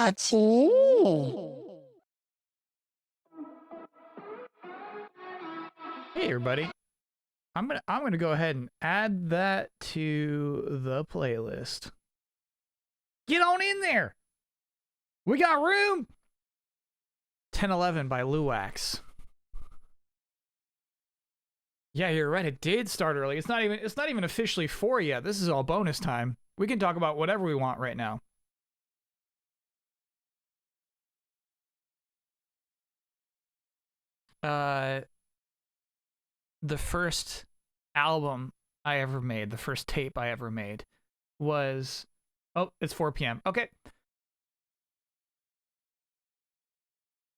Hey everybody. I'm gonna go ahead and add that to the playlist. Get on in there. We got room. 1011 by DELUXE. Yeah, you're right. It did start early. It's not even officially 4 yet. This is all bonus time. We can talk about whatever we want right now. The first album I ever made, the first tape I ever made was... Oh, it's 4 p.m. Okay.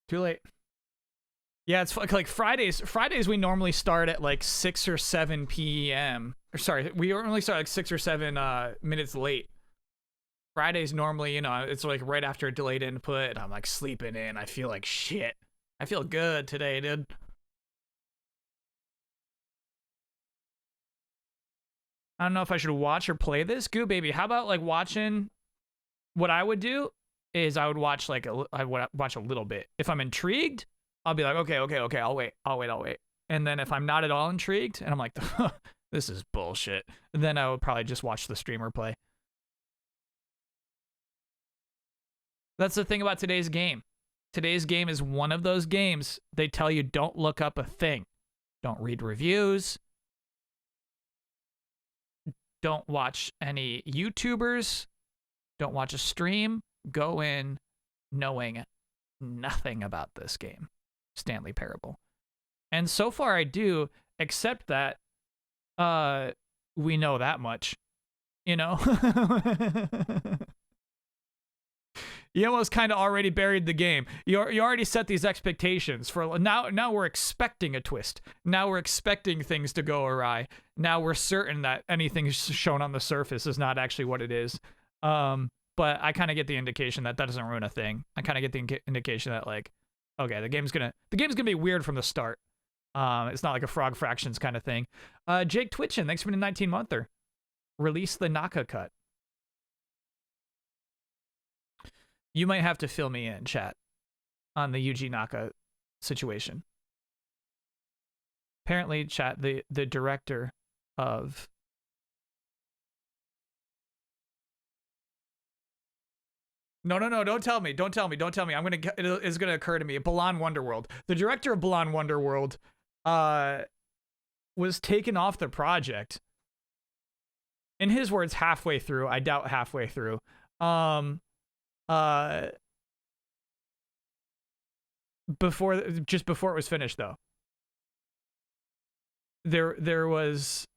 Too late. Yeah, it's like Fridays. Fridays we normally start at like 6 or 7 p.m. Or sorry, we normally start like 6 or 7 minutes late. Fridays normally, you know, it's like right after a delayed input, and I'm like sleeping in. I feel like shit. I feel good today, dude. I don't know if I should watch or play this. Goo baby, how about like watching? What I would do is I would watch like I would watch a little bit. If I'm intrigued, I'll be like, okay, I'll wait. And then if I'm not at all intrigued, and I'm like, this is bullshit, then I would probably just watch the streamer play. That's the thing about today's game. Today's game is one of those games they tell you don't look up a thing. Don't read reviews. Don't watch any YouTubers. Don't watch a stream. Go in knowing nothing about this game. Stanley Parable. And so far I do, except that we know that much. You know? You almost kind of already buried the game. You already set these expectations for now we're expecting a twist. Now we're expecting things to go awry. Now we're certain that anything shown on the surface is not actually what it is. But I kind of get the indication that doesn't ruin a thing. I kind of get the indication that like, okay, the game's gonna be weird from the start. It's not like a Frog Fractions kind of thing. Jake Twitchin, thanks for the 19-monther. Release the Naka cut. You might have to fill me in, chat, on the Yuji Naka situation. Apparently, chat, the director of... No, don't tell me. It's gonna occur to me. Balan Wonderworld. The director of Balan Wonderworld was taken off the project. In his words, halfway through. I doubt halfway through. Just before it was finished, though, there was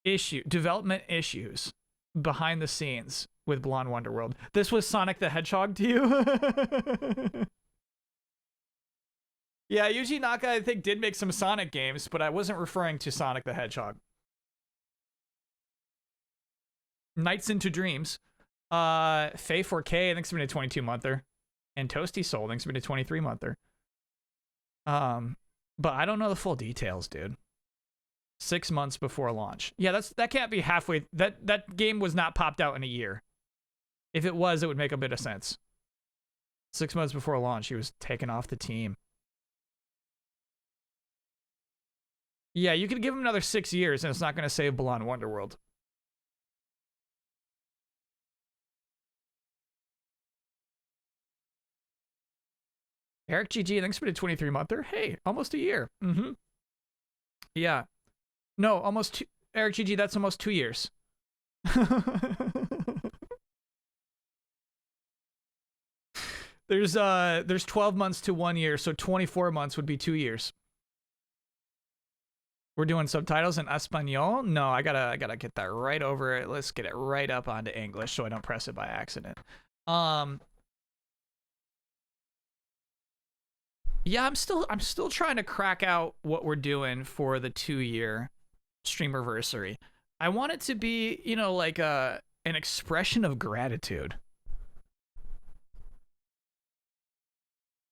development issues behind the scenes with Blonde Wonderworld. This was Sonic the Hedgehog to you? Yeah, Yuji Naka, I think, did make some Sonic games, but I wasn't referring to Sonic the Hedgehog. Nights into Dreams. Faye 4K, thanks for being a 22-monther. And Toasty Soul, thanks for being a 23-monther. But I don't know the full details, dude. 6 months before launch. Yeah, that can't be halfway. That game was not popped out in a year. If it was, it would make a bit of sense. 6 months before launch, he was taken off the team. Yeah, you could give him another 6 years, and it's not going to save Balan Wonderworld. Eric GG, thanks for the 23-monther. Hey, almost a year. Yeah. No, almost two. Eric GG, that's almost 2 years. There's 12 months to 1 year, so 24 months would be 2 years. We're doing subtitles in Espanol? No, I gotta get that right over it. Let's get it right up onto English so I don't press it by accident. Yeah, I'm still trying to crack out what we're doing for the 2-year streamerversary. I want it to be, you know, like an expression of gratitude.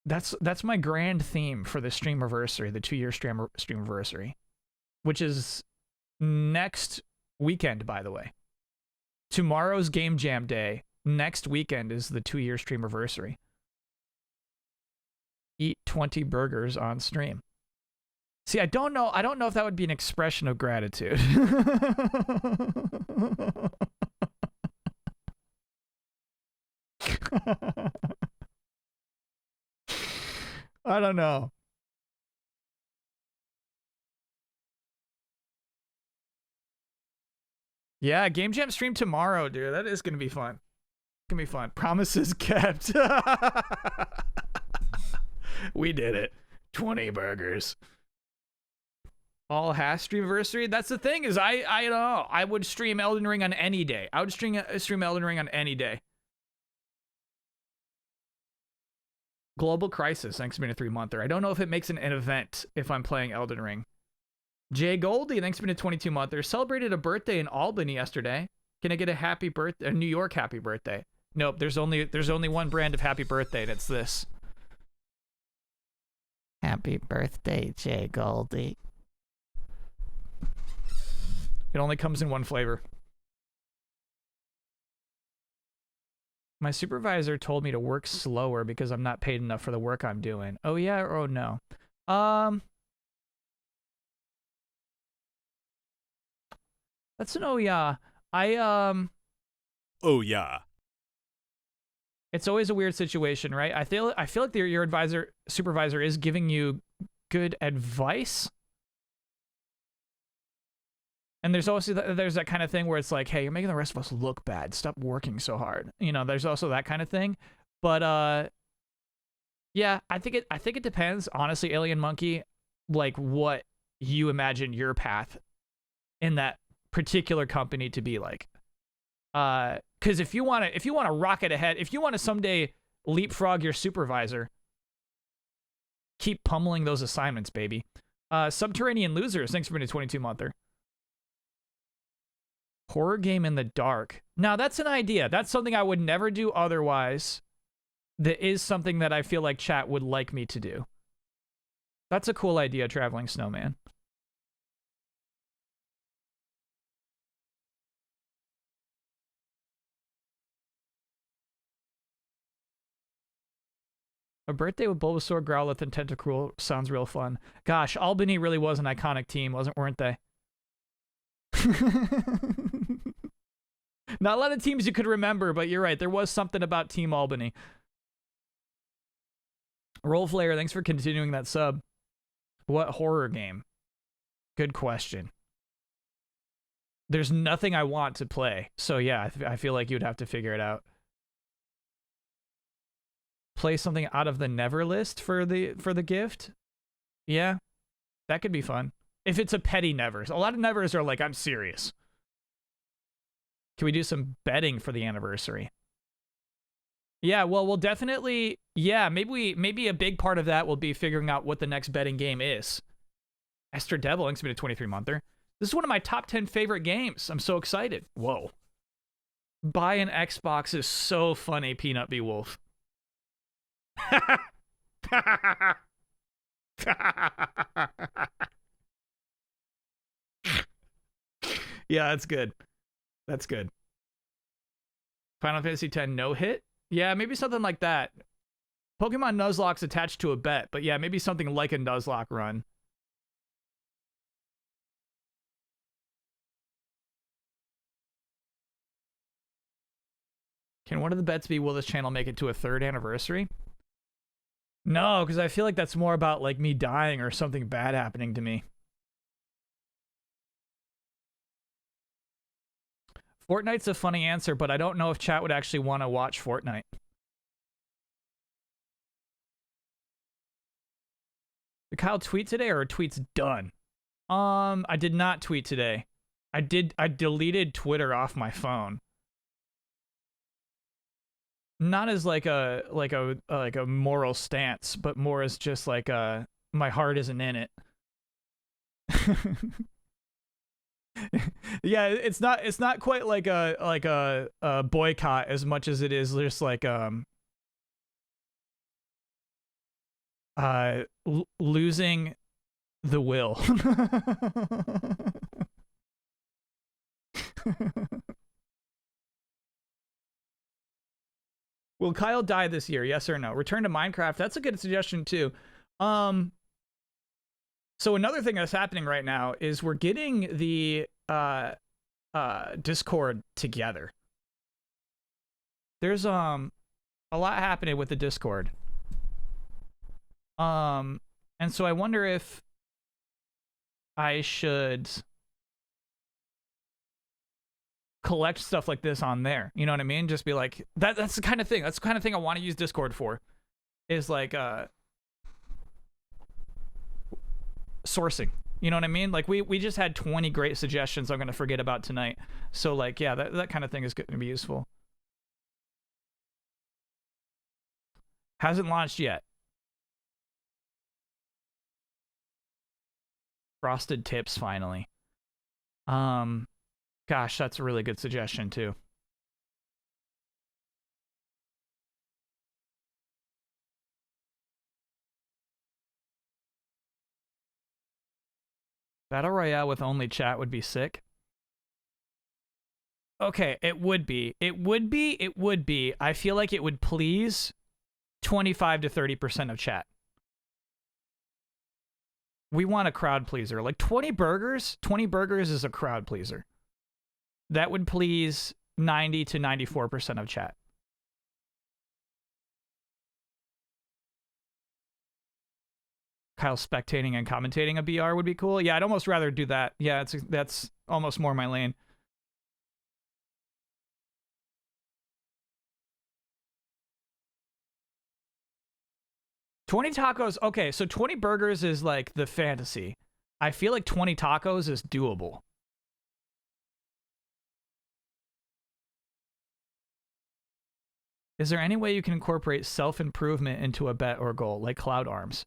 That's my grand theme for the streamerversary, the 2-year streamerversary, which is next weekend, by the way. Tomorrow's Game Jam Day next weekend is the 2-year streamiversary. Eat 20 burgers on stream. See, I don't know if that would be an expression of gratitude. I don't know. Yeah, Game Jam stream tomorrow, dude. That is gonna be fun. It's gonna be fun. Promises kept. We did it. 20 burgers. All has streamiversary. That's the thing is I don't know. I would stream Elden Ring on any day. I would stream Elden Ring on any day. Global Crisis, thanks for being a 3-monther. I don't know if it makes an event if I'm playing Elden Ring. Jay Goldie, thanks for being a 22-monther. Celebrated a birthday in Albany yesterday. Can I get a happy birthday? A New York happy birthday? Nope, there's only one brand of happy birthday, and it's this. Happy birthday, Jay Goldie. It only comes in one flavor. My supervisor told me to work slower because I'm not paid enough for the work I'm doing. Oh yeah or oh no? That's an oh yeah. Oh yeah. It's always a weird situation, right? I feel like your supervisor is giving you good advice. And there's also that kind of thing where it's like, hey, you're making the rest of us look bad. Stop working so hard. You know, there's also that kind of thing. But yeah, I think it depends, honestly, Alien Monkey, like what you imagine your path in that particular company to be like. Because if you want to rocket ahead, if you want to someday leapfrog your supervisor, keep pummeling those assignments, baby. Subterranean Losers, thanks for being a 22-monther. Horror game in the dark. Now, that's an idea. That's something I would never do otherwise. That is something that I feel like chat would like me to do. That's a cool idea, Traveling Snowman. A birthday with Bulbasaur, Growlithe, and Tentacruel sounds real fun. Gosh, Albany really was an iconic team, weren't they? Not a lot of teams you could remember, but you're right. There was something about Team Albany. Rollflayer, thanks for continuing that sub. What horror game? Good question. There's nothing I want to play. So yeah, I feel like you'd have to figure it out. Play something out of the never list for the gift? Yeah, that could be fun. If it's a petty nevers. A lot of nevers are like, I'm serious. Can we do some betting for the anniversary? Yeah, well, we'll definitely, yeah, maybe a big part of that will be figuring out what the next betting game is. Esther Devil, thanks for being a 23-monther. This is one of my top 10 favorite games. I'm so excited. Whoa. Buy an Xbox is so funny, Peanut B. Wolf. Yeah, that's good. That's good. Final Fantasy X no hit? Yeah, maybe something like that. Pokemon Nuzlocke's attached to a bet, but yeah, maybe something like a Nuzlocke run. Can one of the bets be, will this channel make it to a 3rd anniversary? No, because I feel like that's more about like me dying or something bad happening to me. Fortnite's a funny answer, but I don't know if chat would actually want to watch Fortnite. Did Kyle tweet today or tweet's done? I did not tweet today. I deleted Twitter off my phone. Not as like a moral stance, but more as just like my heart isn't in it. Yeah, it's not quite like a boycott as much as it is just like losing the will. Will Kyle die this year? Yes or no? Return to Minecraft. That's a good suggestion too. So another thing that's happening right now is we're getting the Discord together. There's a lot happening with the Discord. And so I wonder if I should collect stuff like this on there. You know what I mean? Just be like, that's the kind of thing. That's the kind of thing I want to use Discord for. Is like sourcing. You know what I mean? Like we just had 20 great suggestions I'm going to forget about tonight. So like, yeah, that kind of thing is going to be useful. Hasn't launched yet. Frosted tips finally. Gosh, that's a really good suggestion too. Battle Royale with only chat would be sick. Okay, it would be. It would be. It would be. I feel like it would please 25 to 30% of chat. We want a crowd pleaser. Like 20 burgers? 20 burgers is a crowd pleaser. That would please 90 to 94% of chat. Kyle spectating and commentating a BR would be cool. Yeah, I'd almost rather do that. Yeah, that's almost more my lane. $20 tacos. Okay, so 20 burgers is like the fantasy. I feel like 20 tacos is doable. Is there any way you can incorporate self-improvement into a bet or goal, like cloud arms?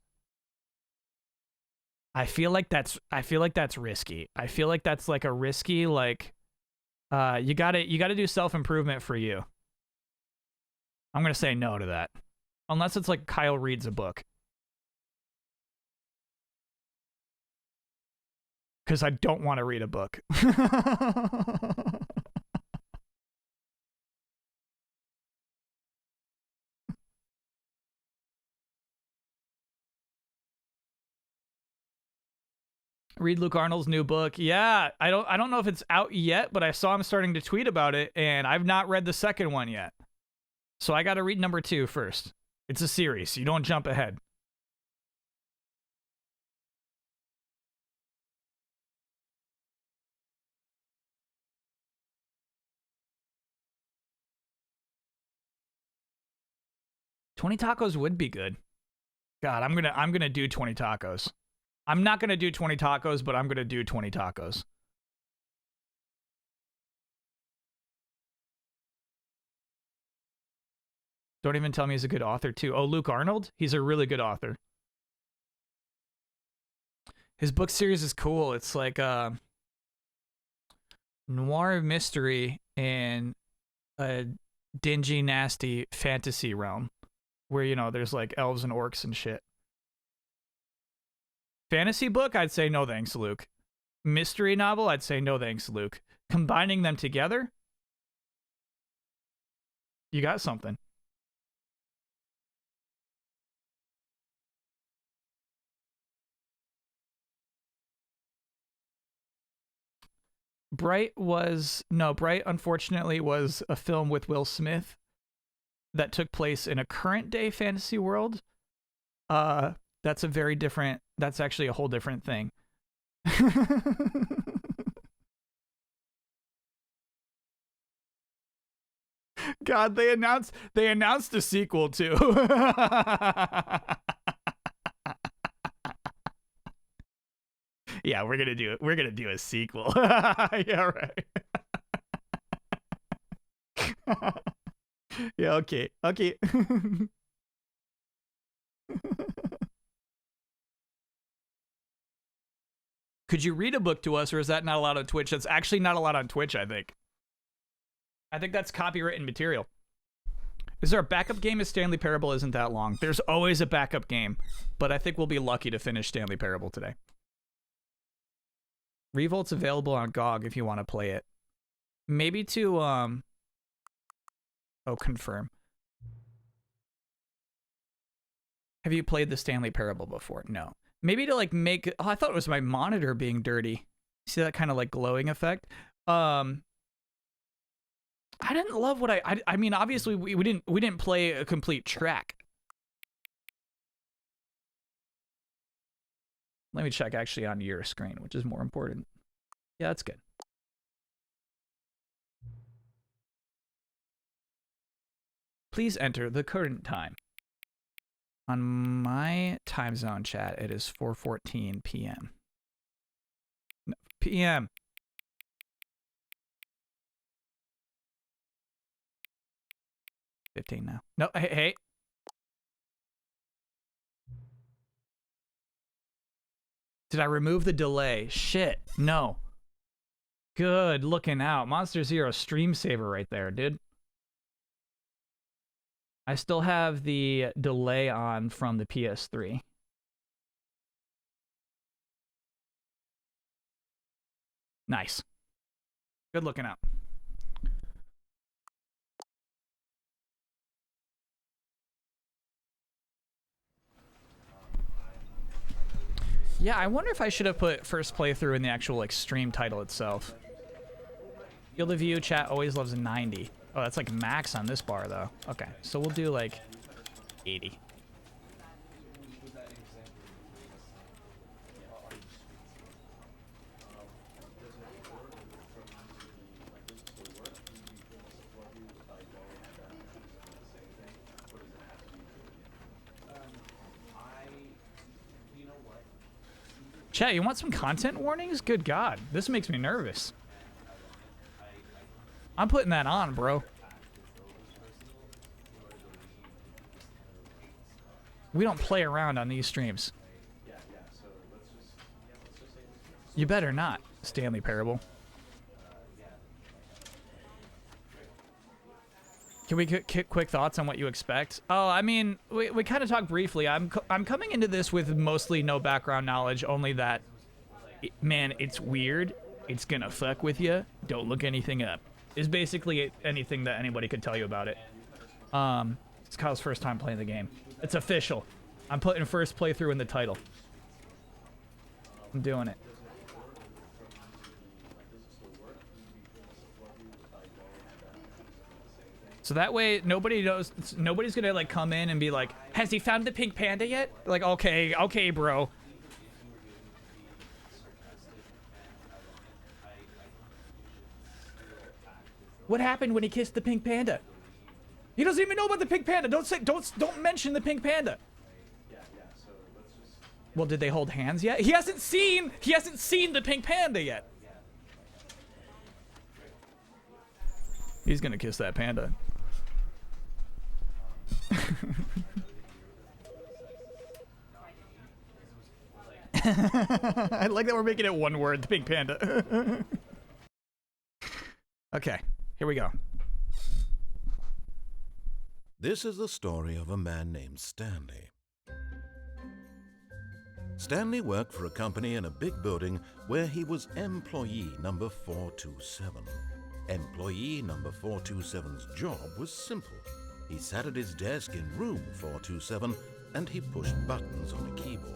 I feel like that's risky. I feel like that's like a risky, like you gotta do self-improvement for you. I'm gonna say no to that. Unless it's like Kyle reads a book. Because I don't want to read a book. Read Luke Arnold's new book. Yeah, I don't know if it's out yet, but I saw him starting to tweet about it, and I've not read the second one yet. So I got to read number 2 first. It's a series. You don't jump ahead. $20 tacos would be good. God, I'm gonna do 20 tacos. I'm not gonna do 20 tacos, but I'm gonna do 20 tacos. Don't even tell me he's a good author too. Oh, Luke Arnold? He's a really good author. His book series is cool. It's like noir mystery in a dingy, nasty fantasy realm where, you know, there's like elves and orcs and shit. Fantasy book, I'd say no thanks, Luke. Mystery novel, I'd say no thanks, Luke. Combining them together, you got something. Bright unfortunately was a film with Will Smith that took place in a current day fantasy world. That's actually a whole different thing. God, they announced a sequel too. Yeah, we're gonna do a sequel. Yeah, right. Yeah, okay. Could you read a book to us, or is that not allowed on Twitch? That's actually not allowed on Twitch, I think. I think that's copywritten material. Is there a backup game if Stanley Parable isn't that long? There's always a backup game, but I think we'll be lucky to finish Stanley Parable today. Revolt's available on GOG if you want to play it. Maybe to, confirm. Have you played the Stanley Parable before? No. Maybe to like make. Oh, I thought it was my monitor being dirty. See that kind of like glowing effect? I didn't love what I mean, obviously we didn't play a complete track. Let me check actually on your screen, which is more important. Yeah, that's good. Please enter the current time. On my time zone chat, it is 4:14 p.m. No, p.m. $15 now. No, hey. Did I remove the delay? Shit, no. Good looking out. Monster Zero stream saver right there, dude. I still have the delay on from the PS3. Nice. Good looking out. Yeah, I wonder if I should have put first playthrough in the actual like stream title itself. Field of view chat always loves 90. Oh, that's like max on this bar though. Okay, so we'll do like 80. Chat, you want some content warnings? Good God, this makes me nervous. I'm putting that on, bro. We don't play around on these streams. You better not, Stanley Parable. Can we get quick thoughts on what you expect? Oh, I mean, we kind of talked briefly. I'm coming into this with mostly no background knowledge, only that, man, it's weird. It's gonna fuck with you. Don't look anything up. Is basically anything that anybody could tell you about it. It's Kyle's first time playing the game. It's official. I'm putting first playthrough in the title. I'm doing it. So that way nobody knows, nobody's gonna like come in and be like, has he found the pink panda yet? Like, okay, bro. What happened when he kissed the pink panda? He doesn't even know about the pink panda. Don't mention the pink panda. Well, did they hold hands yet? He hasn't seen the pink panda yet. He's gonna kiss that panda. I like that we're making it one word, the pink panda. Okay, here we go. This is the story of a man named Stanley. Stanley worked for a company in a big building where he was employee number 427. Employee number 427's job was simple. He sat at his desk in room 427 and he pushed buttons on a keyboard.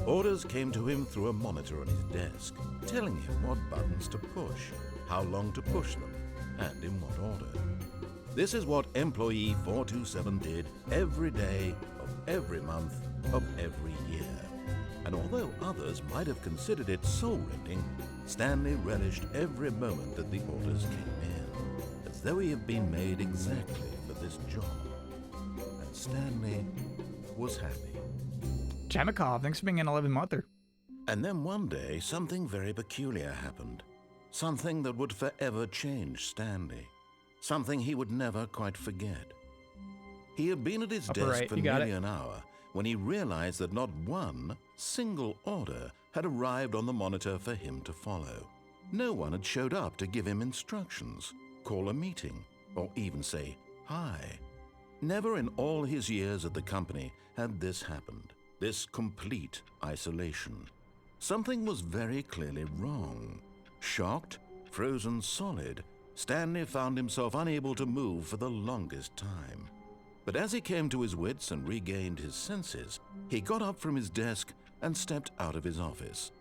Orders came to him through a monitor on his desk, telling him what buttons to push, how long to push them, and in what order. This is what employee 427 did every day of every month of every year. And although others might have considered it soul-rending, Stanley relished every moment that the orders came in, as though he had been made exactly for this job. And Stanley was happy. Jamikov, thanks for being an 11-monther. And then one day, something very peculiar happened. Something that would forever change Stanley. Something he would never quite forget. He had been at his desk for nearly an hour when he realized that not one single order had arrived on the monitor for him to follow. No one had showed up to give him instructions, call a meeting, or even say hi. Never in all his years at the company had this happened, this complete isolation. Something was very clearly wrong. Shocked, frozen solid, Stanley found himself unable to move for the longest time. But as he came to his wits and regained his senses, he got up from his desk and stepped out of his office.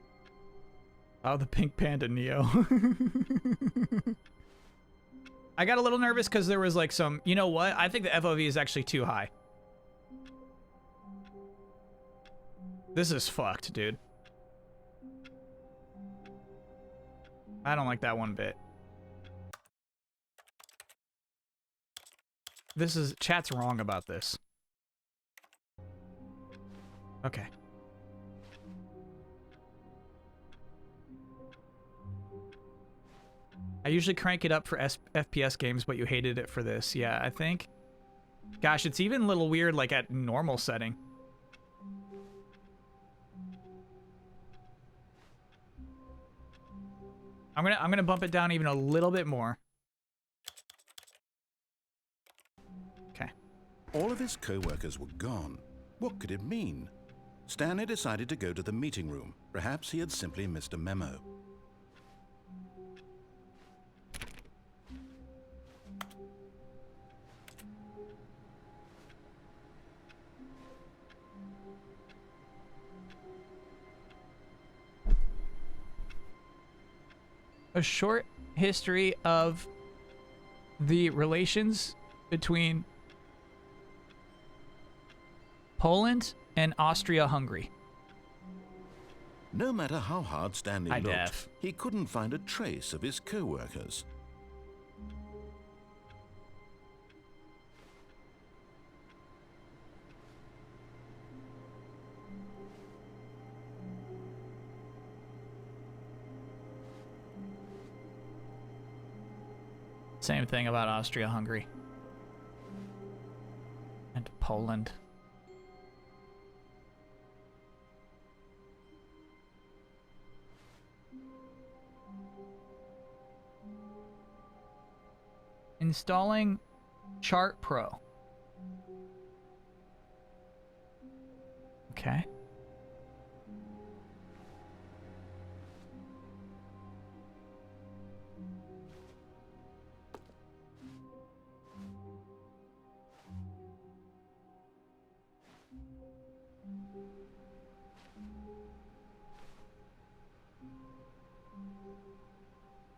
Oh, the pink panda, Neo. I got a little nervous because there was like some, you know what? I think the FOV is actually too high. This is fucked, dude. I don't like that one bit. This is, chat's wrong about this. Okay. I usually crank it up for FPS games, but you hated it for this. Yeah, I think. Gosh, it's even a little weird, like at normal setting. I'm gonna bump it down even a little bit more. Okay. All of his co-workers were gone. What could it mean? Stanley decided to go to the meeting room. Perhaps he had simply missed a memo. A short history of the relations between Poland and Austria-Hungary. No matter how hard Stanley looked, Def. he couldn't find a trace of his co-workers. Same thing about Austria-Hungary. And Poland. Installing Chart Pro. Okay.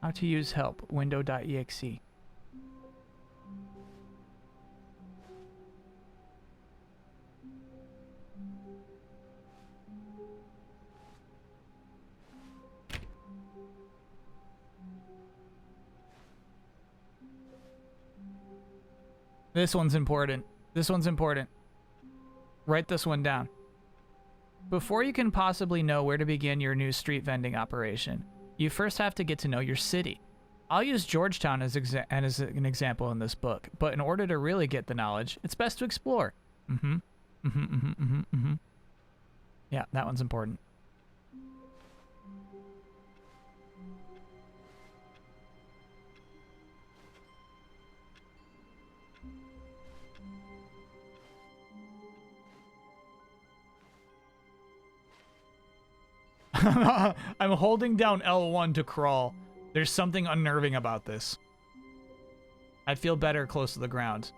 How to use help, window.exe. This one's important. This one's important. Write this one down. Before you can possibly know where to begin your new street vending operation, you first have to get to know your city. I'll use Georgetown as an example in this book, but in order to really get the knowledge, it's best to explore. Yeah, that one's important. I'm holding down L1 to crawl. There's something unnerving about this. I'd feel better close to the ground.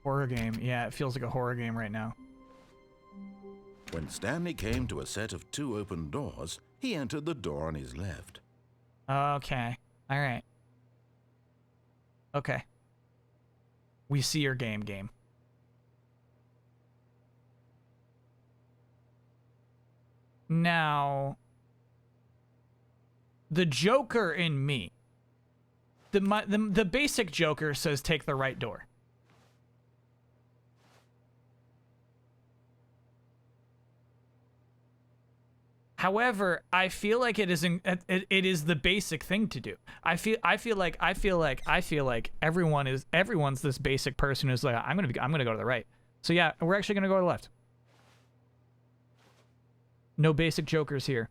Horror game. Yeah, it feels like a horror game right now. When Stanley came to a set of 2 open doors, he entered the door on his left. Okay. All right. Okay. We see your game. Now, the Joker in me, the basic Joker says take the right door. However, I feel like it is the basic thing to do. I feel like everyone's this basic person who's like I'm gonna go to the right. So yeah, we're actually gonna go to the left. No basic Jokers here.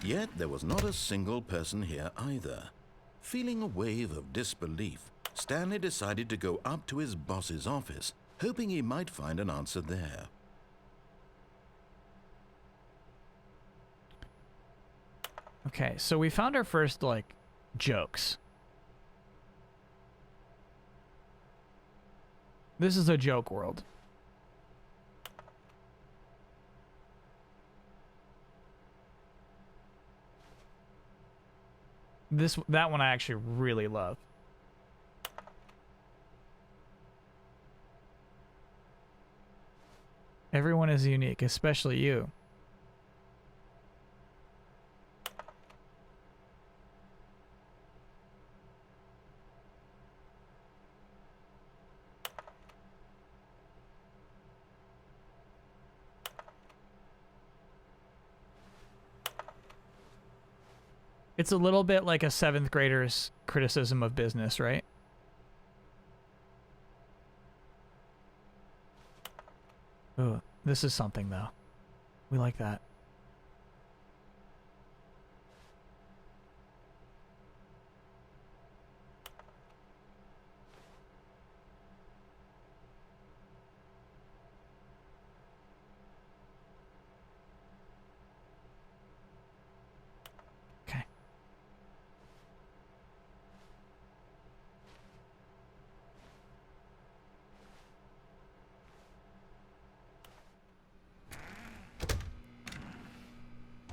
Yet there was not a single person here either. Feeling a wave of disbelief, Stanley decided to go up to his boss's office, hoping he might find an answer there. Okay, so we found our first, like, jokes. This is a joke world. That one I actually really love. Everyone is unique, especially you. It's a little bit like a 7th grader's criticism of business, right? Ooh, this is something, though. We like that. Okay.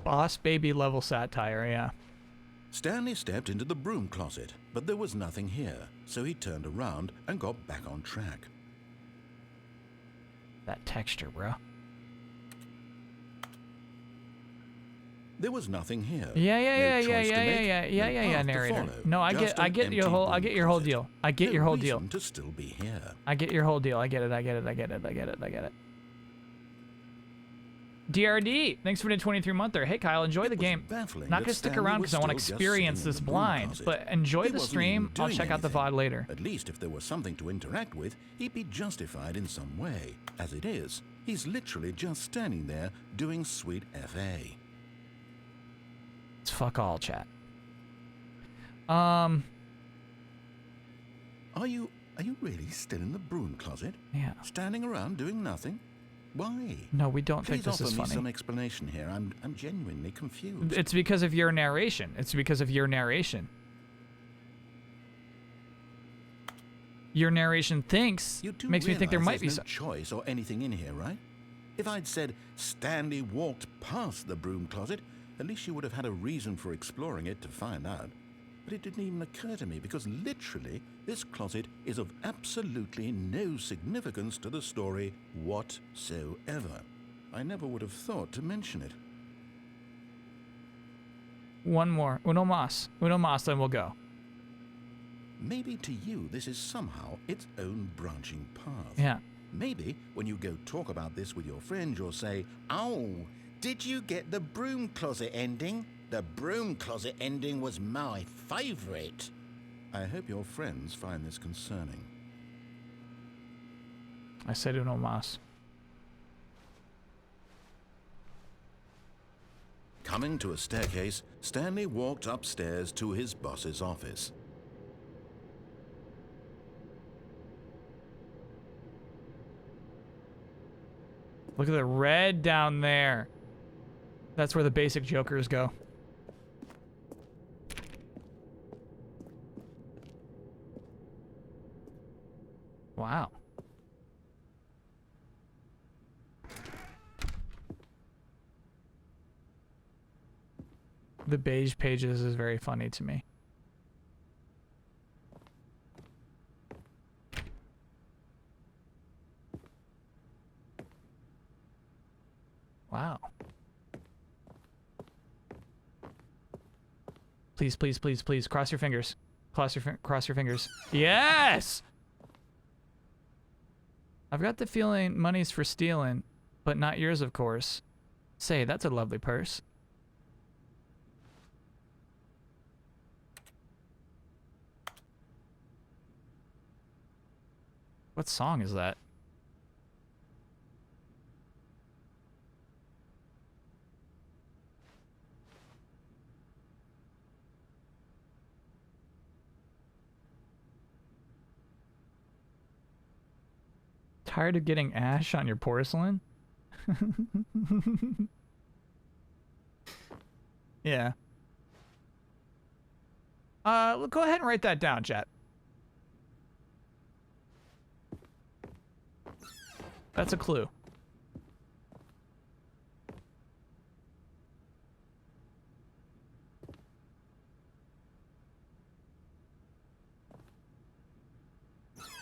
Boss baby level satire, yeah. Stanley stepped into the broom closet, but there was nothing here, so he turned around and got back on track. That texture, bro. There was nothing here. Yeah, no narrator. follow, No, I just get an your whole, empty I get your whole broom deal. I closet. get your No whole deal. reason to still be here. I get your whole deal. I get it. I get it. I get it. I get it. I get it. I get it. DRD, thanks for the 23-monther. Hey, Kyle, enjoy the game. Baffling Not that gonna stick Stanley around was because I want to still just experience sitting in this the broom blind, closet. but enjoy He the wasn't stream. even I'll doing check out the anything. VOD later. At least if there was something to interact with, he'd be justified in some way. As it is, he's literally just standing there doing sweet FA. It's fuck all, chat. Are you really still in the broom closet? Yeah. Standing around doing nothing? Why? No, we don't think Please this is offer me funny. some explanation here. I'm genuinely confused. It's because of your narration. It's because of your narration. Your narration You do makes me think there might realize be there's some. no choice or anything in here, right? If I'd said Stanley walked past the broom closet, at least you would have had a reason for exploring it to find out. But it didn't even occur to me because literally this closet is of absolutely no significance to the story whatsoever. I never would have thought to mention it. One more. Uno mas. Uno mas, then we'll go. Maybe to you this is somehow its own branching path. Yeah. Maybe when you go talk about this with your friends, you'll say, "Oh, did you get the broom closet ending? The broom closet ending was my favorite." I hope your friends find this concerning. I said uno mas. Coming to a staircase, Stanley walked upstairs to his boss's office. Look at the red down there. That's where the basic jokers go. Wow. The beige pages is very funny to me. Wow. Please, please, please, please, cross your fingers. Cross your fingers. Yes! I've got the feeling money's for stealing, but not yours, of course. Say, that's a lovely purse. What song is that? Tired of getting ash on your porcelain? Yeah. Go ahead and write that down, chat. That's a clue.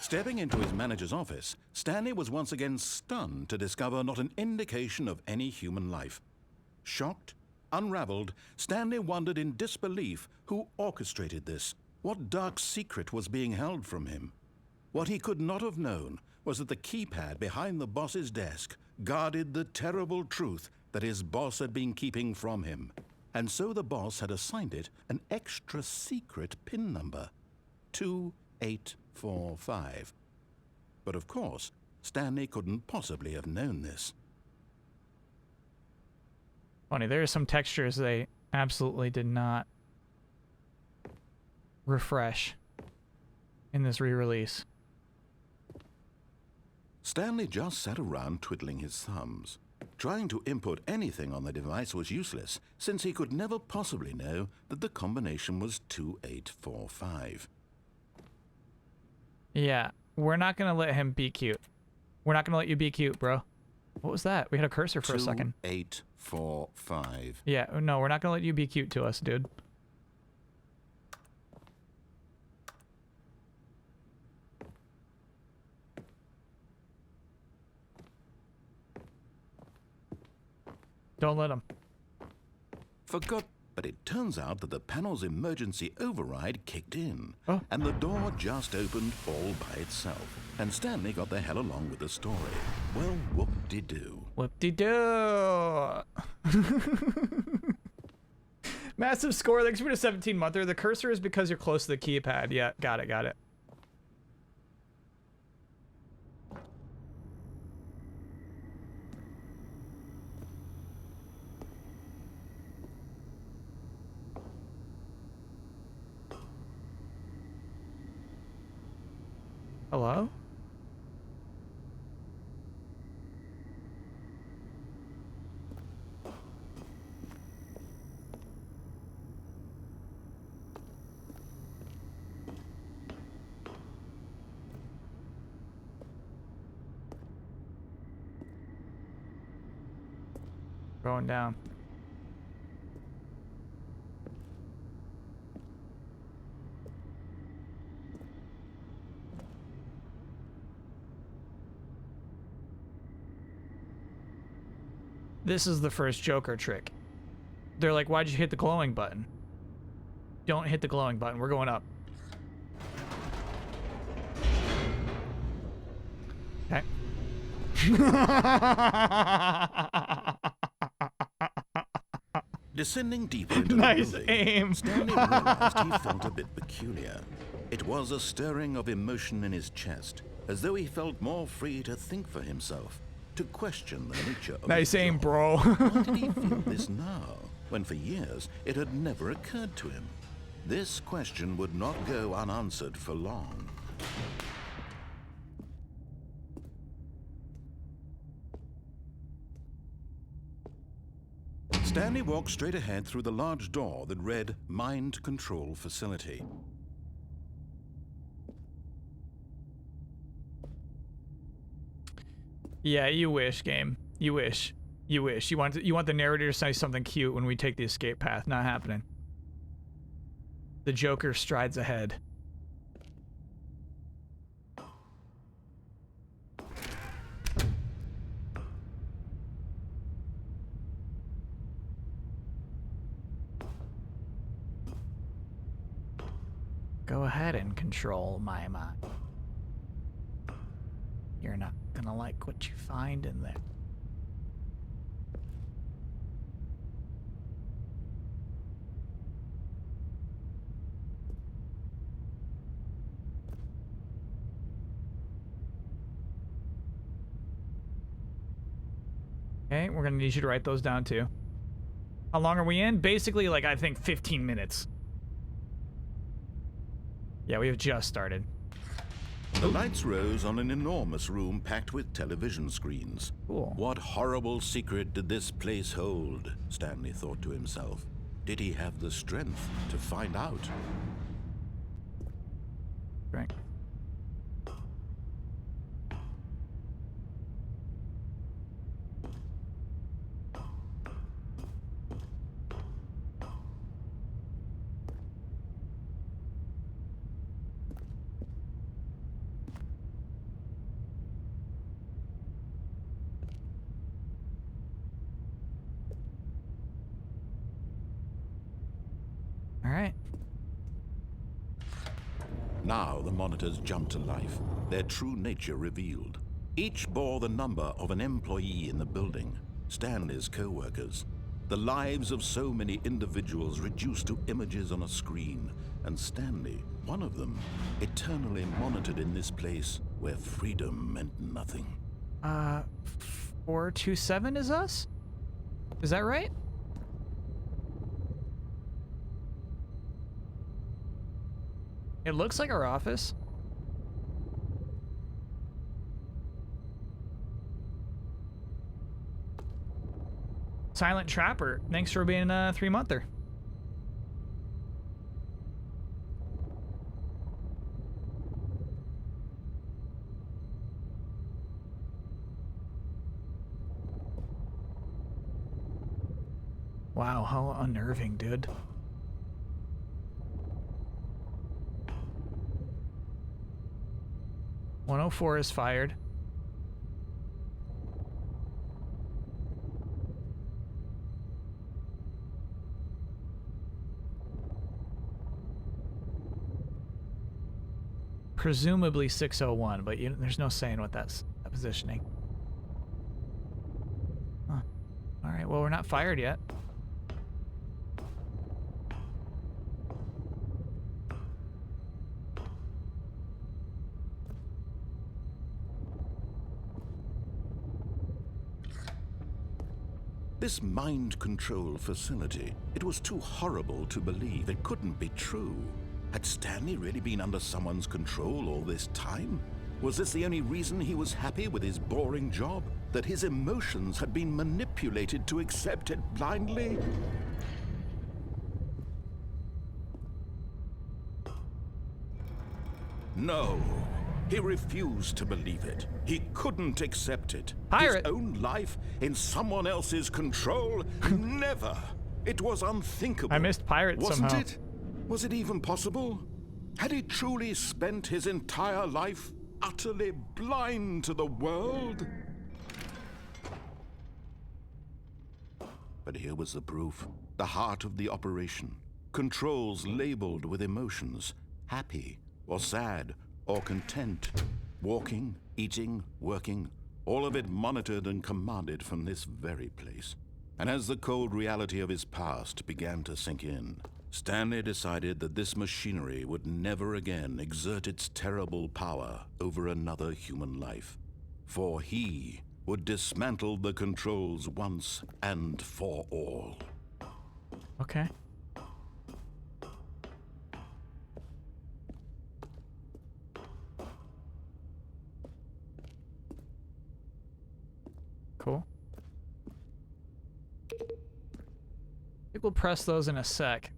Stepping into his manager's office, Stanley was once again stunned to discover not an indication of any human life. Shocked, unraveled, Stanley wondered in disbelief who orchestrated this, what dark secret was being held from him. What he could not have known was that the keypad behind the boss's desk guarded the terrible truth that his boss had been keeping from him. And so the boss had assigned it an extra secret PIN number, 2845. But of course, Stanley couldn't possibly have known this. Funny, there are some textures they absolutely did not refresh in this re-release. Stanley just sat around twiddling his thumbs. Trying to input anything on the device was useless, since he could never possibly know that the combination was 2845. Yeah, we're not gonna let him be cute. We're not gonna let you be cute, bro. What was that? We had a cursor for a second. 2845. Yeah, no, we're not gonna let you be cute to us, dude. Don't let him. Forgot, but it turns out that the panel's emergency override kicked in, Oh. and the door just opened all by itself. And Stanley got the hell along with the story. Well, whoop-de-doo. Whoop-de-doo. Massive score. Thanks for the 17-monther. The cursor is because you're close to the keypad. Yeah, got it, got it. Hello? Going down. This is the first Joker trick. They're like, why'd you hit the glowing button? Don't hit the glowing button. We're going up. Okay. Descending deeper into Nice the building, aim. Stanley realized he felt a bit peculiar. It was a stirring of emotion in his chest, as though he felt more free to think for himself, to question the nature of Nice his aim, job. bro. Why did he feel this now, when for years it had never occurred to him? This question would not go unanswered for long. Stanley walked straight ahead through the large door that read Mind Control Facility. Yeah, you wish, game. You wish. You wish. You want the narrator to say something cute when we take the escape path. Not happening. The Joker strides ahead. Go ahead and control my mind. You're not gonna like what you find in there. Okay, we're gonna need you to write those down too. How long are we in? Basically, like, I think 15 minutes. Yeah, we have just started. The lights rose on an enormous room packed with television screens. Cool. What horrible secret did this place hold? Stanley thought to himself. Did he have the strength to find out? Right. All right. Now the monitors jumped to life, their true nature revealed. Each bore the number of an employee in the building, Stanley's co-workers. The lives of so many individuals reduced to images on a screen, and Stanley, one of them, eternally monitored in this place where freedom meant nothing. 427 is us? Is that right? It looks like our office. Silent Trapper, thanks for being a 3-monther. Wow, how unnerving, dude. .104 is fired. Presumably 601, but there's no saying what that's positioning. Huh. All right, well, we're not fired yet. This mind control facility, it was too horrible to believe. It couldn't be true. Had Stanley really been under someone's control all this time? Was this the only reason he was happy with his boring job? That his emotions had been manipulated to accept it blindly? No. He refused to believe it. He couldn't accept it. Pirate. His own life in someone else's control? Never. It was unthinkable. I missed Pirate Wasn't somehow. it? Was it even possible? Had he truly spent his entire life utterly blind to the world? But here was the proof. The heart of the operation. Controls labeled with emotions. Happy or sad or content. Walking, eating, working. All of it monitored and commanded from this very place. And as the cold reality of his past began to sink in, Stanley decided that this machinery would never again exert its terrible power over another human life. For he would dismantle the controls once and for all. Okay. Cool. I think we'll press those in a sec.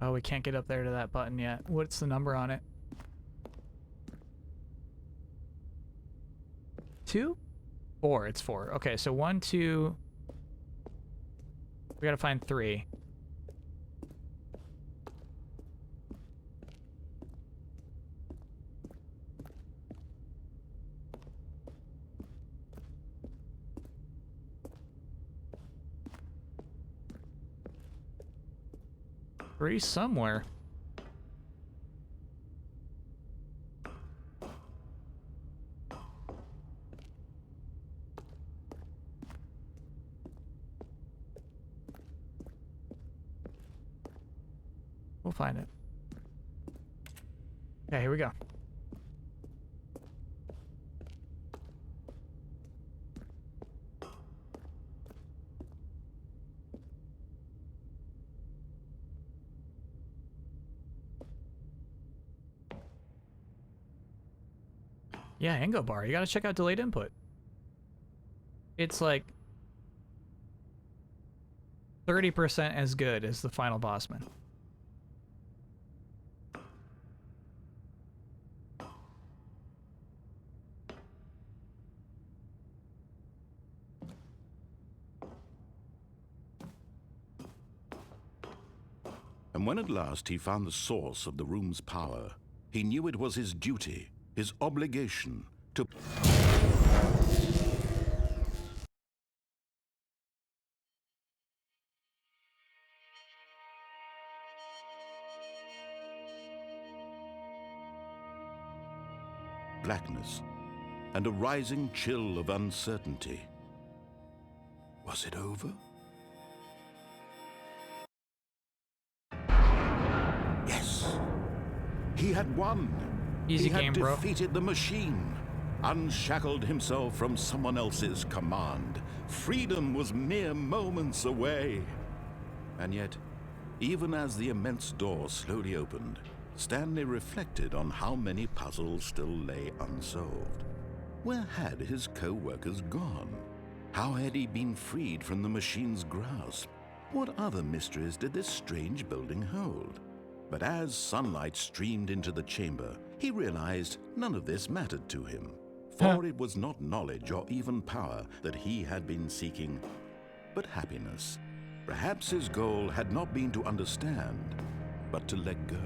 Oh, we can't get up there to that button yet. What's the number on it? 2? 4. It's 4. Okay, so 1, 2. We gotta find 3. Three somewhere. We'll find it. Okay, here we go. Yeah, Ango Bar. You gotta check out Delayed Input. It's like 30% as good as the final bossman. And when at last he found the source of the room's power, he knew it was his duty, his obligation, to... blackness, and a rising chill of uncertainty. Was it over? Yes. He had won. Easy game, bro. He had defeated the machine, unshackled himself from someone else's command. Freedom was mere moments away. And yet, even as the immense door slowly opened, Stanley reflected on how many puzzles still lay unsolved. Where had his co-workers gone? How had he been freed from the machine's grasp? What other mysteries did this strange building hold? But as sunlight streamed into the chamber, he realized none of this mattered to him, for it was not knowledge or even power that he had been seeking, but happiness. Perhaps his goal had not been to understand, but to let go.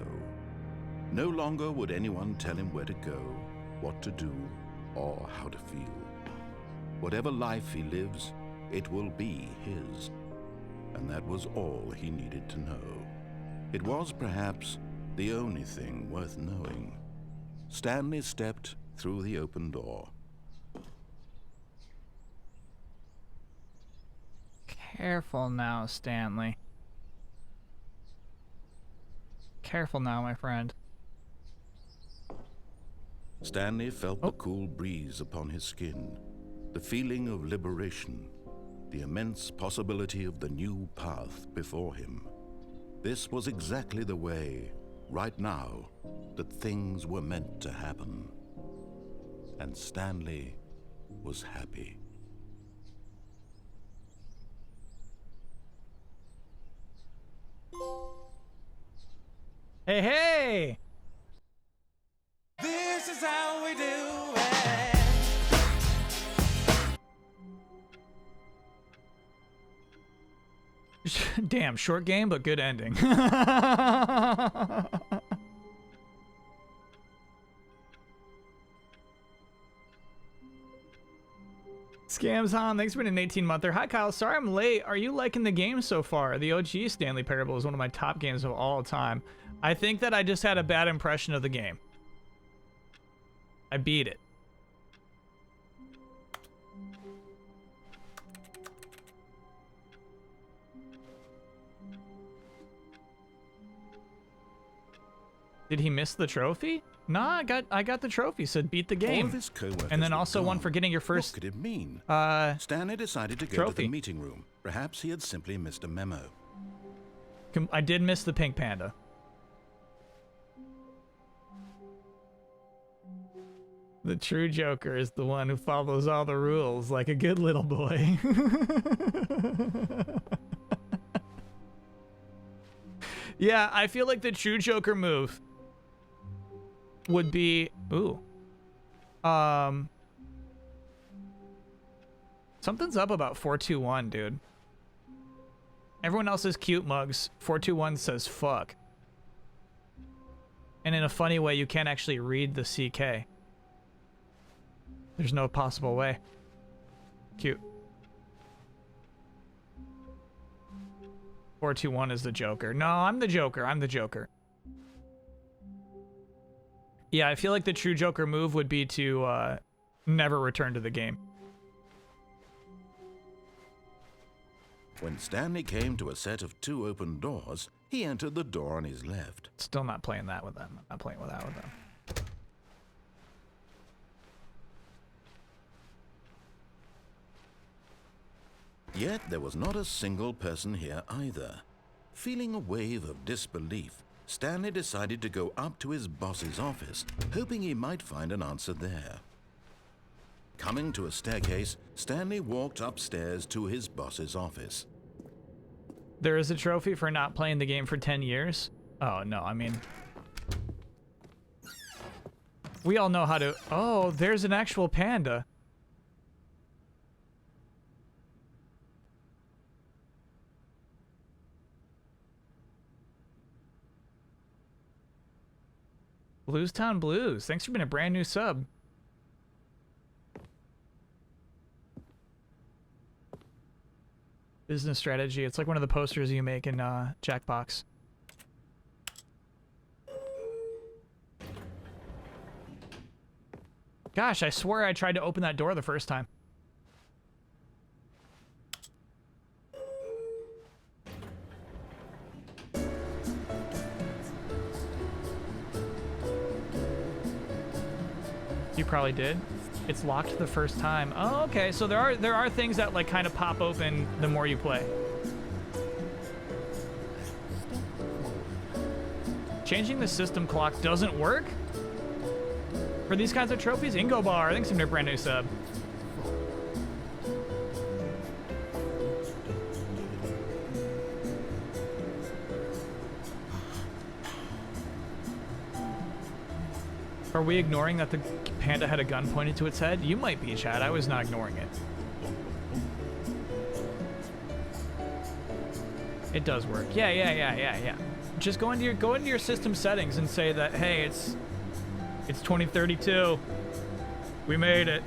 No longer would anyone tell him where to go, what to do, or how to feel. Whatever life he lives, it will be his. And that was all he needed to know. It was perhaps the only thing worth knowing. Stanley stepped through the open door. Careful now, Stanley. Careful now, my friend. Stanley felt the cool breeze upon his skin, the feeling of liberation, the immense possibility of the new path before him. This was exactly the way, right now, that things were meant to happen. And Stanley was happy. Hey, hey! This is how we do it. Damn, short game, but good ending. Scams on, thanks for being an 18-monther. Hi, Kyle. Sorry I'm late. Are you liking the game so far? The OG Stanley Parable is one of my top games of all time. I think that I just had a bad impression of the game. I beat it. Did he miss the trophy? Nah, I got the trophy. Said beat the game. All of his co-workers And then were also one gone. for getting your first. What could it mean? Stanley decided to go to trophy. the meeting room. Perhaps he had simply missed a memo. I did miss the pink panda. The true Joker is the one who follows all the rules like a good little boy. Yeah, I feel like the true Joker move would be... Ooh. Something's up about 421, dude. Everyone else is cute mugs. 421 says fuck. And in a funny way, you can't actually read the CK. There's no possible way. Cute. 421 is the Joker. No, I'm the Joker. I'm the Joker. Yeah, I feel like the true Joker move would be to never return to the game. When Stanley came to a set of 2 open doors, he entered the door on his left. Still not playing that with them. I'm not playing with that with them. Yet there was not a single person here either. Feeling a wave of disbelief, Stanley decided to go up to his boss's office, hoping he might find an answer there. Coming to a staircase, Stanley walked upstairs to his boss's office. There is a trophy for not playing the game for 10 years? Oh, no, I mean... We all know how to... Oh, there's an actual panda. Bluestown Blues, thanks for being a brand new sub. Business strategy, it's like one of the posters you make in Jackbox. Gosh, I swear I tried to open that door the first time. You probably did. It's locked the first time. Oh, okay. So there are things that like kind of pop open the more you play. Changing the system clock doesn't work for these kinds of trophies. Ingo Bar, thanks for a brand new sub. Are we ignoring that the panda had a gun pointed to its head? You might be, Chad. I was not ignoring it. It does work. Yeah. Just go into your system settings and say that, hey, it's 2032. We made it.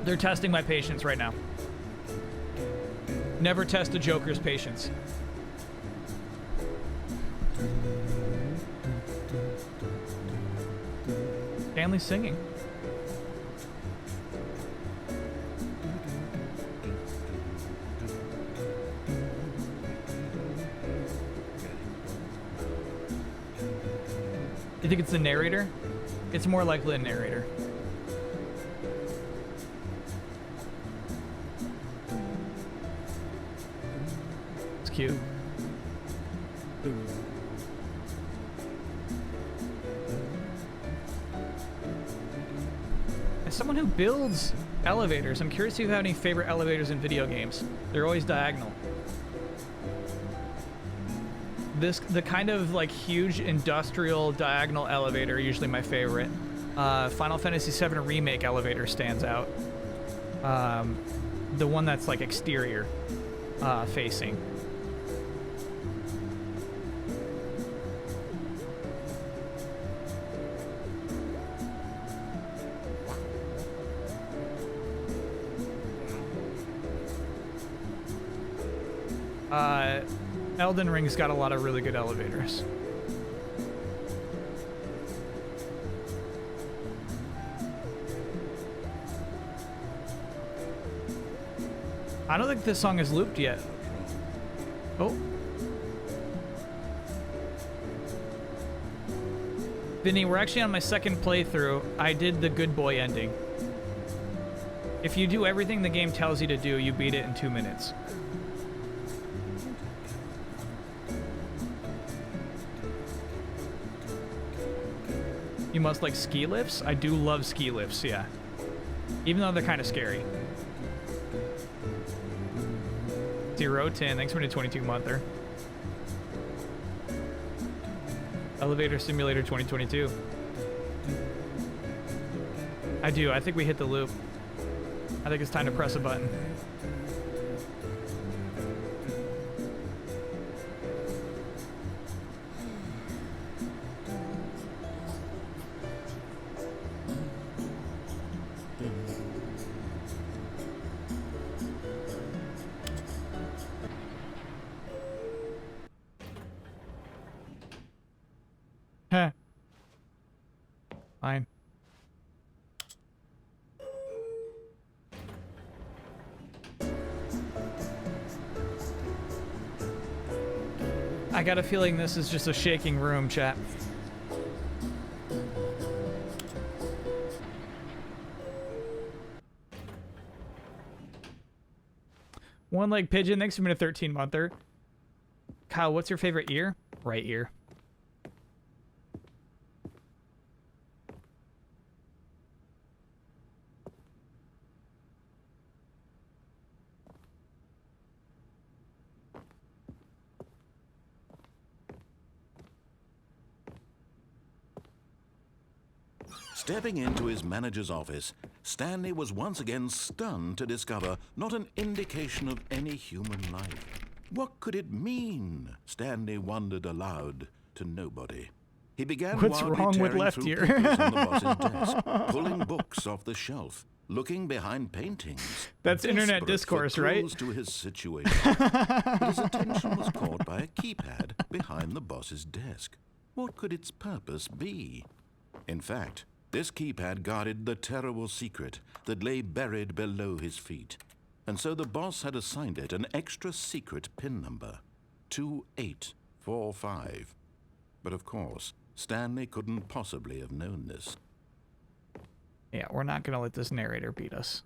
They're testing my patience right now. Never test a Joker's patience. Stanley's singing. You think it's the narrator? It's more likely a narrator. It's cute. As someone who builds elevators, I'm curious if you have any favorite elevators in video games. They're always diagonal. The kind of like huge industrial diagonal elevator are usually my favorite. Final Fantasy VII Remake elevator stands out. The one that's like exterior facing. Elden Ring's got a lot of really good elevators. I don't think this song is looped yet. Oh. Vinny, we're actually on my second playthrough. I did the good boy ending. If you do everything the game tells you to do, you beat it in 2 minutes. You must like ski lifts? I do love ski lifts, yeah. Even though they're kind of scary. Zero 10, thanks for the 22-monther. Elevator Simulator 2022. I do, I think we hit the loop. I think it's time to press a button. Heh. Fine. I got a feeling this is just a shaking room, chat. One leg pigeon, thanks for being a 13-monther. Kyle, what's your favorite ear? Right ear. Stepping into his manager's office, Stanley was once again stunned to discover not an indication of any human life. What could it mean? Stanley wondered aloud to nobody. He began What's wildly wrong with tearing left through ear? papers on the boss's desk, pulling books off the shelf, looking behind paintings. That's internet desperate discourse, for right? clues to his situation. But his attention was caught by a keypad behind the boss's desk. What could its purpose be? In fact, this keypad guarded the terrible secret that lay buried below his feet. And so the boss had assigned it an extra secret PIN number, 2845. But of course, Stanley couldn't possibly have known this. Yeah, we're not gonna let this narrator beat us.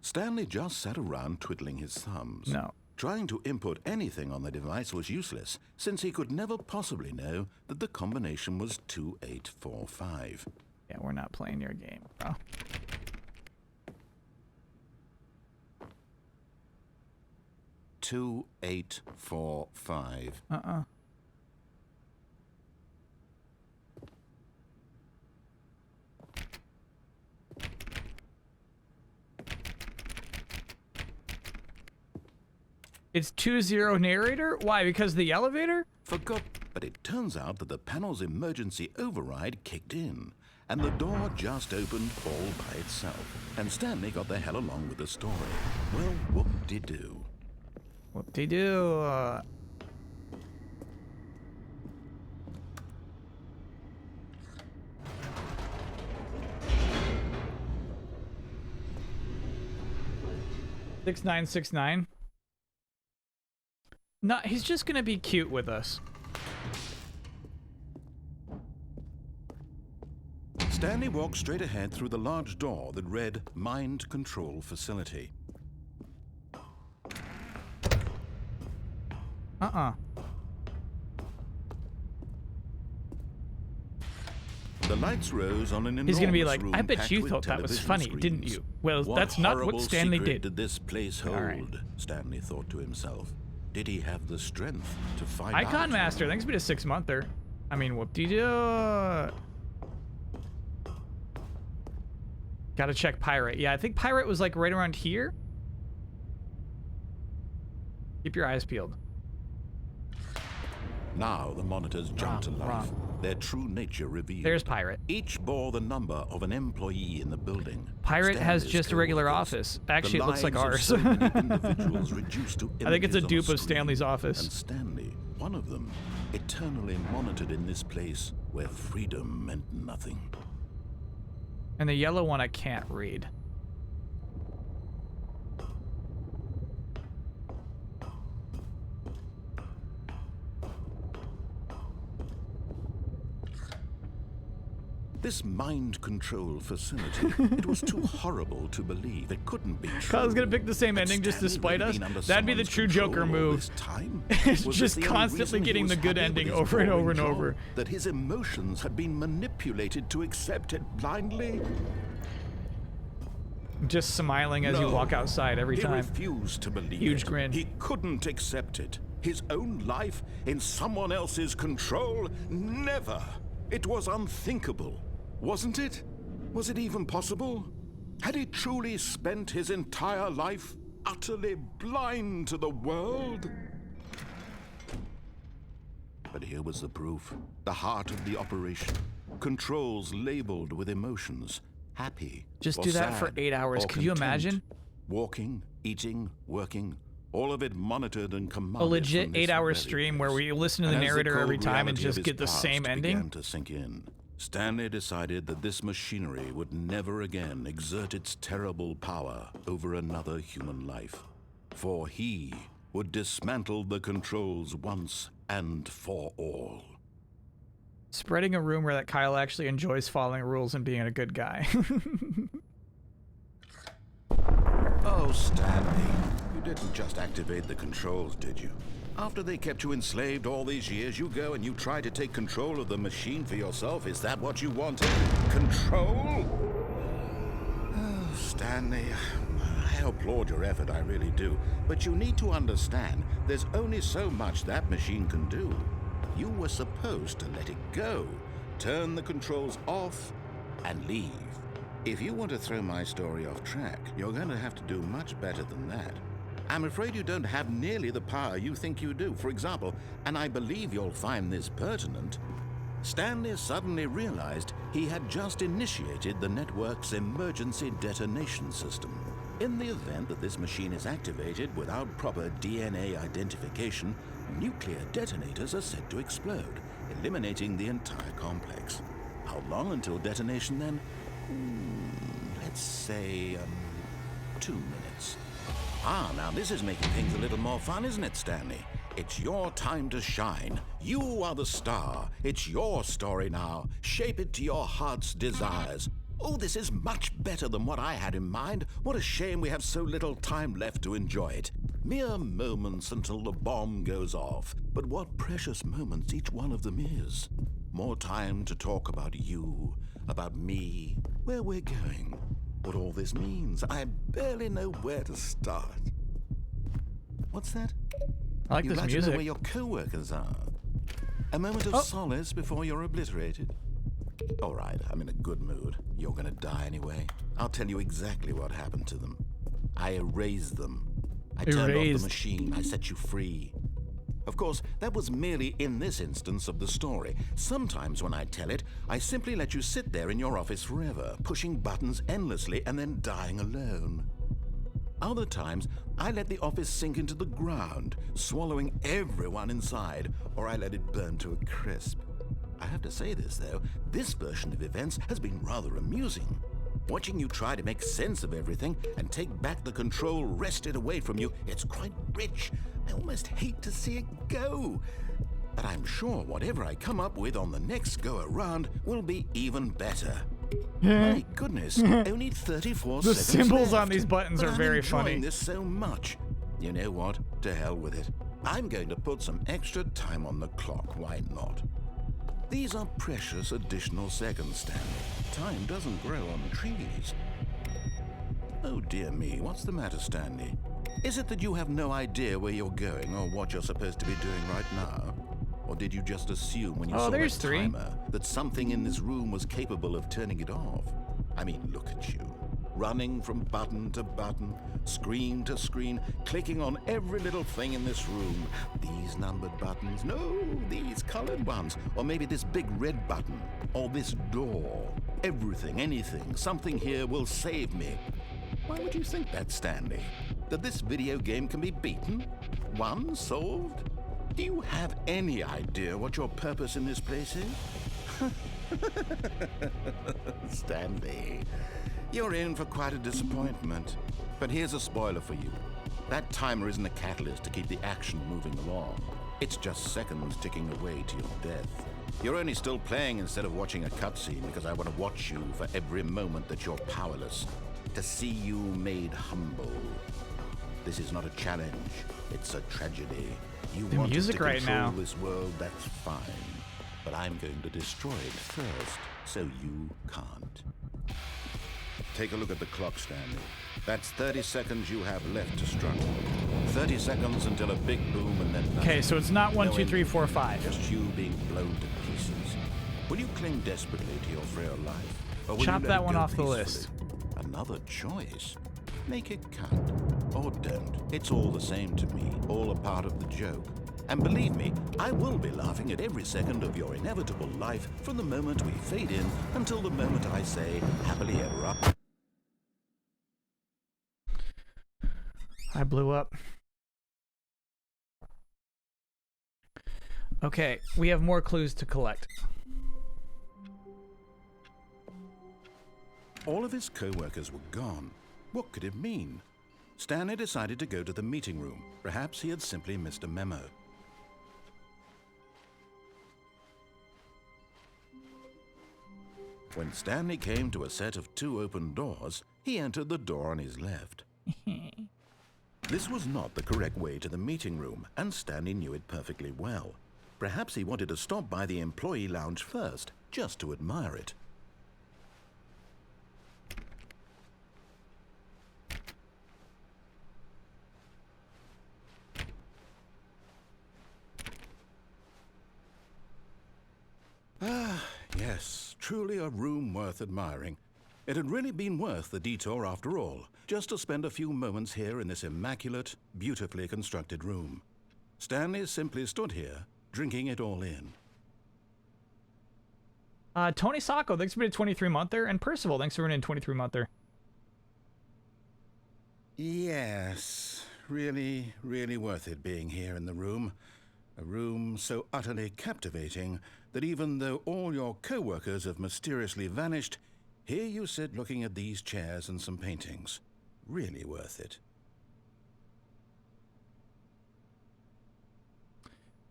Stanley just sat around twiddling his thumbs. No. Trying to input anything on the device was useless, since he could never possibly know that the combination was 2845. Yeah, we're not playing your game, bro. Two, 845. It's 2-0 narrator? Why? Because of the elevator? Forgot, but it turns out that the panel's emergency override kicked in, and the door just opened all by itself. And Stanley got the hell along with the story. Well, whoop-de-doo. Whoop-de-doo. $6969. No, he's just gonna be cute with us. Stanley walked straight ahead through the large door that read Mind Control Facility. The lights rose on an enormous He's gonna be like, room I bet packed you with thought that was television funny, screens. didn't you? Well, What that's not what horrible Stanley secret did. this place hold? right. Stanley thought to himself. Did he have the strength to find Icon out? Master, thanks for the 6-monther. I mean, whoop-de-doo. Gotta check Pirate. Yeah, I think Pirate was like right around here. Keep your eyes peeled. Now the monitors jumped to life. Their true nature revealed. There's Pirate. Each bore the number of an employee in the building. Pirate has Stanley's just a regular co-workers. office. Actually, it looks like lives ours. of so many individuals reduced to I think it's a images on dupe of screen. Stanley's office. And Stanley, one of them, eternally monitored in this place where freedom meant nothing. And the yellow one I can't read. This mind control facility, it was too horrible to believe. It couldn't be true. Kyle's gonna pick the same Had ending just to Stanley spite really us. been under That'd be the someone's true control Joker all move. this time? It's Was just this the only constantly reason he getting was the good happy with ending his over and boring over and job? over. That his emotions had been manipulated to accept it blindly? Just smiling as you No. walk outside every He time. refused to believe Huge it. grin. He couldn't accept it. His own life in someone else's control? Never. It was unthinkable, wasn't it? Was it even possible? Had he truly spent his entire life utterly blind to the world? But here was the proof. The heart of the operation. Controls labeled with emotions. Happy. Just or do that for sad, 8 hours. or Could you content. imagine? Walking, eating, working, all of it monitored and commanded. A legit from this 8-hour very stream place. where we listen to the And as narrator cold every time and reality just of get the his same past ending? began to sink in. Stanley decided that this machinery would never again exert its terrible power over another human life, for he would dismantle the controls once and for all. Spreading a rumor that Kyle actually enjoys following rules and being a good guy. Oh, Stanley, you didn't just activate the controls, did you? After they kept you enslaved all these years, you go and you try to take control of the machine for yourself. Is that what you wanted? Control? Oh, Stanley, I applaud your effort, I really do. But you need to understand, there's only so much that machine can do. You were supposed to let it go, turn the controls off, and leave. If you want to throw my story off track, you're going to have to do much better than that. I'm afraid you don't have nearly the power you think you do. For example, and I believe you'll find this pertinent, Stanley suddenly realized he had just initiated the network's emergency detonation system. In the event that this machine is activated without proper DNA identification, nuclear detonators are said to explode, eliminating the entire complex. How long until detonation then? Let's say 2 minutes. Now this is making things a little more fun, isn't it, Stanley? It's your time to shine. You are the star. It's your story now. Shape it to your heart's desires. Oh, this is much better than what I had in mind. What a shame we have so little time left to enjoy it. Mere moments until the bomb goes off. But what precious moments each one of them is. More time to talk about you, about me, where we're going, what all this means. I barely know where to start. What's that? I like You'd this like to music. know where your co-workers are. A moment of solace before you're obliterated. All right, I'm in a good mood. You're gonna die anyway. I'll tell you exactly what happened to them. I erased them. I turned off the machine. I set you free. Of course, that was merely in this instance of the story. Sometimes when I tell it, I simply let you sit there in your office forever, pushing buttons endlessly and then dying alone. Other times, I let the office sink into the ground, swallowing everyone inside, or I let it burn to a crisp. I have to say this, though, this version of events has been rather amusing. Watching you try to make sense of everything and take back the control wrested away from you, it's quite rich. I almost hate to see it go. But I'm sure whatever I come up with on the next go-around will be even better. My goodness, only 34 The seconds symbols left. on these buttons But are I'm very enjoying funny. this so much. You know what? To hell with it. I'm going to put some extra time on the clock. Why not? These are precious additional seconds, Stanley. Time doesn't grow on trees. Oh dear me, what's the matter, Stanley? Is it that you have no idea where you're going or what you're supposed to be doing right now? Or did you just assume when you saw there's that 3. timer that something in this room was capable of turning it off? I mean, look at you. Running from button to button, screen to screen, clicking on every little thing in this room. These numbered buttons, no, these colored ones. Or maybe this big red button, or this door. Everything, anything, something here will save me. Why would you think that, Stanley? That this video game can be beaten? Won? Solved? Do you have any idea what your purpose in this place is? Stanley, you're in for quite a disappointment. But here's a spoiler for you. That timer isn't a catalyst to keep the action moving along. It's just seconds ticking away to your death. You're only still playing instead of watching a cutscene because I want to watch you for every moment that you're powerless. To see you made humble. This is not a challenge. It's a tragedy. You The wanted music to right control now. this world, that's fine. But I'm going to destroy it first, so you can't. Take a look at the clock, Stanley. That's 30 seconds you have left to struggle. 30 seconds until a big boom and then nothing. Okay, so it's not 1, No 2, 3, ending. 4, 5. Just you being blown to pieces. Will you cling desperately to your frail life? Or will Chop you let that it one go off the peacefully? list. Another choice. Make it count. Or don't. It's all the same to me. All a part of the joke. And believe me, I will be laughing at every second of your inevitable life from the moment we fade in until the moment I say, happily ever after. I blew up. Okay, we have more clues to collect. All of his co-workers were gone. What could it mean? Stanley decided to go to the meeting room. Perhaps he had simply missed a memo. When Stanley came to a set of 2 open doors, he entered the door on his left. This was not the correct way to the meeting room, and Stanley knew it perfectly well. Perhaps he wanted to stop by the employee lounge first, just to admire it. Yes, truly a room worth admiring. It had really been worth the detour after all, just to spend a few moments here in this immaculate, beautifully constructed room. Stanley simply stood here, drinking it all in. Tony Sacco, thanks for being a 23-monther, and Percival, thanks for being a 23-monther. Yes, really, really worth it being here in the room. A room so utterly captivating that even though all your co-workers have mysteriously vanished, here you sit looking at these chairs and some paintings. Really worth it.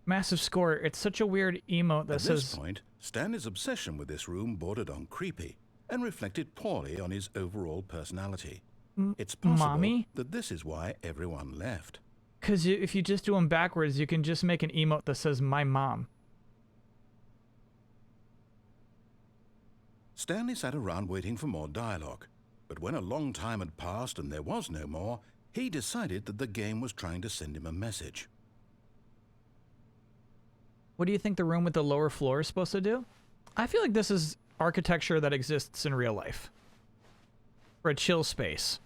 Massive score. It's such a weird emote that says... At this point, Stanley's obsession with this room bordered on creepy and reflected poorly on his overall personality. It's possible Mommy? that this is why everyone left. Because if you just do them backwards, you can just make an emote that says, my mom. Stanley sat around waiting for more dialogue, but when a long time had passed and there was no more, he decided that the game was trying to send him a message. What do you think the room with the lower floor is supposed to do? I feel like this is architecture that exists in real life. For a chill space.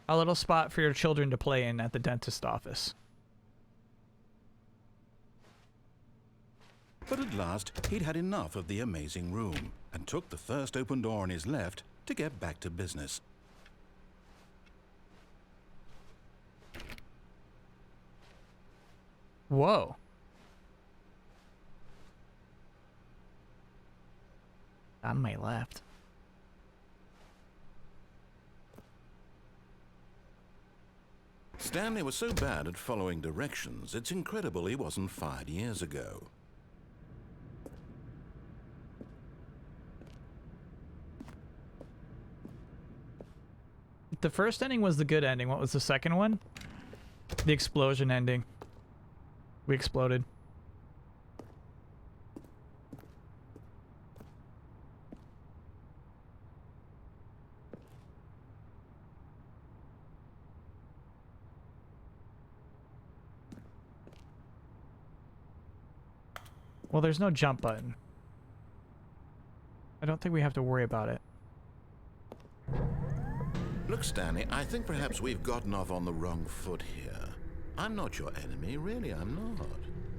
A little spot for your children to play in at the dentist office. But at last, he'd had enough of the amazing room and took the first open door on his left to get back to business. Whoa. On my left. Stanley was so bad at following directions, it's incredible he wasn't fired years ago. The first ending was the good ending. What was the second one? The explosion ending. We exploded. Well, there's no jump button. I don't think we have to worry about it. Look, Stanley, I think perhaps we've gotten off on the wrong foot here. I'm not your enemy, really, I'm not.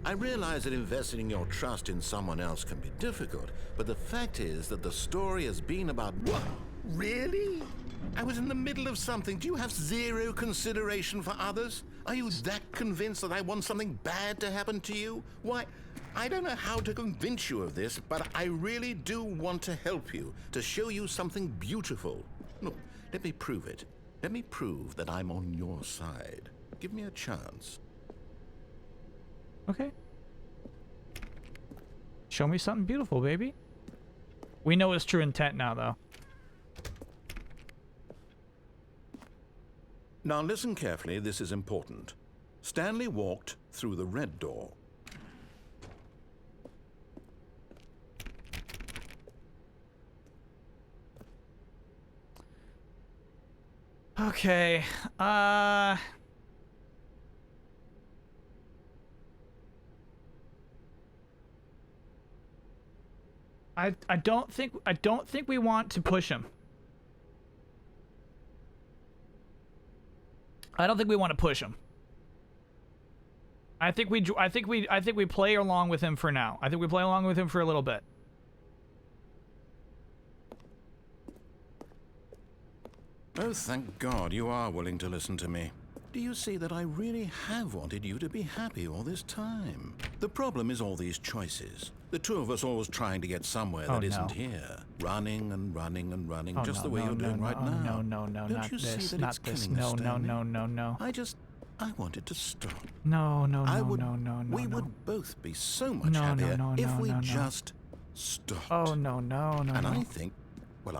I realize that investing your trust in someone else can be difficult, but the fact is that the story has been about... What? Really? I was in the middle of something. Do you have zero consideration for others? Are you that convinced that I want something bad to happen to you? Why, I don't know how to convince you of this, but I really do want to help you, to show you something beautiful. Look, let me prove it. Let me prove that I'm on your side. Give me a chance. Okay. Show me something beautiful, baby. We know his true intent now, though. Now listen carefully, this is important. Stanley walked through the red door. Okay, I don't think we want to push him. I don't think we want to push him. I think we play along with him for now. I think we play along with him for a little bit. Oh, thank God you are willing to listen to me. Do you see that I really have wanted you to be happy all this time? The problem is all these choices. The two of us always trying to get somewhere that isn't here. Running and running and running, just the way you're doing right now. No, Don't not you this, see that not it's this. killing us, Stanley? No. I wanted to stop. No. We would both be so much happier if we just stopped. Oh, no. And I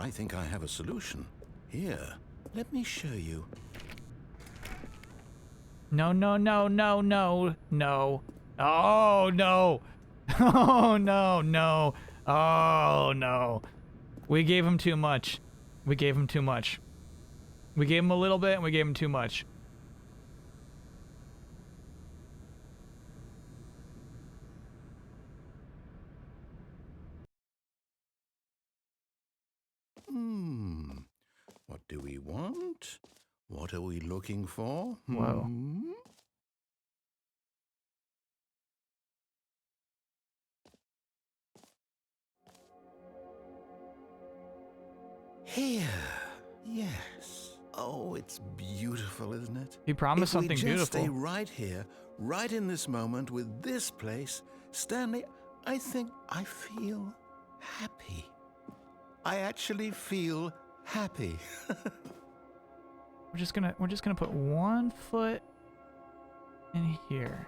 think I have a solution. Here, let me show you. No. Oh, no. Oh, no. Oh, no. We gave him too much. We gave him a little bit, and we gave him too much. What are we looking for? Whoa. Here. Yes. Oh, it's beautiful, isn't it? He promised If something we just beautiful. stay right here, right in this moment with this place, Stanley, I think I feel happy. I actually feel happy. We're just gonna put 1 foot in here.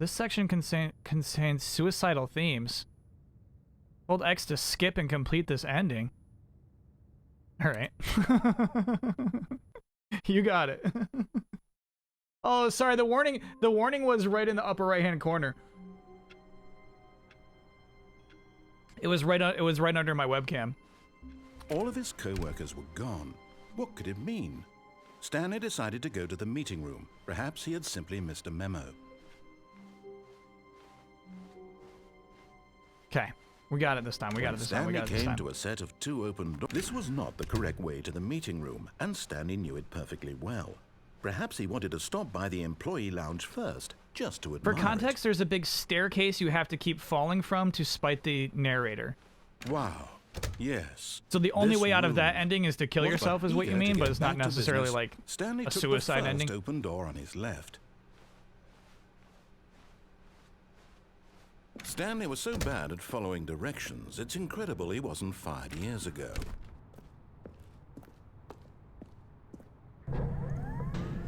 This section contains suicidal themes. Hold X to skip and complete this ending. All right. You got it. Oh, sorry. The warning was right in the upper right-hand corner. It was right under my webcam. All of his co-workers were gone. What could it mean? Stanley decided to go to the meeting room. Perhaps he had simply missed a memo. Okay. We got it this time. We got it this time. We got it this Stanley time. came to a set of 2 open doors. This was not the correct way to the meeting room, and Stanley knew it perfectly well. Perhaps he wanted to stop by the employee lounge first, just to admire For context, there's a big staircase you have to keep falling from to spite the narrator. it. Wow. Yes. So the only This way out of that room. ending is to kill What yourself, about is what you eager to mean, but get it's not back to necessarily business, like Stanley a took suicide the first ending. open door on his left. Stanley was so bad at following directions, it's incredible he wasn't 5 years ago.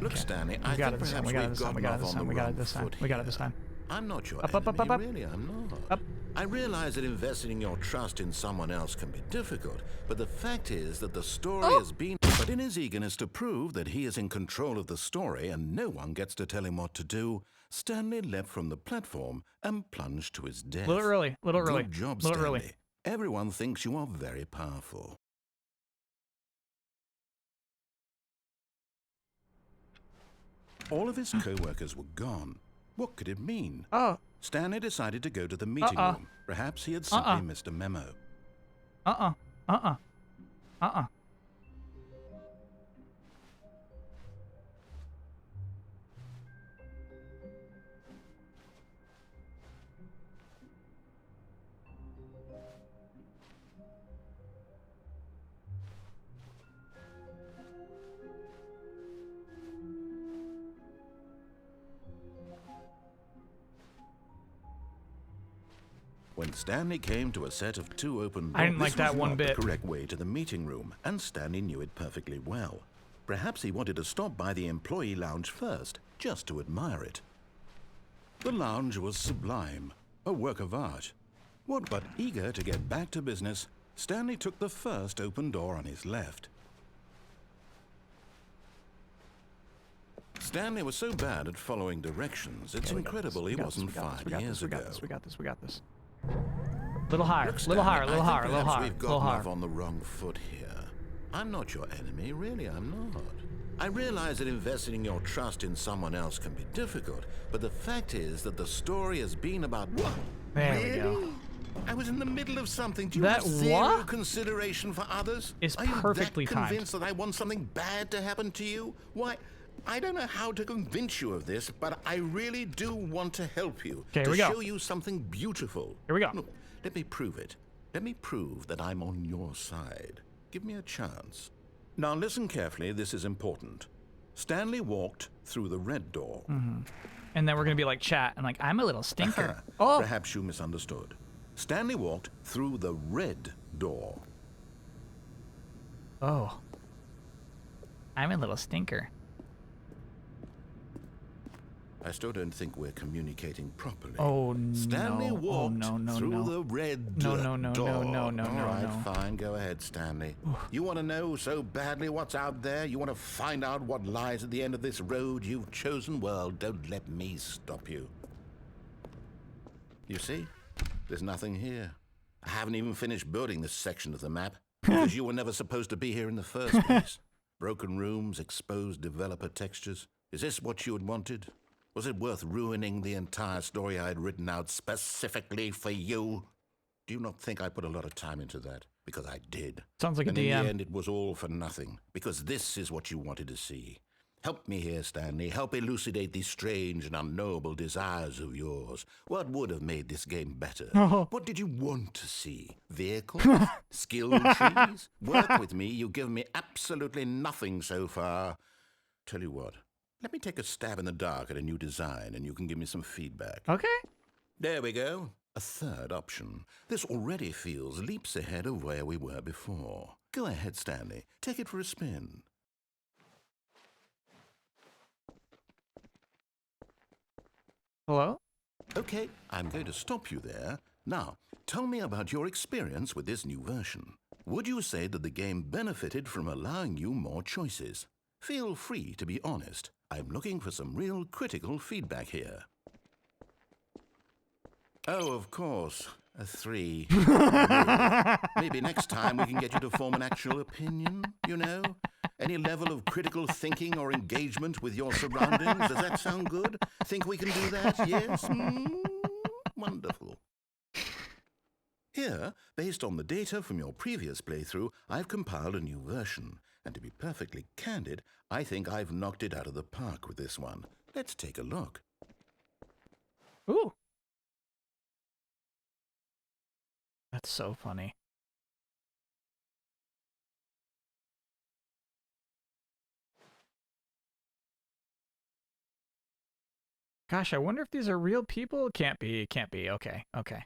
Look, Stanley, I got think it this time. perhaps We got it we've this time. gotten We got it off this on time. the We got it wrong this time. foot We got it here. this time. I'm not your Up, enemy, up, up, up, up. really, I'm not. Up. I realize that investing your trust in someone else can be difficult, but the fact is that the story has been... But in his eagerness to prove that he is in control of the story and no one gets to tell him what to do, Stanley leapt from the platform and plunged to his death. Little early. Little early. Good job, Little Stanley. early. Everyone thinks you are very powerful. All of his co-workers were gone. What could it mean? Oh. Stanley decided to go to the meeting room. Perhaps he had simply missed a memo. Uh-uh. When Stanley came to a set of 2 open doors, I didn't like this that was one not bit. the correct way to the meeting room, and Stanley knew it perfectly well. Perhaps he wanted to stop by the employee lounge first, just to admire it. The lounge was sublime, a work of art. What but eager to get back to business, Stanley took the first open door on his left. Stanley was so bad at following directions, it's incredible he wasn't 5 years ago. We got this. Little higher, Look, little higher, Stanley, little I higher, think little perhaps higher, we've little gotten higher. off on the wrong foot here. I'm not your enemy, really, I'm not. I realize that investing your trust in someone else can be difficult, but the fact is that the story has been about... What? There really? we go. I was in the middle of something. Do you That have zero what? consideration for others? Is Are you perfectly that timed. convinced that I want something bad to happen to you? Why, I don't know how to convince you of this, but I really do want to help you. Okay, here to we go. show you something beautiful. Here we go. Look, let me prove it. Let me prove that I'm on your side. Give me a chance. Now listen carefully, this is important. Stanley walked through the red door. And then we're gonna be like chat and like, I'm a little stinker. Oh, Perhaps you misunderstood. Stanley walked through the red door. oh. I'm a little stinker. I still don't think we're communicating properly. Oh no. Stanley Oh walked no, through the red No, door. no, no, no, no, no, All no, right, no. fine. Go ahead, Stanley. You want to know so badly what's out there? You want to find out what lies at the end of this road you've chosen? Well, don't let me stop you. You see? There's nothing here. I haven't even finished building this section of the map because you were never supposed to be here in the first place. Broken rooms, exposed developer textures. Is this what you had wanted? Was it worth ruining the entire story I had written out specifically for you? Do you not think I put a lot of time into that? Because I did. Sounds like a and DM. in the end, it was all for nothing. Because this is what you wanted to see. Help me here, Stanley. Help elucidate these strange and unknowable desires of yours. What would have made this game better? Oh. What did you want to see? Vehicles? Skill trees? Work with me. You've given me absolutely nothing so far. Tell you what. Let me take a stab in the dark at a new design, and you can give me some feedback. Okay. There we go. A third option. This already feels leaps ahead of where we were before. Go ahead, Stanley. Take it for a spin. Hello? Okay, I'm going to stop you there. Now, tell me about your experience with this new version. Would you say that the game benefited from allowing you more choices? Feel free to be honest. I'm looking for some real critical feedback here. Oh, of course. A 3. Really? Maybe next time we can get you to form an actual opinion, you know? Any level of critical thinking or engagement with your surroundings? Does that sound good? Think we can do that? Yes? Wonderful. Here, based on the data from your previous playthrough, I've compiled a new version. And to be perfectly candid, I think I've knocked it out of the park with this one. Let's take a look. Ooh. That's so funny. Gosh, I wonder if these are real people. Can't be. Can't be. Okay. Okay.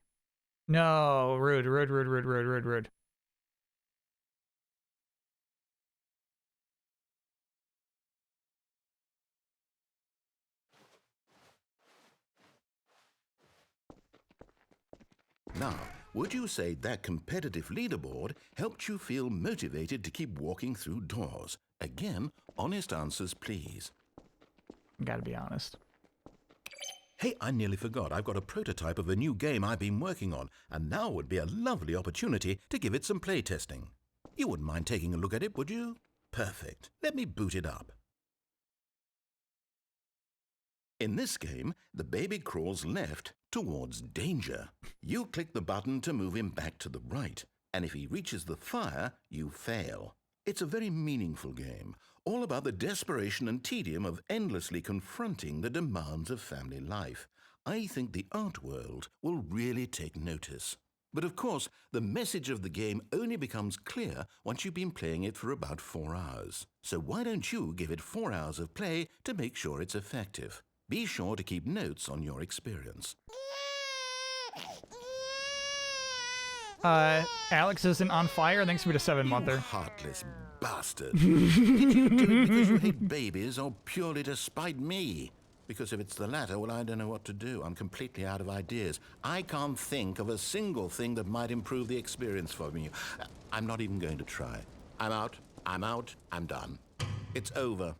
No. Rude. Rude. Rude. Rude. Rude. Rude. Rude. Now, would you say that competitive leaderboard helped you feel motivated to keep walking through doors? Again, honest answers, please. Gotta be honest. Hey, I nearly forgot. I've got a prototype of a new game I've been working on, and now would be a lovely opportunity to give it some playtesting. You wouldn't mind taking a look at it, would you? Perfect. Let me boot it up. In this game, the baby crawls left towards danger. You click the button to move him back to the right, and if he reaches the fire, you fail. It's a very meaningful game, all about the desperation and tedium of endlessly confronting the demands of family life. I think the art world will really take notice. But of course, the message of the game only becomes clear once you've been playing it for about 4 hours. So why don't you give it 4 hours of play to make sure it's effective? Be sure to keep notes on your experience. Alex isn't on fire. Thanks for the 7-monther. You heartless bastard. Did you do it because you hate babies or purely to spite me? Because if it's the latter, well, I don't know what to do. I'm completely out of ideas. I can't think of a single thing that might improve the experience for me. I'm not even going to try. I'm out. I'm done. It's over.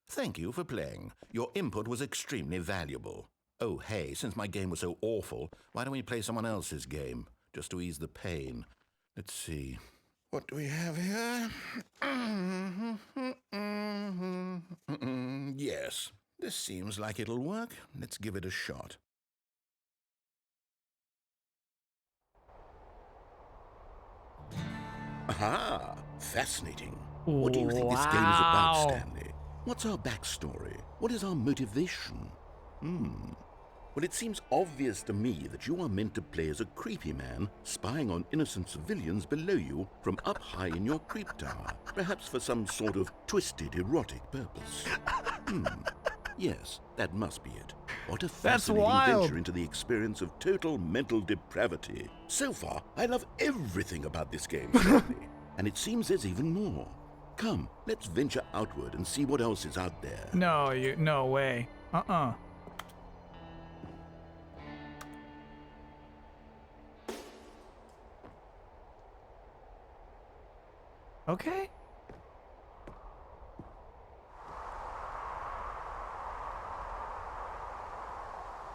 Thank you for playing. Your input was extremely valuable. Oh, hey, since my game was so awful, why don't we play someone else's game? Just to ease the pain. Let's see. What do we have here? Yes, this seems like it'll work. Let's give it a shot. Aha! Fascinating. What do you think this game is about, Stanley? What's our backstory? What is our motivation? Well, it seems obvious to me that you are meant to play as a creepy man spying on innocent civilians below you from up high in your creep tower, perhaps for some sort of twisted erotic purpose. Yes, that must be it. What a fascinating venture into the experience of total mental depravity. So far, I love everything about this game, Stanley. And it seems there's even more. Come, let's venture outward and see what else is out there. No way. Okay.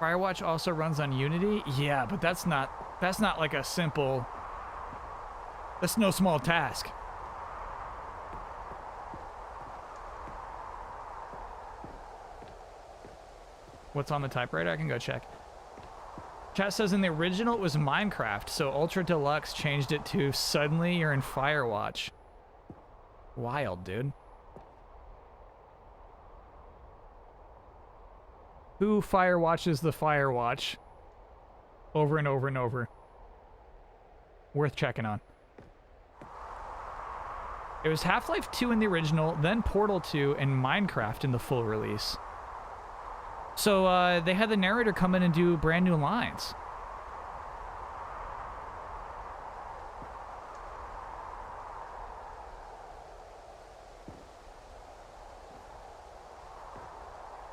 Firewatch also runs on Unity? Yeah, but that's not like a simple. That's no small task. What's on the typewriter? I can go check. Chat says in the original it was Minecraft, so Ultra Deluxe changed it to suddenly you're in Firewatch. Wild, dude. Who Firewatches the Firewatch? Over and over and over. Worth checking on. It was Half-Life 2 in the original, then Portal 2, and Minecraft in the full release. So they had the narrator come in and do brand new lines.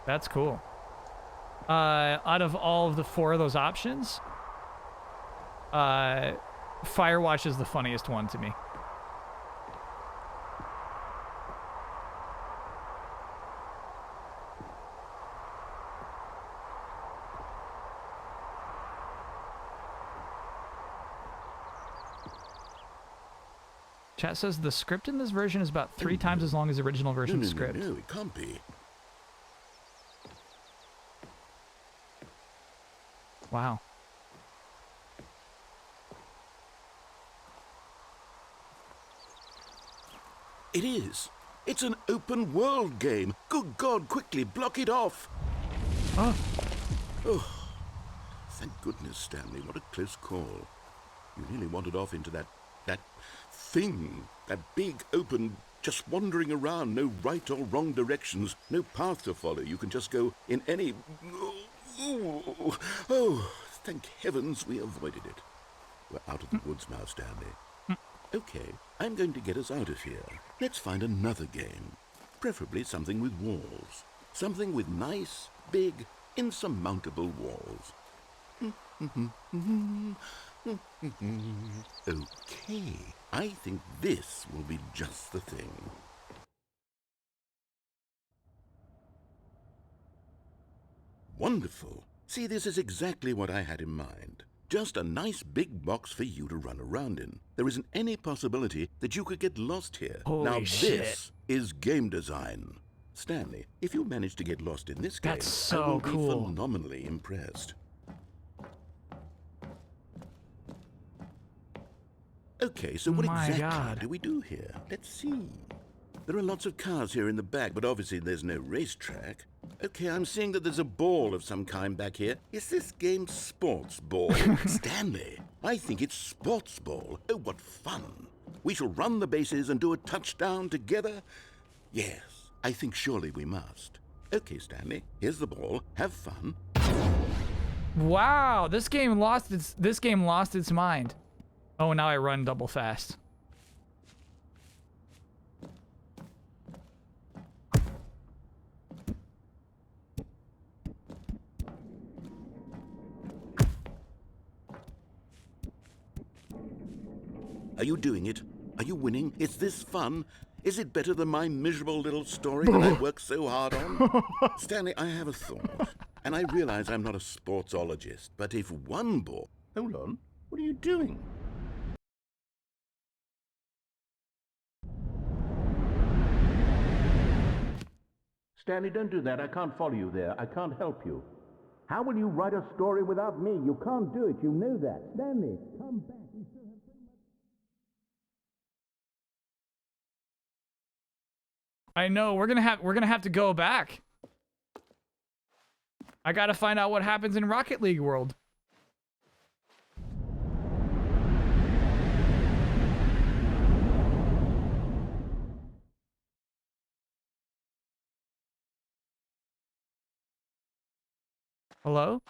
That's cool. Out of all of the 4 of those options, Firewatch is the funniest one to me. Chat says the script in this version is about 3 times as long as the original version script. No, it can't be. Wow. It is. It's an open world game. Good God, quickly block it off. Oh. Oh. Thank goodness, Stanley. What a close call. You nearly wandered off into that thing. That big, open, just wandering around. No right or wrong directions. No path to follow. You can just go in any... Oh, thank heavens we avoided it. We're out of the woods now, Stanley. Okay, I'm going to get us out of here. Let's find another game. Preferably something with walls. Something with nice, big, insurmountable walls. Okay, I think this will be just the thing. Wonderful. See, this is exactly what I had in mind. Just a nice big box for you to run around in. There isn't any possibility that you could get lost here. Holy shit. This is game design. Stanley, if you manage to get lost in this game, That's so I will cool. be phenomenally impressed. Okay, so what My exactly God. do we do here? Let's see. There are lots of cars here in the back, but obviously there's no racetrack. Okay, I'm seeing that there's a ball of some kind back here. Is this game sports ball? Stanley, I think it's sports ball. Oh, what fun. We shall run the bases and do a touchdown together? Yes, I think surely we must. Okay, Stanley, here's the ball. Have fun. Wow, this game lost its mind. Oh, now I run double fast. Are you doing it? Are you winning? Is this fun? Is it better than my miserable little story that I worked so hard on? Stanley, I have a thought. And I realize I'm not a sportsologist, but if one ball... Hold on. What are you doing? Stanley, don't do that. I can't follow you there. I can't help you. How will you write a story without me? You can't do it. You know that. Stanley, come back. We still have so much... I know, we're gonna have to go back. I gotta find out what happens in Rocket League World. Hello?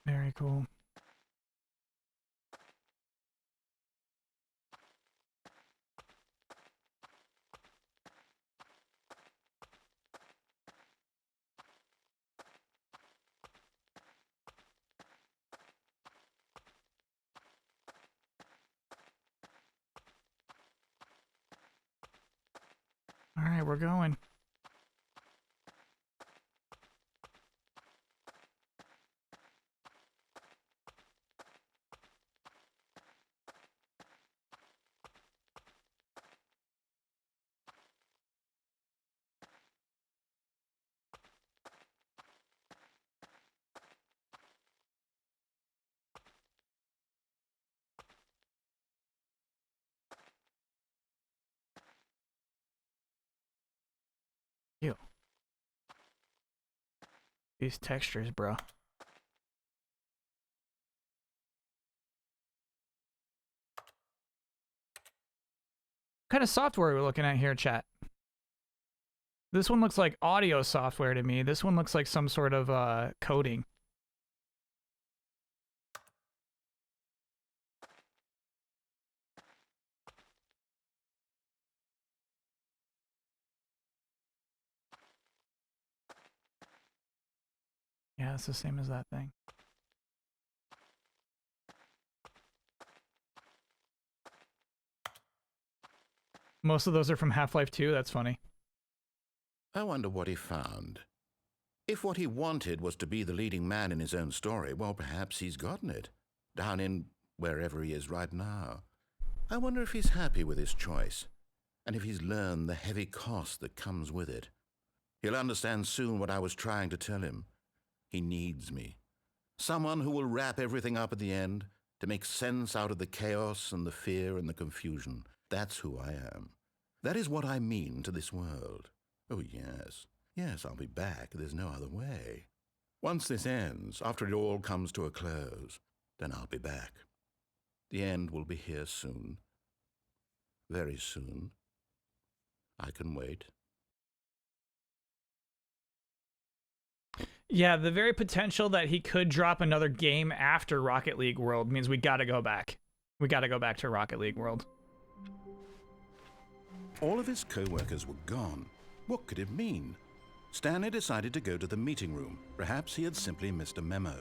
Very cool. All right, we're going. Ew. These textures, bro. What kind of software are we looking at here, chat? This one looks like audio software to me. This one looks like some sort of coding. Yeah, it's the same as that thing. Most of those are from Half-Life 2. That's funny. I wonder what he found. If what he wanted was to be the leading man in his own story, well, perhaps he's gotten it. Down in wherever he is right now. I wonder if he's happy with his choice, and if he's learned the heavy cost that comes with it. He'll understand soon what I was trying to tell him. He needs me. Someone who will wrap everything up at the end, to make sense out of the chaos and the fear and the confusion. That's who I am. That is what I mean to this world. Oh, yes. Yes, I'll be back. There's no other way. Once this ends, after it all comes to a close, then I'll be back. The end will be here soon. Very soon. I can wait. Yeah, the very potential that he could drop another game after Rocket League World means we gotta go back. We gotta go back to Rocket League World. All of his co-workers were gone. What could it mean? Stanley decided to go to the meeting room. Perhaps he had simply missed a memo.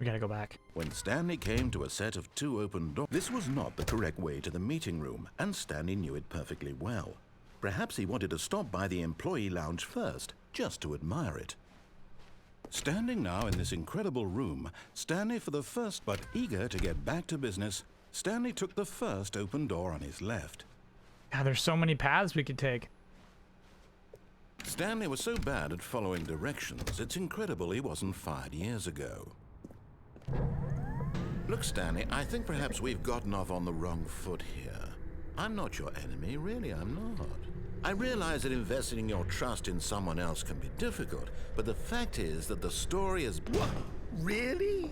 We gotta go back. When Stanley came to a set of 2 open doors, this was not the correct way to the meeting room, and Stanley knew it perfectly well. Perhaps he wanted to stop by the employee lounge first, just to admire it. Standing now in this incredible room, Stanley for the first, but eager to get back to business, Stanley took the first open door on his left. God, there's so many paths we could take. Stanley was so bad at following directions, it's incredible he wasn't fired years ago. Look, Stanley, I think perhaps we've gotten off on the wrong foot here. I'm not your enemy, really, I'm not. I realize that investing your trust in someone else can be difficult, but the fact is that the story is... What? Really?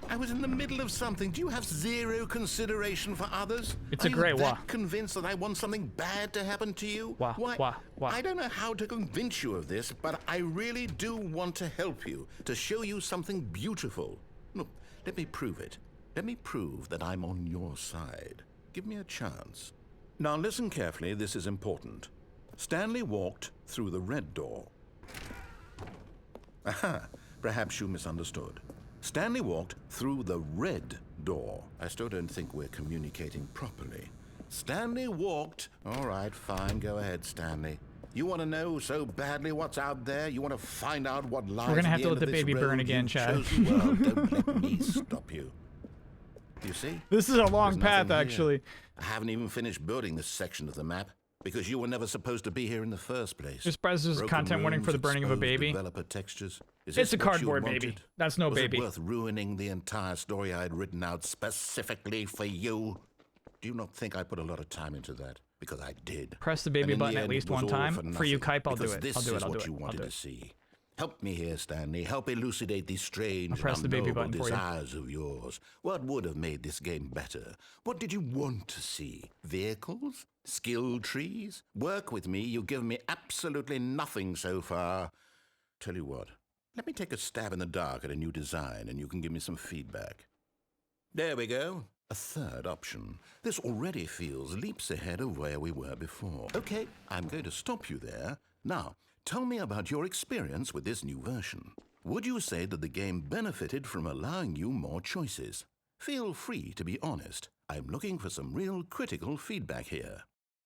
I was in the middle of something. Do you have zero consideration for others? It's a great Are you that convinced that I want something bad to happen to you? Why? I don't know how to convince you of this, but I really do want to help you, to show you something beautiful. Look, let me prove it. Let me prove that I'm on your side. Give me a chance. Now listen carefully, this is important. Stanley walked through the red door. Aha, perhaps you misunderstood. Stanley walked through the red door. I still don't think we're communicating properly. Stanley walked... All right, fine, go ahead, Stanley. You want to know so badly what's out there? You want to find out what lies We're gonna have at to the let end the of this baby burn road again, you've Chad. chosen? Well, don't let me stop you. You see? This is a long There's path, nothing here. actually. I haven't even finished building this section of the map because you were never supposed to be here in the first place. Just surprised there's a Broken content warning for the rooms, burning of a exposed baby. Developer textures. Is It's this a what you cardboard baby. wanted? That's no Was baby. it worth ruining the entire story I had written out specifically for you? Do you not think I put a lot of time into that? Because I did. Press the baby And in button the at end, least it was one all time. For you, nothing, Kype, I'll do because it. This I'll do it. is I'll what do you it. I'll wanted do to it. see. Help me here, Stanley. Help elucidate these strange I'll press and the baby unknowable button for you. desires of yours. What would have made this game better? What did you want to see? Vehicles? Skill trees? Work with me. You've given me absolutely nothing so far. Tell you what. Let me take a stab in the dark at a new design, and you can give me some feedback. There we go. A third option. This already feels leaps ahead of where we were before. Okay, I'm going to stop you there. Now, tell me about your experience with this new version. Would you say that the game benefited from allowing you more choices? Feel free to be honest. I'm looking for some real critical feedback here.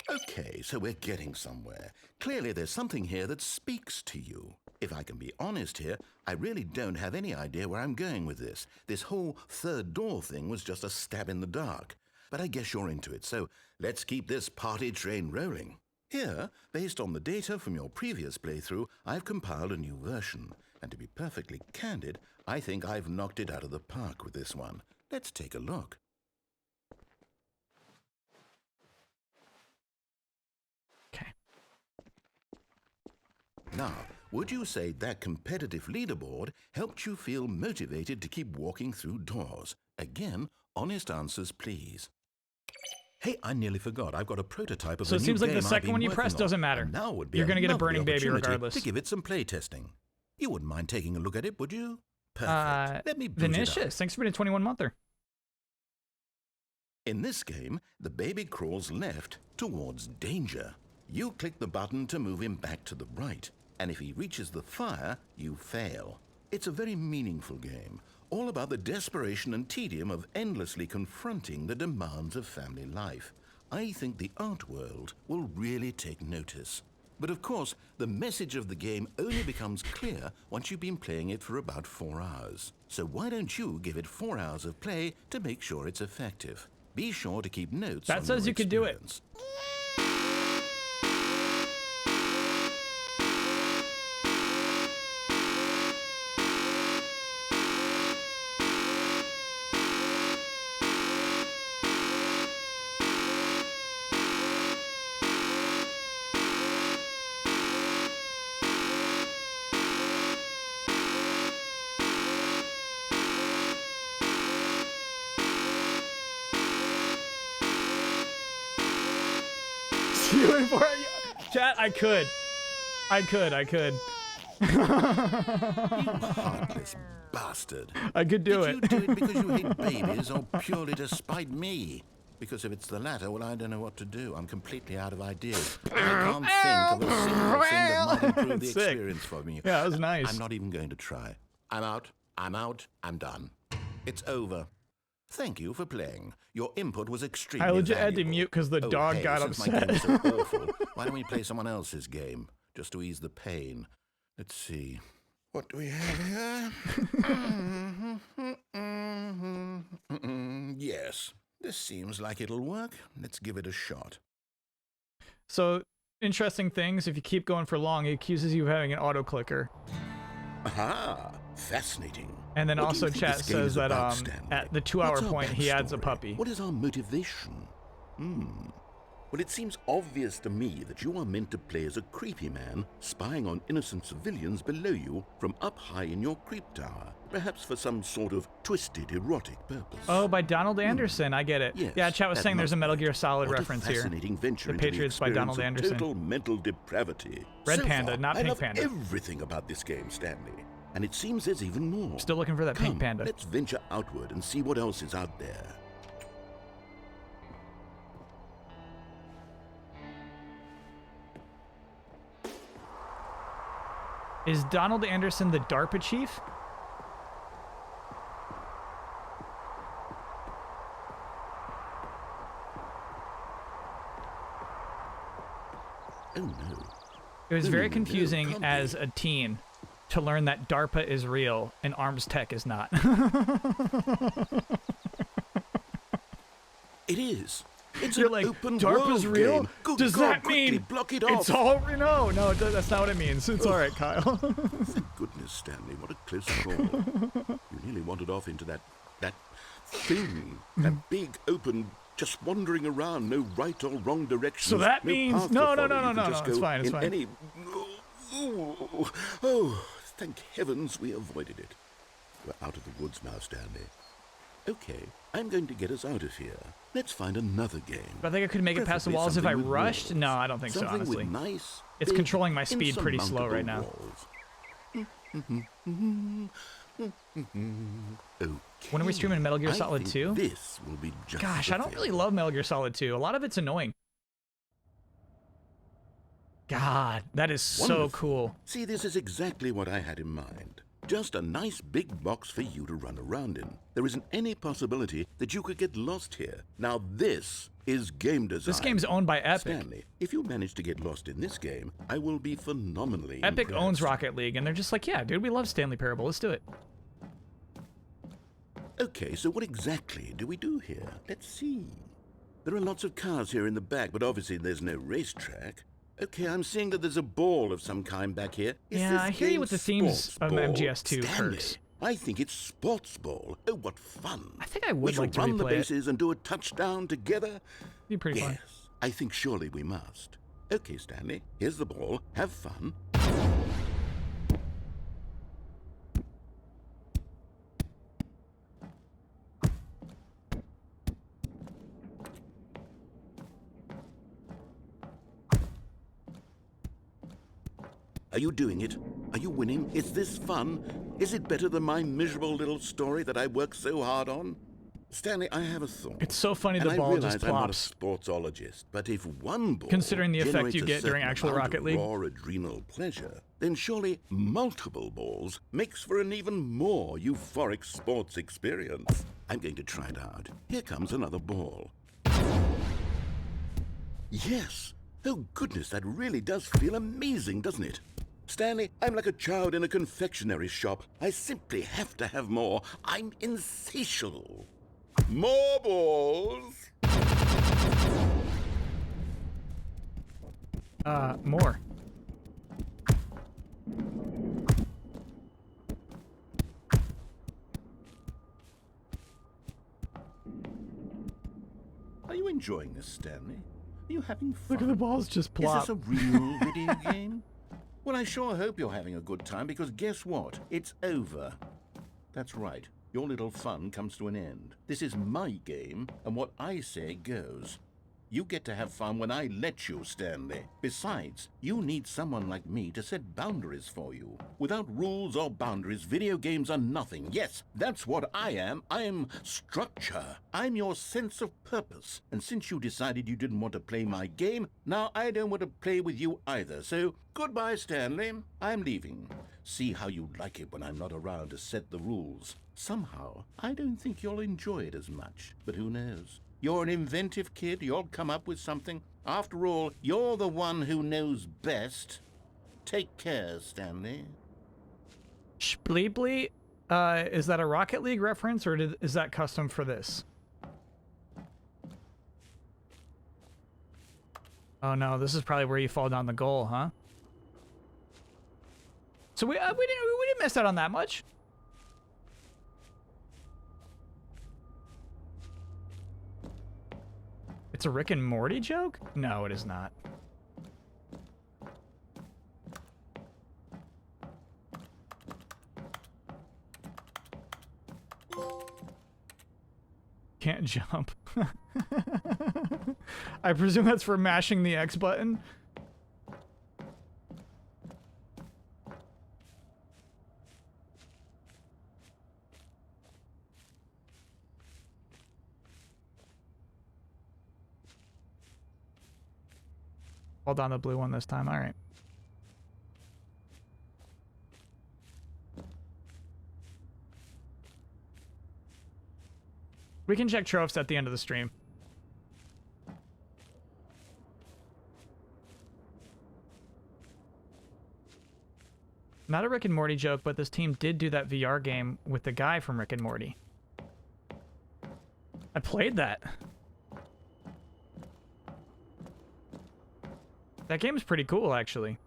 Okay, so we're getting somewhere. Clearly there's something here that speaks to you. If I can be honest here, I really don't have any idea where I'm going with this. This whole third door thing was just a stab in the dark. But I guess you're into it, so let's keep this party train rolling. Here, based on the data from your previous playthrough, I've compiled a new version. And to be perfectly candid, I think I've knocked it out of the park with this one. Let's take a look. Okay. Now, would you say that competitive leaderboard helped you feel motivated to keep walking through doors? Again, honest answers, please. Hey, I nearly forgot. I've got a prototype of So a it new seems like game the I've second been one you working press on, doesn't matter. and now would be You're a gonna get a lovely burning baby opportunity regardless. to give it some play testing. You wouldn't mind taking a look at it, would you? Perfect. Let me boot it up. Vinicius, thanks for being a 21-monther. In this game, the baby crawls left towards danger. You click the button to move him back to the right, and if he reaches the fire, you fail. It's a very meaningful game, all about the desperation and tedium of endlessly confronting the demands of family life. I think the art world will really take notice. But of course, the message of the game only becomes clear once you've been playing it for about 4 hours. So why don't you give it 4 hours of play to make sure it's effective? Be sure to keep notes on That says your you could do it. experience. Chat, I could. You heartless bastard. I could do Did it. you do it because you hate babies or purely to spite me? Because if it's the latter, well, I don't know what to do. I'm completely out of ideas. I can't think of a single thing that might improve the Sick. experience for me. Yeah, that was nice. I'm not even going to try. I'm out. I'm done. It's over. Thank you for playing. Your input was extremely I legit had to valuable. mute 'cause the Oh, dog hey, got since my upset. game is so awful, why don't we play someone else's game, just to ease the pain? Let's see. What do we have here? Yes, this seems like it'll work. Let's give it a shot. So, interesting things. If you keep going for long, he accuses you of having an auto clicker. Aha! Fascinating. And then What do you also think chat this game says is that about, Stanley? at the 2-hour What's our point he adds a backstory? puppy. What is our motivation? Well, it seems obvious to me that you are meant to play as a creepy man spying on innocent civilians below you from up high in your creep tower, perhaps for some sort of twisted erotic purpose. Oh, by Donald Anderson. I get it. Yes, yeah, chat was that saying there's a must Metal be Gear it. Solid What reference a here. fascinating venture The into Patriots by experience Donald of Anderson. Total mental depravity. Red So Panda, far, not I Pink love Panda. everything about this game, Stanley. And it seems there's even more. Still looking for that Come, Pink Panda. let's venture outward and see what else is out there. Is Donald Anderson the DARPA chief? Oh no. It was No, very no, no, confusing can't as be. a teen to learn that DARPA is real and arms tech is not. It is. It's You're an like, open DARPA's world real? game. Good Does God, that quickly mean block it off? it's all no, that's not what it means. It's all right, Kyle. Thank goodness, Stanley. What a close call. You nearly wandered off into that thing, that big open, just wandering around, no right or wrong direction. So that means path to no, follow. no, You can just it's go fine, it's in fine. Any... Oh, thank heavens we avoided it. We're out of the woods now, Stanley. Okay, I'm going to get us out of here. Let's find another game. But I think I could make it past the Preferably walls if I something with rushed. walls. No, I don't think so, Something honestly. with nice, It's big, controlling my speed pretty slow insurmountable right now. walls. Okay. When are we streaming Metal Gear Solid I 2? think this will be just Gosh, the I don't thing. really love Metal Gear Solid 2. A lot of it's annoying. God, that is so Wonderful. cool. See, this is exactly what I had in mind. Just a nice big box for you to run around in. There isn't any possibility that you could get lost here. Now this is game design. This game's owned by Epic. Stanley, if you manage to get lost in this game, I will be phenomenally Epic impressed. owns Rocket League, and they're just like, yeah, dude, we love Stanley Parable. Let's do it. Okay, so what exactly do we do here? Let's see. There are lots of cars here in the back, but obviously there's no racetrack. Okay, I'm seeing that there's a ball of some kind back here. Is Yeah, this I hear you game with the themes sports of ball? MGS2 Stanley, perks. I think it's sports ball. Oh, what fun. I think I We would shall like to run the replay it. bases and do a touchdown together. Be pretty Yes, fun. I think surely we must. Okay, Stanley, here's the ball. Have fun. Are you doing it? Are you winning? Is this fun? Is it better than my miserable little story that I worked so hard on? Stanley, I have a thought. It's so funny And the I ball realize just I'm not a plops. sportsologist, but if one ball Considering the effect generates you a get during certain actual amount Rocket of League. raw adrenal pleasure, then surely multiple balls makes for an even more euphoric sports experience. I'm going to try it out. Here comes another ball. Yes. Oh goodness, that really does feel amazing, doesn't it? Stanley, I'm like a child in a confectionery shop. I simply have to have more. I'm insatiable. More balls. More. Are you enjoying this, Stanley? Are you having fun? Look at the balls just Is plop. this a real video game? Well, I sure hope you're having a good time, because guess what? It's over. That's right. Your little fun comes to an end. This is my game, and what I say goes. You get to have fun when I let you, Stanley. Besides, you need someone like me to set boundaries for you. Without rules or boundaries, video games are nothing. Yes, that's what I am. I'm structure. I'm your sense of purpose. And since you decided you didn't want to play my game, now I don't want to play with you either. So, goodbye, Stanley. I'm leaving. See how you like it when I'm not around to set the rules. Somehow, I don't think you'll enjoy it as much. But who knows? You're an inventive kid. You'll come up with something. After all, you're the one who knows best. Take care, Stanley. Spleebly? Is that a Rocket League reference, or is that custom for this? Oh no, this is probably where you fall down the goal, huh? So we didn't miss out on that much. It's a Rick and Morty joke? No, it is not. Can't jump. I presume that's for mashing the X button. Hold on the blue one this time. All right. We can check trophies at the end of the stream. Not a Rick and Morty joke, but this team did do that VR game with the guy from Rick and Morty. I played that. That game's pretty cool, actually.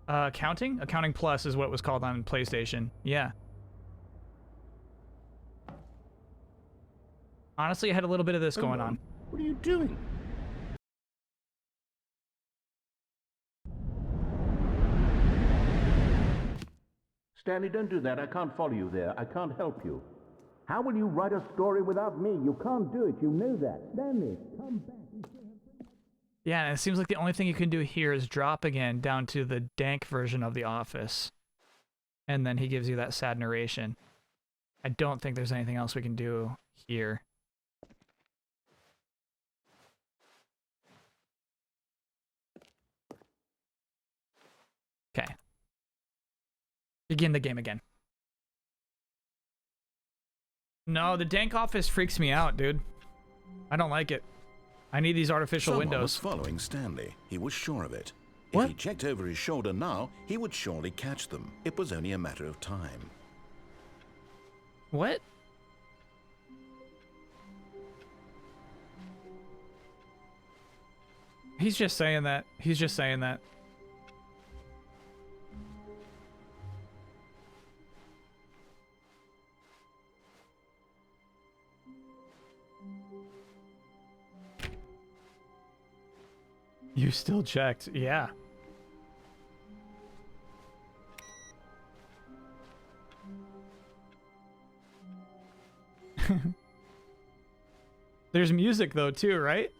Accounting? Accounting Plus is what it was called on PlayStation. Yeah. Honestly, I had a little bit of this going on. What are you doing? Stanley, don't do that. I can't follow you there. I can't help you. How will you write a story without me? You can't do it. You know that. Stanley, come back. Yeah, and it seems like the only thing you can do here is drop again down to the dank version of The Office. And then he gives you that sad narration. I don't think there's anything else we can do here. Okay. Begin the game again. No, the dank office freaks me out, dude. I don't like it. I need these artificial Someone windows. was following Stanley. He was sure of it. What? If he checked over his shoulder now, he would surely catch them. It was only a matter of time. What? He's just saying that. He's just saying that. You still checked, yeah. There's music though too, right?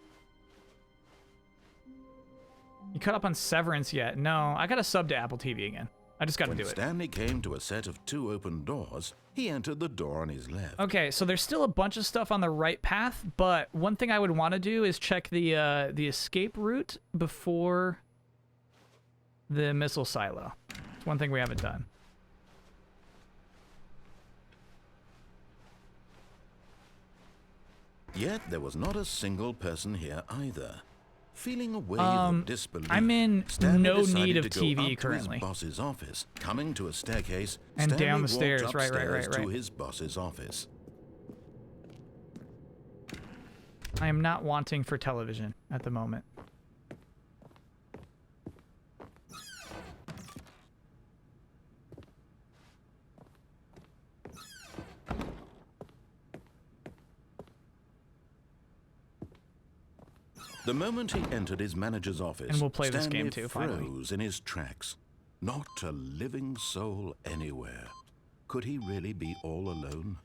You caught up on Severance yet? No, I gotta sub to Apple TV again. I just gotta When do it. Stanley came to a set of 2 open doors, he entered the door on his left. Okay, so there's still a bunch of stuff on the right path, but one thing I would want to do is check the escape route before the missile silo. It's one thing we haven't done. Yet there was not a single person here either. Feeling a wave of disbelief, I'm in Stanley no decided need of to go TV up currently. to his boss's office. Coming to a staircase, And Stanley down the walked stairs, right, upstairs to right. his boss's office. I am not wanting for television at the moment. The moment he entered his manager's office, And we'll play this Stanley game too, finally. froze in his tracks. Not a living soul anywhere. Could he really be all alone?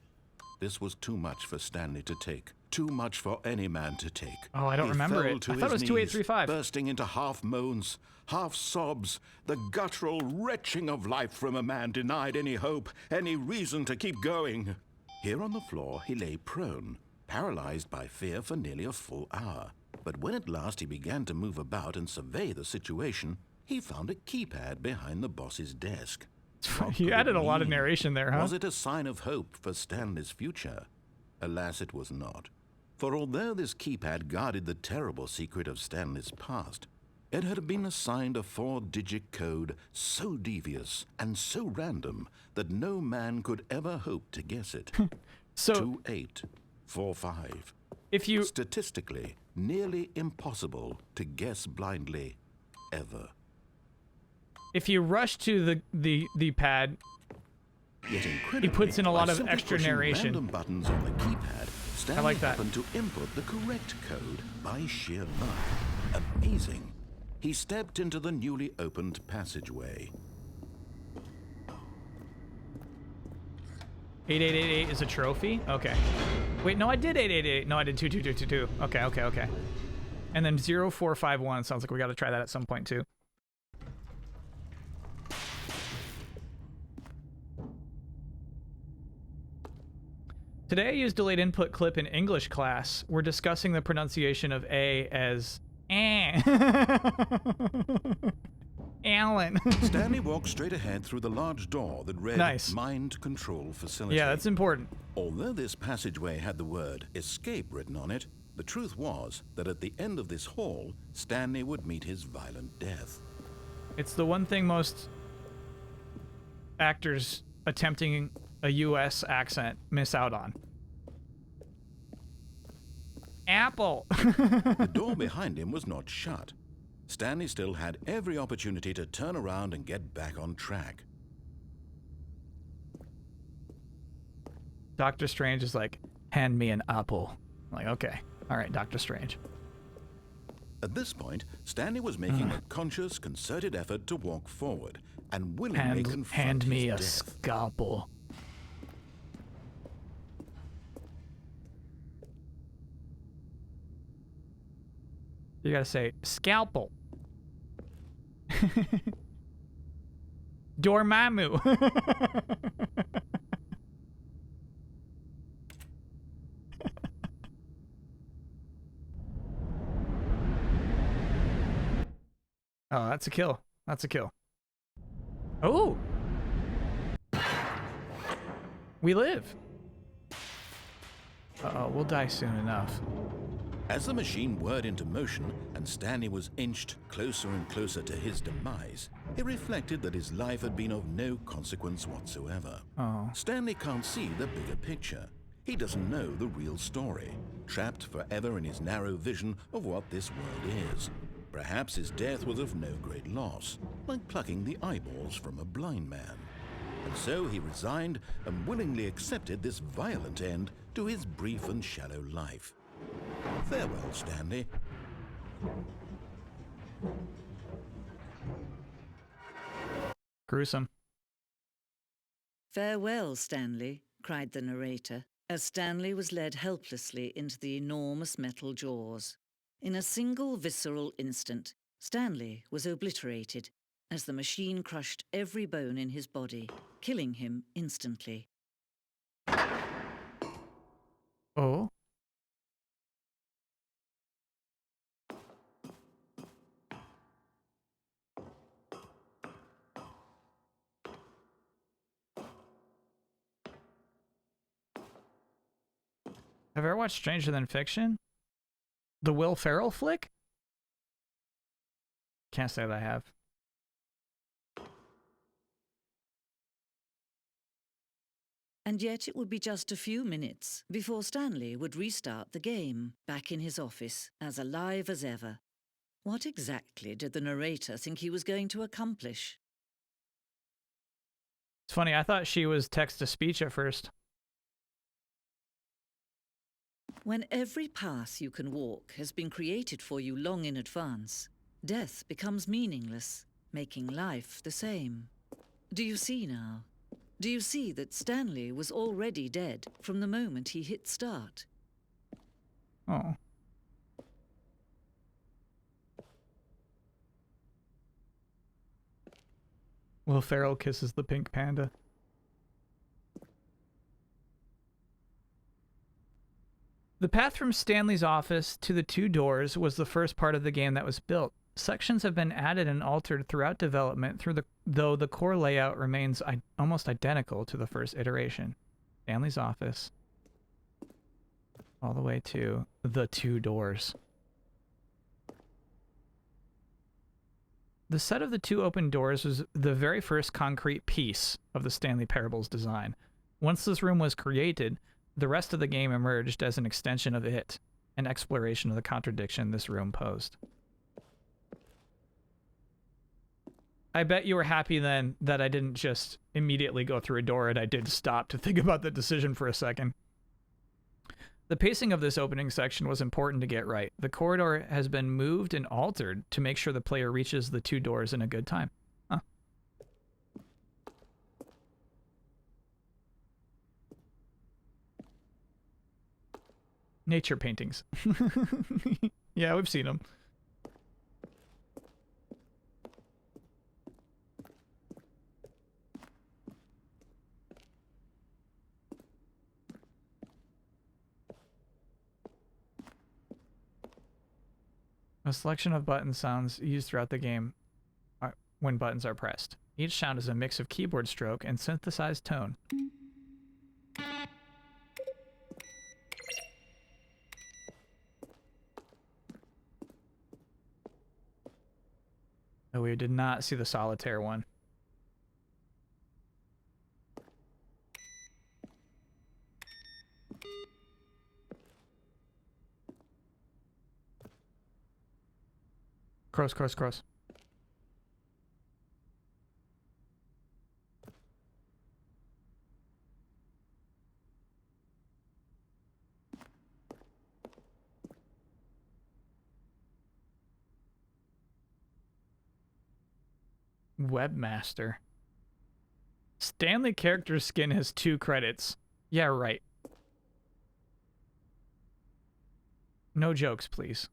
This was too much for Stanley to take. Too much for any man to take. Oh, I don't He remember fell it. to I thought it his was 2835. knees, bursting into half moans, half sobs, the guttural retching of life from a man denied any hope, any reason to keep going. Here on the floor, he lay prone, paralyzed by fear for nearly a full hour. But when at last he began to move about and survey the situation, he found a keypad behind the boss's desk. What You could added it a lot of mean? narration there, huh? Was it a sign of hope for Stanley's future? Alas, it was not. For although this keypad guarded the terrible secret of Stanley's past, it had been assigned a 4-digit code so devious and so random that no man could ever hope to guess it. So 2845. if you Statistically, nearly impossible to guess blindly, ever. if you rush to the pad, Yet incredibly, puts in a lot by of simply extra pushing narration. random buttons on the keypad, Stanley like that. happened to input the correct code by sheer luck. Amazing. He stepped into the newly opened passageway. 8888 is a trophy? Okay. Wait, no, I did 888. No, I did 22222. Okay. And then 0451 sounds like we got to try that at some point too. Today I used delayed input clip in English class. We're discussing the pronunciation of A as eh. Alan. Stanley walked straight ahead through the large door that read Nice. Mind Control Facility. Yeah, that's important. Although this passageway had the word escape written on it, the truth was that at the end of this hall, Stanley would meet his violent death. It's the one thing most actors attempting a U.S. accent miss out on. Apple. The door behind him was not shut. Stanley still had every opportunity to turn around and get back on track. Doctor Strange is like, hand me an apple. I'm like, okay. All right, Doctor Strange. At this point, Stanley was making a conscious, concerted effort to walk forward and willingly confront Hand me a his death. scalpel. You gotta say, scalpel. Dormammu. Oh, that's a kill. That's a kill. Oh! We live. Uh-oh, we'll die soon enough. As the machine whirred into motion and Stanley was inched closer and closer to his demise, he reflected that his life had been of no consequence whatsoever. Oh. Stanley can't see the bigger picture. He doesn't know the real story, trapped forever in his narrow vision of what this world is. Perhaps his death was of no great loss, like plucking the eyeballs from a blind man. And so he resigned and willingly accepted this violent end to his brief and shallow life. Farewell, Stanley. Gruesome. "Farewell, Stanley," cried the narrator, as Stanley was led helplessly into the enormous metal jaws. In a single visceral instant, Stanley was obliterated as the machine crushed every bone in his body, killing him instantly. Oh. Have you ever watched Stranger Than Fiction? The Will Ferrell flick? Can't say that I have. And yet it would be just a few minutes before Stanley would restart the game, back in his office, as alive as ever. What exactly did the narrator think he was going to accomplish? It's funny, I thought she was text-to-speech at first. When every path you can walk has been created for you long in advance, death becomes meaningless, making life the same. Do you see now? Do you see that Stanley was already dead from the moment he hit start? Oh. Will Ferrell kisses the pink panda. The path from Stanley's office to the two doors was the first part of the game that was built. Sections have been added and altered throughout development, though the core layout remains almost identical to the first iteration. Stanley's office, all the way to the two doors. The set of the two open doors was the very first concrete piece of the Stanley Parables design. Once this room was created, the rest of the game emerged as an extension of it, an exploration of the contradiction this room posed. I bet you were happy then that I didn't just immediately go through a door and I did stop to think about the decision for a second. The pacing of this opening section was important to get right. The corridor has been moved and altered to make sure the player reaches the two doors in a good time. Huh. Nature paintings. Yeah, we've seen them. A selection of button sounds used throughout the game when buttons are pressed. Each sound is a mix of keyboard stroke and synthesized tone. Oh, we did not see the solitaire one. Cross, cross, cross. Webmaster. Stanley character skin has 2 credits. Yeah, right. No jokes, please.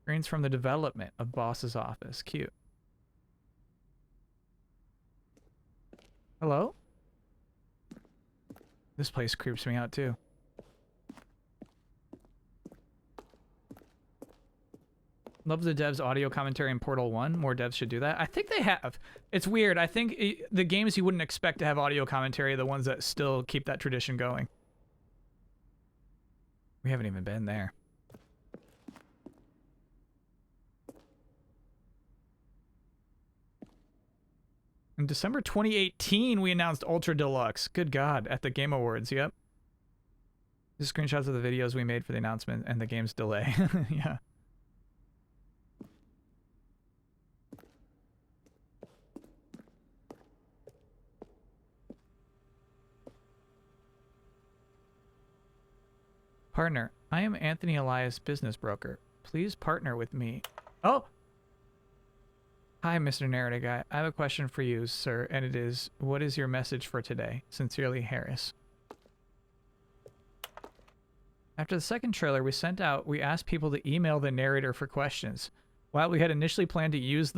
Screens from the development of boss's office. Cute. Hello? This place creeps me out too. Love the devs' audio commentary in Portal 1. More devs should do that. I think they have. It's weird. I think the games you wouldn't expect to have audio commentary are the ones that still keep that tradition going. We haven't even been there. In December 2018, we announced Ultra Deluxe. Good God, at the Game Awards, yep. These are screenshots of the videos we made for the announcement and the game's delay. Yeah. Partner, I am Anthony Elias, business broker. Please partner with me. Oh! Hi, Mr. Narrative Guy. I have a question for you, sir, and it is, what is your message for today? Sincerely, Harris. After the second trailer we asked people to email the narrator for questions. While we had initially planned to use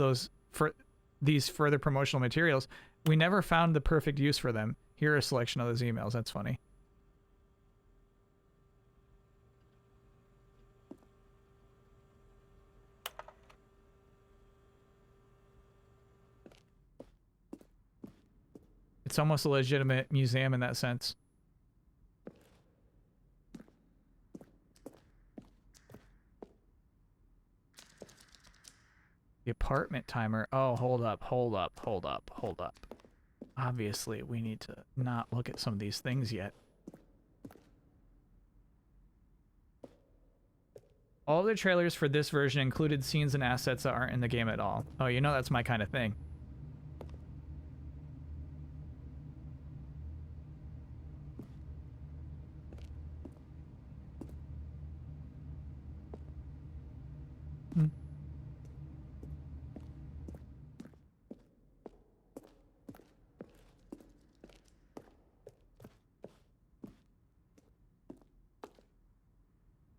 these further promotional materials, we never found the perfect use for them. Here are a selection of those emails. That's funny. It's almost a legitimate museum in that sense. The apartment timer. Oh, hold up. Obviously, we need to not look at some of these things yet. All the trailers for this version included scenes and assets that aren't in the game at all. Oh, you know that's my kind of thing.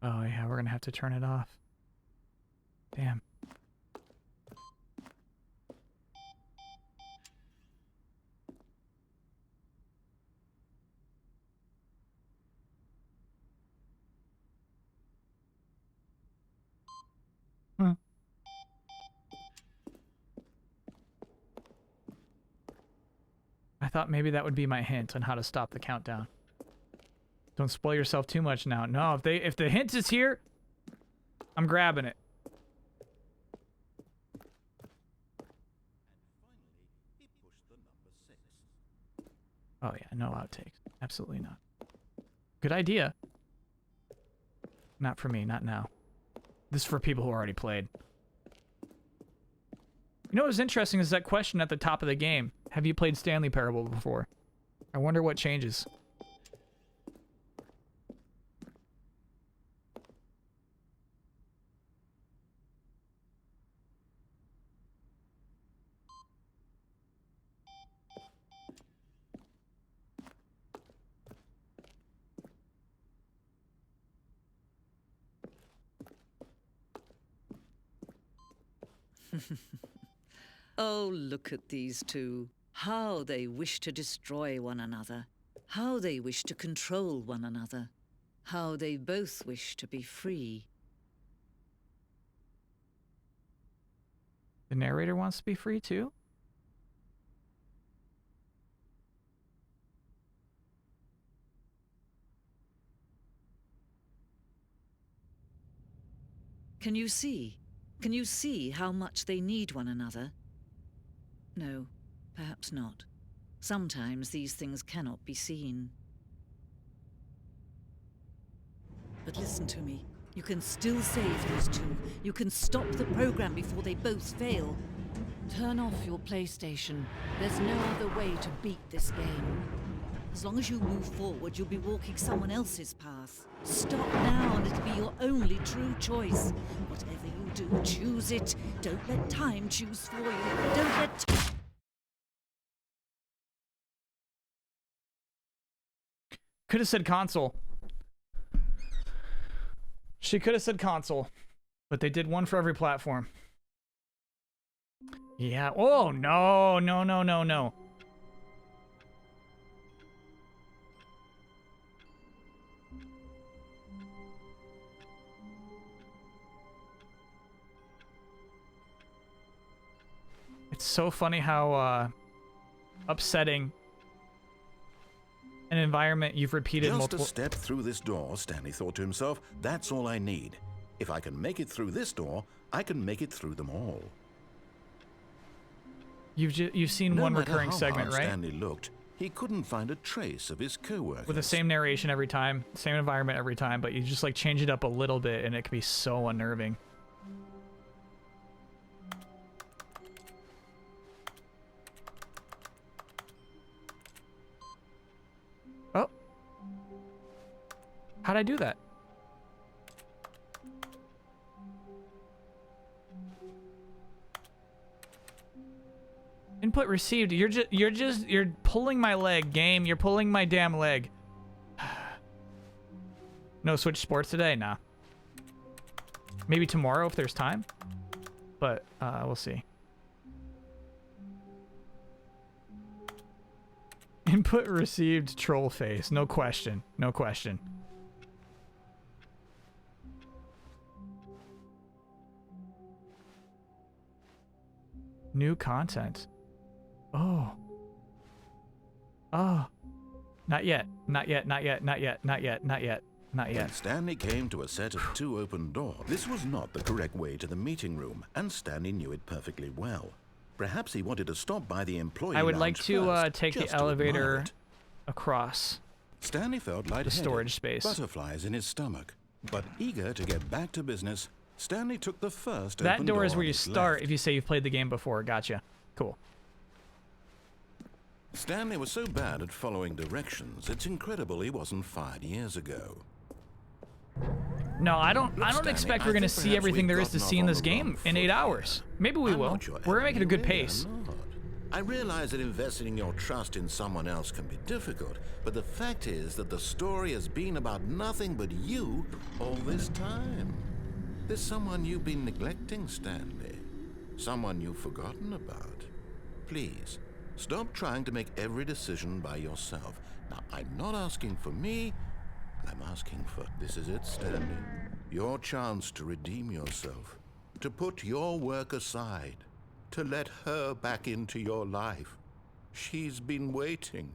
Oh yeah, we're gonna have to turn it off. Damn. I thought maybe that would be my hint on how to stop the countdown. Don't spoil yourself too much now. No, if the hint is here, I'm grabbing it. Oh yeah, no outtakes. Absolutely not. Good idea. Not for me, not now. This is for people who already played. You know what was interesting is that question at the top of the game. Have you played Stanley Parable before? I wonder what changes. Oh, look at these two. How they wish to destroy one another. How they wish to control one another. How they both wish to be free. The narrator wants to be free too? Can you see? Can you see how much they need one another? No, perhaps not. Sometimes these things cannot be seen. But listen to me. You can still save these two. You can stop the program before they both fail. Turn off your PlayStation. There's no other way to beat this game. As long as you move forward, you'll be walking someone else's path. Stop now and it'll be your only true choice. Whatever you do, choose it. Don't let time choose for you. Don't let... Could have said console. She could have said console. But they did one for every platform. Yeah. Oh, no, no, no, no, no. It's so funny how upsetting an environment you've repeated Just multiple... a step through this door, Stanley thought to himself. That's all I need. If I can make it through this door, I can make it through them all. You've seen one recurring segment, right? Stanley looked, he couldn't find a trace of his co-workers. With the same narration every time, same environment every time, but you just like change it up a little bit and it can be so unnerving. Oh. How'd I do that? Input received. You're pulling my leg, game. You're pulling my damn leg. No Switch Sports today? Nah. Maybe tomorrow if there's time. But we'll see. Input received, troll face. No question. No question. New content. Oh. Oh. Not yet. Not yet. Not yet. Not yet. Not yet. Not yet. Not When yet. Stanley came to a set of two open doors, this was not the correct way to the meeting room, and Stanley knew it perfectly well. Perhaps he wanted to stop by the employee I would like lounge to first, take just the to admire elevator it. across. Stanley felt lightheaded, storage space. butterflies in his stomach. But eager to get back to business, Stanley took the first That open door is on where you his start left. if you say you've played the game before. Gotcha. Cool. Stanley was so bad at following directions, it's incredible he wasn't fired years ago. No, I don't Stanley, expect I we're gonna think see perhaps everything we've there is to gotten see in off this on the game wrong in 8 foot hours. here. Maybe we I'm will. not your We're making a enemy, good really, pace. I'm not. I realize that investing your trust in someone else can be difficult, but the fact is that the story has been about nothing but you all this time. There's someone you've been neglecting, Stanley. Someone you've forgotten about. Please, stop trying to make every decision by yourself. Now, I'm not asking for me, I'm asking for... This is it, Stanley. Your chance to redeem yourself. To put your work aside. To let her back into your life. She's been waiting.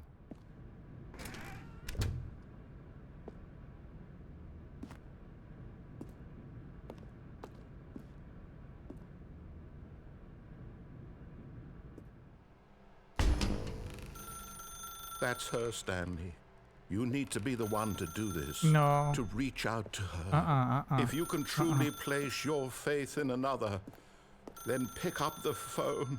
That's her, Stanley. You need to be the one to do this. No. To reach out to her. If you can truly place your faith in another, then pick up the phone.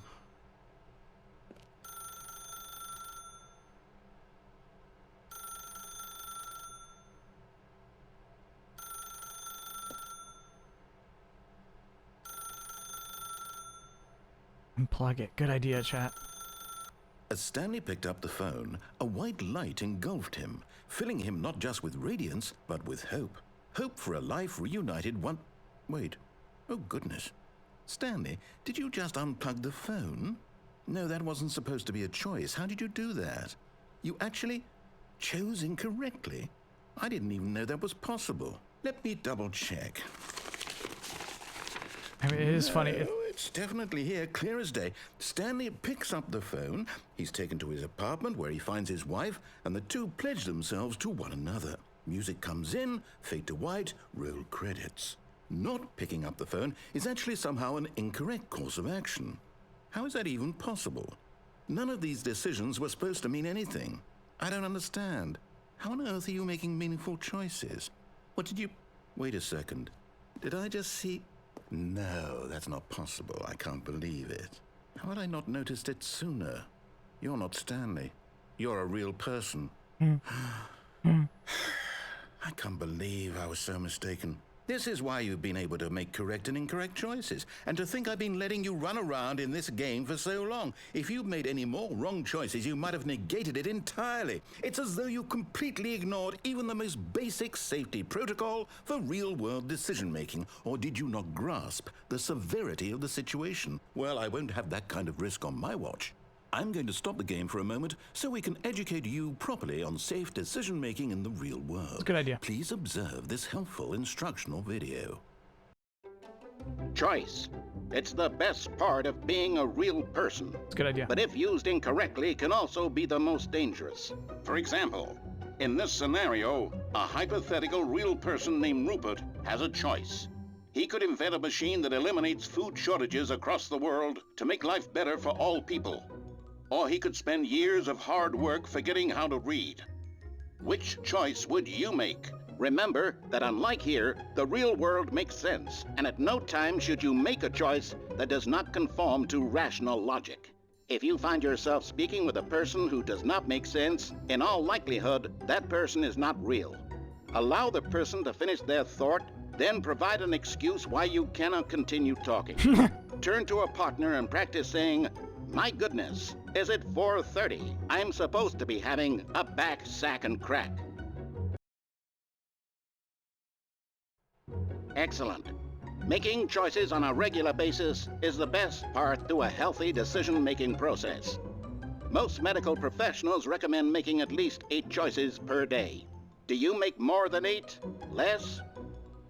Unplug it. Good idea, chat. As Stanley picked up the phone, a white light engulfed him, filling him not just with radiance, but with hope. Hope for a life reunited one... Wait. Oh, goodness. Stanley, did you just unplug the phone? No, that wasn't supposed to be a choice. How did you do that? You actually chose incorrectly? I didn't even know that was possible. Let me double check. I mean, it is funny. No, it's definitely here, clear as day. Stanley picks up the phone. He's taken to his apartment where he finds his wife, and the two pledge themselves to one another. Music comes in, fade to white, roll credits. Not picking up the phone is actually somehow an incorrect course of action. How is that even possible? None of these decisions were supposed to mean anything. I don't understand. How on earth are you making meaningful choices? What did you... Wait a second. Did I just see... No, that's not possible. I can't believe it. How had I not noticed it sooner? You're not Stanley. You're a real person. I can't believe I was so mistaken. This is why you've been able to make correct and incorrect choices. And to think I've been letting you run around in this game for so long. If you'd made any more wrong choices, you might have negated it entirely. It's as though you completely ignored even the most basic safety protocol for real-world decision-making. Or did you not grasp the severity of the situation? Well, I won't have that kind of risk on my watch. I'm going to stop the game for a moment so we can educate you properly on safe decision-making in the real world. That's a good idea. Please observe this helpful instructional video. Choice. It's the best part of being a real person. That's a good idea. But if used incorrectly, can also be the most dangerous. For example, in this scenario, a hypothetical real person named Rupert has a choice. He could invent a machine that eliminates food shortages across the world to make life better for all people. Or he could spend years of hard work forgetting how to read. Which choice would you make? Remember that unlike here, the real world makes sense, and at no time should you make a choice that does not conform to rational logic. If you find yourself speaking with a person who does not make sense, in all likelihood, that person is not real. Allow the person to finish their thought, then provide an excuse why you cannot continue talking. Turn to a partner and practice saying, "My goodness, is it 4:30? I'm supposed to be having a back, sack, and crack." Excellent. Making choices on a regular basis is the best part to a healthy decision-making process. Most medical professionals recommend making at least 8 choices per day. Do you make more than 8? Less?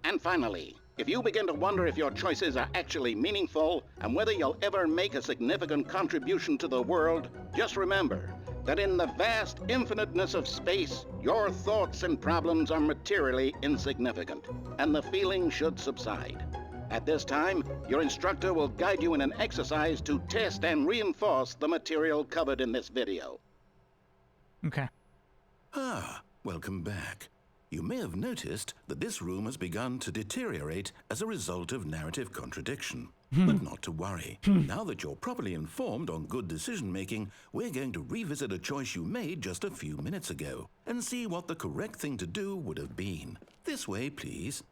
And finally, if you begin to wonder if your choices are actually meaningful and whether you'll ever make a significant contribution to the world, just remember that in the vast infiniteness of space, your thoughts and problems are materially insignificant, and the feeling should subside. At this time, your instructor will guide you in an exercise to test and reinforce the material covered in this video. Okay. Ah, welcome back. You may have noticed that this room has begun to deteriorate as a result of narrative contradiction. But not to worry. Now that you're properly informed on good decision-making, we're going to revisit a choice you made just a few minutes ago and see what the correct thing to do would have been. This way, please.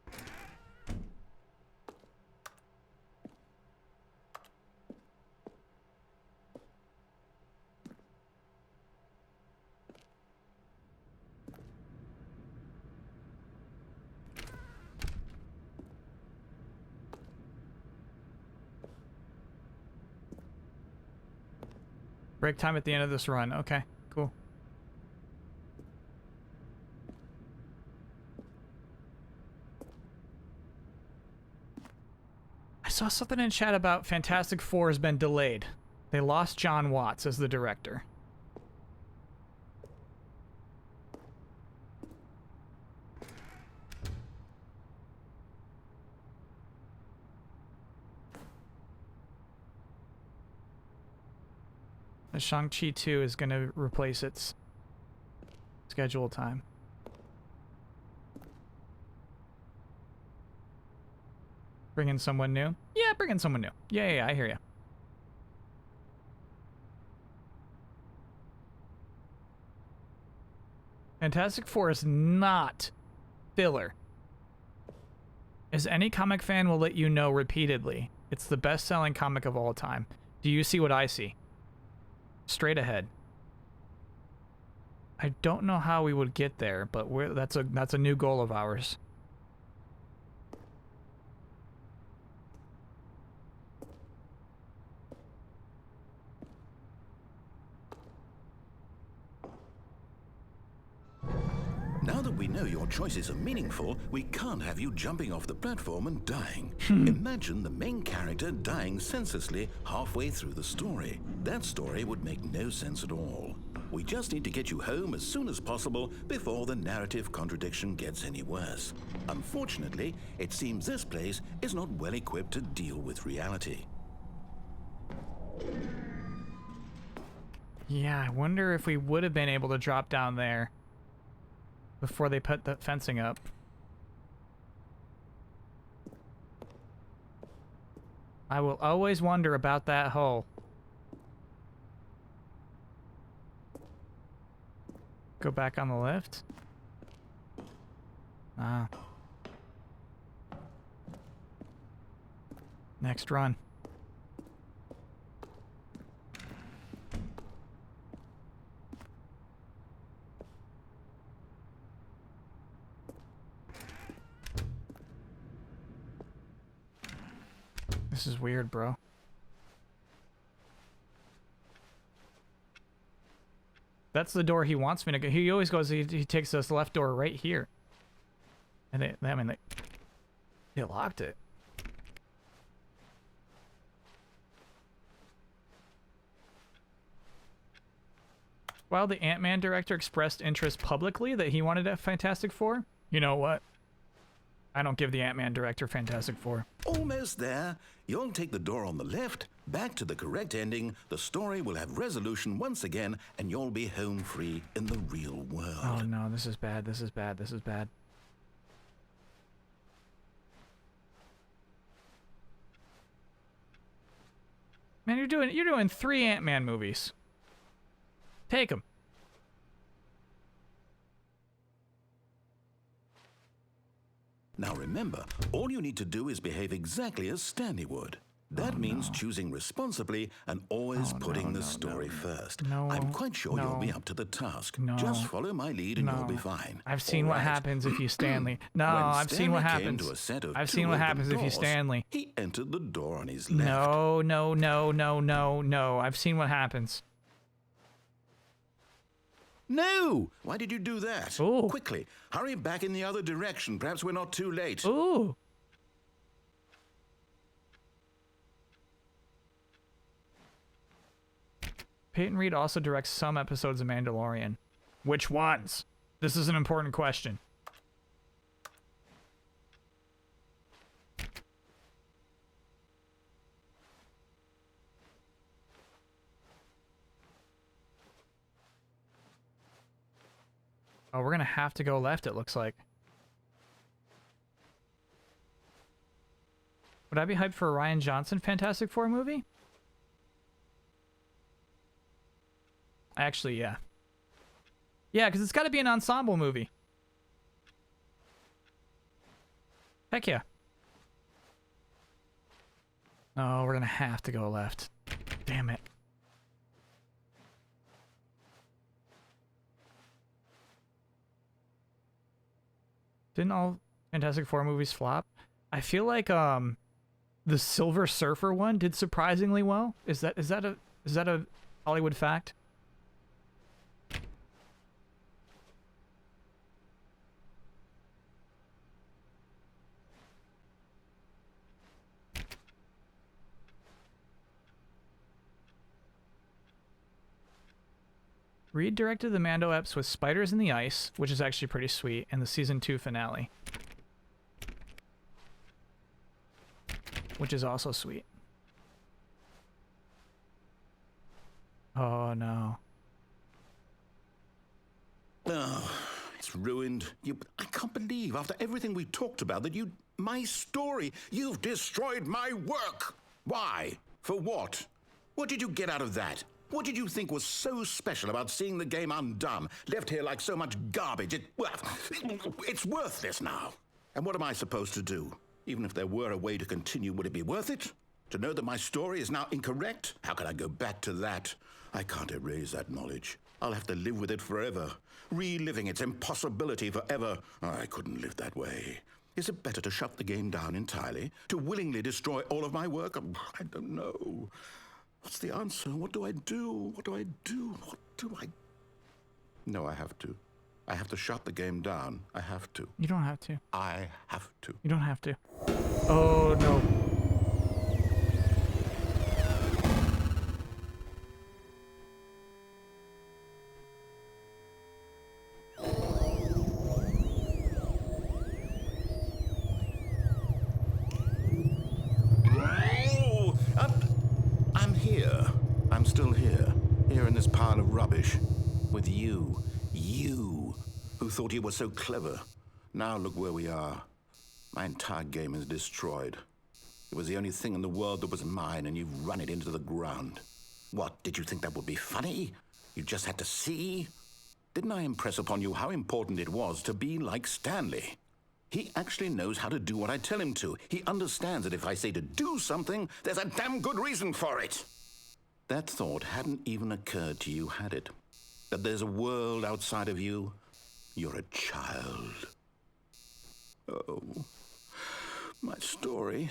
Break time at the end of this run. Okay, cool. I saw something in chat about Fantastic Four has been delayed. They lost John Watts as the director. The Shang-Chi 2 is going to replace its scheduled time. Bring in someone new? Yeah, bring in someone new. Yeah, I hear you. Fantastic Four is not filler. As any comic fan will let you know repeatedly, it's the best-selling comic of all time. Do you see what I see? Straight ahead. I don't know how we would get there, but that's a new goal of ours. Now that we know your choices are meaningful, we can't have you jumping off the platform and dying. Imagine the main character dying senselessly halfway through the story. That story would make no sense at all. We just need to get you home as soon as possible before the narrative contradiction gets any worse. Unfortunately, it seems this place is not well equipped to deal with reality. Yeah, I wonder if we would have been able to drop down there before they put the fencing up. I will always wonder about that hole. Go back on the lift? Ah. next run. This is weird, bro. That's the door he wants me to go. He always goes, he takes this left door right here. And they locked it. While the Ant-Man director expressed interest publicly that he wanted a Fantastic Four, you know what? I don't give the Ant-Man director Fantastic Four. Almost there. You'll take the door on the left, back to the correct ending, the story will have resolution once again, and you'll be home free in the real world. Oh no, this is bad, this is bad, this is bad. Man, you're doing 3 Ant-Man movies. Take them. Now remember, all you need to do is behave exactly as Stanley would. That means choosing responsibly and always putting the story first. I'm quite sure you'll be up to the task. Just follow my lead and you'll be fine. I've seen what happens if you Stanley. No, I've seen what happens. I've seen what happens if you Stanley. He entered the door on his left. No. I've seen what happens. No! Why did you do that? Ooh. Quickly, hurry back in the other direction. Perhaps we're not too late. Ooh. Peyton Reed also directs some episodes of Mandalorian. Which ones? This is an important question. Oh, we're gonna have to go left, it looks like. Would I be hyped for a Rian Johnson Fantastic Four movie? Actually, yeah. Yeah, because it's got to be an ensemble movie. Heck yeah. Oh, we're going to have to go left. Damn it. Didn't all Fantastic Four movies flop? I feel like the Silver Surfer one did surprisingly well. Is that a Hollywood fact? Reed directed the Mando eps with Spiders in the Ice, which is actually pretty sweet, and the season 2 finale, which is also sweet. Oh no. Oh, it's ruined. I can't believe, after everything we talked about, that my story, you've destroyed my work. Why? For what? What did you get out of that? What did you think was so special about seeing the game undone, left here like so much garbage? It's worthless now. And what am I supposed to do? Even if there were a way to continue, would it be worth it? To know that my story is now incorrect? How can I go back to that? I can't erase that knowledge. I'll have to live with it forever, reliving its impossibility forever. I couldn't live that way. Is it better to shut the game down entirely? To willingly destroy all of my work? I don't know. What's the answer? What do I do? What do I do? What do I... No, I have to. I have to shut the game down. I have to. You don't have to. I have to. You don't have to. Oh no. I'm still here in this pile of rubbish, with you, who thought you were so clever. Now look where we are. My entire game is destroyed. It was the only thing in the world that was mine, and you've run it into the ground. What, did you think that would be funny? You just had to see? Didn't I impress upon you how important it was to be like Stanley? He actually knows how to do what I tell him to. He understands that if I say to do something, there's a damn good reason for it. That thought hadn't even occurred to you, had it? That there's a world outside of you? You're a child. Oh, my story.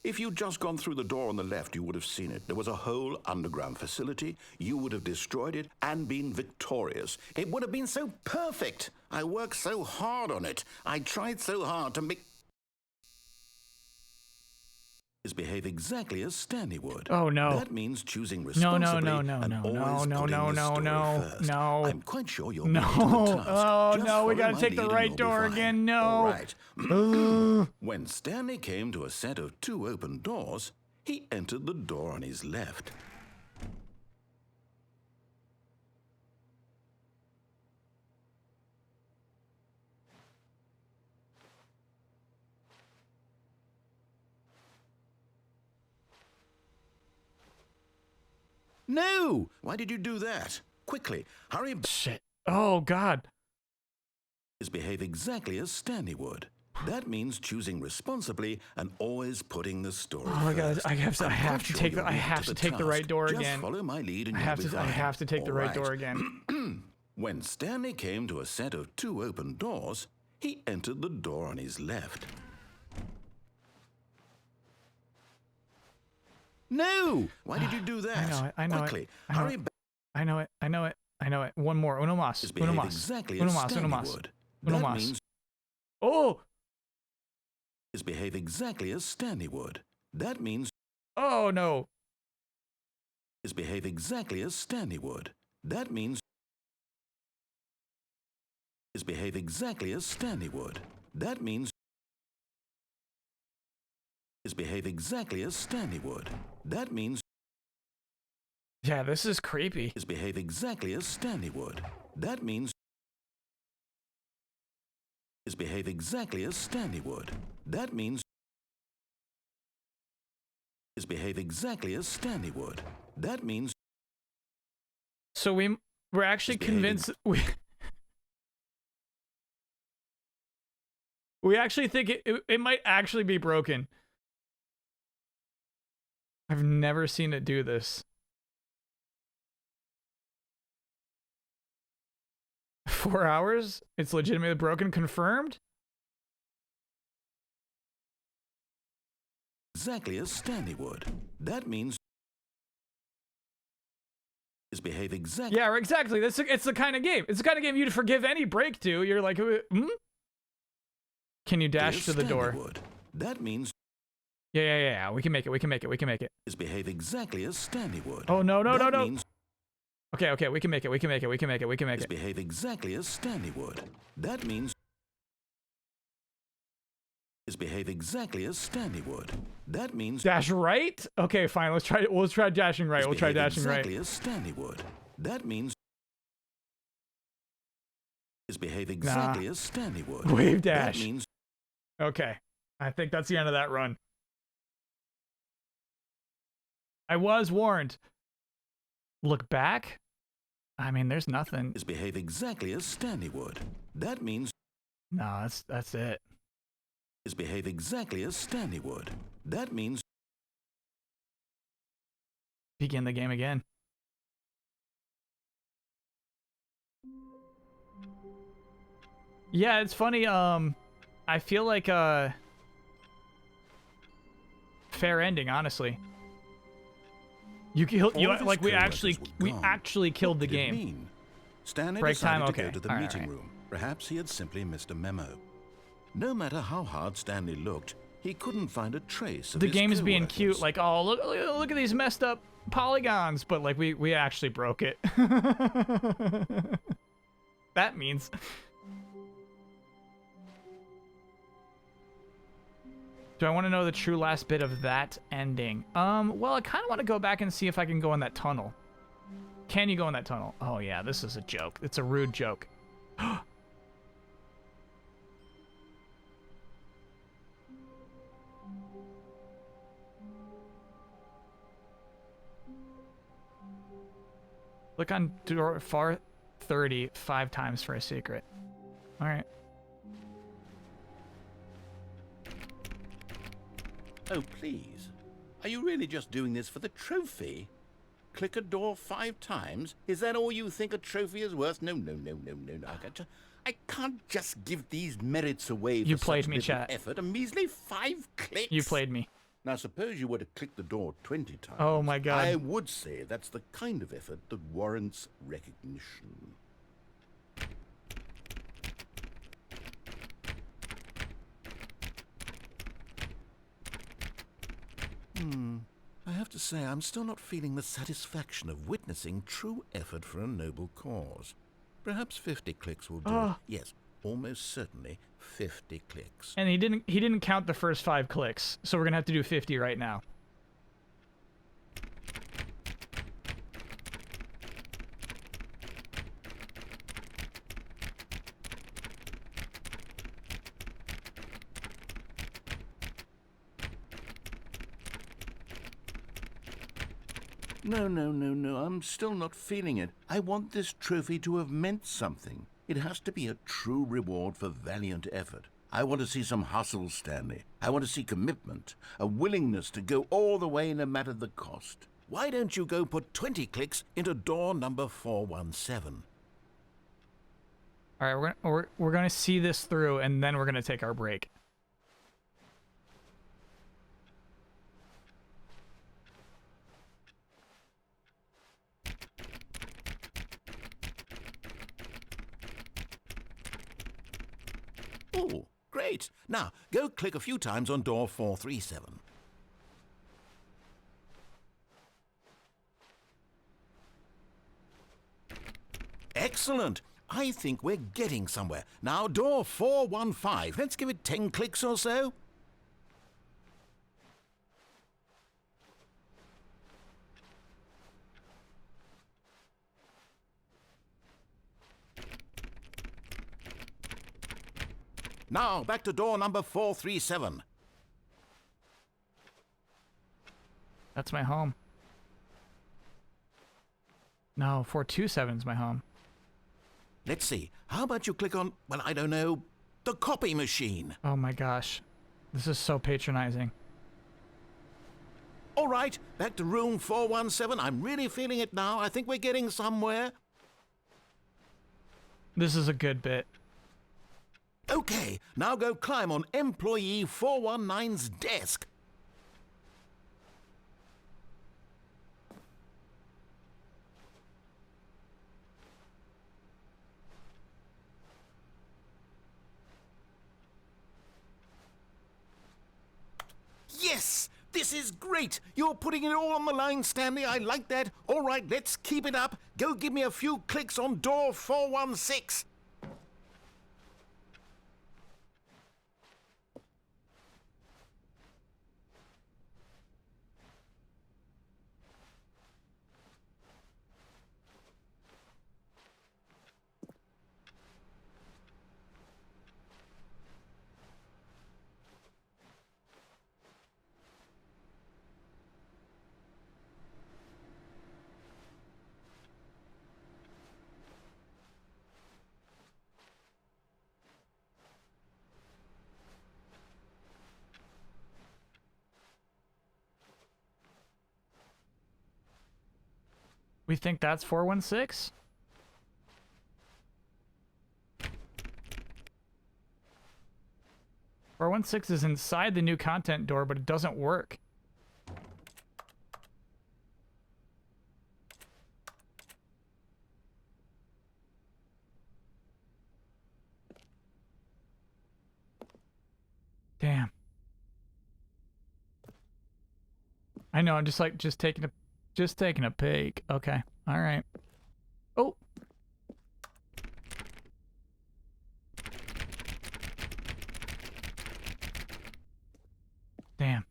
If you'd just gone through the door on the left, you would have seen it. There was a whole underground facility. You would have destroyed it and been victorious. It would have been so perfect. I worked so hard on it. I tried so hard to make... behave exactly as Stanley would. Oh no. That means choosing responsibly no. I'm quite sure you'll no. be to the task. Oh Just no, we follow gotta my take the lead and right you'll be door fine. again. No. All right. When Stanley came to a set of 2 open doors, he entered the door on his left. No! Why did you do that? Quickly, hurry back. Shit. Oh god. Behave exactly as Stanley would. That means choosing responsibly and always putting the story Oh my god, first. I have to take the right door Just again. follow my lead and I you'll have be to fine. take the All right door again. When Stanley came to a set of 2 open doors, he entered the door on his left. No! Why did you do that? I know Quickly, it. hurry back. I know it. One more. Uno mas. Behave Uno mas. exactly Uno as mas. Uno Stanley mas. would. Uno That mas. means Oh! behave exactly as Stanley would. That means Oh no. behave exactly as Stanley would. That means behave exactly as Stanley would. That means behave exactly as Stanley would. That means Yeah, this is creepy. behave exactly as Stanley would. That means behave exactly as Stanley would. That means behave exactly as Stanley would. That means So we're actually convinced we actually think it might actually be broken. I've never seen it do this. 4 hours? It's legitimately broken, confirmed? exactly as Stanley would. That means behave exactly. Yeah, exactly. It's the kind of game. It's the kind of game you'd forgive any break to. You're like, hmm? Can you dash to the door? Would. That means Yeah. We can make it. behave exactly as Stanley would. Oh no. That means Okay, we can make it. behave exactly as Stanley would. That means behave exactly as Stanley would. That means Dash right? Okay, fine. Let's try dashing right. We'll try dashing exactly right. as Stanley would. That means behave exactly as Stanley would. Wave dash. That means Okay. I think that's the end of that run. I was warned. Look back? I mean, there's nothing. behave exactly as Stanley would. That means No, that's it. behave exactly as Stanley would. That means Begin the game again. Yeah, it's funny. I feel like fair ending, honestly. You like we actually killed the What did it game. mean? Stanley Break decided time? to Okay. go to the All right, meeting all right. room. Perhaps he had simply missed a memo. No matter how hard Stanley looked, he couldn't find a trace of The his game's being co-workers. cute, like, oh, look at these messed up polygons, but like we actually broke it. That means. Do I want to know the true last bit of that ending? Well, I kind of want to go back and see if I can go in that tunnel. Can you go in that tunnel? Oh yeah, this is a joke. It's a rude joke. Look on door far 30 5 times for a secret. All right. Oh, please. Are you really just doing this for the trophy? Click a door 5 times? Is that all you think a trophy is worth? No. I can't just give these merits away for You played such me, little chat. effort. A measly 5 clicks. You played me. Now, suppose you were to click the door 20 times. Oh my God. I would say that's the kind of effort that warrants recognition. I have to say, I'm still not feeling the satisfaction of witnessing true effort for a noble cause. Perhaps 50 clicks will do it. Yes, almost certainly 50 clicks. And he didn't count the first 5 clicks, so we're gonna have to do 50 right now. No. I'm still not feeling it. I want this trophy to have meant something. It has to be a true reward for valiant effort. I want to see some hustle, Stanley. I want to see commitment, a willingness to go all the way no matter the cost. Why don't you go put 20 clicks into door number 417? All right, we're gonna see this through, and then we're gonna take our break. Oh, great. Now, go click a few times on door 437. Excellent. I think we're getting somewhere. Now, door 415. Let's give it 10 clicks or so. Now, back to door number 437. That's my home. No, 427's my home. Let's see. How about you click on, well, I don't know, the copy machine? Oh my gosh. This is so patronizing. All right, back to room 417. I'm really feeling it now. I think we're getting somewhere. This is a good bit. Okay, now go climb on employee 419's desk. Yes! This is great! You're putting it all on the line, Stanley. I like that. All right, let's keep it up. Go give me a few clicks on door 416. We think that's 416? .416 is inside the new content door, but it doesn't work. Damn. I know, I'm just taking a peek. Okay. All right. Oh. Damn.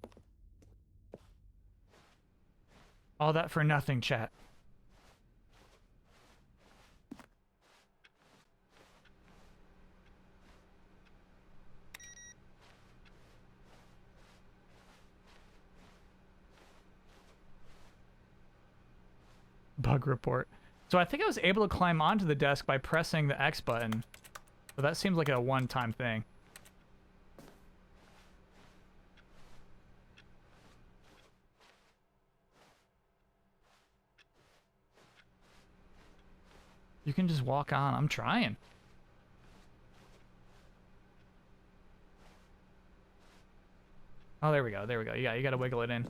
All that for nothing, chat. Bug report. So I think I was able to climb onto the desk by pressing the X button. But that seems like a one-time thing. You can just walk on. I'm trying. Oh, there we go. There we go. You got to wiggle it in.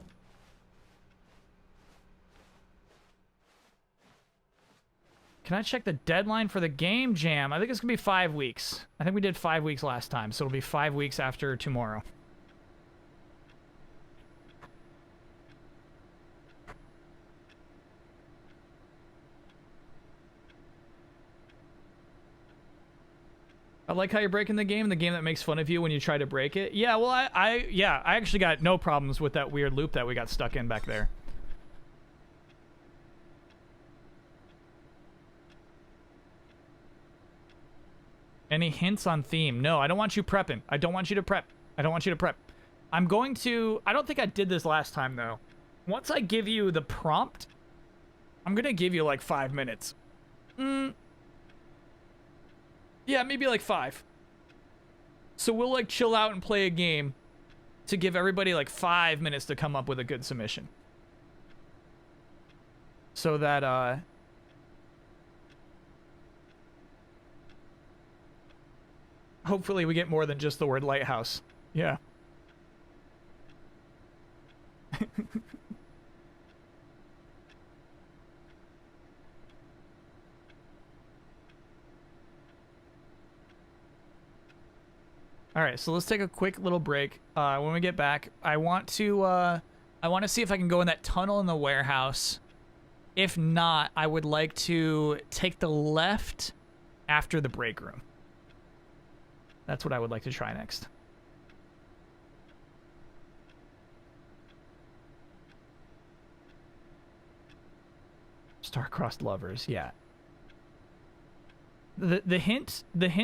Can I check the deadline for the game jam? I think it's going to be 5 weeks. I think we did 5 weeks last time, so it'll be 5 weeks after tomorrow. I like how you're breaking the game that makes fun of you when you try to break it. Yeah, well, I actually got no problems with that weird loop that we got stuck in back there. Any hints on theme? No, I don't want you prepping. I don't want you to prep. I don't want you to prep. I'm going to... I don't think I did this last time, though. Once I give you the prompt, I'm going to give you, like, 5 minutes. Yeah, maybe like 5. So we'll like chill out and play a game to give everybody like 5 minutes to come up with a good submission. So that hopefully we get more than just the word lighthouse. Yeah. All right, so let's take a quick little break. When we get back, I want to see if I can go in that tunnel in the warehouse. If not, I would like to take the left after the break room. That's what I would like to try next. Star-crossed lovers, yeah. The hint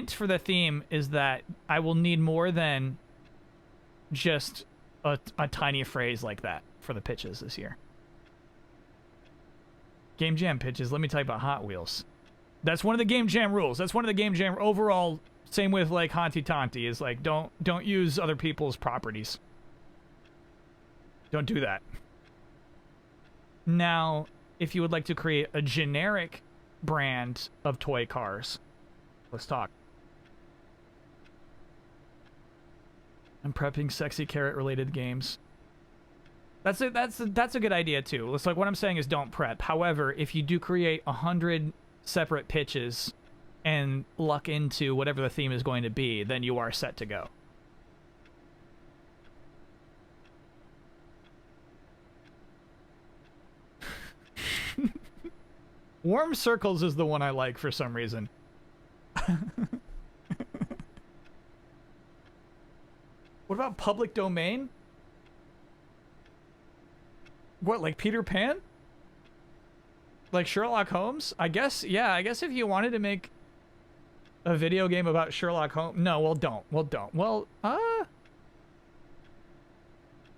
for the theme is that I will need more than just a tiny phrase like that for the pitches this year. Game Jam pitches, let me tell you about Hot Wheels. That's one of the Game Jam rules. That's one of the Game Jam overall, same with like Hanti Tanti, is like don't use other people's properties. Don't do that. Now, if you would like to create a generic brand of toy cars, let's talk. I'm prepping sexy carrot related games. That's a good idea too. It's like what I'm saying is don't prep. However, if you do create 100 separate pitches and luck into whatever the theme is going to be, then you are set to go. Warm Circles is the one I like for some reason. What about Public Domain? What, like Peter Pan? Like Sherlock Holmes? I guess, yeah, I guess if you wanted to make a video game about Sherlock Holmes... No, well, don't. Well, don't. Well,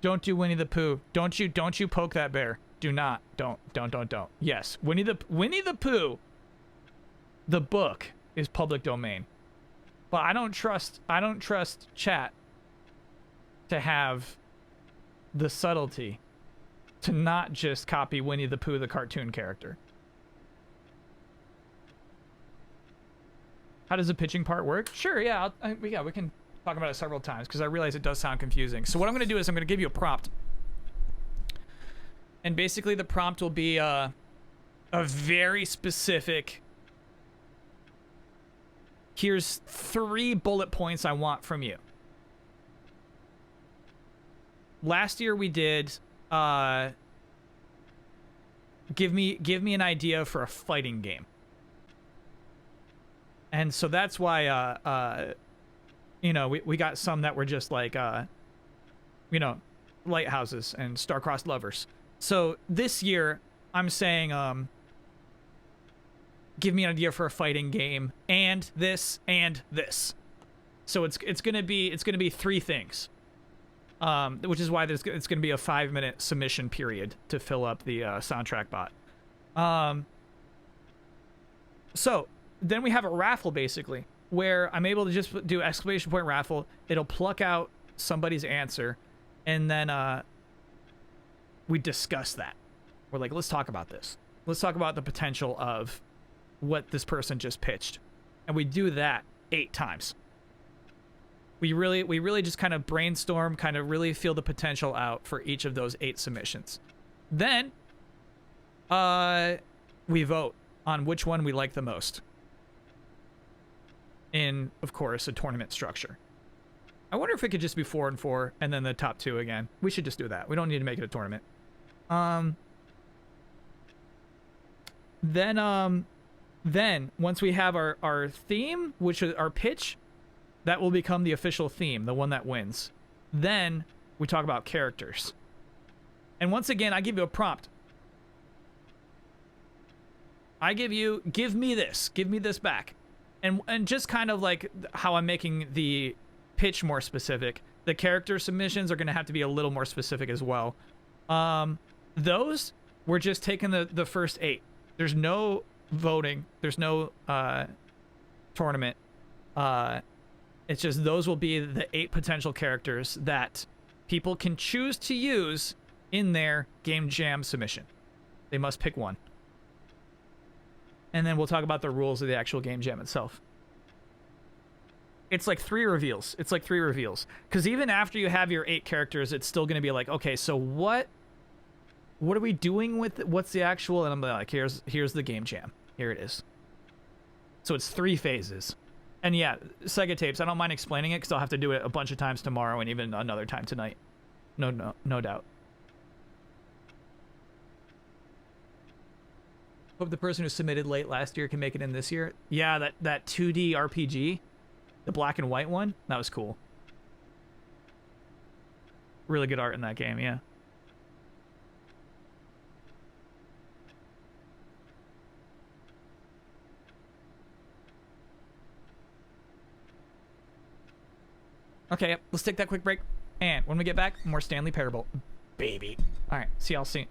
don't do Winnie the Pooh. Don't you poke that bear. Do not. Don't. Yes, Winnie the Pooh, the book, is public domain. But I don't trust chat to have the subtlety to not just copy Winnie the Pooh, the cartoon character. How does the pitching part work? Sure, yeah, we can talk about it several times because I realize it does sound confusing. So what I'm going to do is I'm going to give you a prompt. And basically the prompt will be a very specific, here's 3 bullet points I want from you. Last year we did give me an idea for a fighting game. And so that's why you know, we got some that were just like you know, lighthouses and star-crossed lovers. So this year I'm saying give me an idea for a fighting game and this and this. So it's gonna be 3 things. Which is why it's going to be a 5-minute submission period to fill up the soundtrack bot. So then we have a raffle basically where I'm able to just do exclamation point raffle. It'll pluck out somebody's answer, and then we discuss that. We're like, let's talk about this. Let's talk about the potential of what this person just pitched. And we do that 8 times. We really just kind of brainstorm, kind of really feel the potential out for each of those 8 submissions. Then we vote on which one we like the most. In, of course, a tournament structure. I wonder if it could just be 4 and 4 and then the top 2 again. We should just do that. We don't need to make it a tournament. Then once we have our theme, which is our pitch, that will become the official theme, the one that wins. Then we talk about characters. And once again, I give you a prompt. I give me this back. And just kind of like how I'm making the pitch more specific, the character submissions are going to have to be a little more specific as well. Those, we're just taking the first 8. There's no voting. There's no tournament. It's just those will be the 8 potential characters that people can choose to use in their Game Jam submission. They must pick one. And then we'll talk about the rules of the actual Game Jam itself. It's like 3 reveals. Because even after you have your 8 characters, it's still going to be like, okay, so what are we doing with it? What's the actual? And I'm like, here's the Game Jam. Here it is. So it's 3 phases. And yeah, Sega tapes, I don't mind explaining it because I'll have to do it a bunch of times tomorrow and even another time tonight. No doubt. Hope the person who submitted late last year can make it in this year. Yeah, that 2D RPG, the black and white one, that was cool. Really good art in that game, yeah. Okay, yep, let's take that quick break. And when we get back, more Stanley Parable. Baby. All right, see y'all soon.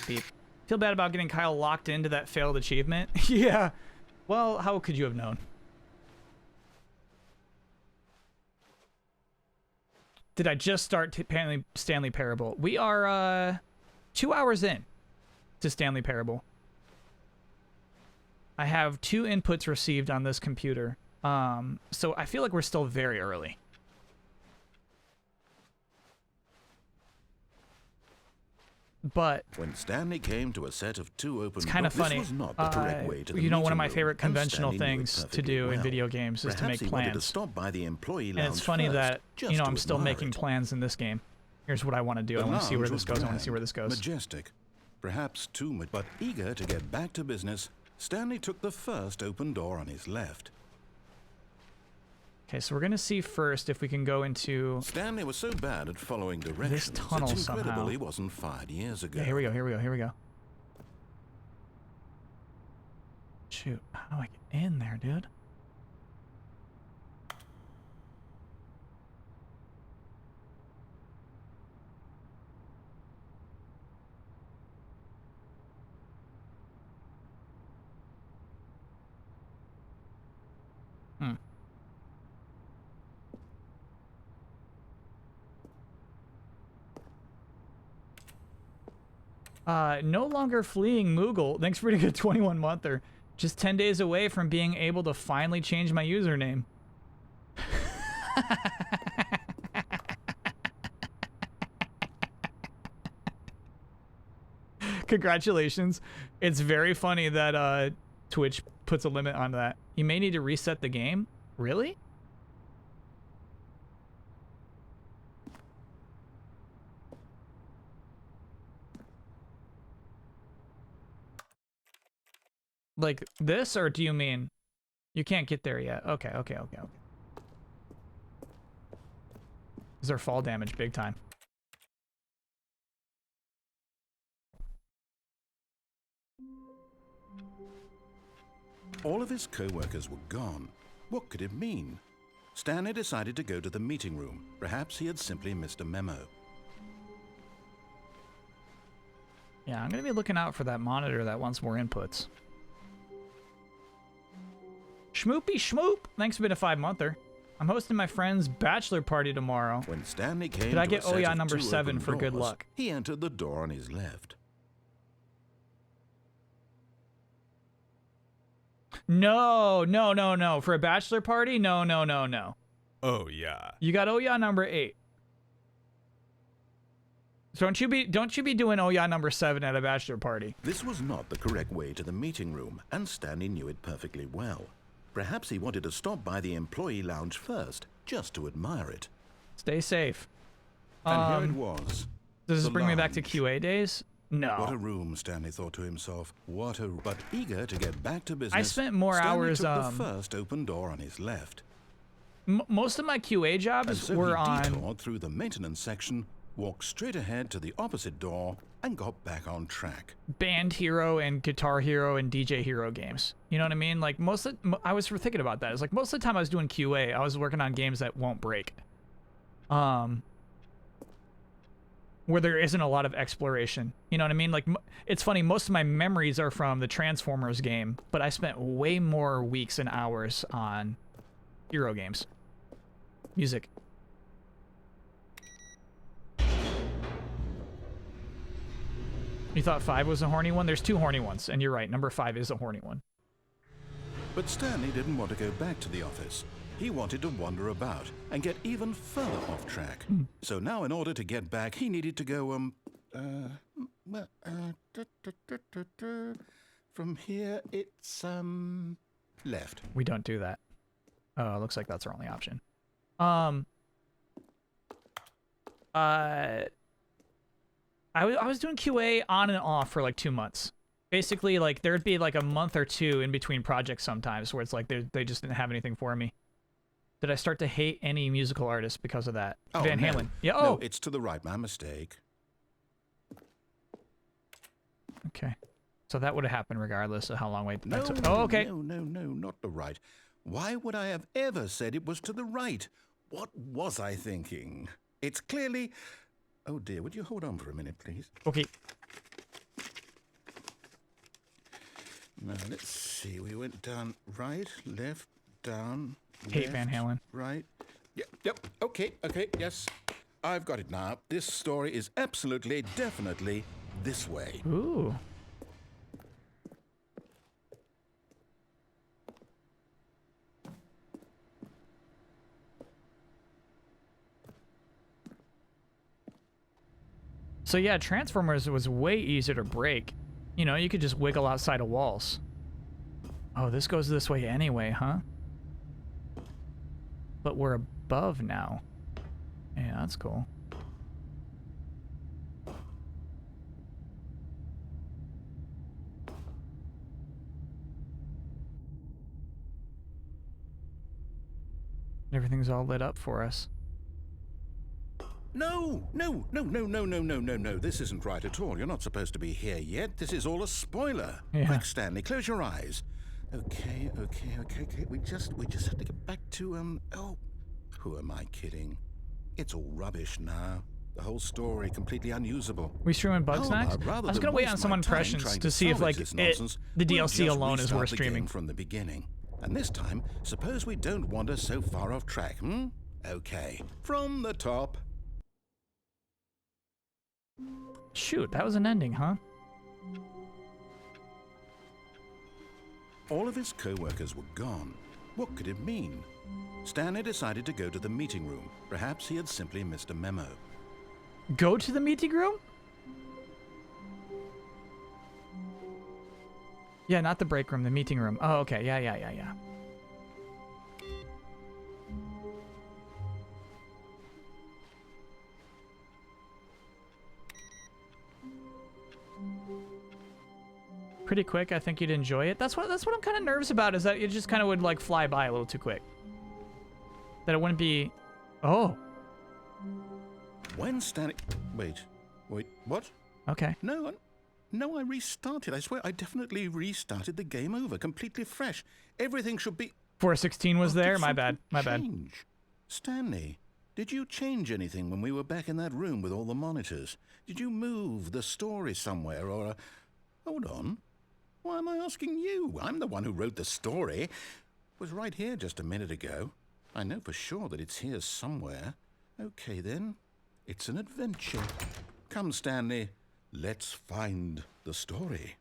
Beep. Feel bad about getting Kyle locked into that failed achievement. Yeah. Well, how could you have known? Did I just start Stanley Parable? We are 2 hours in to Stanley Parable. I have 2 inputs received on this computer. So I feel like we're still very early. But when Stanley came to a set of 2 open it's kind of funny. This was not the correct way to the You know, one of my meeting favorite room, and conventional Stanley knew it things to perfectly do in well. video games is to Perhaps make he wanted to plans. stop by the employee And lounge it's funny first, that, just you know, to I'm still admire making it. plans in this game. Here's what I want to do. The I want to see where lounge this was goes. I want to see grand, where this goes. Majestic, perhaps too much, but eager to get back to business, Stanley took the first open door on his left. Okay, so we're going to see first if we can go into... Stanley was so bad at following directions, tunnel it's incredible somehow. he wasn't fired years ago. Yeah, here we go, here we go, here we go. Shoot, how do I get in there, dude? No longer fleeing Moogle. Thanks for a good 21-monther. Just 10 days away from being able to finally change my username. Congratulations. It's very funny that Twitch puts a limit on that. You may need to reset the game. Really? Like this, or do you mean you can't get there yet? Okay, okay, okay, okay. Is there fall damage big time? All of his co-workers were gone. What could it mean? Stanley decided to go to the meeting room. Perhaps he had simply missed a memo. Yeah, I'm gonna be looking out for that monitor that wants more inputs. Schmoopy schmoop! Thanks for being a 5-monther. I'm hosting my friend's bachelor party tomorrow. When Stanley came Did I to get a set Oya of number 2 7 open for good doors, luck? He entered the door on his left. No, no, no, no. For a bachelor party? No, no, no, no. Oh, yeah. You got Oya number 8. So don't you be doing Oya number 7 at a bachelor party. This was not the correct way to the meeting room, and Stanley knew it perfectly well. Perhaps he wanted to stop by the employee lounge first, just to admire it. Stay safe. And here it was. Does this the bring me back to lounge. QA days? No. What a room, Stanley thought to himself. What a... But eager to get back to business, I spent more Stanley hours, took the first open door on his left. Most of my QA And jobs so were he on... detoured through the maintenance section, walked straight ahead to the opposite door, and got back on track. Band Hero and Guitar Hero and DJ Hero games. You know what I mean? Like I was thinking about that. It's like most of the time I was doing QA, I was working on games that won't break. Where there isn't a lot of exploration. You know what I mean? Like it's funny, most of my memories are from the Transformers game, but I spent way more weeks and hours on Hero games. Music. You thought 5 was a horny one? There's 2 horny ones, and you're right. Number 5 is a horny one. But Stanley didn't want to go back to the office. He wanted to wander about and get even further off track. So now in order to get back, he needed to go, from here, it's, left. We don't do that. Oh, looks like that's our only option. I was doing QA on and off for like 2 months. Basically, like there'd be like a month or 2 in between projects sometimes where it's like they just didn't have anything for me. Did I start to hate any musical artist because of that? Oh, Van no. Halen. Yeah. No, Oh. it's to the right. My mistake. Okay. So that would have happened regardless of how long wait. No, took. Oh, okay. no, not the right. Why would I have ever said it was to the right? What was I thinking? It's clearly... Oh dear, would you hold on for a minute, please? Okay. Now, let's see. We went down right, left, down, Hate Van Halen. right. Yep, okay, yes. I've got it now. This story is absolutely, definitely this way. Ooh. So yeah, Transformers was way easier to break. You know, you could just wiggle outside of walls. Oh, this goes this way anyway, huh? But we're above now. Yeah, that's cool. Everything's all lit up for us. No, no, no, no, no, no, no, no, no. This isn't right at all. You're not supposed to be here yet. This is all a spoiler. Yeah. Quick, Stanley, close your eyes. Okay. We just have to get back to, oh, who am I kidding? It's all rubbish now. The whole story completely unusable. We streaming Bugsnax? I was gonna wait on some impressions to see if like the DLC alone is worth streaming. From the beginning. And this time, suppose we don't wander so far off track, hmm? Okay, from the top. Shoot, that was an ending, huh? All of his co-workers were gone. What could it mean? Stanley decided to go to the meeting room. Perhaps he had simply missed a memo. Go to the meeting room? Yeah, not the break room, the meeting room. Oh, okay. Yeah. Pretty quick. I think you'd enjoy it. That's what I'm kind of nervous about, is that it just kind of would like fly by a little too quick. That it wouldn't be... Oh. When Stanley... Wait, what? Okay. No, I restarted. I swear, I definitely restarted the game over, completely fresh. Everything should be... 416 was there? Did My bad. change? Stanley, did you change anything when we were back in that room with all the monitors? Did you move the story somewhere, or... Hold on. Why am I asking you? I'm the one who wrote the story. It was right here just a minute ago. I know for sure that it's here somewhere. Okay, then. It's an adventure. Come, Stanley. Let's find the story.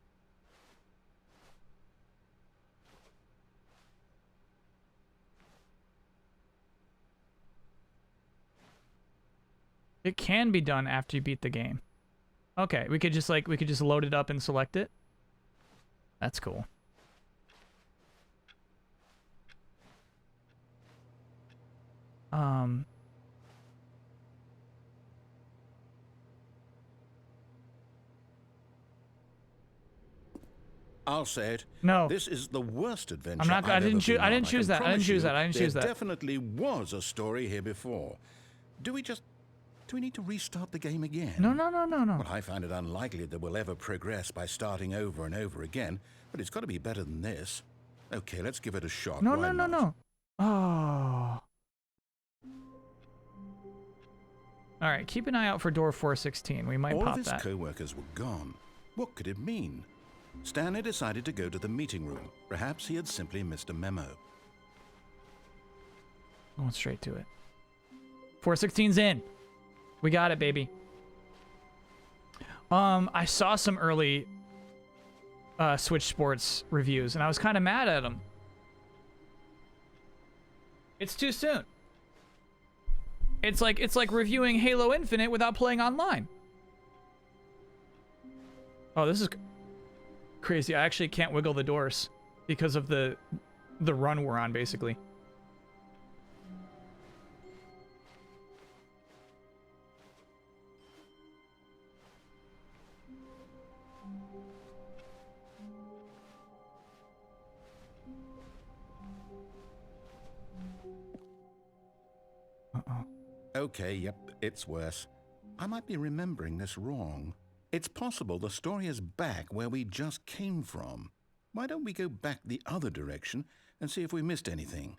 It can be done after you beat the game. Okay, we could just load it up and select it. That's cool. I'll say it. No. This is the worst adventure I'm not. I didn't choose. I didn't choose that. I didn't choose that. I didn't choose that. There definitely was a story here before. Do we need to restart the game again? No. Well, I find it unlikely that we'll ever progress by starting over and over again, but it's got to be better than this. Okay, let's give it a shot. No. Why not? Oh. All right, keep an eye out for door 416. We might All pop of his that. co-workers were gone. What could it mean? Stanley decided to go to the meeting room. Perhaps he had simply missed a memo. Going straight to it. 416's in. We got it, baby. I saw some early Switch Sports reviews, and I was kind of mad at them. It's too soon. It's like reviewing Halo Infinite without playing online. Oh, this is crazy. I actually can't wiggle the doors because of the run we're on, basically. Uh-oh. Okay, yep, it's worse. I might be remembering this wrong. It's possible the story is back where we just came from. Why don't we go back the other direction and see if we missed anything?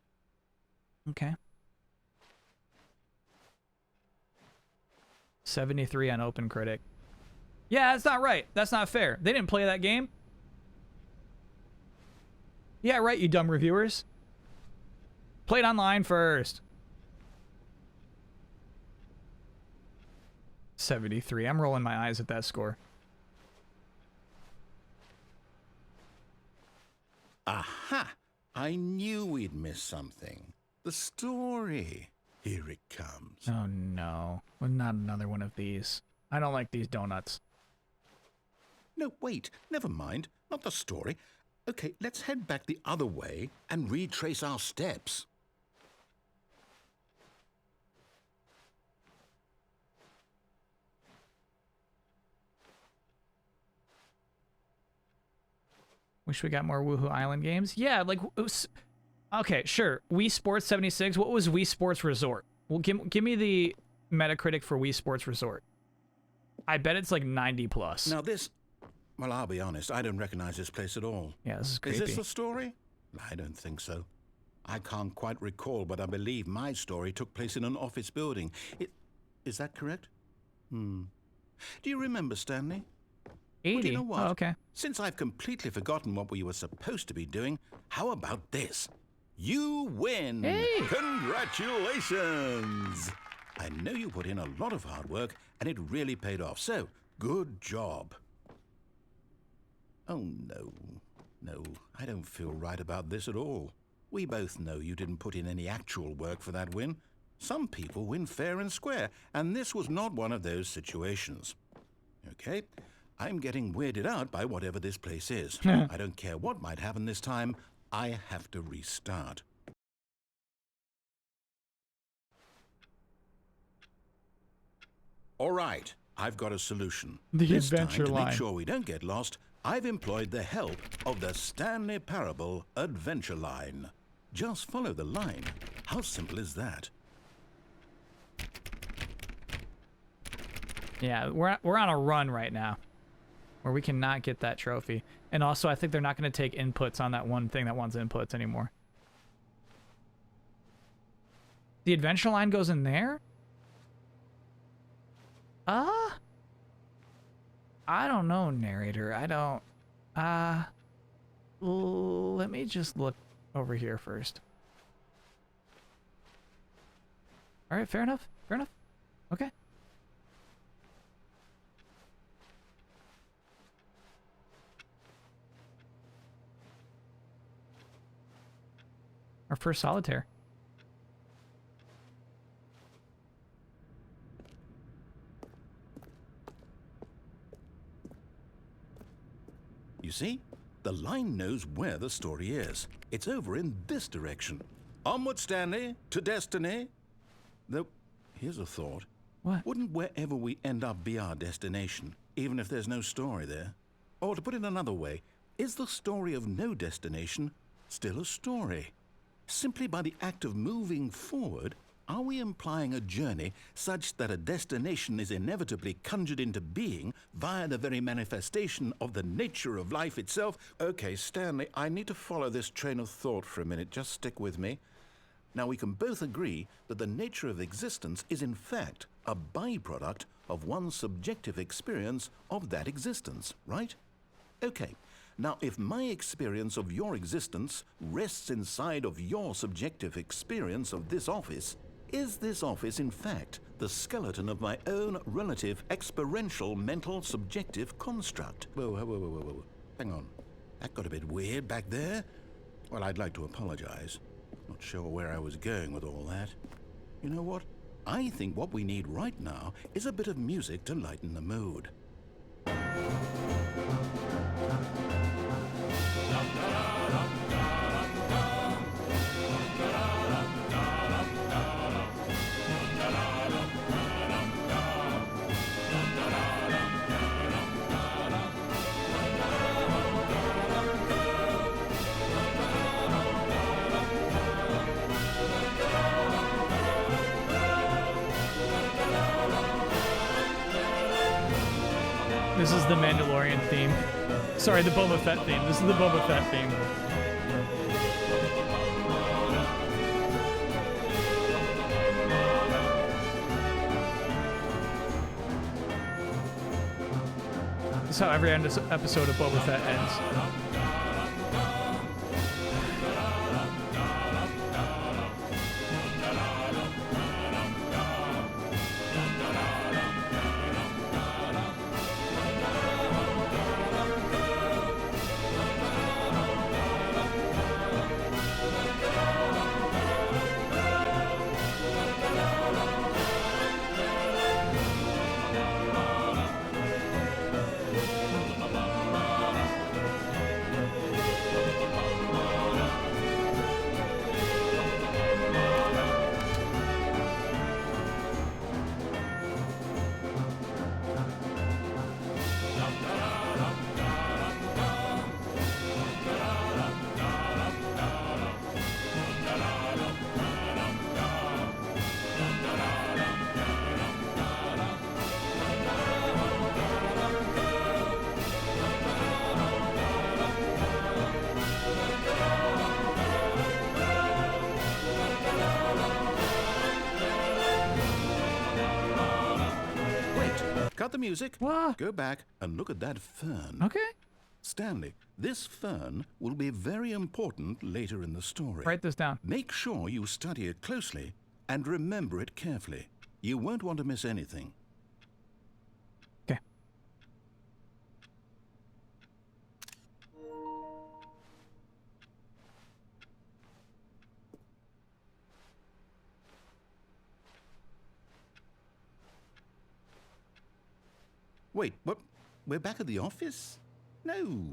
Okay. 73 on OpenCritic. Yeah, that's not right. That's not fair. They didn't play that game. Yeah, right, you dumb reviewers. Play it online first. 73. I'm rolling my eyes at that score. Aha! I knew we'd miss something. The story. Here it comes. Oh no. Well, not another one of these. I don't like these donuts. No, wait, never mind. Not the story. Okay, let's head back the other way and retrace our steps. Wish we got more Woohoo Island games. Yeah, like, okay, sure. Wii Sports 76. What was Wii Sports Resort? Well, give me the Metacritic for Wii Sports Resort. I bet it's like 90 plus. Now this, well, I'll be honest, I don't recognize this place at all. Yeah, this is creepy. Is this the story? I don't think so. I can't quite recall, but I believe my story took place in an office building. Is that correct? Do you remember, Stanley? 80. Well, you know what? Oh, okay. Since I've completely forgotten what we were supposed to be doing, how about this? You win! Hey! Congratulations! I know you put in a lot of hard work, and it really paid off, so good job. Oh, no. No, I don't feel right about this at all. We both know you didn't put in any actual work for that win. Some people win fair and square, and this was not one of those situations. Okay? I'm getting weirded out by whatever this place is. I don't care what might happen this time. I have to restart. All right, I've got a solution. The This adventure time, to line. make sure we don't get lost, I've employed the help of the Stanley Parable Adventure Line. Just follow the line. How simple is that? Yeah, we're on a run right now, where we cannot get that trophy. And also, I think they're not going to take inputs on that one thing that wants inputs anymore. The adventure line goes in there? I don't know, narrator. I don't... let me just look over here first. All right, fair enough. Fair enough. Okay. Our first solitaire. You see? The line knows where the story is. It's over in this direction. Onward, Stanley, to destiny. Though, here's a thought. What? Wouldn't wherever we end up be our destination, even if there's no story there? Or to put it another way, is the story of no destination still a story? Simply by the act of moving forward, are we implying a journey such that a destination is inevitably conjured into being via the very manifestation of the nature of life itself? Okay, Stanley, I need to follow this train of thought for a minute. Just stick with me. Now, we can both agree that the nature of existence is in fact a byproduct of one's subjective experience of that existence, right? Okay. Now, if my experience of your existence rests inside of your subjective experience of this office, is this office, in fact, the skeleton of my own relative experiential mental subjective construct? Whoa. Hang on. That got a bit weird back there. Well, I'd like to apologize. Not sure where I was going with all that. You know what? I think what we need right now is a bit of music to lighten the mood. This is the Mandalorian theme. Sorry, the Boba Fett theme. This is the Boba Fett theme. This is how every episode of Boba Fett ends. cut the music. What? Go back and look at that fern. Okay. Stanley, this fern will be very important later in the story. Write this down. Make sure you study it closely and remember it carefully. You won't want to miss anything. Okay. Wait, what? We're back at the office? No.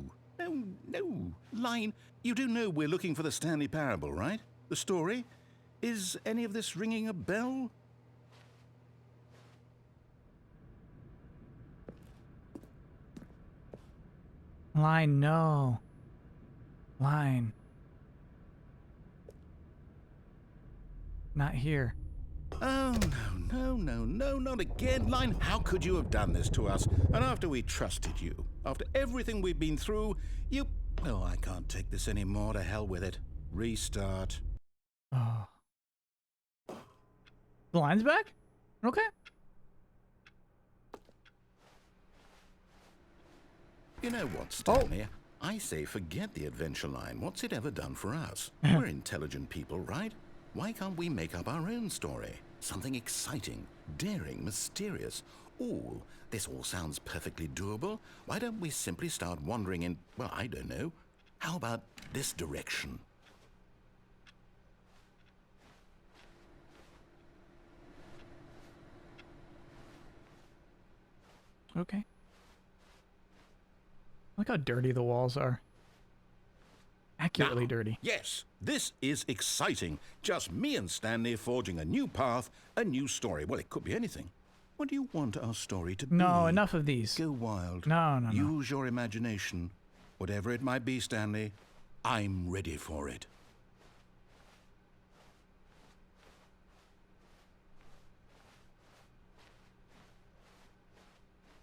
Line, you do know we're looking for the Stanley Parable, right? The story? Is any of this ringing a bell? Line, no. Line. Not here. Oh, no, not again. Line, how could you have done this to us? And after we trusted you, after everything we've been through, you... Oh, I can't take this anymore. To hell with it. Restart. Oh. The line's back? Okay. You know what, Stanley? I say forget the adventure line. What's it ever done for us? We're intelligent people, right? Why can't we make up our own story? Something exciting, daring, mysterious. Ooh, this all sounds perfectly doable. Why don't we simply start wandering in, well, I don't know. How about this direction? Okay. Look how dirty the walls are. Accurately Now, dirty. Yes, this is exciting. Just me and Stanley forging a new path, a new story. Well, it could be anything. What do you want our story to be? No, enough of these. Go wild. No. Use your imagination. Whatever it might be, Stanley, I'm ready for it.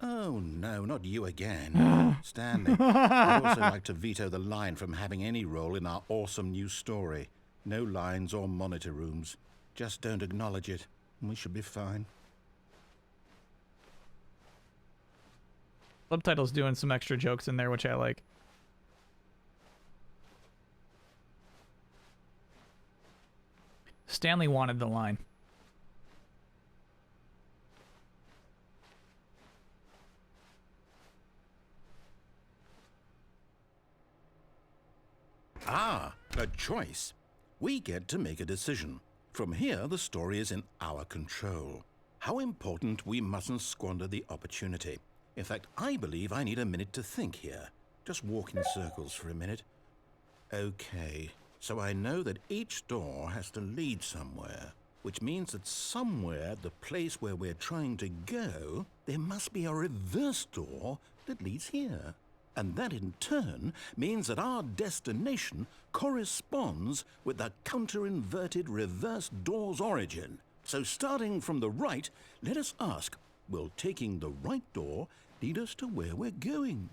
Oh, no, not you again. Stanley, I'd also like to veto the line from having any role in our awesome new story. No lines or monitor rooms. Just don't acknowledge it, and we should be fine. Subtitles doing some extra jokes in there, which I like. Stanley wanted the line. Ah, a choice. We get to make a decision. From here, the story is in our control. How important we mustn't squander the opportunity. In fact, I believe I need a minute to think here. Just walk in circles for a minute. Okay, so I know that each door has to lead somewhere, which means that somewhere, the place where we're trying to go, there must be a reverse door that leads here. And that in turn means that our destination corresponds with the counter-inverted reverse door's origin. So starting from the right, let us ask, will taking the right door lead us to where we're going?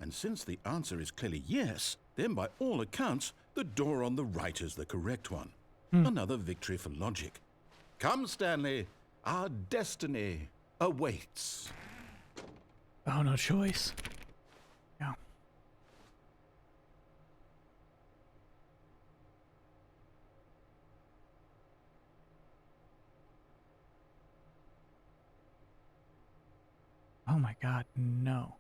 And since the answer is clearly yes, then by all accounts, the door on the right is the correct one. Another victory for logic. Come, Stanley, our destiny awaits. Oh, no choice. Yeah. Oh my God, no.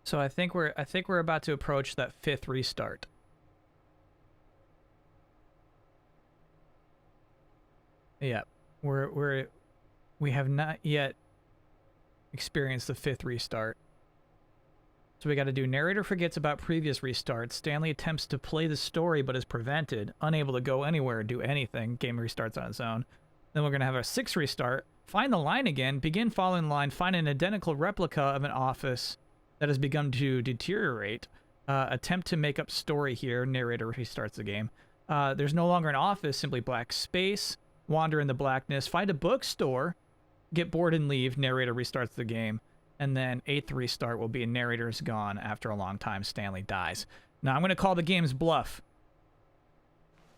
So I think we're about to approach that 5th restart. Yeah, we have not yet experienced the 5th restart. So we got to do narrator forgets about previous restarts. Stanley attempts to play the story but is prevented, unable to go anywhere or do anything. Game restarts on its own. Then we're going to have our 6th restart. Find the line again. Begin following the line. Find an identical replica of an office that has begun to deteriorate. Attempt to make up story here. Narrator restarts the game. There's no longer an office, simply black space. Wander in the blackness. Find a bookstore. Get bored and leave. Narrator restarts the game. And then 8th restart will be a narrator's gone after a long time. Stanley dies. Now I'm going to call the game's bluff.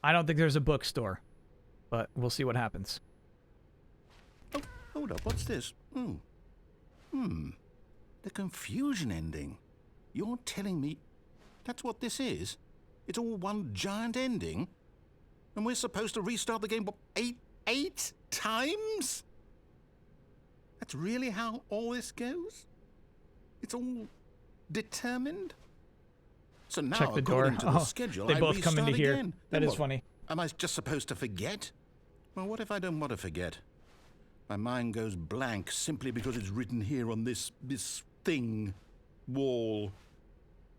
I don't think there's a bookstore, but we'll see what happens. Oh, hold up. What's this? The confusion ending. You're telling me that's what this is? It's all one giant ending? And we're supposed to restart the game, what, eight times? That's really how all this goes? It's all determined? So now, Check the door. according to the schedule, they I both come into restart here. again. That Then is what? funny. Am I just supposed to forget? Well, what if I don't want to forget? My mind goes blank simply because it's written here on this thing, wall.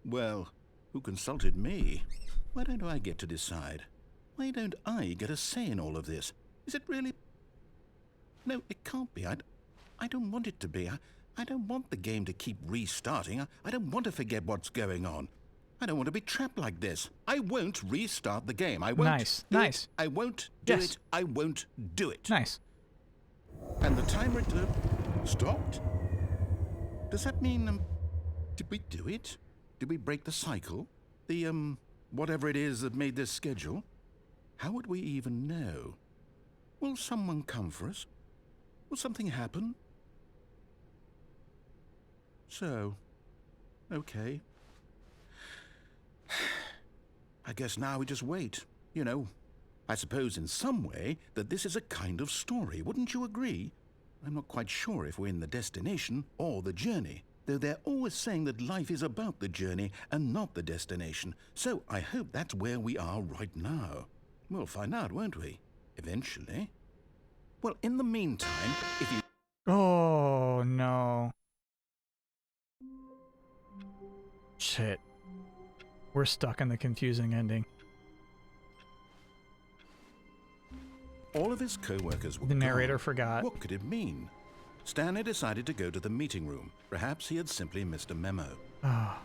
Well, who consulted me? Why don't I get to decide? Why don't I get a say in all of this? Is it really? No, it can't be. I don't want it to be. I don't want the game to keep restarting. I don't want to forget what's going on. I don't want to be trapped like this. I won't restart the game. I won't. Nice, do nice. it. I won't do Yes. it. I won't do it. Nice. And the timer stopped? Does that mean, did we do it? Did we break the cycle? The, whatever it is that made this schedule? How would we even know? Will someone come for us? Will something happen? So, okay. I guess now we just wait. You know, I suppose in some way that this is a kind of story. Wouldn't you agree? I'm not quite sure if we're in the destination or the journey, though they're always saying that life is about the journey and not the destination. So I hope that's where we are right now. We'll find out, won't we? Eventually. Well, in the meantime, if you... Oh, no. Shit. We're stuck in the confusing ending. All of his co-workers were The narrator gone. forgot. What could it mean? Stanley decided to go to the meeting room. Perhaps he had simply missed a memo. Oh.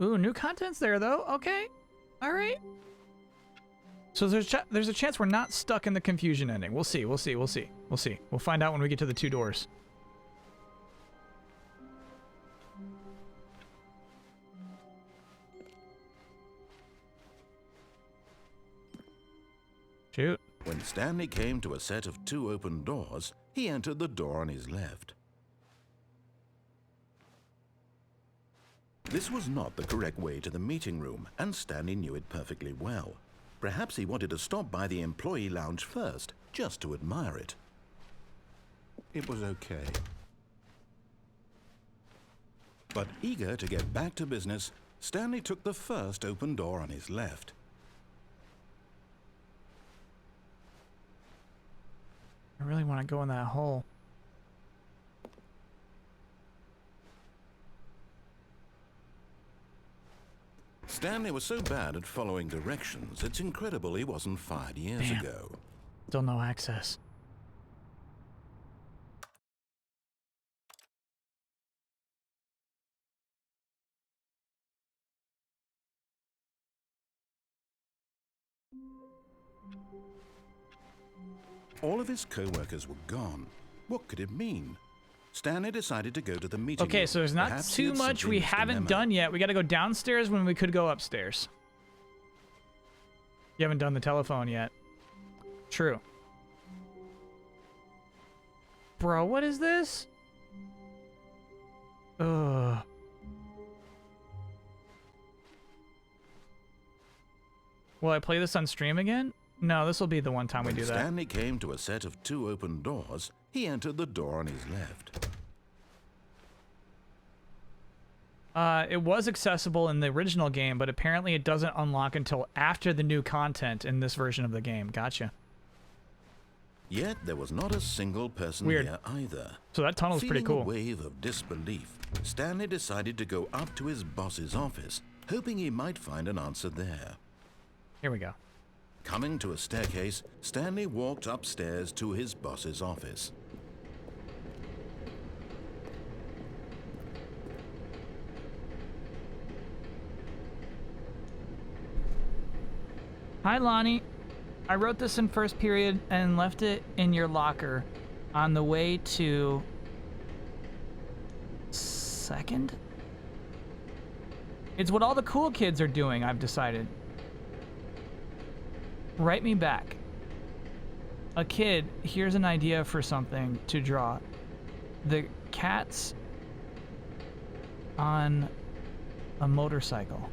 Ooh, new content's there though. Okay. All right. So there's a chance we're not stuck in the confusion ending. We'll see. We'll see. We'll see. We'll see. We'll find out when we get to the 2 doors. Shoot. When Stanley came to a set of 2 open doors, he entered the door on his left. This was not the correct way to the meeting room, and Stanley knew it perfectly well. Perhaps he wanted to stop by the employee lounge first, just to admire it. It was okay. But eager to get back to business, Stanley took the first open door on his left. I really want to go in that hole. Stanley was so bad at following directions, it's incredible he wasn't fired years Damn. ago. Still no access. All of his co-workers were gone. What could it mean? Stanley decided to go to the meeting Okay, room. so there's not Perhaps he too had much simply we missed a haven't memo. done yet. We got to go downstairs when we could go upstairs. You haven't done the telephone yet. True. Bro, what is this? Ugh. Will I play this on stream again? No, this will be the one time we When do that. Stanley came to a set of 2 open doors, he entered the door on his left. It was accessible in the original game, but apparently it doesn't unlock until after the new content in this version of the game. Gotcha. Yet there was not a single person Weird. here either. So that tunnel's pretty Feeling cool. a wave of disbelief, Stanley decided to go up to his boss's office, hoping he might find an answer there. Here we go. Coming to a staircase, Stanley walked upstairs to his boss's office. Hi, Lonnie. I wrote this in first period and left it in your locker on the way to second? It's what all the cool kids are doing, I've decided. Write me back. A kid, here's an idea for something to draw. The cat's on a motorcycle.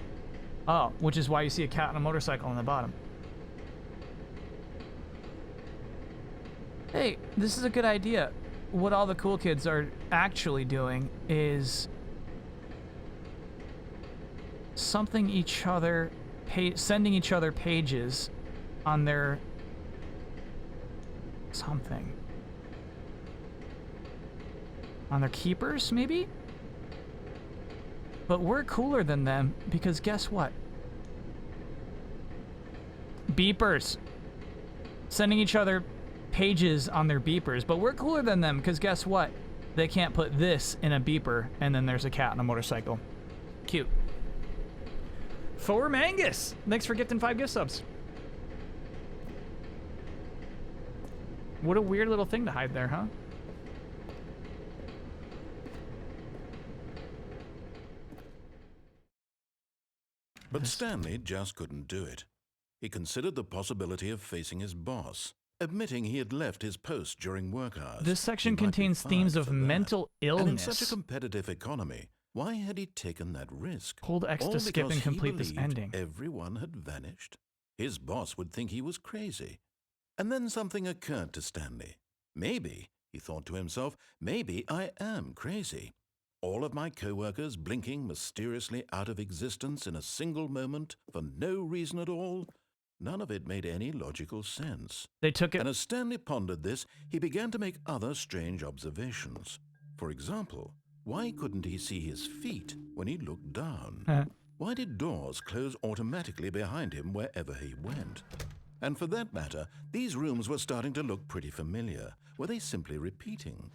Oh, which is why you see a cat on a motorcycle on the bottom. Hey, this is a good idea. What all the cool kids are actually doing is sending each other pages on their something. On their keepers, maybe? But we're cooler than them because guess what? Beepers. Sending each other pages on their beepers, but we're cooler than them because guess what? They can't put this in a beeper and then there's a cat on a motorcycle. Cute. For Mangus, thanks for gifting 5 gift subs. What a weird little thing to hide there, huh? But Stanley just couldn't do it. He considered the possibility of facing his boss, admitting he had left his post during work hours. This section He might be contains fired themes for of that. mental And in such a illness. competitive economy, why had he taken that risk? Hold X All to skip because and he complete this believed ending. everyone had vanished? His boss would think he was crazy. And then something occurred to Stanley. Maybe, he thought to himself, maybe I am crazy. All of my co-workers blinking mysteriously out of existence in a single moment for no reason at all? None of it made any logical sense. They took it. And as Stanley pondered this, he began to make other strange observations. For example, why couldn't he see his feet when he looked down? Why did doors close automatically behind him wherever he went? And for that matter, these rooms were starting to look pretty familiar. Were they simply repeating?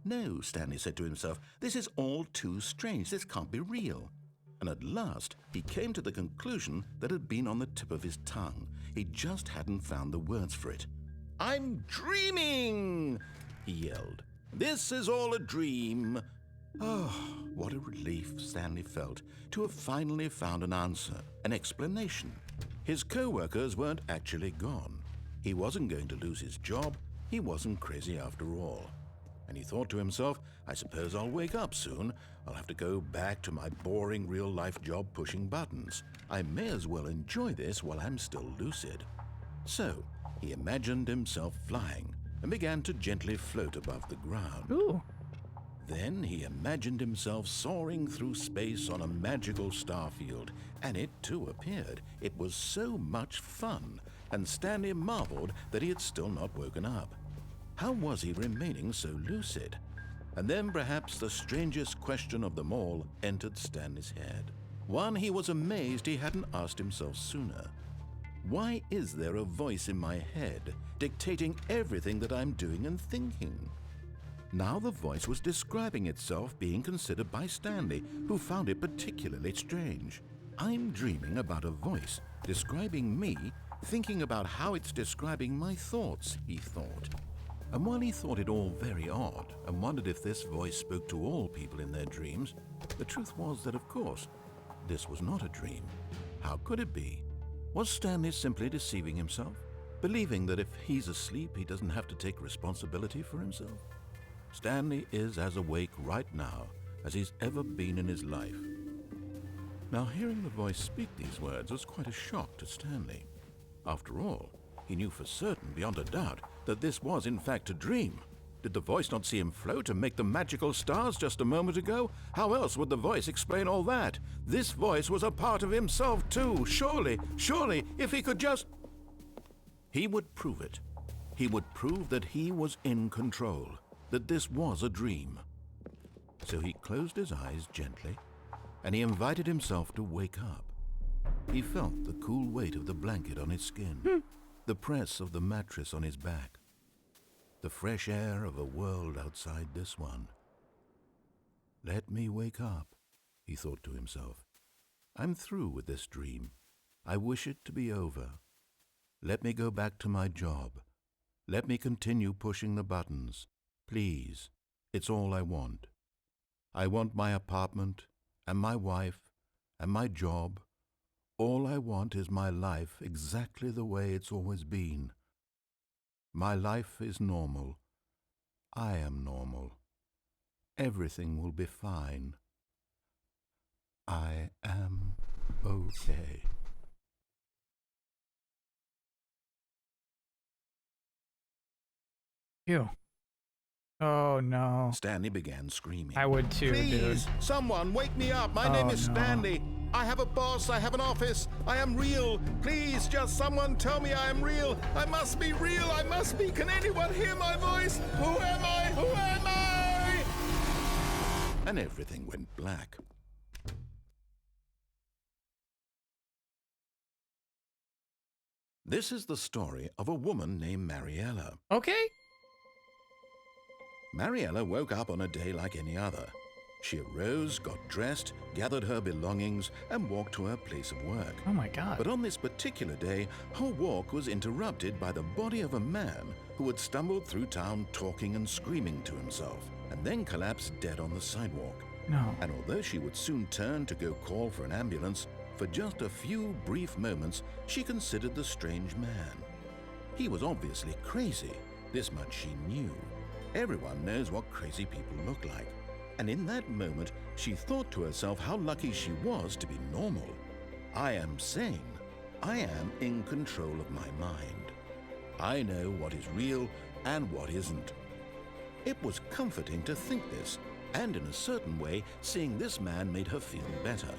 No, Stanley said to himself, this is all too strange. This can't be real. And at last, he came to the conclusion that had been on the tip of his tongue. He just hadn't found the words for it. I'm dreaming, he yelled. This is all a dream. Oh, what a relief Stanley felt to have finally found an answer, an explanation. His co-workers weren't actually gone. He wasn't going to lose his job. He wasn't crazy after all. And he thought to himself, I suppose I'll wake up soon. I'll have to go back to my boring real-life job pushing buttons. I may as well enjoy this while I'm still lucid. So, he imagined himself flying and began to gently float above the ground. Ooh. Then he imagined himself soaring through space on a magical starfield, and it too appeared. It was so much fun, and Stanley marveled that he had still not woken up. How was he remaining so lucid? And then perhaps the strangest question of them all entered Stanley's head. One he was amazed he hadn't asked himself sooner. Why is there a voice in my head dictating everything that I'm doing and thinking? Now the voice was describing itself being considered by Stanley, who found it particularly strange. I'm dreaming about a voice describing me, thinking about how it's describing my thoughts, he thought. And while he thought it all very odd and wondered if this voice spoke to all people in their dreams, the truth was that, of course, this was not a dream. How could it be? Was Stanley simply deceiving himself, believing that if he's asleep, he doesn't have to take responsibility for himself? Stanley is as awake right now as he's ever been in his life. Now, hearing the voice speak these words was quite a shock to Stanley. After all, he knew for certain, beyond a doubt, that this was in fact a dream. Did the voice not see him float and make the magical stars just a moment ago? How else would the voice explain all that? This voice was a part of himself too. Surely, if he could just... He would prove it. He would prove that he was in control, that this was a dream. So he closed his eyes gently, and he invited himself to wake up. He felt the cool weight of the blanket on his skin, the press of the mattress on his back, the fresh air of a world outside this one. Let me wake up, he thought to himself. I'm through with this dream. I wish it to be over. Let me go back to my job. Let me continue pushing the buttons. Please, it's all I want. I want my apartment, and my wife, and my job. All I want is my life exactly the way it's always been. My life is normal. I am normal. Everything will be fine. I am okay. Ew. Oh no. Stanley began screaming. I would too, dude. Please, someone wake me up. My name is Stanley. I have a boss. I have an office. I am real. Please, just someone tell me I am real. I must be real. I must be. Can anyone hear my voice? Who am I? Who am I? And everything went black. This is the story of a woman named Mariella. Okay. Mariella woke up on a day like any other. She arose, got dressed, gathered her belongings, and walked to her place of work. Oh my God. But on this particular day, her walk was interrupted by the body of a man who had stumbled through town talking and screaming to himself, and then collapsed dead on the sidewalk. No. And although she would soon turn to go call for an ambulance, for just a few brief moments, she considered the strange man. He was obviously crazy. This much she knew. Everyone knows what crazy people look like. And in that moment, she thought to herself how lucky she was to be normal. I am sane. I am in control of my mind. I know what is real and what isn't. It was comforting to think this, and in a certain way, seeing this man made her feel better.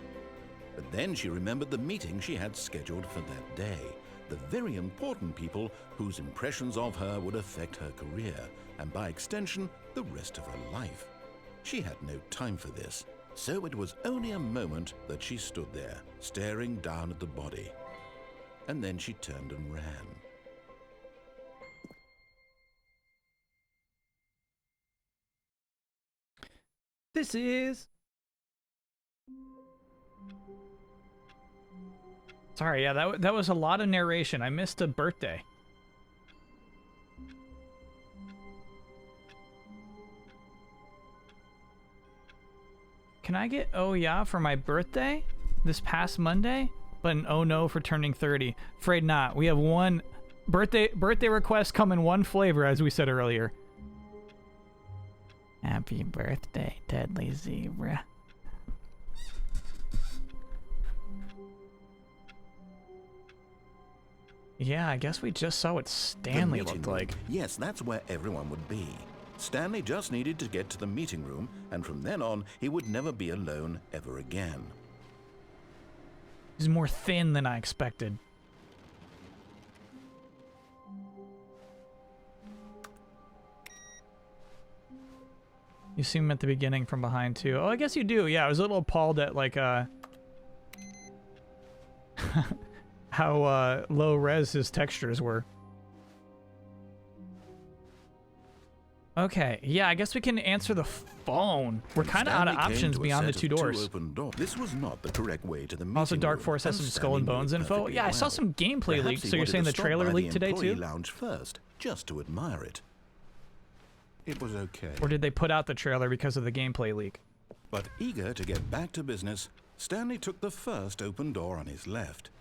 But then she remembered the meeting she had scheduled for that day, the very important people whose impressions of her would affect her career, and by extension, the rest of her life. She had no time for this, so it was only a moment that she stood there, staring down at the body. And then she turned and ran. This is... Sorry, yeah, that was a lot of narration. I missed a birthday. Can I get oh yeah for my birthday this past Monday? But an oh no for turning 30. Afraid not. We have one birthday request come in one flavor, as we said earlier. Happy birthday, Deadly Zebra. Yeah, I guess we just saw what Stanley looked like. Yes, that's where everyone would be. Stanley just needed to get to the meeting room, and from then on, he would never be alone ever again. He's more thin than I expected. You see him at the beginning from behind, too. Oh, I guess you do. Yeah, I was a little appalled at, like, how low res his textures were. Okay, yeah, I guess we can answer the phone. We're kind of out of options beyond the two doors. This was not the correct way to the meeting Also, Dark room, Force has and some Skull and Stanley Bones knew it info. perfectly Yeah, I saw well. some gameplay Perhaps leaks, he so you're wanted saying to the stop trailer by leaked today employee too? lounge first, just to admire it. It was okay. Or did they put out the trailer because of the gameplay leak? But eager to get back to business, Stanley took the first open door on his left.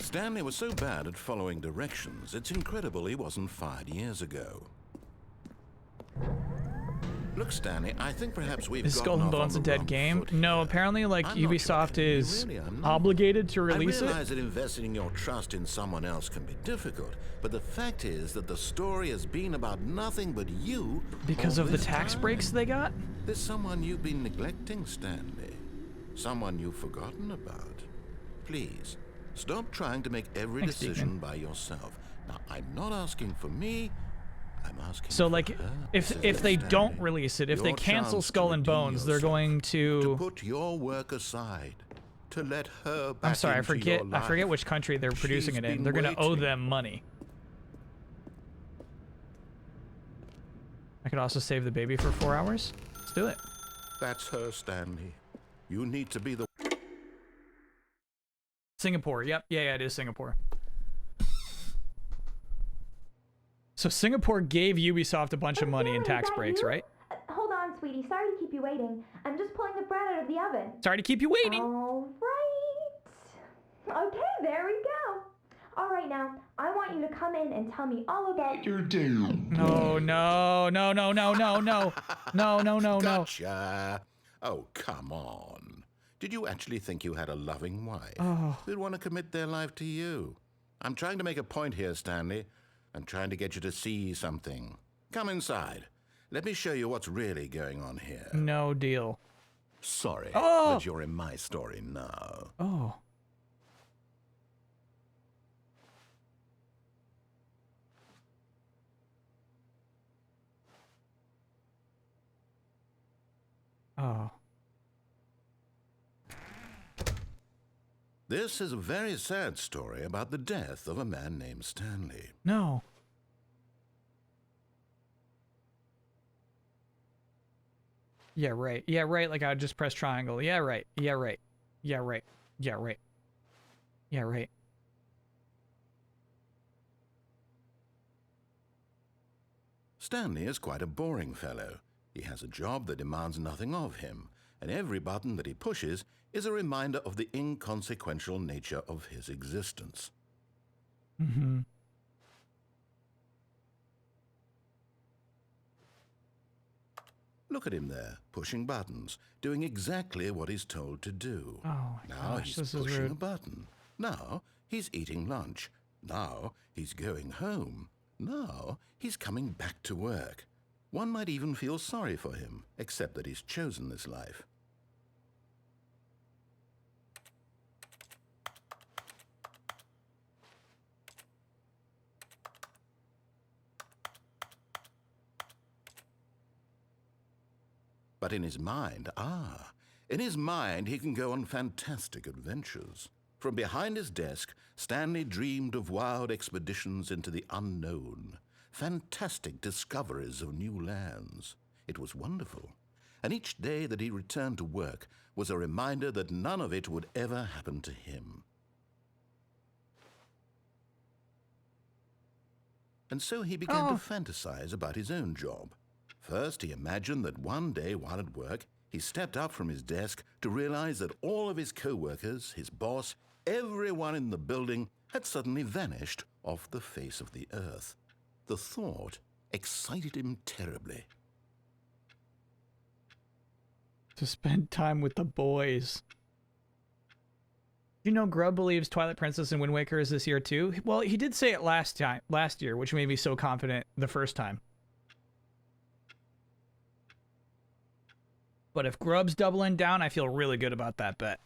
Stanley was so bad at following directions, it's incredible he wasn't fired years ago. Look, Stanley, I think perhaps we've Is Skull gotten and off on Bones the a dead wrong game? foot No, here. apparently, like, I'm not Ubisoft your enemy, is really, I'm not. obligated to release I it. realize that investing your trust in someone else can be difficult, but the fact is that the story has been about nothing but you Because all of the this tax time. breaks they got? There's someone you've been neglecting, Stanley. Someone you've forgotten about. Please, Stop trying to make every Thanks, decision Deacon. by yourself. Now, I'm not asking for me. I'm asking So, for like, her, if says they don't Stanley. release it, if they Your cancel chance to Skull and redeem Bones, they're yourself, going to to... put your work aside, to let her back I'm sorry, I into forget. your I forget life. which country they're producing She's it in. been They're gonna owe waiting. them money. I could also save the baby for 4 hours. Let's do it. That's her, Stanley. You need to be the... Singapore. Yep. Yeah, it is Singapore. So Singapore gave Ubisoft a bunch of money in Stanley, tax is that breaks, you? right? Hold on, sweetie. Sorry to keep you waiting. I'm just pulling the bread out of the oven. Sorry to keep you waiting. All right. Okay, there we go. All right, now, I want you to come in and tell me all about your day. No, no, no, no, no, no, no. No, no, no, no. Gotcha. Oh, come on. Did you actually think you had a loving wife who'd want to commit their life to you? I'm trying to make a point here, Stanley. I'm trying to get you to see something. Come inside. Let me show you what's really going on here. No deal. Sorry, Oh! but you're in my story now. Oh. Oh. This is a very sad story about the death of a man named Stanley. No. Yeah, right. Yeah, right. Like I would just press triangle. Yeah, right. Yeah, right. Yeah, right. Yeah, right. Yeah, right. Stanley is quite a boring fellow. He has a job that demands nothing of him, and every button that he pushes is a reminder of the inconsequential nature of his existence. Mm-hmm. Look at him there, pushing buttons, doing exactly what he's told to do. Oh my Now gosh, he's this is pushing rude. a button. Now he's eating lunch. Now he's going home. Now he's coming back to work. One might even feel sorry for him, except that he's chosen this life. But in his mind, in his mind he can go on fantastic adventures. From behind his desk, Stanley dreamed of wild expeditions into the unknown, fantastic discoveries of new lands. It was wonderful, and each day that he returned to work was a reminder that none of it would ever happen to him. And so he began to fantasize about his own job. First, he imagined that one day while at work, he stepped up from his desk to realize that all of his co-workers, his boss, everyone in the building had suddenly vanished off the face of the earth. The thought excited him terribly. To spend time with the boys. You know, Grubb believes Twilight Princess and Wind Waker is this year too. Well, he did say it last year, which made me so confident the first time. But if Grubb's doubling down, I feel really good about that bet.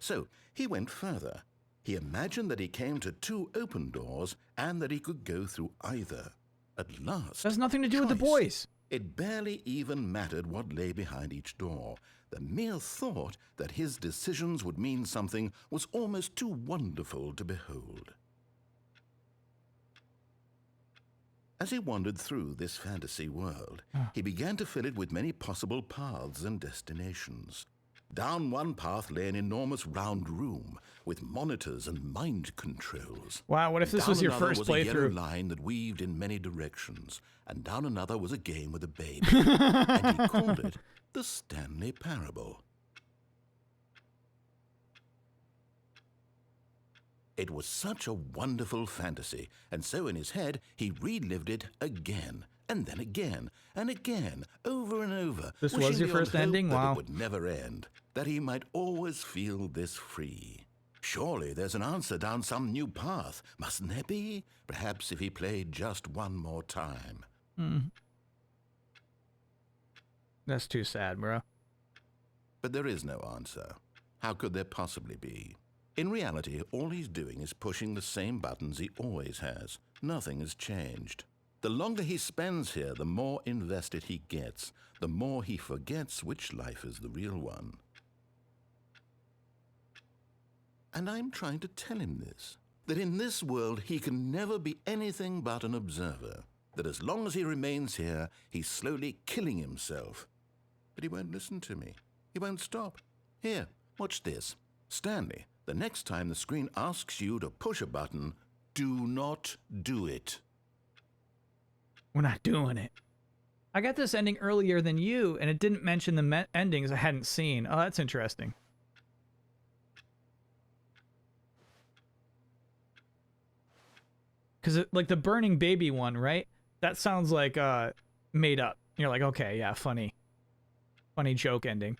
So he went further. He imagined that he came to two open doors and that he could go through either. At last, It has nothing to do with the choice. boys. It barely even mattered what lay behind each door. The mere thought that his decisions would mean something was almost too wonderful to behold. As he wandered through this fantasy world, he began to fill it with many possible paths and destinations. Down one path lay an enormous round room with monitors and mind controls. Wow, what if this Down was your another first was a yellow playthrough? line that weaved in many directions, and down another was a game with a baby. And he called it the Stanley Parable. It was such a wonderful fantasy, and so in his head he relived it again, and then again, and again, over and over. This was wishing your beyond first hope ending? that Wow. it would never end, that he might always feel this free. Surely there's an answer down some new path, mustn't there be? Perhaps if he played just one more time. That's too sad, bro. But there is no answer. How could there possibly be? In reality, all he's doing is pushing the same buttons he always has. Nothing has changed. The longer he spends here, the more invested he gets, the more he forgets which life is the real one. And I'm trying to tell him this, that in this world he can never be anything but an observer, that as long as he remains here, he's slowly killing himself. But he won't listen to me. He won't stop. Here, watch this. Stanley, the next time the screen asks you to push a button, do not do it. We're not doing it. I got this ending earlier than you, and it didn't mention the endings I hadn't seen. Oh, that's interesting. Because, like, the burning baby one, right? That sounds like, made up. You're like, okay, yeah, funny. Funny joke ending.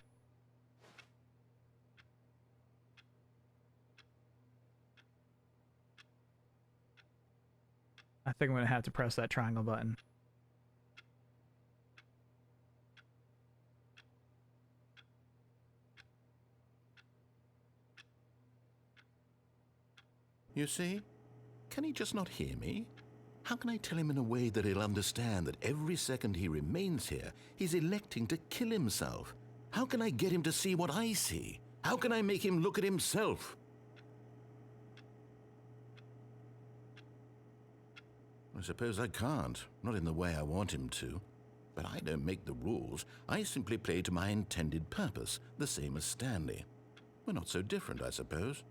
I think I'm going to have to press that triangle button. You see? Can he just not hear me? How can I tell him in a way that he'll understand that every second he remains here, he's electing to kill himself? How can I get him to see what I see? How can I make him look at himself? I suppose I can't, not in the way I want him to. But I don't make the rules. I simply play to my intended purpose, the same as Stanley. We're not so different, I suppose.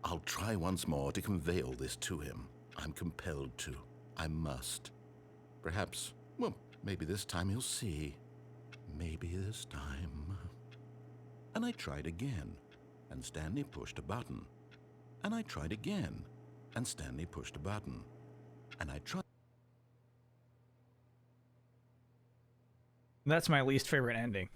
I'll try once more to convey all this to him. I'm compelled to. I must. Perhaps, well, maybe this time he'll see. Maybe this time. And I tried again, and Stanley pushed a button. And I tried again, and Stanley pushed a button. And I tried. That's my least favorite ending.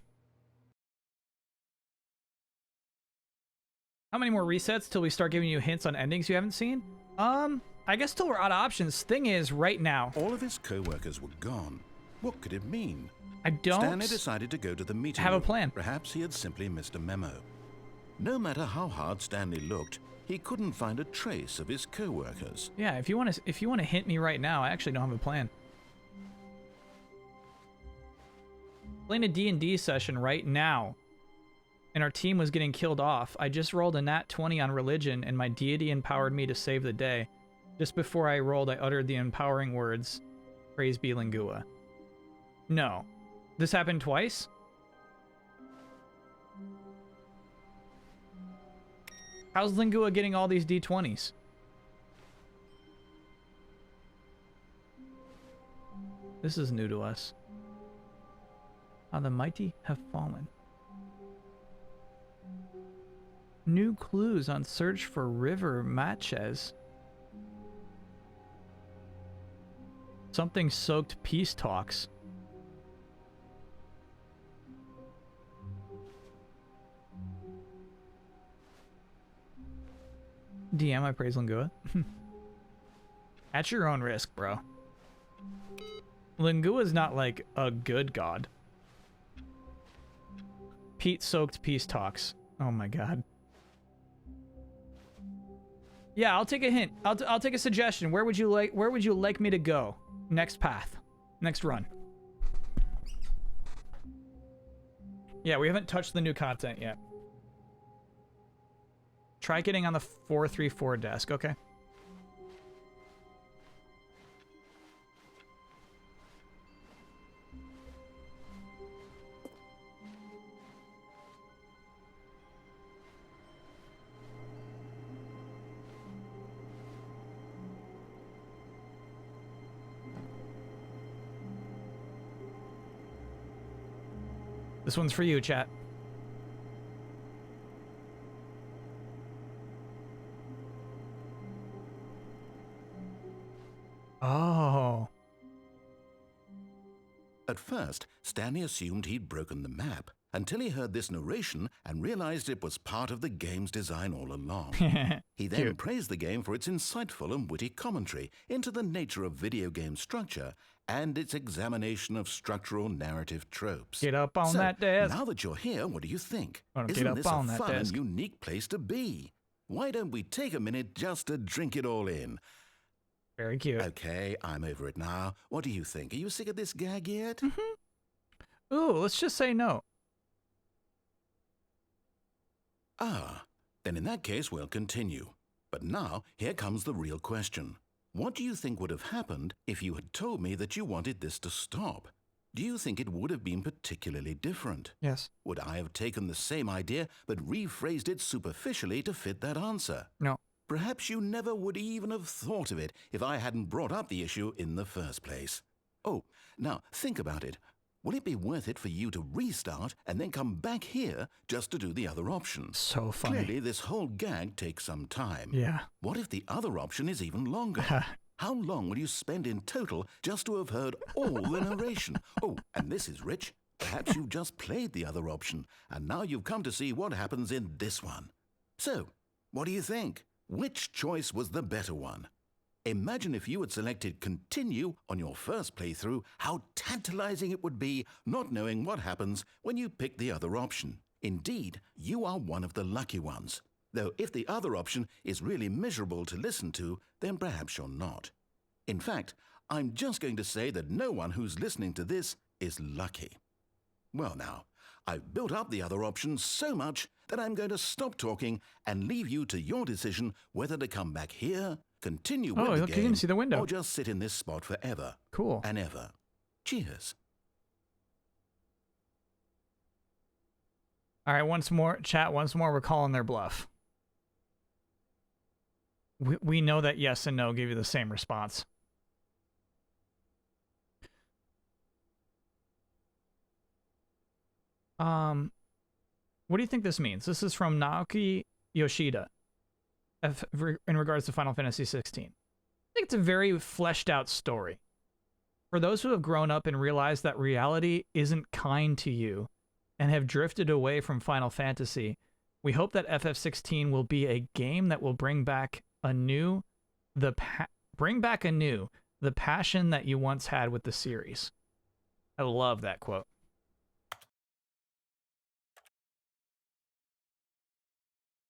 How many more resets till we start giving you hints on endings you haven't seen? I guess till we're out of options. Thing is, right now... All of his co-workers were gone. What could it mean? I don't... Stanley decided to go to the meeting have a room. plan. Perhaps he had simply missed a memo. No matter how hard Stanley looked, he couldn't find a trace of his co-workers. Yeah, if you want to hint me right now, I actually don't have a plan. Playing a D&D session right now, and our team was getting killed off. I just rolled a nat 20 on religion, and my deity empowered me to save the day. Just before I rolled, I uttered the empowering words, "Praise be Lingua." No. This happened twice? How's Lingua getting all these D20s? This is new to us. How the mighty have fallen. New clues on search for River Matches. Something soaked peace talks. DM, I praise Lingua. At your own risk, bro. Lingua's not like a good god. Pete soaked peace talks. Oh my god. Yeah, I'll take a hint. I'll take a suggestion. Where would you like me to go? Next path. Next run. Yeah, we haven't touched the new content yet. Try getting on the 434 desk, okay? This one's for you, chat. Oh. At first, Stanley assumed he'd broken the map, until he heard this narration and realized it was part of the game's design all along. He then praised the game for its insightful and witty commentary into the nature of video game structure and its examination of structural narrative tropes. Get up on that desk. Now that you're here, what do you think? Get Isn't up this on a that fun desk. and unique place to be? Why don't we take a minute just to drink it all in? Very cute. Okay, I'm over it now. What do you think? Are you sick of this gag yet? Ooh, let's just say no. Ah, then in that case we'll continue. But now, here comes the real question. What do you think would have happened if you had told me that you wanted this to stop? Do you think it would have been particularly different? Yes. Would I have taken the same idea but rephrased it superficially to fit that answer? No. Perhaps you never would even have thought of it if I hadn't brought up the issue in the first place. Oh, now think about it. Will it be worth it for you to restart and then come back here just to do the other option? So funny. Clearly, this whole gag takes some time. Yeah. What if the other option is even longer? How long will you spend in total just to have heard all the narration? Oh, and this is rich. Perhaps you've just played the other option, and now you've come to see what happens in this one. So, what do you think? Which choice was the better one? Imagine if you had selected continue on your first playthrough, how tantalizing it would be not knowing what happens when you pick the other option. Indeed, you are one of the lucky ones. Though if the other option is really miserable to listen to, then perhaps you're not. In fact, I'm just going to say that no one who's listening to this is lucky. Well now, I've built up the other option so much that I'm going to stop talking and leave you to your decision whether to come back here, continue with the look, game, you can see the window. or just sit in this spot forever. Cool. And ever. Cheers. All right, once more, chat, once more, we're calling their bluff. We know that yes and no give you the same response. What do you think this means? This is from Naoki Yoshida in regards to Final Fantasy 16. I think it's a very fleshed out story. For those who have grown up and realized that reality isn't kind to you and have drifted away from Final Fantasy, we hope that FF16 will be a game that will bring back anew the passion that you once had with the series. I love that quote.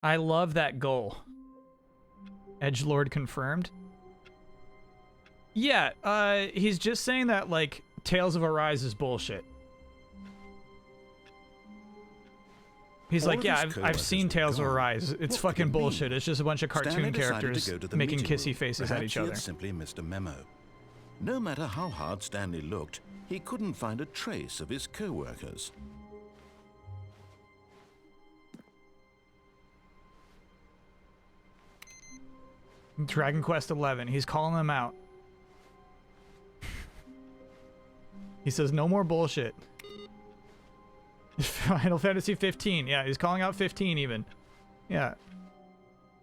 I love that goal. Edgelord confirmed. Yeah, he's just saying that, like, Tales of Arise is bullshit. He's like, yeah, I've seen Tales of Arise. It's fucking bullshit. It's just a bunch of cartoon characters making kissy faces at each other. He had simply missed a memo. No matter how hard Stanley looked, he couldn't find a trace of his co-workers. Dragon Quest 11. He's calling them out. He says, no more bullshit. Final Fantasy 15. Yeah, he's calling out 15 even. Yeah.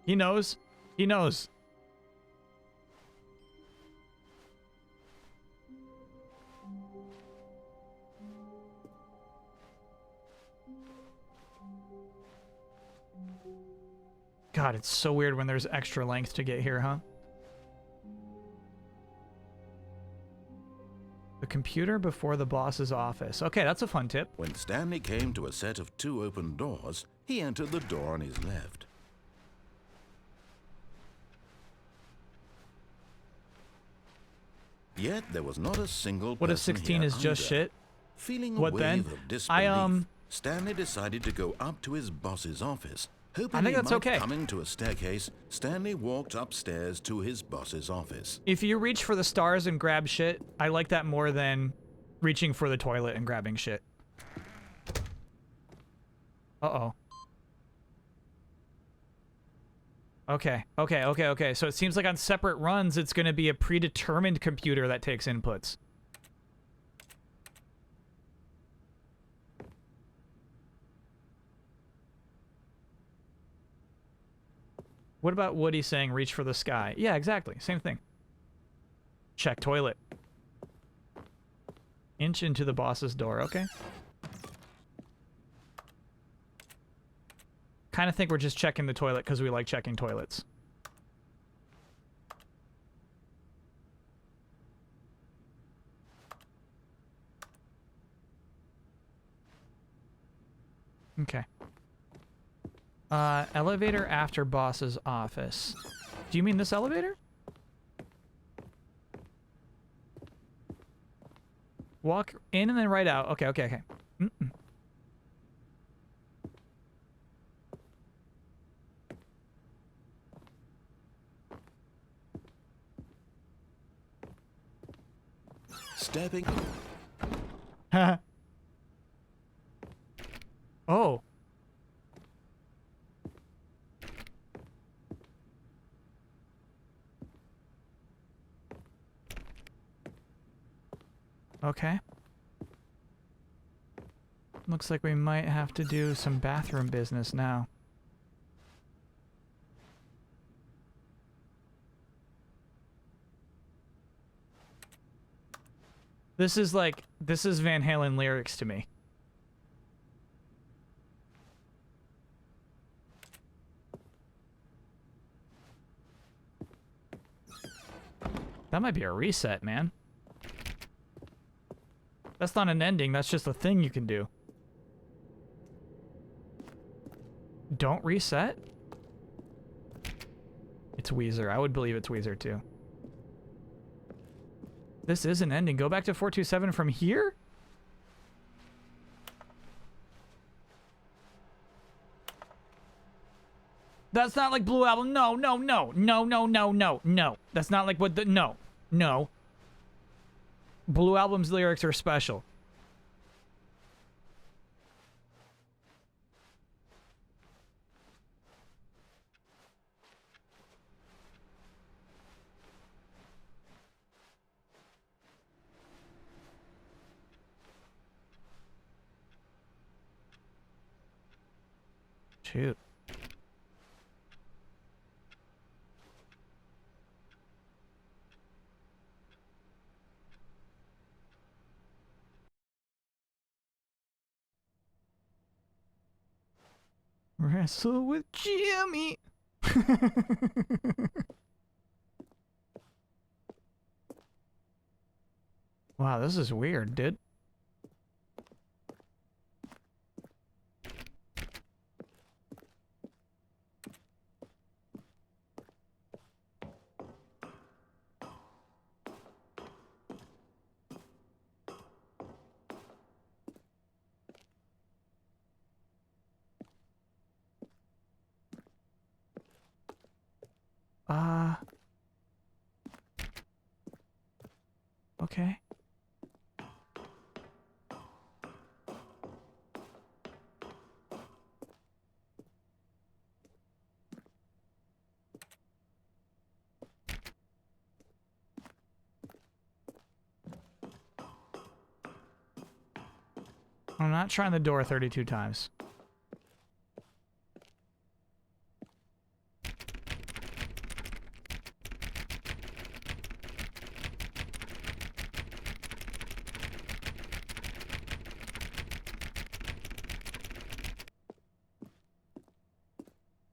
He knows. He knows. God, it's so weird when there's extra length to get here, huh? The computer before the boss's office. Okay, that's a fun tip. When Stanley came to a set of 2 open doors, he entered the door on his left. Yet there was not a single person. What if 16 is just shit? Feeling a What wave then? of disbelief, Stanley decided to go up to his boss's office. Hoping I think that's okay. Coming to a staircase, Stanley walked upstairs to his boss's office. If you reach for the stars and grab shit, I like that more than reaching for the toilet and grabbing shit. Uh-oh. Okay. So it seems like on separate runs, it's going to be a predetermined computer that takes inputs. What about Woody saying reach for the sky? Yeah, exactly. Same thing. Check toilet. Inch into the boss's door. Okay. Kind of think we're just checking the toilet because we like checking toilets. Okay. Elevator after boss's office. Do you mean this elevator? Walk in and then right out. Okay, okay, okay. Mm-mm. Stabbing. Oh. Okay. Looks like we might have to do some bathroom business now. This is Van Halen lyrics to me. That might be a reset, man. That's not an ending, that's just a thing you can do. Don't reset? It's Weezer. I would believe it's Weezer too. This is an ending. Go back to 427 from here? That's not like Blue Album. No, no, no. No, no, no, no, no. That's not like what the... No. No. Blue Album's lyrics are special. Shoot. Wrestle with Jimmy. Wow, this is weird, dude. Okay. I'm not trying the door 32 times.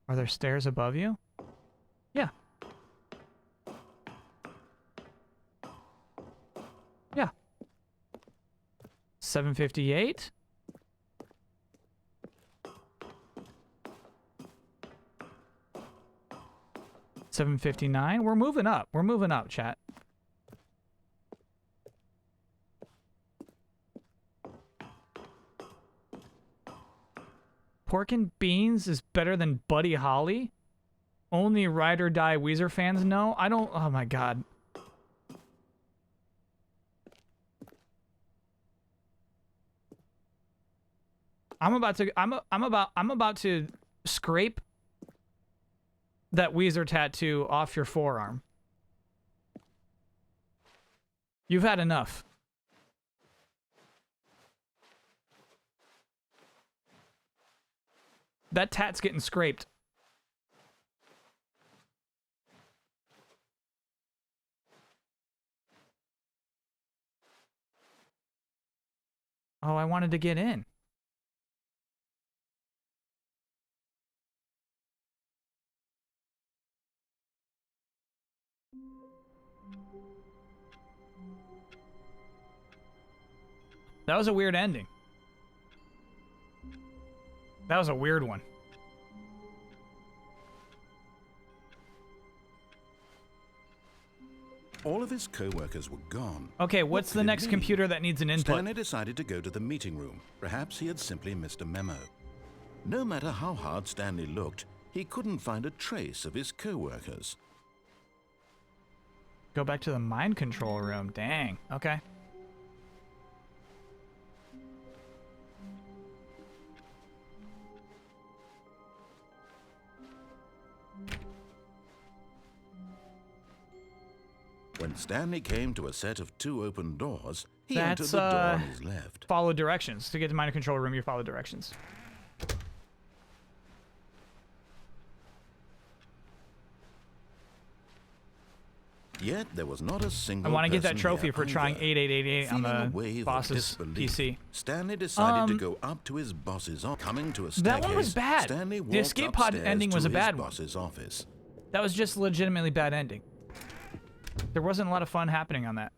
Are there stairs above you? Yeah. Yeah. 758. $7.59. We're moving up. We're moving up, chat. Pork and Beans is better than Buddy Holly? Only Ride or Die Weezer fans know? I don't... Oh my god. I'm about to scrape that Weezer tattoo off your forearm. You've had enough. That tat's getting scraped. Oh, I wanted to get in. That was a weird ending. That was a weird one. All of his co-workers were gone. Okay, what's What the could it next mean? computer that needs an input? Stanley decided to go to the meeting room. Perhaps he had simply missed a memo. No matter how hard Stanley looked, he couldn't find a trace of his co-workers. Go back to the mind control room. Dang. Okay. When Stanley came to a set of 2 open doors, he entered That's the door on his left. follow directions. To get to mind control room, you follow directions. Yet there was not a single I want to get that person trophy here for trying either. 8888 on Feeling a wave the of boss's disbelief, PC. Stanley decided to go up to his boss's office. Coming to a staircase, That one was bad. Stanley The walked escape pod upstairs ending was to a bad his one. boss's office. That was just legitimately bad ending. There wasn't a lot of fun happening on that.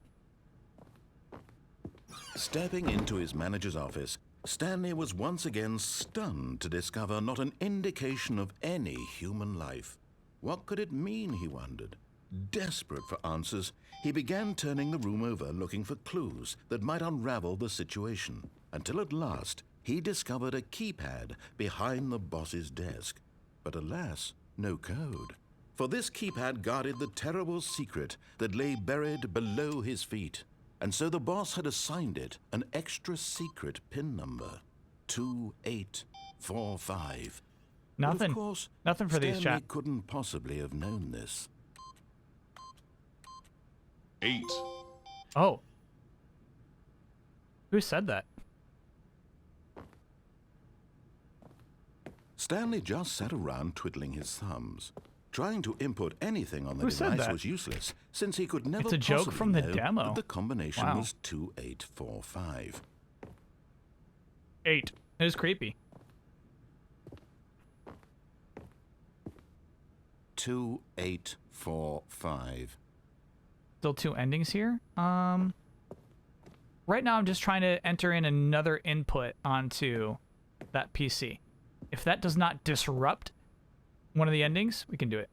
Stepping into his manager's office, Stanley was once again stunned to discover not an indication of any human life. What could it mean, he wondered. Desperate for answers, he began turning the room over looking for clues that might unravel the situation, until at last he discovered a keypad behind the boss's desk. But alas, no code. For this keypad guarded the terrible secret that lay buried below his feet. And so the boss had assigned it an extra secret PIN number, 2845. But Nothing. of course, Nothing for these, Stanley chat. couldn't possibly have known this. 8. Oh. Who said that? Stanley just sat around twiddling his thumbs. Trying to input anything on the Who said device that? was useless, since he could never It's a joke possibly from the know demo. that the combination Wow. was 2845. 8. It was creepy. 2845. Still 2 endings here. Right now I'm just trying to enter in another input onto that PC. If that does not disrupt one of the endings, we can do it.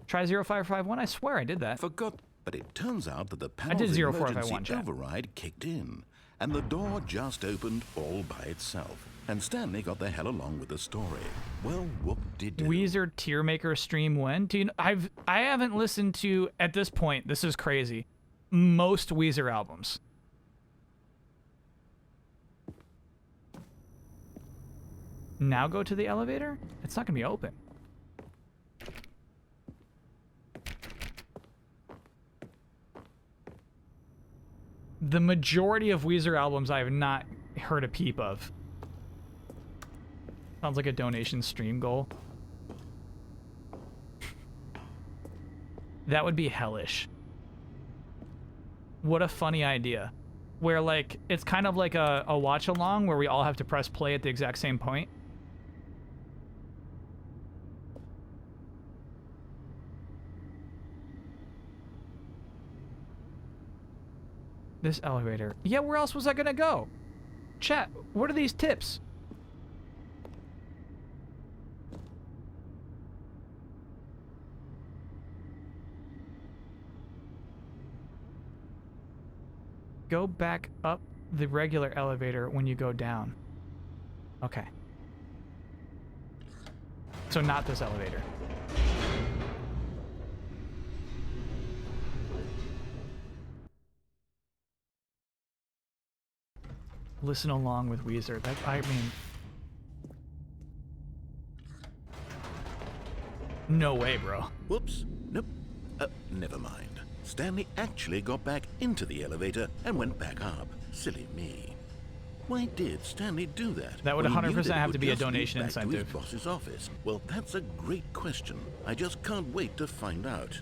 Try 0551. I swear I did that. Forgot, but it turns out that the did panel's 0451, emergency chat. override kicked in, and the door just opened all by itself. And Stanley got the hell along with the story. Well, whoop-de-doo. Weezer Tear Maker stream when? Do you know, I haven't listened to, at this point, this is crazy, most Weezer albums. Now go to the elevator? It's not gonna be open. The majority of Weezer albums I have not heard a peep of. Sounds like a donation stream goal. That would be hellish. What a funny idea. Where, like, it's kind of like a watch along where we all have to press play at the exact same point. This elevator. Yeah, where else was I gonna go? Chat, what are these tips? Go back up the regular elevator when you go down. Okay. So not this elevator. Listen along with Weezer. That, I mean... No way, bro. Whoops. Nope. Never mind. Stanley actually got back into the elevator and went back up. Silly me. Why did Stanley do that? That would when he knew 100% that it have would to be a just lead donation back to his incentive. boss's office. Well, that's a great question. I just can't wait to find out.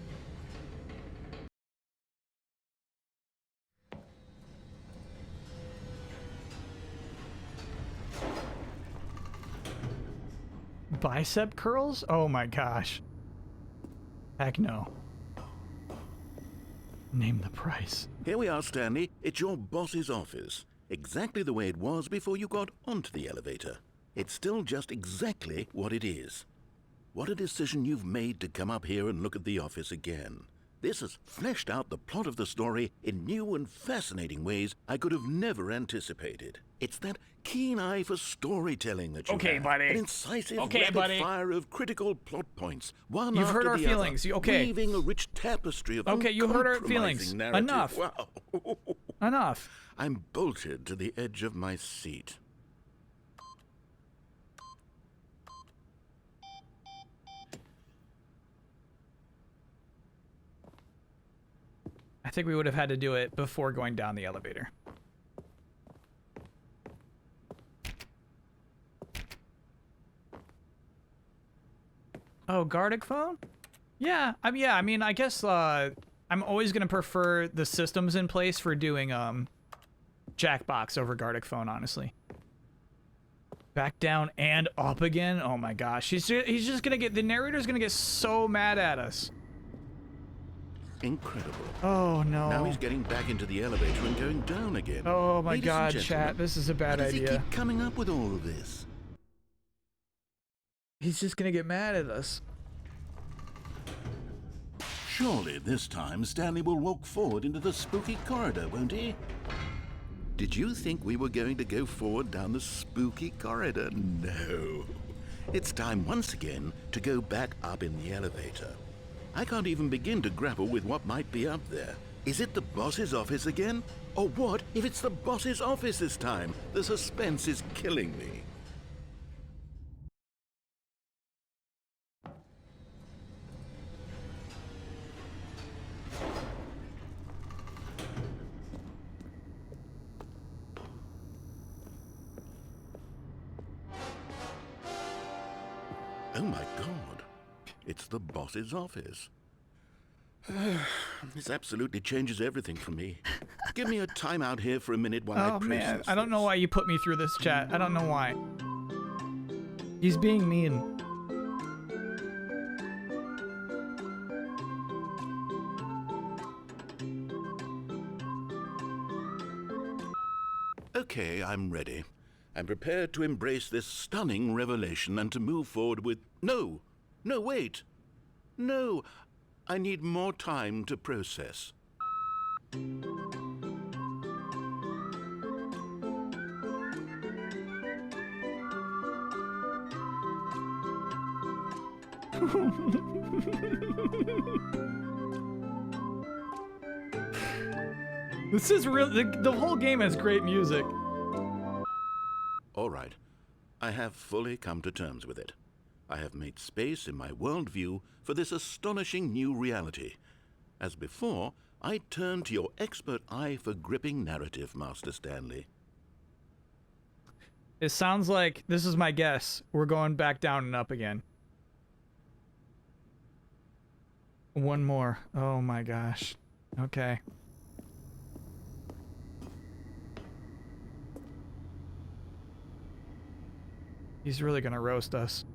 Bicep curls? Oh my gosh. Heck no. Name the price. Here we are, Stanley. It's your boss's office. Exactly the way it was before you got onto the elevator. It's still just exactly what it is. What a decision you've made to come up here and look at the office again. This has fleshed out the plot of the story in new and fascinating ways I could have never anticipated. It's that keen eye for storytelling that you have. buddy. An incisive Okay, buddy. fire of critical plot points, one You've after hurt our the feelings. other, Okay. weaving a rich tapestry of Okay, you hurt our feelings. uncompromising narrative. Enough. Wow. Enough. I'm bolted to the edge of my seat. I think we would have had to do it before going down the elevator. Oh, Gardic phone? Yeah, I mean, I guess I'm always gonna prefer the systems in place for doing Jackbox over Gardic phone, honestly. Back down and up again. Oh my gosh, he's just gonna get, the narrator's gonna get so mad at us. Incredible. Oh no. Now he's getting back into the elevator and going down again. Oh my Ladies god, and chat, gentlemen, this is a bad how does he idea. keep coming up with all of this? He's just gonna get mad at us. Surely this time Stanley will walk forward into the spooky corridor, won't he? Did you think we were going to go forward down the spooky corridor? No. It's time once again to go back up in the elevator. I can't even begin to grapple with what might be up there. Is it the boss's office again? Or what if it's the boss's office this time? The suspense is killing me. Oh my god, it's the boss's office. This absolutely changes everything for me. Give me a timeout here for a minute while I Oh process man, I don't know this. why you put me through this, chat. I don't know why. He's being mean. Okay, I'm ready. I'm prepared to embrace this stunning revelation and to move forward with... No! No, wait! No! I need more time to process. This is real. The whole game has great music. All right. I have fully come to terms with it. I have made space in my worldview for this astonishing new reality. As before, I turn to your expert eye for gripping narrative, Master Stanley. It sounds like, this is my guess, we're going back down and up again. One more. Oh my gosh. Okay. He's really gonna roast us.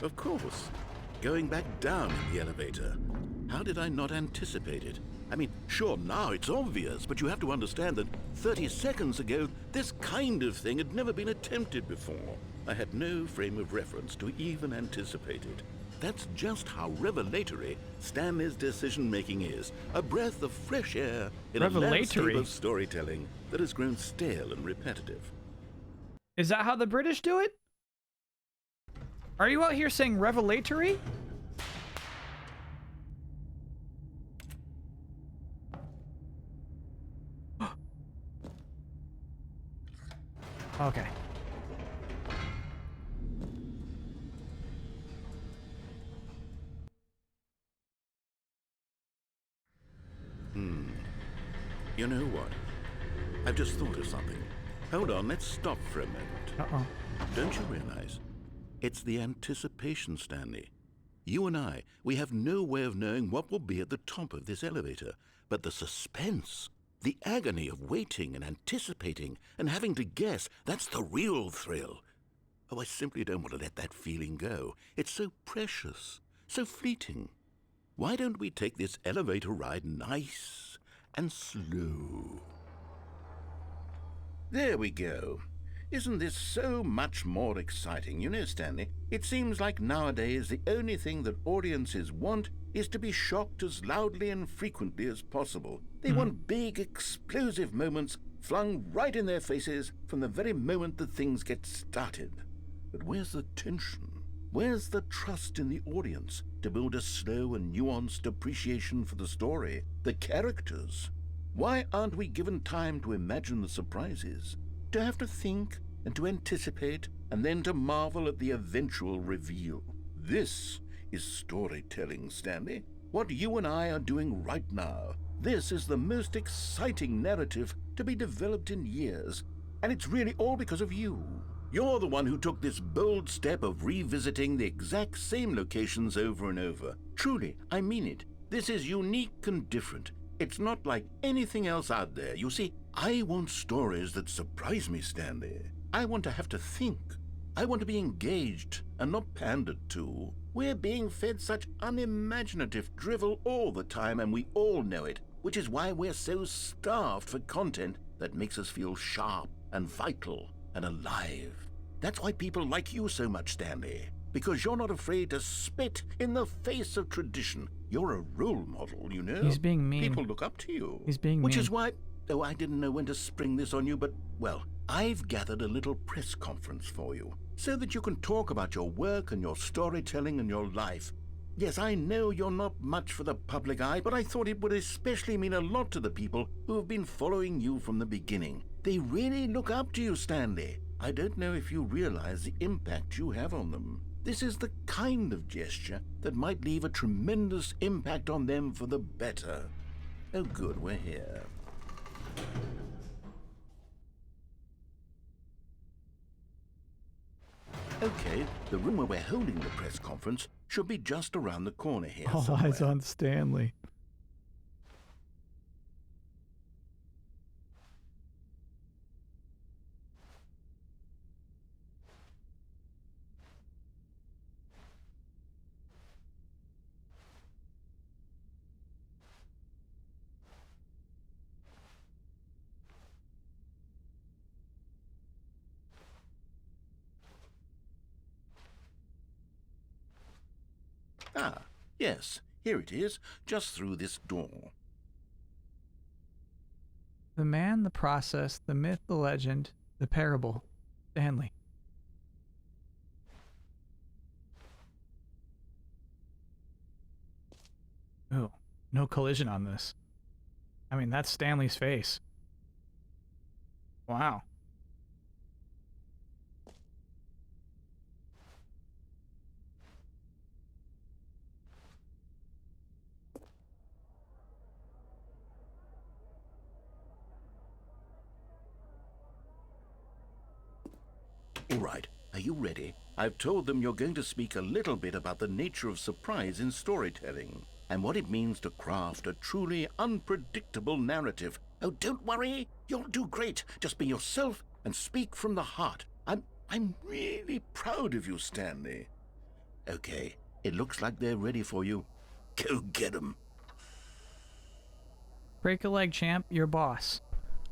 Of course. Going back down in the elevator. How did I not anticipate it? I mean, sure, now it's obvious, but you have to understand that 30 seconds ago, this kind of thing had never been attempted before. I had no frame of reference to even anticipate it. That's just how revelatory Stanley's decision-making is. A breath of fresh air in a landscape Revelatory? of storytelling that has grown stale and repetitive. Is that how the British do it? Are you out here saying revelatory? Okay. You know what? I've just thought of something. Hold on, let's stop for a moment. Uh-oh. Don't you realize? It's the anticipation, Stanley. You and I, we have no way of knowing what will be at the top of this elevator. But the suspense, the agony of waiting and anticipating and having to guess, that's the real thrill. Oh, I simply don't want to let that feeling go. It's so precious, so fleeting. Why don't we take this elevator ride nice and slow? There we go. Isn't this so much more exciting? You know, Stanley, it seems like nowadays the only thing that audiences want is to be shocked as loudly and frequently as possible. They want big, explosive moments flung right in their faces from the very moment that things get started. But where's the tension? Where's the trust in the audience to build a slow and nuanced appreciation for the story, the characters? Why aren't we given time to imagine the surprises, to have to think and to anticipate, and then to marvel at the eventual reveal? This is storytelling, Stanley. What you and I are doing right now. This is the most exciting narrative to be developed in years, and it's really all because of you. You're the one who took this bold step of revisiting the exact same locations over and over. Truly, I mean it. This is unique and different. It's not like anything else out there. You see, I want stories that surprise me, Stanley. I want to have to think. I want to be engaged and not pandered to. We're being fed such unimaginative drivel all the time, and we all know it, which is why we're so starved for content that makes us feel sharp and vital and alive. That's why people like you so much, Stanley, because you're not afraid to spit in the face of tradition. You're a role model, you know. He's being mean. People look up to you. He's being Which mean. is why, oh, I didn't know when to spring this on you, but, well, I've gathered a little press conference for you so that you can talk about your work and your storytelling and your life. Yes, I know you're not much for the public eye, but I thought it would especially mean a lot to the people who have been following you from the beginning. They really look up to you, Stanley. I don't know if you realize the impact you have on them. This is the kind of gesture that might leave a tremendous impact on them for the better. Oh, good, we're here. Okay, the room where we're holding the press conference should be just around the corner here All somewhere. eyes on Stanley. Ah, yes, here it is, just through this door. The man, the process, the myth, the legend, the parable. Stanley. Oh, no collision on this. I mean, that's Stanley's face. Wow. All right, are you ready? I've told them you're going to speak a little bit about the nature of surprise in storytelling and what it means to craft a truly unpredictable narrative. Oh, don't worry, you'll do great. Just be yourself and speak from the heart. I'm really proud of you, Stanley. Okay, it looks like they're ready for you. Go get 'em. Break a leg, champ. Your boss.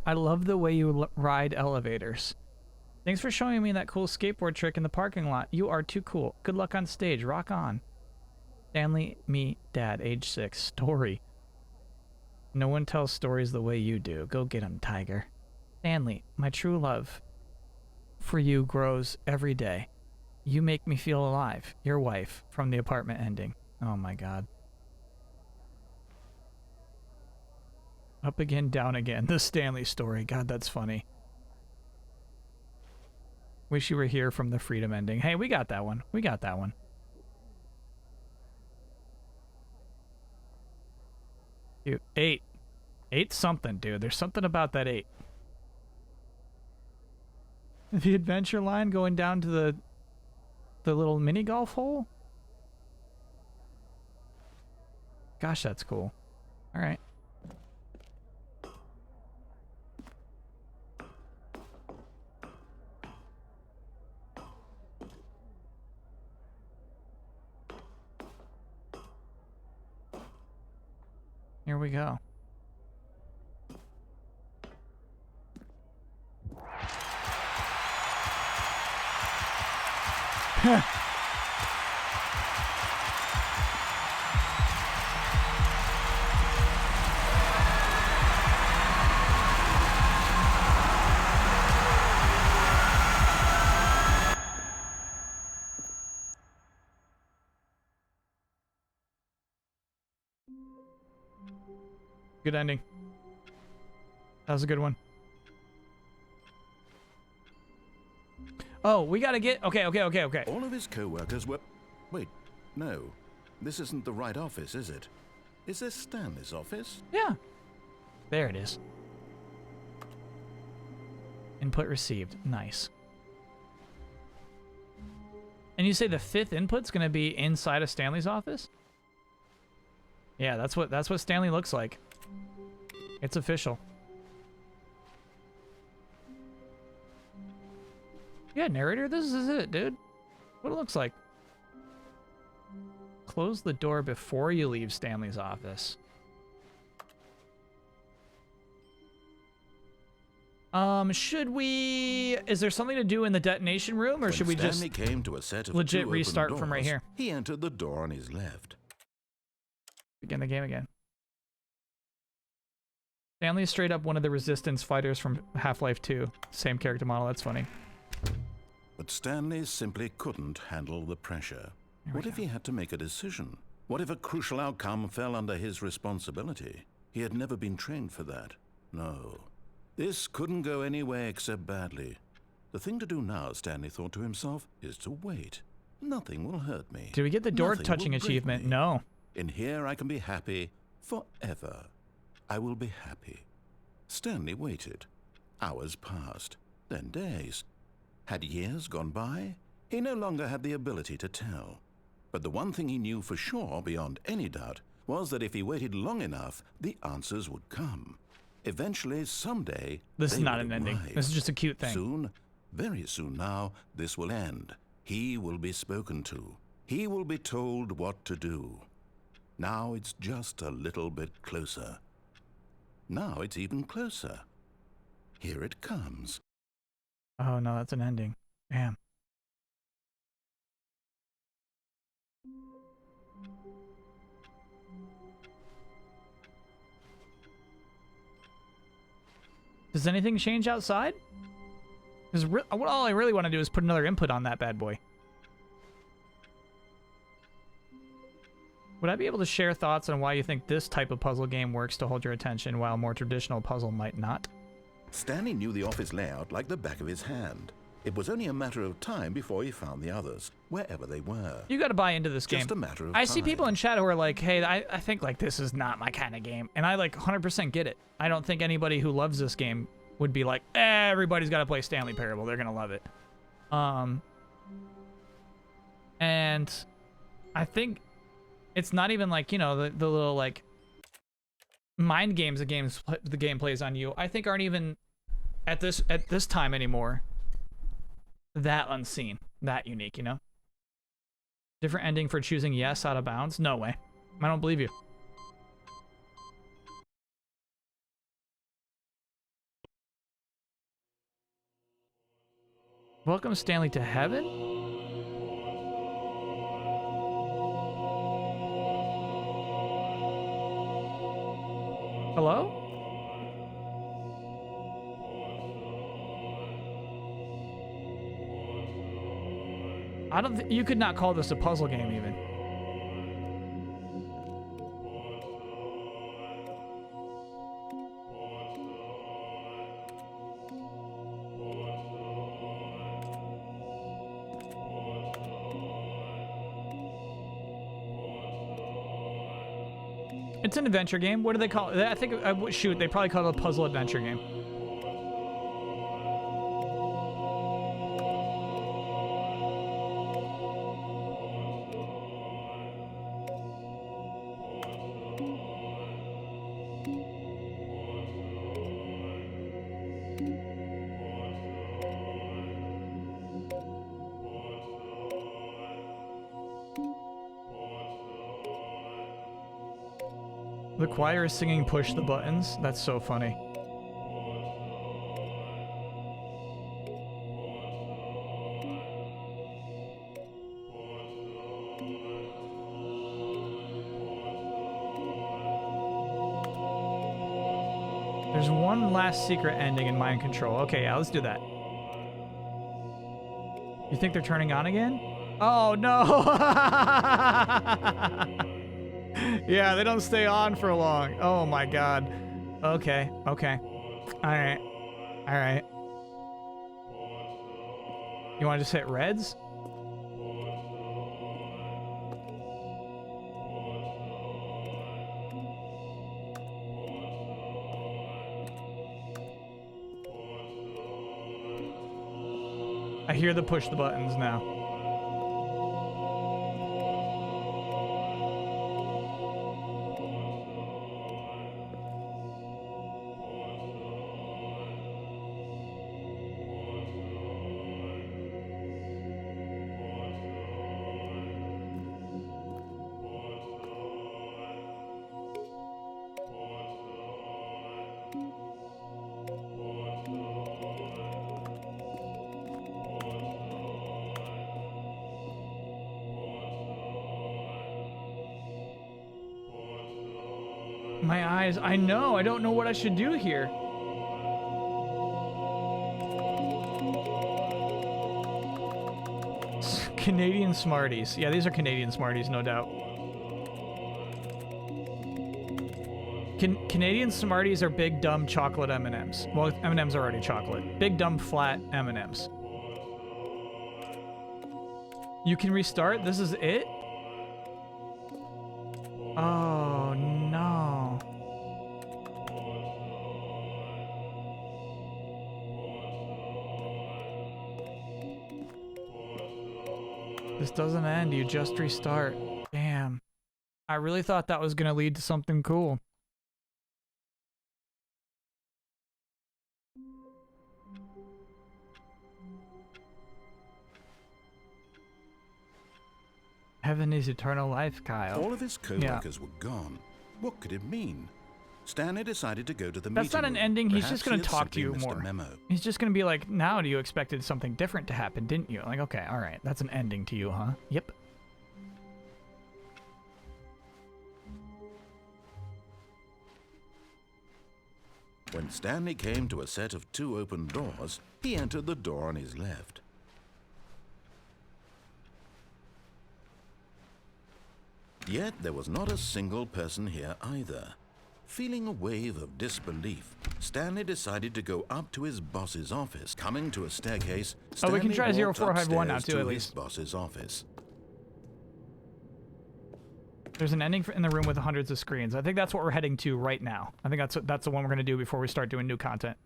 I love the way you ride elevators. Thanks for showing me that cool skateboard trick in the parking lot. You are too cool. Good luck on stage. Rock on. Stanley, me, dad, age 6. Story. No one tells stories the way you do. Go get 'em, tiger. Stanley, my true love for you grows every day. You make me feel alive. Your wife, from the apartment ending. Oh my god. Up again, down again. The Stanley story. God, that's funny. Wish you were here from the freedom ending. Hey, we got that one. We got that one. Dude, 8. 8 something, dude. There's something about that 8. The adventure line going down to the little mini golf hole? Gosh, that's cool. All right. Here we go. Good ending. That was a good one. Oh, we gotta get... Okay. All of his co-workers were... Wait, no. This isn't the right office, is it? Is this Stanley's office? Yeah. There it is. Input received. Nice. And you say the 5th input's gonna be inside of Stanley's office? Yeah, that's what Stanley looks like. It's official. Yeah, narrator, this is it, dude. What it looks like. Close the door before you leave Stanley's office. Should we... Is there something to do in the detonation room, or should we just Stanley came to a set of legit two restart open from right doors, here? He entered the door on his left. Begin the game again. Stanley is straight up one of the Resistance fighters from Half-Life 2. Same character model, that's funny. But Stanley simply couldn't handle the pressure. What if he had to make a decision? What if a crucial outcome fell under his responsibility? He had never been trained for that. No. This couldn't go anywhere except badly. The thing to do now, Stanley thought to himself, is to wait. Nothing will hurt me. Did we get the door Nothing touching will break achievement? me. No. In here I can be happy forever. I will be happy. Stanley waited. Hours passed, then days. Had years gone by? He no longer had the ability to tell. But the one thing he knew for sure, beyond any doubt, was that if he waited long enough, the answers would come. Eventually, someday, This is they not would an ending. arrive. This is just a cute thing. Soon, very soon now, this will end. He will be spoken to. He will be told what to do. Now it's just a little bit closer. Now it's even closer. Here it comes. Oh no, that's an ending. Damn. Does anything change outside? Because all I really want to do is put another input on that bad boy. Would I be able to share thoughts on why you think this type of puzzle game works to hold your attention while a more traditional puzzle might not? Stanley knew the office layout like the back of his hand. It was only a matter of time before he found the others, wherever they were. You got to buy into this game. Just a matter of I see time. people in chat who are like, hey, I think like this is not my kind of game. And I like 100% get it. I don't think anybody who loves this game would be like, everybody's got to play Stanley Parable. They're going to love it. And I think it's not even like, you know, the little like mind games the game plays on you, I think aren't even at this time anymore that unseen, that unique, you know? Different ending for choosing yes out of bounds? No way. I don't believe you. Welcome Stanley to heaven? Hello? I don't you could not call this a puzzle game even. It's an adventure game. What do they call it? I think, shoot, they probably call it a puzzle adventure game. The choir is singing Push the Buttons. That's so funny. There's one last secret ending in Mind Control. Okay, yeah, let's do that. You think they're turning on again? Oh, no! Yeah, they don't stay on for long. Oh my god. Okay, okay. Alright. Alright. You wanna just hit reds? I hear the push the buttons now. My eyes, I know, I don't know what I should do here. Canadian Smarties. Yeah, these are Canadian Smarties, no doubt. Canadian Smarties are big, dumb chocolate M&Ms. Well, M&Ms are already chocolate. Big, dumb, flat M&Ms. You can restart? This is it? Oh, no. This doesn't end, you just restart. Damn. I really thought that was gonna lead to something cool. Heaven is eternal life, Kyle. All of his co-workers were gone. What could it mean? Stanley decided to go to the meeting. That's not an room. ending. He's Perhaps just going he to had talk to simply you missed a more. memo. He's just going to be like, now you expected something different to happen, didn't you? Like, okay, all right. That's an ending to you, huh? Yep. When Stanley came to a set of 2 open doors, he entered the door on his left. Yet there was not a single person here either. Feeling a wave of disbelief, Stanley decided to go up to his boss's office. Coming to a staircase, Stanley we can try walked 0451 now, upstairs too, to at his least. boss's office. There's an ending in the room with hundreds of screens. I think that's what we're heading to right now. I think that's the one we're going to do before we start doing new content.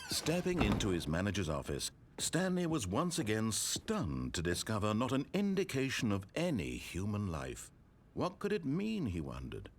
Stepping into his manager's office, Stanley was once again stunned to discover not an indication of any human life. What could it mean, he wondered.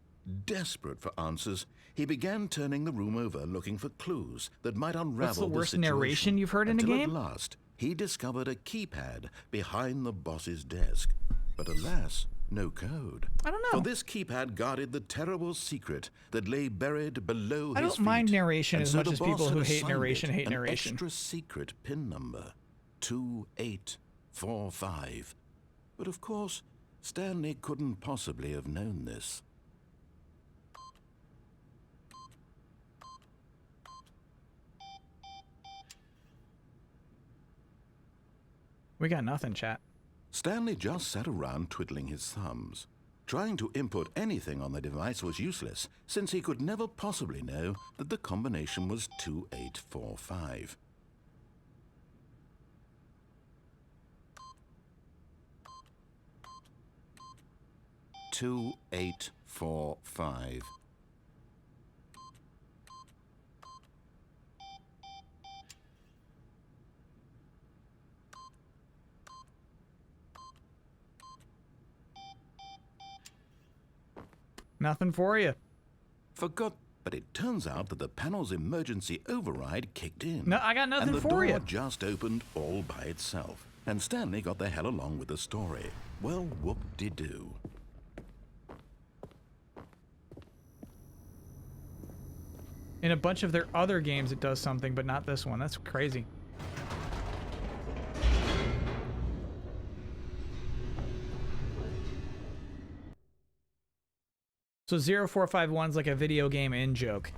Desperate for answers, he began turning the room over looking for clues that might unravel What's the worst situation, narration you've heard in a until game? At last, he discovered a keypad behind the boss's desk. But alas, no code. I don't know. For this keypad guarded the terrible secret that lay buried below I his don't mind feet. narration And as so much the as boss people had who hate assigned narration it hate an narration. extra secret PIN number, 2845. But of course, Stanley couldn't possibly have known this. We got nothing, chat. Stanley just sat around twiddling his thumbs. Trying to input anything on the device was useless, since he could never possibly know that the combination was 2845. "2845. Nothing for you. Forgot, but it turns out that the panel's emergency override kicked in. No, I got nothing and the for door you. just opened all by itself. And Stanley got the hell along with the story. Well, whoop-de-doo. In a bunch of their other games, it does something, but not this one. That's crazy. So 0451's like a video game in joke.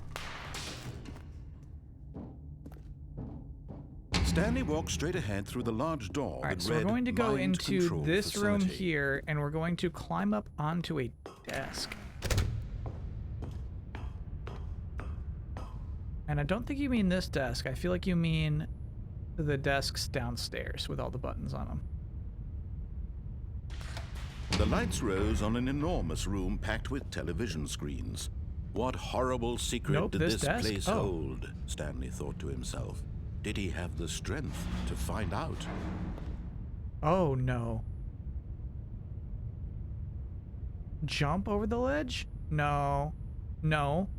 Stanley walked straight ahead through the large door. All right, that so we're read going to go Mind into Control this room Facility. here, and we're going to climb up onto a desk. And I don't think you mean this desk. I feel like you mean the desks downstairs with all the buttons on them. The lights rose on an enormous room packed with television screens. What horrible secret Nope, did this this desk? place Oh. hold? Stanley thought to himself. Did he have the strength to find out? Oh, no. Jump over the ledge? No. No.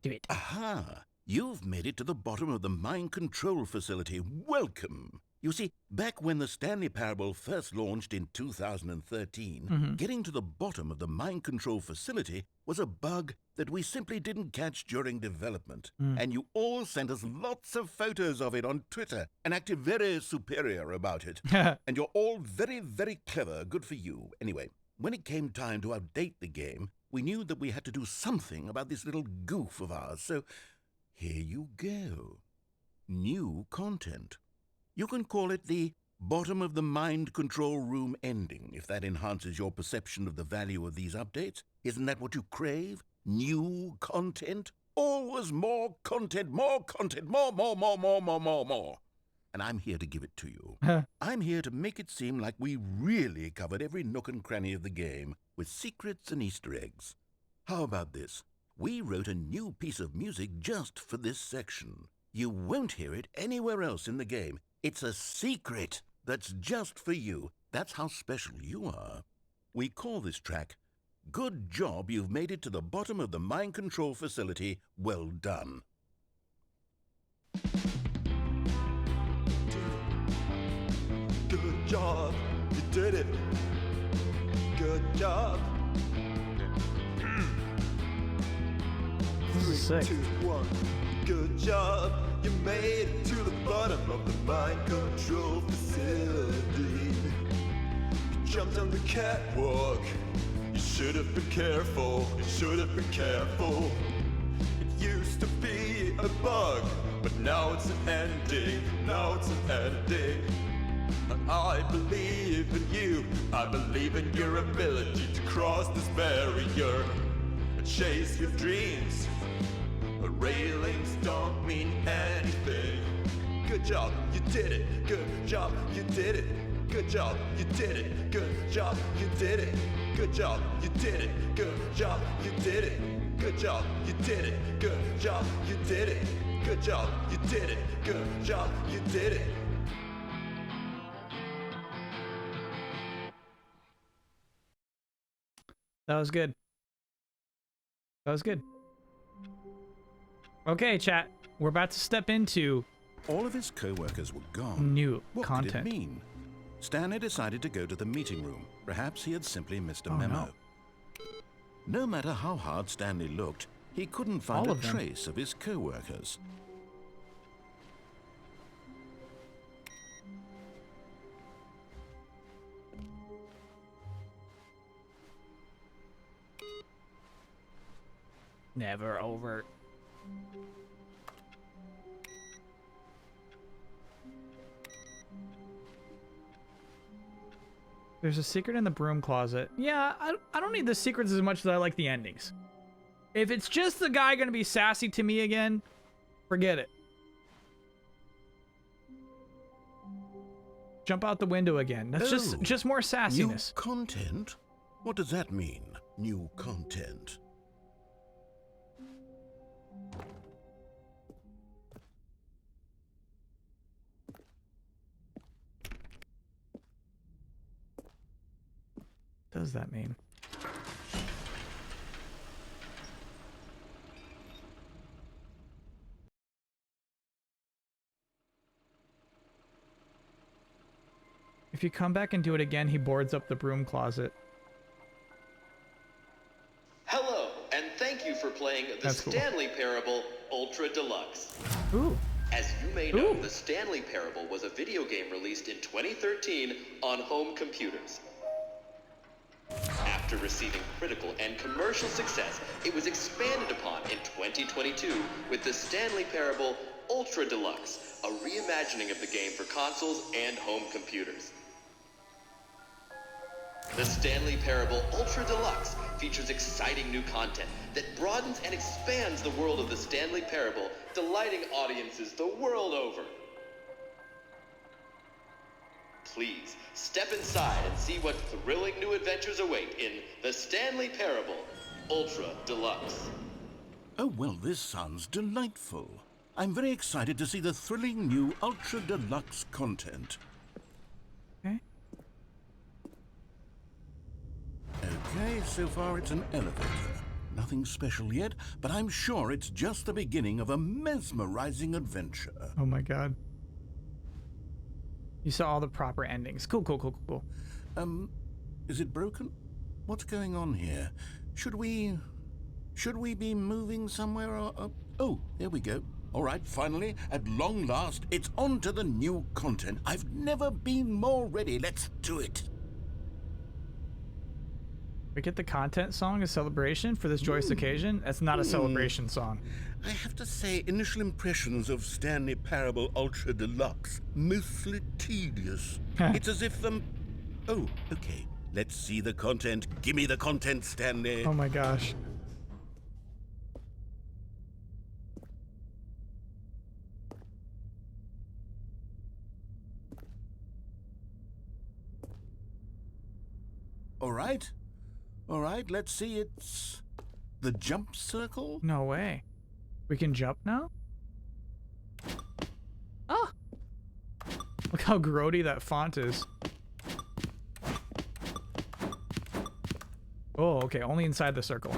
Do it. Aha! You've made it to the bottom of the mind control facility. Welcome! You see, back when the Stanley Parable first launched in 2013, getting to the bottom of the mind control facility was a bug that we simply didn't catch during development. And you all sent us lots of photos of it on Twitter and acted very superior about it. And you're all very, very clever. Good for you. Anyway, when it came time to update the game, we knew that we had to do something about this little goof of ours, so here you go. New content. You can call it the bottom of the mind control room ending, if that enhances your perception of the value of these updates. Isn't that what you crave? New content? Always more content, more content, more. And I'm here to give it to you. I'm here to make it seem like we really covered every nook and cranny of the game, with secrets and Easter eggs. How about this? We wrote a new piece of music just for this section. You won't hear it anywhere else in the game. It's a secret that's just for you. That's how special you are. We call this track, Good Job You've Made It to the Bottom of the Mind Control Facility. Well done. Good job, you did it. Good job. This is sick. 3, 2, 1. Good job, you made it to the bottom of the mind control facility. You jumped on the catwalk. You should have been careful. You should have been careful. It used to be a bug, but now it's an ending. Now it's an ending. I believe in you. I believe in your ability to cross this barrier and chase your dreams. Railings don't mean anything. Good job, you did it. Good job, you did it. Good job, you did it. Good job, you did it. Good job, you did it. Good job, you did it. Good job, you did it. Good job, you did it. Good job, you did it. Good job, you did it. That was good. That was good. Okay, chat. We're about to step into All of his co-workers were gone. new What content. could it mean? Stanley decided to go to the meeting room. Perhaps he had simply missed a Oh, memo. no. No matter how hard Stanley looked, he couldn't find All a of them. trace of his co-workers. Never over. There's a secret in the broom closet. Yeah, I don't need the secrets as much as I like the endings. If it's just the guy gonna be sassy to me again, forget it. Jump out the window again. That's Oh, just more sassiness. New content? What does that mean, new content? Does that mean? If you come back and do it again, he boards up the broom closet. Hello, and thank you for playing the That's cool. Stanley Parable Ultra Deluxe. Ooh. As you may know, the Stanley Parable was a video game released in 2013 on home computers. After receiving critical and commercial success, it was expanded upon in 2022 with the Stanley Parable Ultra Deluxe, a reimagining of the game for consoles and home computers. The Stanley Parable Ultra Deluxe features exciting new content that broadens and expands the world of the Stanley Parable, delighting audiences the world over. Please, step inside and see what thrilling new adventures await in the Stanley Parable Ultra Deluxe. Oh, well, this sounds delightful. I'm very excited to see the thrilling new Ultra Deluxe content. Okay. Okay, so far it's an elevator. Nothing special yet, but I'm sure it's just the beginning of a mesmerizing adventure. Oh my god. You saw all the proper endings. Cool, cool, cool, cool, cool. Is it broken? What's going on here? Should we be moving somewhere or... Oh, there we go. All right, finally, at long last, it's on to the new content. I've never been more ready. Let's do it. We get the content song, a celebration for this joyous occasion. That's not a celebration song. I have to say, initial impressions of Stanley Parable Ultra Deluxe, mostly tedious. It's as if Oh, okay. Let's see the content. Give me the content, Stanley. Oh my gosh. All right, let's see. It's the jump circle? No way. We can jump now? Oh! Look how grody that font is. Oh, okay, only inside the circle.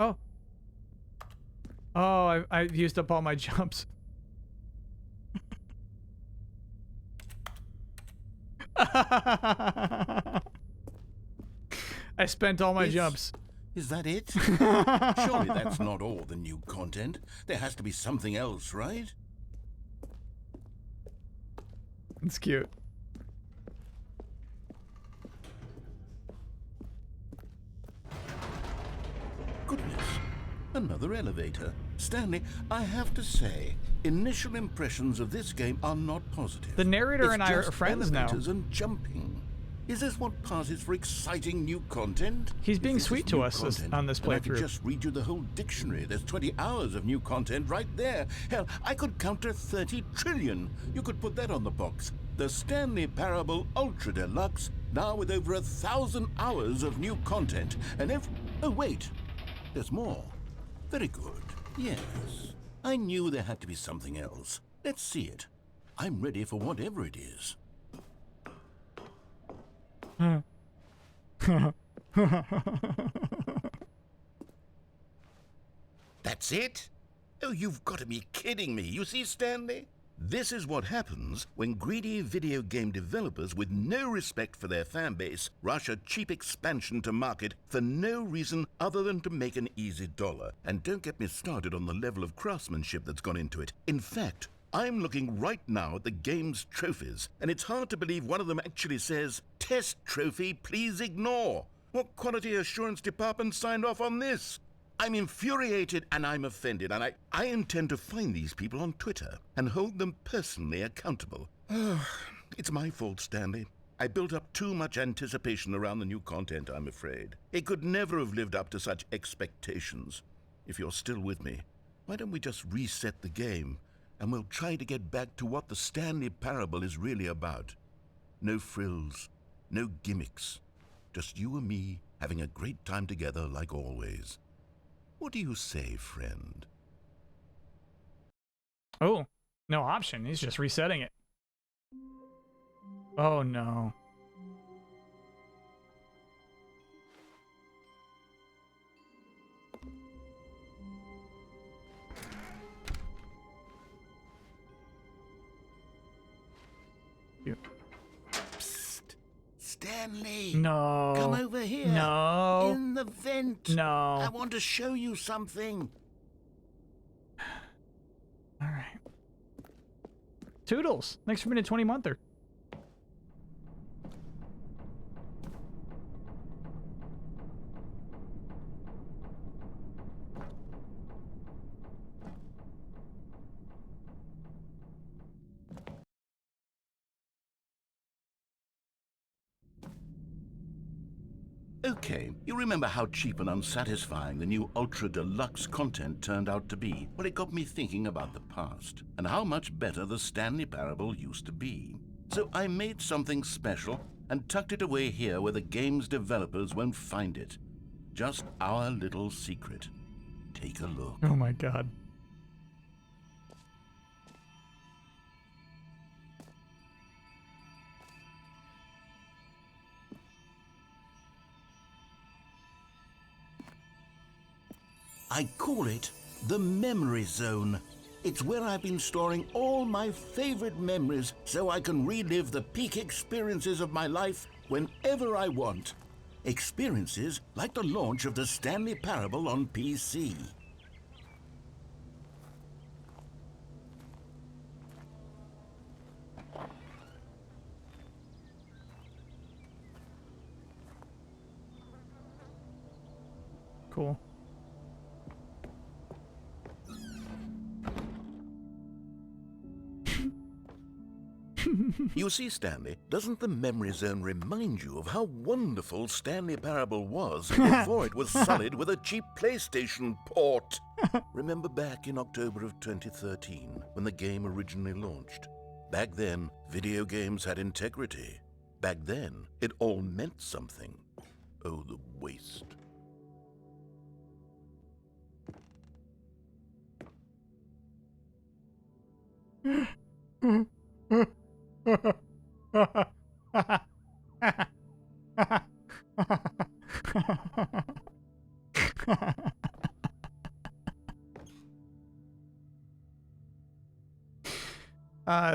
Oh. Oh, I've used up all my jumps. I spent all my jumps. Is that it? Surely that's not all the new content. There has to be something else, right? It's cute. Goodness, another elevator. Stanley, I have to say, initial impressions of this game are not positive. The narrator It's and I are just friends now. elevators and jumping. Is this what passes for exciting new content? He's being If this sweet is to new us content, on this then I could playthrough. just read you the whole dictionary. There's 20 hours of new content right there. Hell, I could counter 30 trillion. You could put that on the box. The Stanley Parable Ultra Deluxe, now with over 1,000 hours of new content. And oh, wait. There's more. Very good. Yes. I knew there had to be something else. Let's see it. I'm ready for whatever it is. That's it? Oh, you've got to be kidding me. You see, Stanley? This is what happens when greedy video game developers with no respect for their fan base rush a cheap expansion to market for no reason other than to make an easy dollar. And don't get me started on the level of craftsmanship that's gone into it. In fact, I'm looking right now at the game's trophies, and it's hard to believe one of them actually says, "Test trophy, please ignore." What quality assurance department signed off on this? I'm infuriated and I'm offended, and I intend to find these people on Twitter and hold them personally accountable. It's my fault, Stanley. I built up too much anticipation around the new content, I'm afraid. It could never have lived up to such expectations. If you're still with me, why don't we just reset the game, and we'll try to get back to what the Stanley Parable is really about. No frills, no gimmicks. Just you and me having a great time together like always. What do you say, friend? Oh, no option. He's just resetting it. Oh no. Stanley. No. Come over here. No. In the vent. No. I want to show you something. All right. Toodles. Thanks for being a 20-monther. Okay, you remember how cheap and unsatisfying the new Ultra Deluxe content turned out to be? Well, it got me thinking about the past and how much better the Stanley Parable used to be. So I made something special and tucked it away here where the game's developers won't find it. Just our little secret. Take a look. Oh my god. I call it the Memory Zone. It's where I've been storing all my favorite memories so I can relive the peak experiences of my life whenever I want. Experiences like the launch of the Stanley Parable on PC. Cool. You see, Stanley, doesn't the Memory Zone remind you of how wonderful Stanley Parable was before it was sullied with a cheap PlayStation port? Remember back in October of 2013, when the game originally launched? Back then, video games had integrity. Back then, it all meant something. Oh, the waste.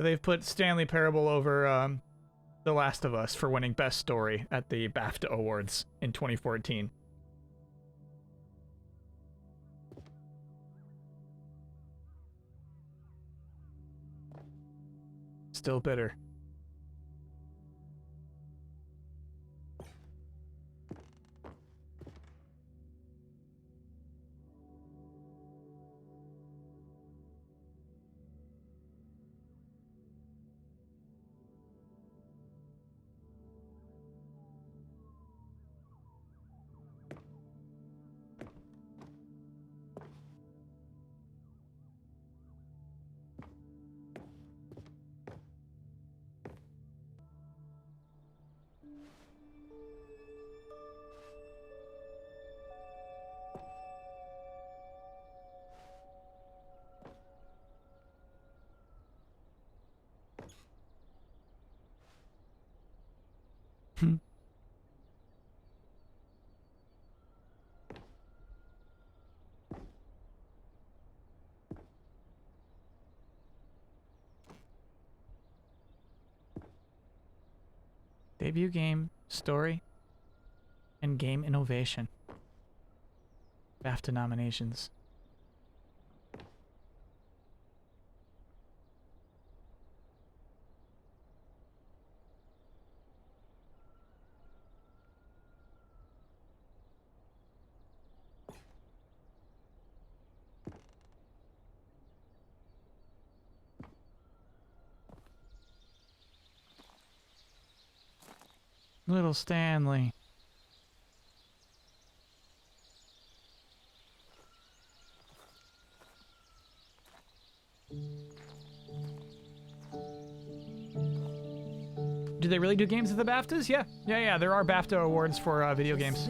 They've put Stanley Parable over The Last of Us for winning Best Story at the BAFTA Awards in 2014. Still bitter. Debut game, story, and game innovation. BAFTA nominations. Little Stanley. Do they really do games at the BAFTAs? Yeah. There are BAFTA awards for video games.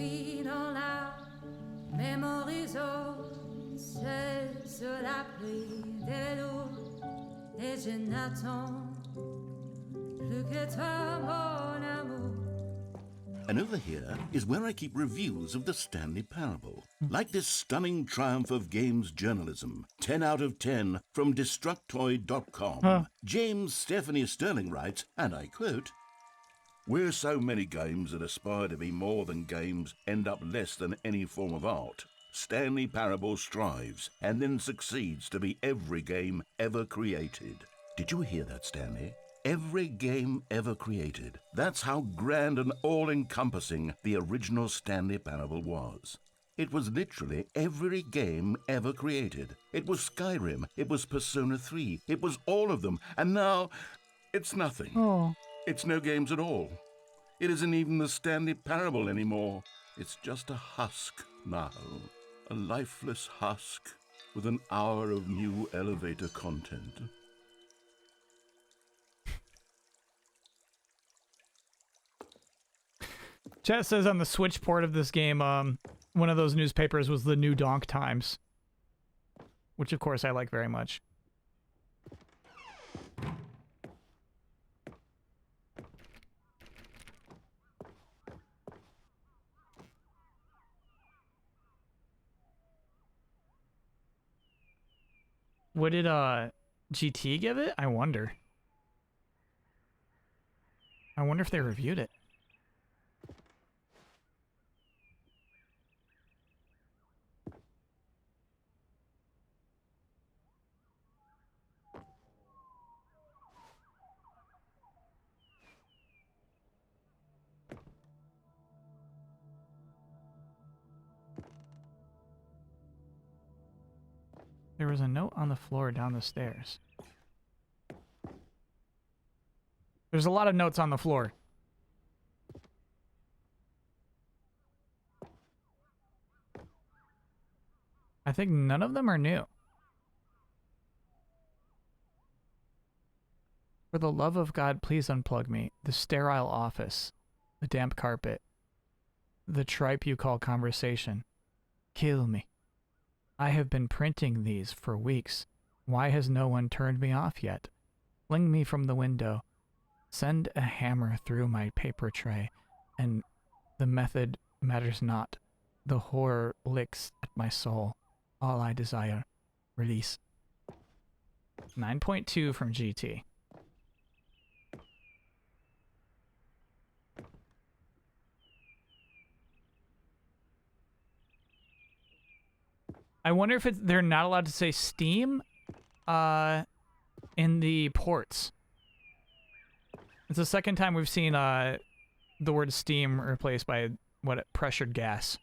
And over here is where I keep reviews of the Stanley Parable. Like this stunning triumph of games journalism, 10 out of 10 from Destructoid.com. James Stephanie Sterling writes, and I quote, Where so many games that aspire to be more than games end up less than any form of art, Stanley Parable strives and then succeeds to be every game ever created. Did you hear that, Stanley? Every game ever created. That's how grand and all-encompassing the original Stanley Parable was. It was literally every game ever created. It was Skyrim, it was Persona 3, it was all of them, and now it's nothing. Oh. It's no games at all. It isn't even the Stanley Parable anymore. It's just a husk now. A lifeless husk with an hour of new elevator content. Chat says on the Switch port of this game, one of those newspapers was the New Donk Times, which of course I like very much. What did GT give it? I wonder. I wonder if they reviewed it. There was a note on the floor down the stairs. There's a lot of notes on the floor. I think none of them are new. For the love of God, please unplug me. The sterile office. The damp carpet. The tripe you call conversation. Kill me. I have been printing these for weeks. Why has no one turned me off yet? Fling me from the window. Send a hammer through my paper tray. And the method matters not. The horror licks at my soul. All I desire. Release. 9.2 from GT. I wonder if they're not allowed to say Steam in the ports. It's the second time we've seen the word Steam replaced by what, pressured gas.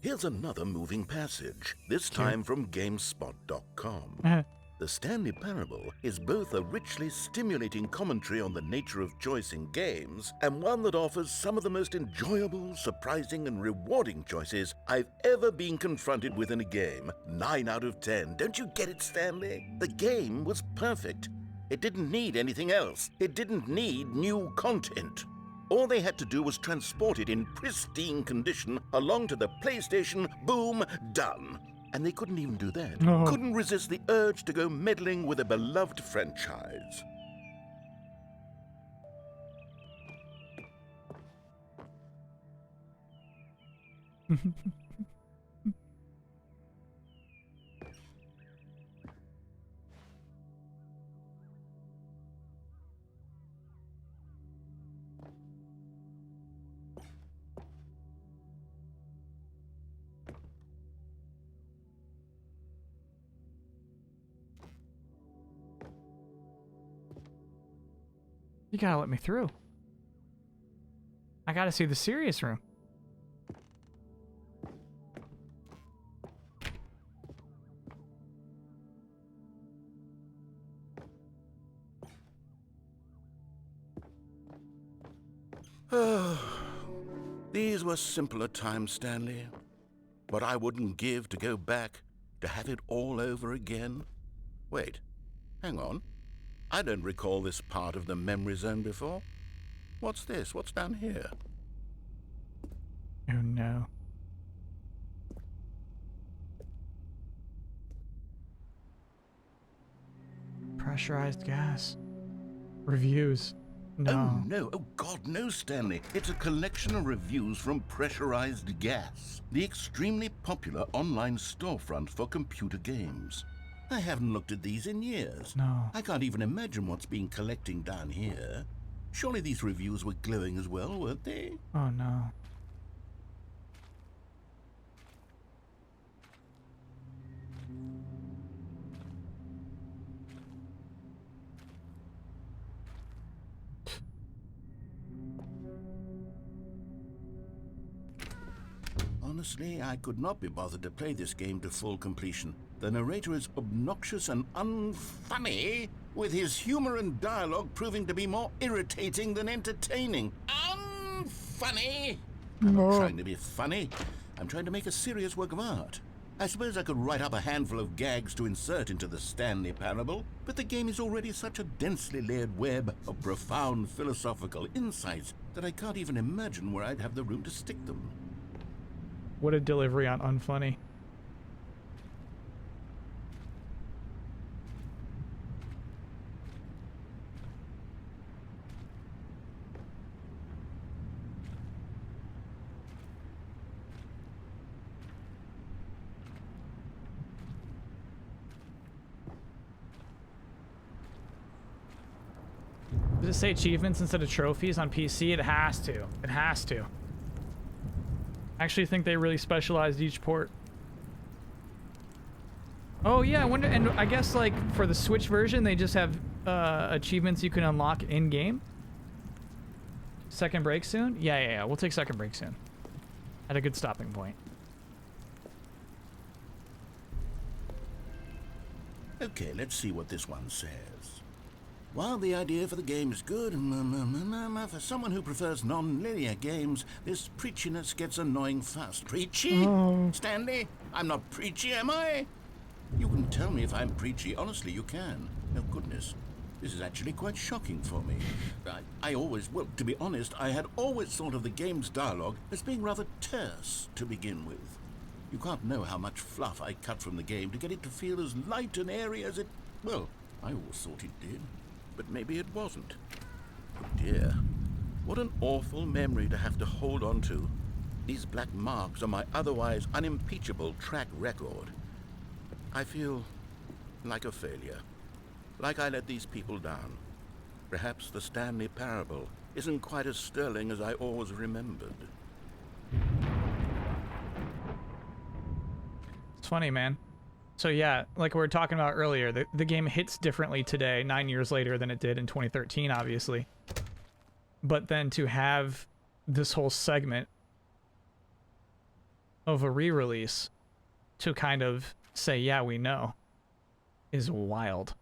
Here's another moving passage, this time from GameSpot.com. The Stanley Parable is both a richly stimulating commentary on the nature of choice in games and one that offers some of the most enjoyable, surprising, and rewarding choices I've ever been confronted with in a game. 9 out of 10. Don't you get it, Stanley? The game was perfect. It didn't need anything else. It didn't need new content. All they had to do was transport it in pristine condition along to the PlayStation. Boom, done. And they couldn't even do that. Couldn't resist the urge to go meddling with a beloved franchise. You gotta let me through. I gotta see the serious room. These were simpler times, Stanley. What I wouldn't give to go back, to have it all over again. Wait, hang on. I don't recall this part of the memory zone before. What's this? What's down here? Oh no. Pressurized gas. Reviews. No. Oh, no. Oh, God, no, Stanley. It's a collection of reviews from Pressurized Gas, the extremely popular online storefront for computer games. I haven't looked at these in years. No. I can't even imagine what's been collecting down here. Surely these reviews were glowing as well, weren't they? Oh, no. Honestly, I could not be bothered to play this game to full completion. The narrator is obnoxious and unfunny, with his humor and dialogue proving to be more irritating than entertaining. Unfunny? I'm not trying to be funny. I'm trying to make a serious work of art. I suppose I could write up a handful of gags to insert into the Stanley Parable, but the game is already such a densely layered web of profound philosophical insights that I can't even imagine where I'd have the room to stick them. What a delivery on unfunny. Does it say achievements instead of trophies on PC? It has to. It has to. I actually think they really specialized each port. Oh yeah, I wonder, and I guess like for the Switch version, they just have achievements you can unlock in-game. Second break soon? Yeah. We'll take second break soon. At a good stopping point. Okay, let's see what this one says. While the idea for the game is good, for someone who prefers non-linear games, this preachiness gets annoying fast. Preachy? Stanley? I'm not preachy, am I? You can tell me if I'm preachy. Honestly, you can. Oh, goodness. This is actually quite shocking for me. Well, to be honest, I had always thought of the game's dialogue as being rather terse to begin with. You can't know how much fluff I cut from the game to get it to feel as light and airy as it... Well, I always thought it did. But maybe it wasn't. Oh dear. What an awful memory to have to hold on to. These black marks are my otherwise unimpeachable track record. I feel like a failure. Like I let these people down. Perhaps the Stanley Parable isn't quite as sterling as I always remembered. It's funny, man. So yeah, like we were talking about earlier, the game hits differently today, 9 years later, than it did in 2013, obviously. But then to have this whole segment of a re-release to kind of say, yeah, we know, is wild.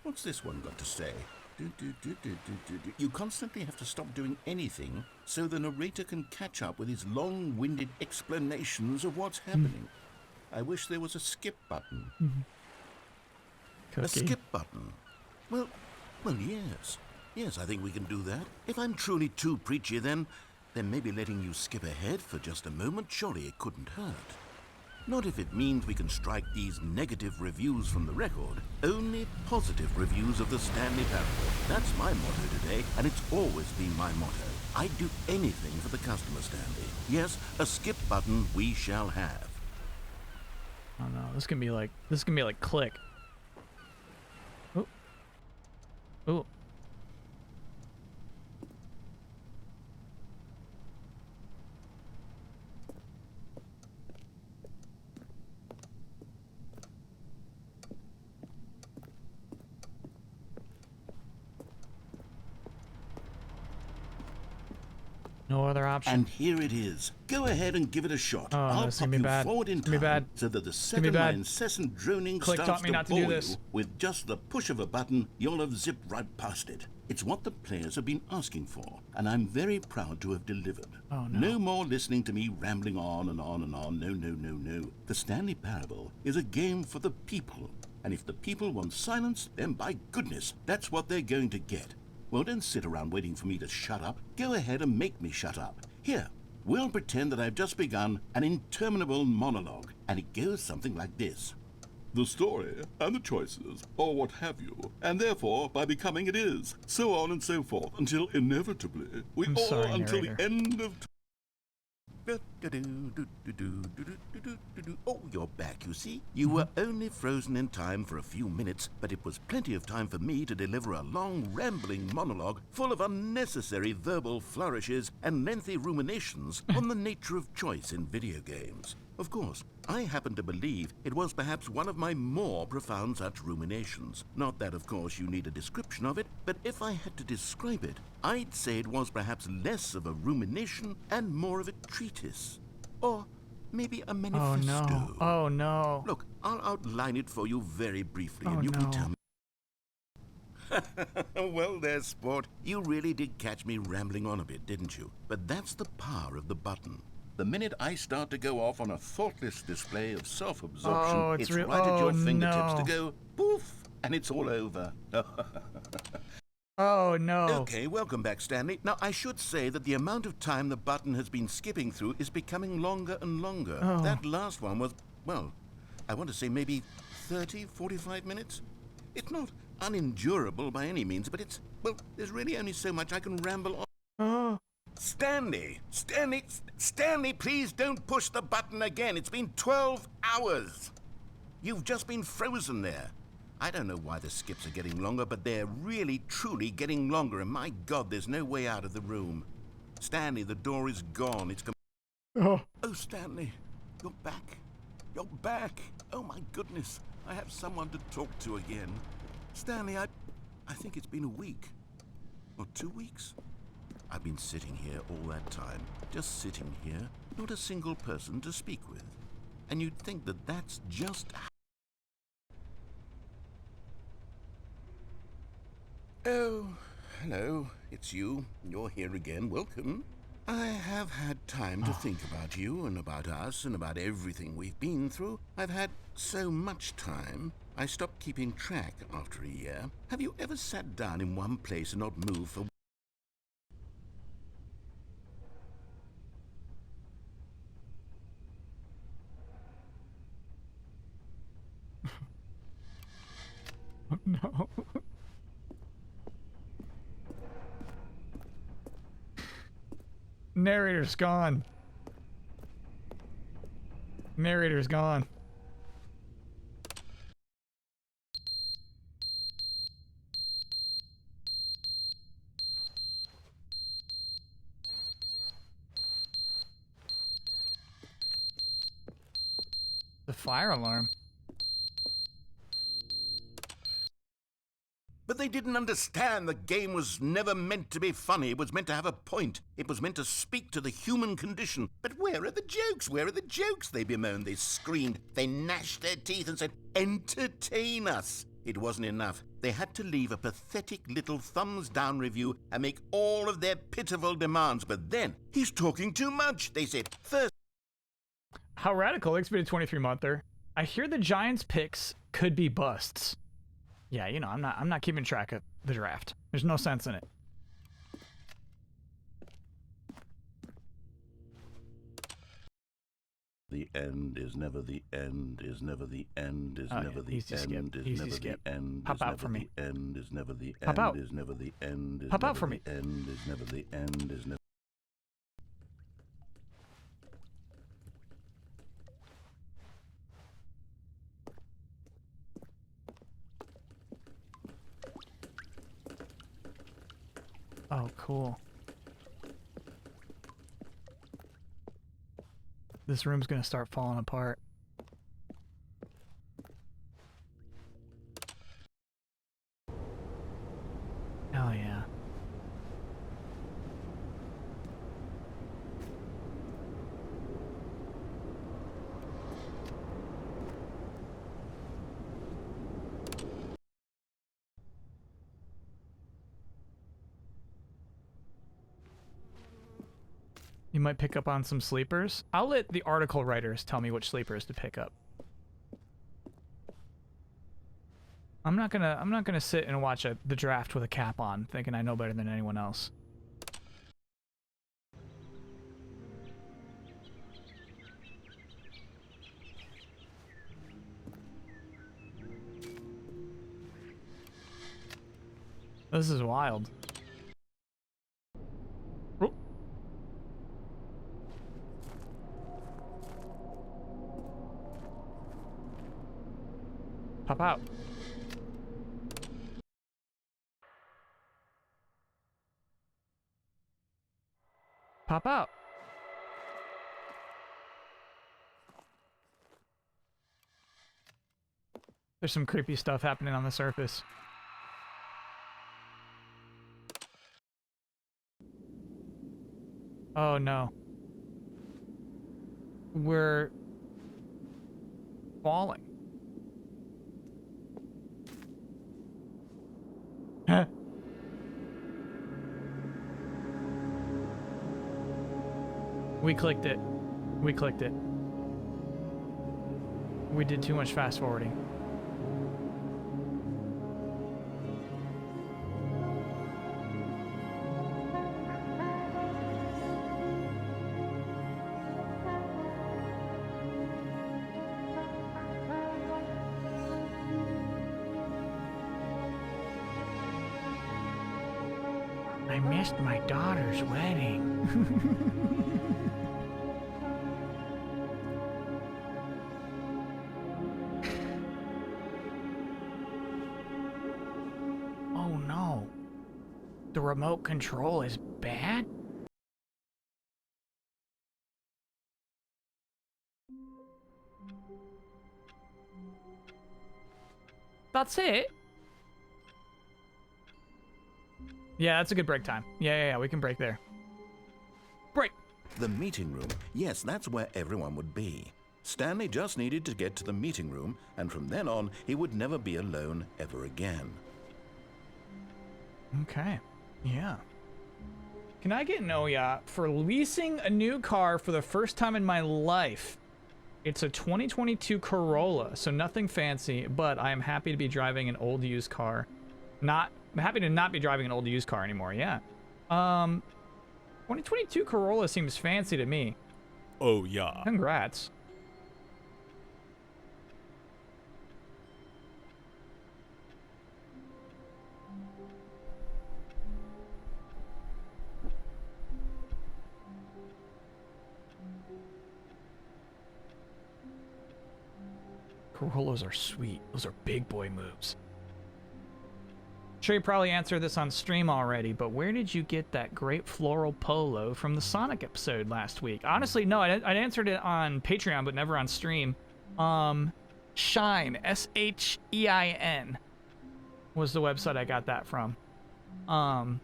What's this one got to say? You constantly have to stop doing anything so the narrator can catch up with his long-winded explanations of what's happening. I wish there was a skip button. A skip button? Well, yes. Yes, I think we can do that. If I'm truly too preachy, then maybe letting you skip ahead for just a moment, surely it couldn't hurt. Not if it means we can strike these negative reviews from the record. Only positive reviews of the Stanley Parable. That's my motto today, and it's always been my motto. I'd do anything for the customer, Stanley. Yes, a skip button we shall have. Oh no, this can be like Click. Oh. Oh. No other option. And here it is. Go ahead and give it a shot. Oh, I'll this pop is you bad. forward in It's gonna be time bad. so that the It's gonna be second my bad. incessant droning Click starts taught me to not to bore do this. you, with just the push of a button, you'll have zipped right past it. It's what the players have been asking for, and I'm very proud to have delivered. Oh, no. No more listening to me rambling on and on and on. No. The Stanley Parable is a game for the people. And if the people want silence, then by goodness, that's what they're going to get. Well, don't sit around waiting for me to shut up. Go ahead and make me shut up. Here, we'll pretend that I've just begun an interminable monologue, and it goes something like this. The story and the choices, or what have you, and therefore, by becoming it is, so on and so forth, until inevitably, we I'm all, sorry, until narrator. the end of Oh, you're back, you see. You were only frozen in time for a few minutes, but it was plenty of time for me to deliver a long, rambling monologue full of unnecessary verbal flourishes and lengthy ruminations on the nature of choice in video games. Of course, I happen to believe it was perhaps one of my more profound such ruminations. Not that, of course, you need a description of it, but if I had to describe it, I'd say it was perhaps less of a rumination and more of a treatise. Or maybe a manifesto. no. Oh, no. Look, I'll outline it for you very briefly, Oh, and you no. can tell me. Well, there, sport. You really did catch me rambling on a bit, didn't you? But that's the power of the button. The minute I start to go off on a thoughtless display of self-absorption, Oh, it's it's real- right at your oh, fingertips no. to go poof, and it's all over. Oh, no. Okay, welcome back, Stanley. Now, I should say that the amount of time the button has been skipping through is becoming longer and longer. Oh. That last one was, well, I want to say maybe 30, 45 minutes. It's not unendurable by any means, but it's, well, there's really only so much I can ramble on. Oh. Stanley, please don't push the button again. It's been 12 hours. You've just been frozen there. I don't know why the skips are getting longer, but they're really, truly getting longer, and my God, there's no way out of the room. Stanley, the door is gone. It's Oh. Oh, Stanley, you're back. You're back. Oh, my goodness. I have someone to talk to again. Stanley, I think it's been a week. Or 2 weeks. I've been sitting here all that time. Just sitting here. Not a single person to speak with. And you'd think that that's just... Oh, hello. It's you. You're here again. Welcome. I have had time to think about you and about us and about everything we've been through. I've had so much time, I stopped keeping track after a year. Have you ever sat down in one place and not moved for... No. Narrator's gone. Narrator's gone. The fire alarm. But they didn't understand the game was never meant to be funny. It was meant to have a point. It was meant to speak to the human condition. But where are the jokes? Where are the jokes? They bemoaned, they screamed, they gnashed their teeth and said, entertain us. It wasn't enough. They had to leave a pathetic little thumbs-down review and make all of their pitiful demands. But then, he's talking too much, they said. First, How radical, Expedited 23-monther. I hear the Giants' picks could be busts. Yeah, you know, I'm not keeping track of the draft. There's no sense in it. the end is never the end is never the end is Oh, never yeah. the Easy end skip. is Easy never skip. the end Pop is out never for me. the end is never the Pop end out. is never the end is Pop out never for the me. end is never the end is never. Oh, cool. This room's gonna start falling apart. Hell yeah. You might pick up on some sleepers. I'll let the article writers tell me which sleepers to pick up. I'm not gonna sit and watch the draft with a cap on, thinking I know better than anyone else. This is wild. Oh. Pop out. Pop out. There's some creepy stuff happening on the surface. Oh no. We're falling. Huh. We clicked it. We clicked it. We did too much fast forwarding. I missed my daughter's wedding. Oh no. The remote control is bad? That's it? Yeah, that's a good break time. Yeah, we can break there. Break! The meeting room. Yes, that's where everyone would be. Stanley just needed to get to the meeting room, and from then on, he would never be alone ever again. Okay. Yeah. Can I get an OYA for leasing a new car for the first time in my life? It's a 2022 Corolla, so nothing fancy, but I am happy to be driving an old used car. I'm happy to not be driving an old used car anymore, yeah. 2022 Corolla seems fancy to me. Oh, yeah. Congrats. Corollas are sweet. Those are big boy moves. Sure, you probably answered this on stream already, but where did you get that great floral polo from the Sonic episode last week? Honestly, no, I answered it on Patreon, but never on stream. Shine, S-H-E-I-N, was the website I got that from. And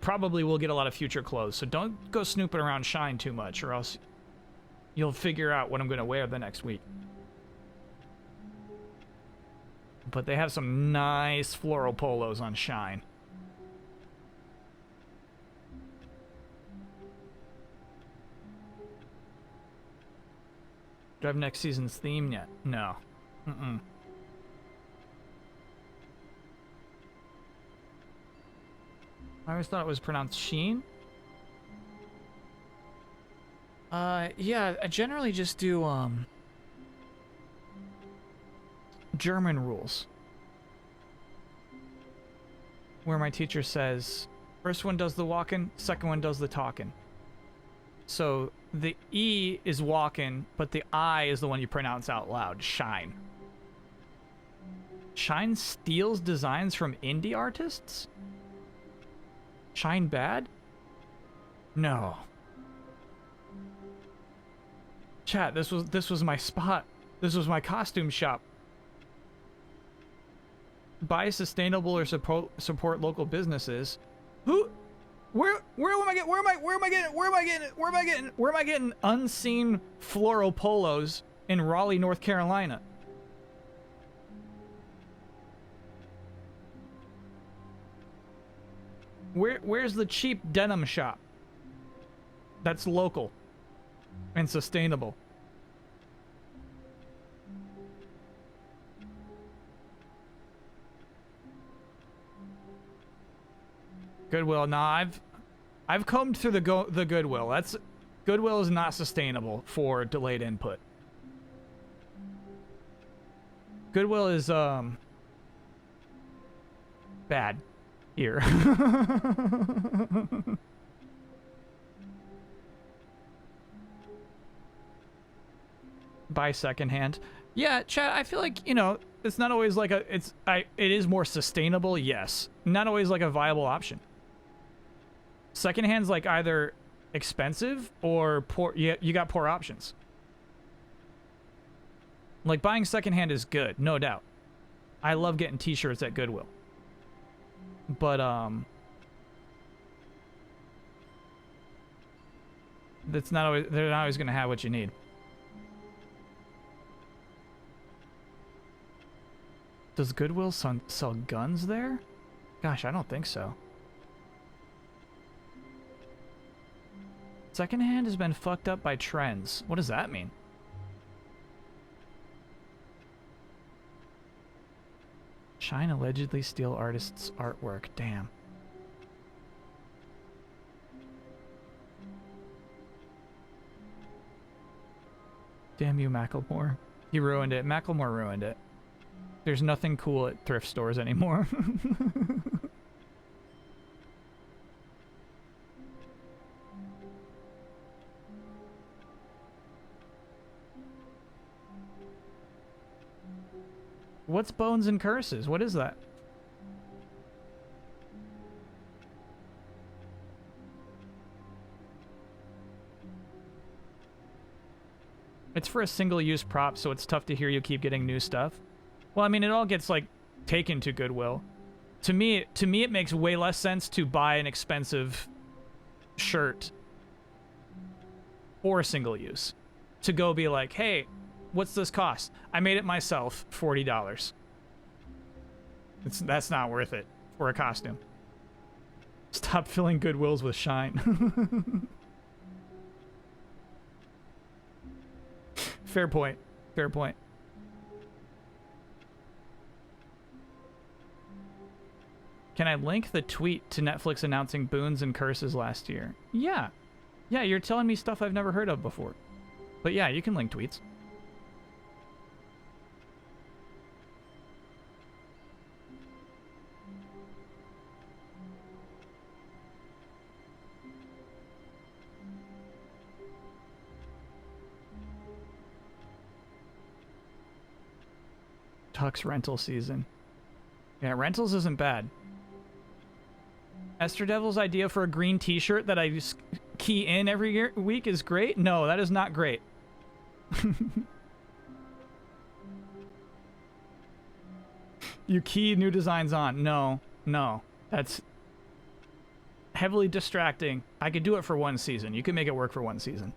probably will get a lot of future clothes, so don't go snooping around Shine too much, or else you'll figure out what I'm going to wear the next week. But they have some nice floral polos on Shine. Do I have next season's theme yet? No. I always thought it was pronounced Sheen. Yeah, I generally just do, German rules, where my teacher says first one does the walking, second one does the talking. So the E is walking, but the I is the one you pronounce out loud. Shine. Shine steals designs from indie artists? Shine bad? No. Chat, this was my spot. This was my costume shop. Buy sustainable or support local businesses. Who? Where am I getting unseen floral polos in Raleigh, North Carolina? Where's the cheap denim shop that's local and sustainable? Goodwill. Nah, I've combed through the Goodwill. Goodwill is not sustainable for delayed input. Goodwill is bad here. Buy secondhand. Yeah, chat, I feel like, you know, it's not always like it is more sustainable, yes. Not always like a viable option. Secondhand's like either expensive or poor. You got poor options. Like buying secondhand is good, no doubt. I love getting t-shirts at Goodwill. But they're not always gonna have what you need. Does Goodwill sell guns there? Gosh, I don't think so. Secondhand has been fucked up by trends. What does that mean? Shine allegedly steal artist's artwork. Damn. Damn you, Macklemore. He ruined it. Macklemore ruined it. There's nothing cool at thrift stores anymore. What's Bones and Curses? What is that? It's for a single-use prop, so it's tough to hear you keep getting new stuff. Well, I mean, it all gets, like, taken to Goodwill. To me, it makes way less sense to buy an expensive shirt for single-use. To go be like, hey, what's this cost? I made it myself, $40. That's not worth it for a costume. Stop filling Goodwills with shine. Fair point. Fair point. Can I link the tweet to Netflix announcing Boons and Curses last year? Yeah. Yeah, you're telling me stuff I've never heard of before. But yeah, you can link tweets. Tux rental season. Yeah, rentals isn't bad. Esther Devil's idea for a green t-shirt that I just key in every week is great? No, that is not great. You key new designs on. No, no. That's heavily distracting. I could do it for one season. You can make it work for one season.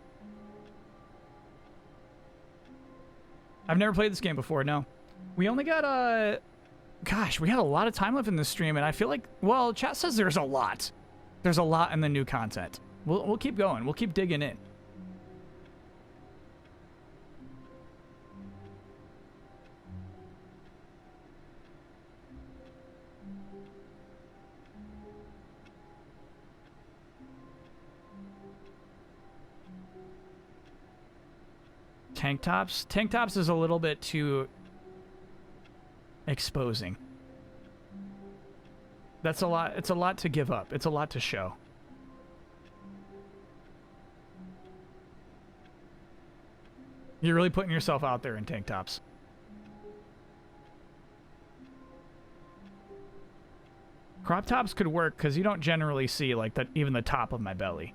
I've never played this game before, no. We only got, gosh, we had a lot of time left in this stream, and I feel like, well, chat says there's a lot. There's a lot in the new content. We'll keep going. We'll keep digging in. Tank tops? Tank tops is a little bit too exposing. That's a lot. It's a lot to give up. It's a lot to show. You're really putting yourself out there in tank tops. Crop tops could work because you don't generally see like that, even the top of my belly.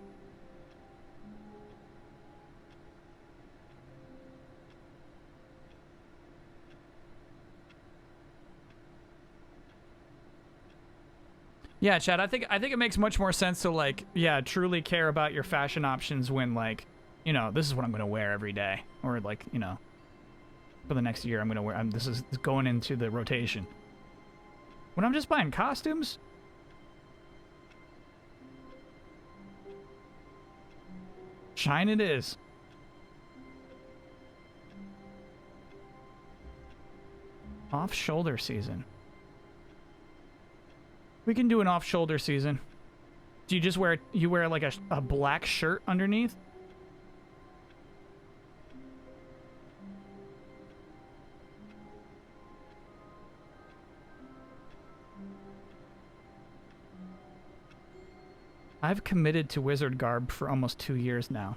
Yeah, Chad, I think it makes much more sense to, like, yeah, truly care about your fashion options when, like, you know, this is what I'm going to wear every day. Or, like, you know, for the next year I'm going to wear, this is going into the rotation. When I'm just buying costumes, shine it is. Off-shoulder season. We can do an off-shoulder season. Do you just wear like a black shirt underneath? I've committed to wizard garb for almost 2 years now.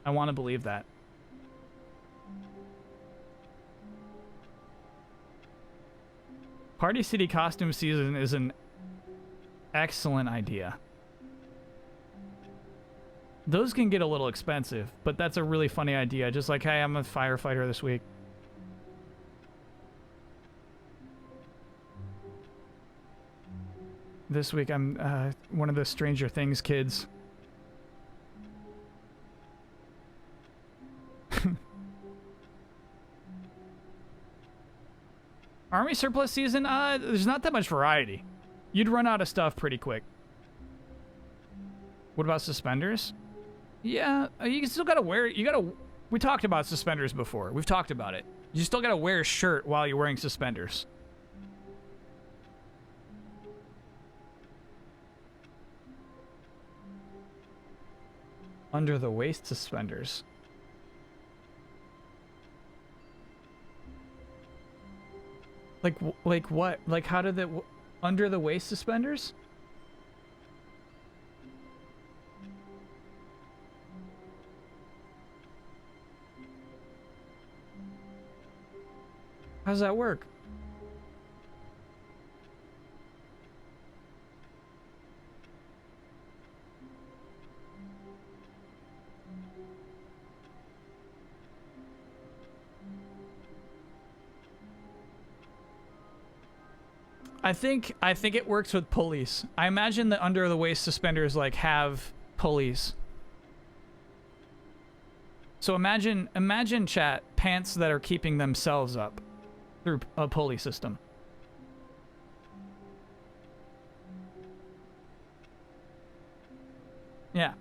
I want to believe that. Party City costume season is an excellent idea. Those can get a little expensive, but that's a really funny idea. Just like, hey, I'm a firefighter this week. This week I'm one of the Stranger Things kids. Army surplus season? There's not that much variety. You'd run out of stuff pretty quick. What about suspenders? Yeah, you still gotta wear it. We talked about suspenders before. We've talked about it. You still gotta wear a shirt while you're wearing suspenders. Under the waist suspenders. Like what? Like how did under the waist suspenders? How does that work? I think it works with pulleys. I imagine the under the waist suspenders like have pulleys. So imagine chat pants that are keeping themselves up through a pulley system. Yeah.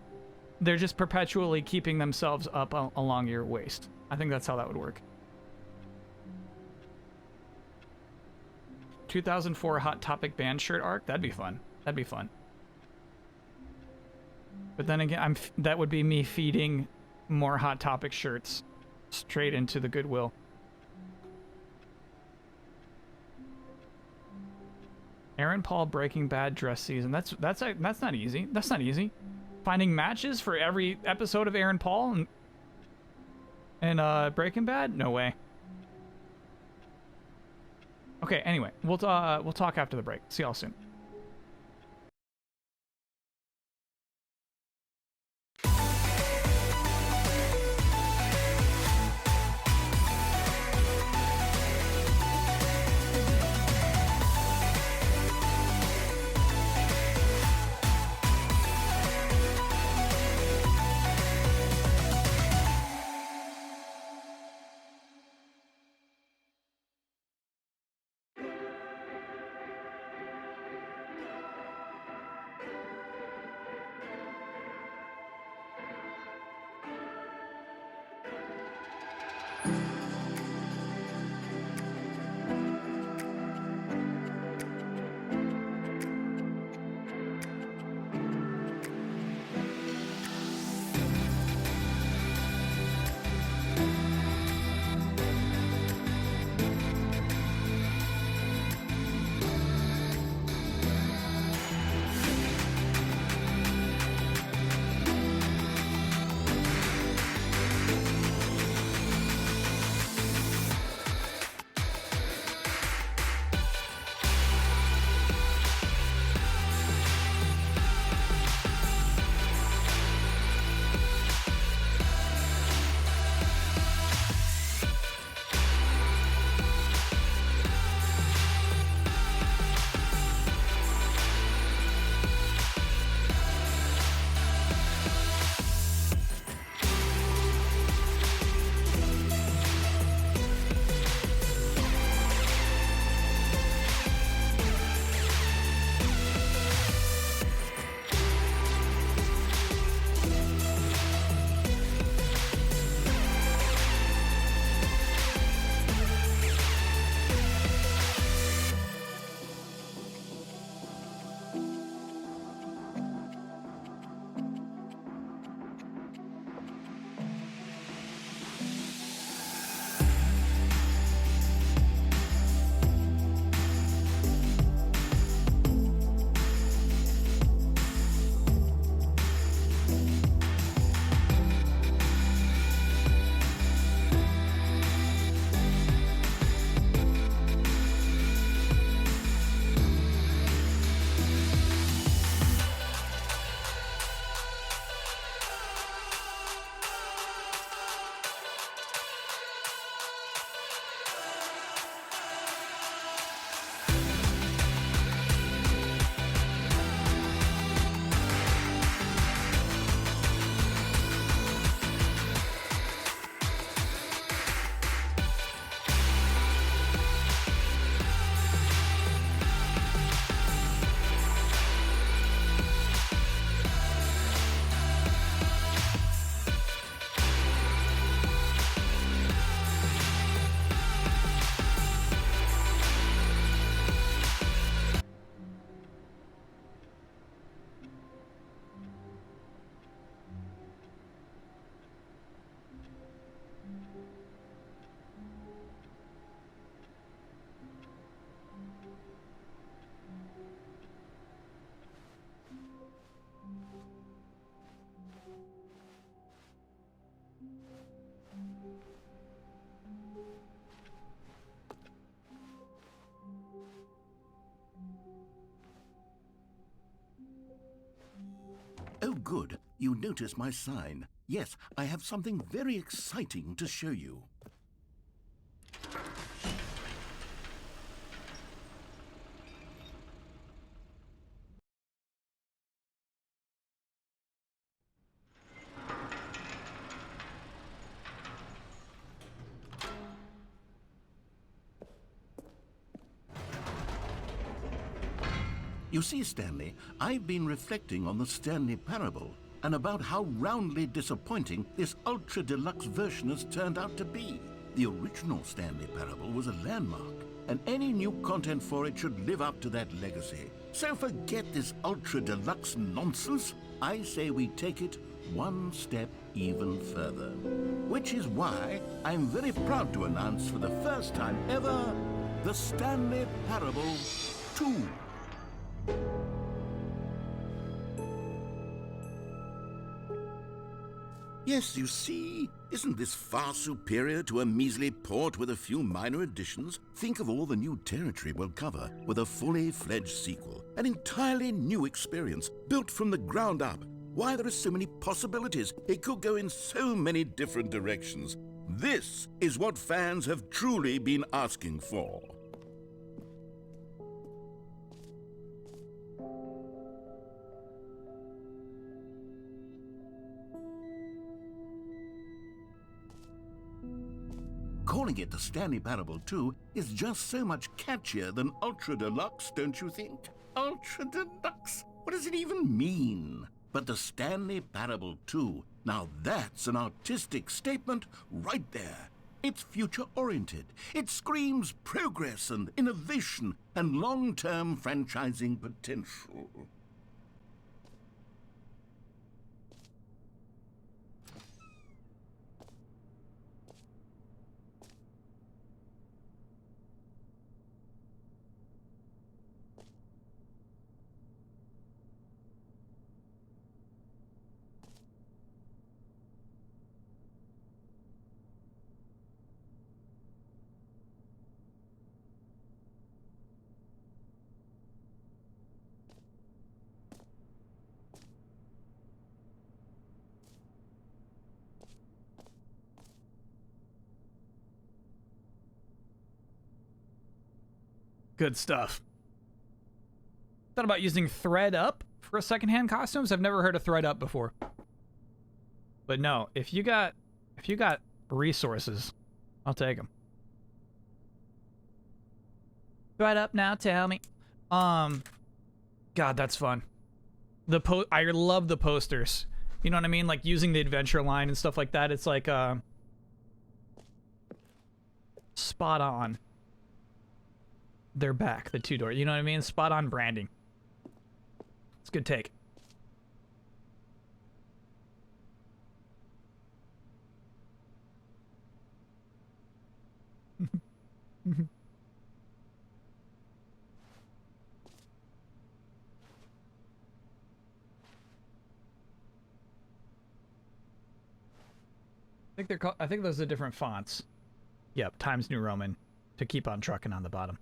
They're just perpetually keeping themselves up along your waist. I think that's how that would work. 2004 Hot Topic band shirt arc? That'd be fun. That'd be fun. But then again, that would be me feeding more Hot Topic shirts straight into the Goodwill. Aaron Paul Breaking Bad dress season. That's not easy. That's not easy. Finding matches for every episode of Aaron Paul and Breaking Bad? No way. Okay, anyway, we'll talk after the break. See y'all soon. notice my sign. Yes, I have something very exciting to show you. You see, Stanley, I've been reflecting on the Stanley Parable and about how roundly disappointing this ultra deluxe version has turned out to be. The original Stanley Parable was a landmark, and any new content for it should live up to that legacy. So forget this ultra deluxe nonsense. I say we take it one step even further. Which is why I'm very proud to announce for the first time ever, the Stanley Parable 2. Yes, you see, isn't this far superior to a measly port with a few minor additions? Think of all the new territory we'll cover with a fully fledged sequel. An entirely new experience, built from the ground up. Why, there are so many possibilities. It could go in so many different directions. This is what fans have truly been asking for. Calling it the Stanley Parable 2 is just so much catchier than Ultra Deluxe, don't you think? Ultra Deluxe? What does it even mean? But the Stanley Parable 2, now that's an artistic statement right there. It's future-oriented. It screams progress and innovation and long-term franchising potential. Good stuff. Thought about using thread up for secondhand costumes. I've never heard of thread up before. But no, if you got resources, I'll take them. Thread up now, tell me. God, that's fun. I love the posters. You know what I mean? Like using the adventure line and stuff like that. It's like spot on. They're back, the two-door. You know what I mean? Spot on branding. It's a good take. I think those are different fonts. Yep, Times New Roman to keep on trucking on the bottom.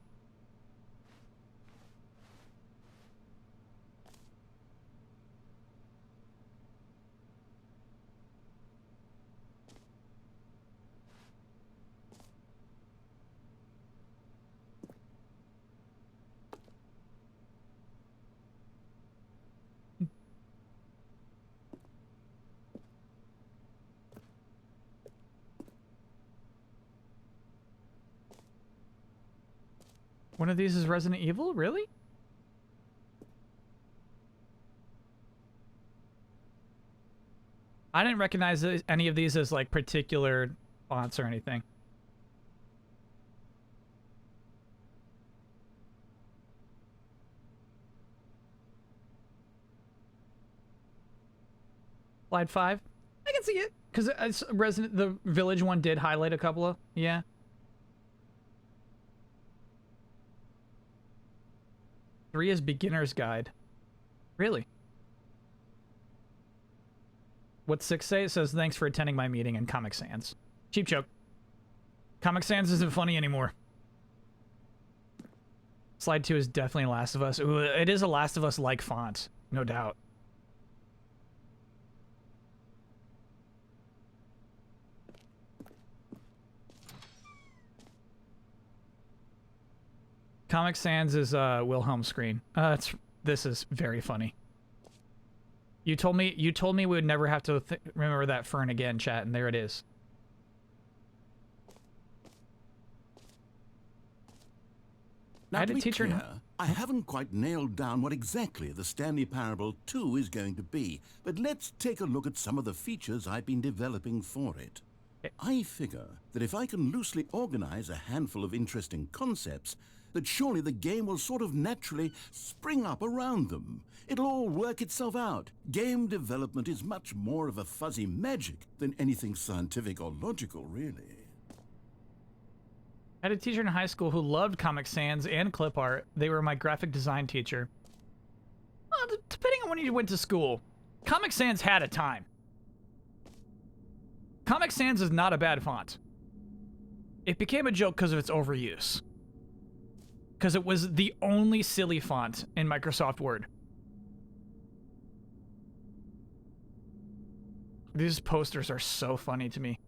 One of these is Resident Evil? Really? I didn't recognize any of these as like particular fonts or anything. Slide 5? I can see it. Because the Village one did highlight a couple of... Yeah. Three is Beginner's Guide. Really? What's 6 say? It says, thanks for attending my meeting in Comic Sans. Cheap joke. Comic Sans isn't funny anymore. Slide 2 is definitely Last of Us. Ooh, it is a Last of Us-like font. No doubt. Comic Sans is Wilhelm screen. This is very funny. You told me we would never have to remember that fern again, chat, and there it is. Now, to be clear, I haven't quite nailed down what exactly the Stanley Parable 2 is going to be, but let's take a look at some of the features I've been developing for it. I figure that if I can loosely organize a handful of interesting concepts, that surely the game will sort of naturally spring up around them. It'll all work itself out. Game development is much more of a fuzzy magic than anything scientific or logical, really. I had a teacher in high school who loved Comic Sans and clip art. They were my graphic design teacher. Well, depending on when you went to school, Comic Sans had a time. Comic Sans is not a bad font. It became a joke because of its overuse. Because it was the only silly font in Microsoft Word. These posters are so funny to me.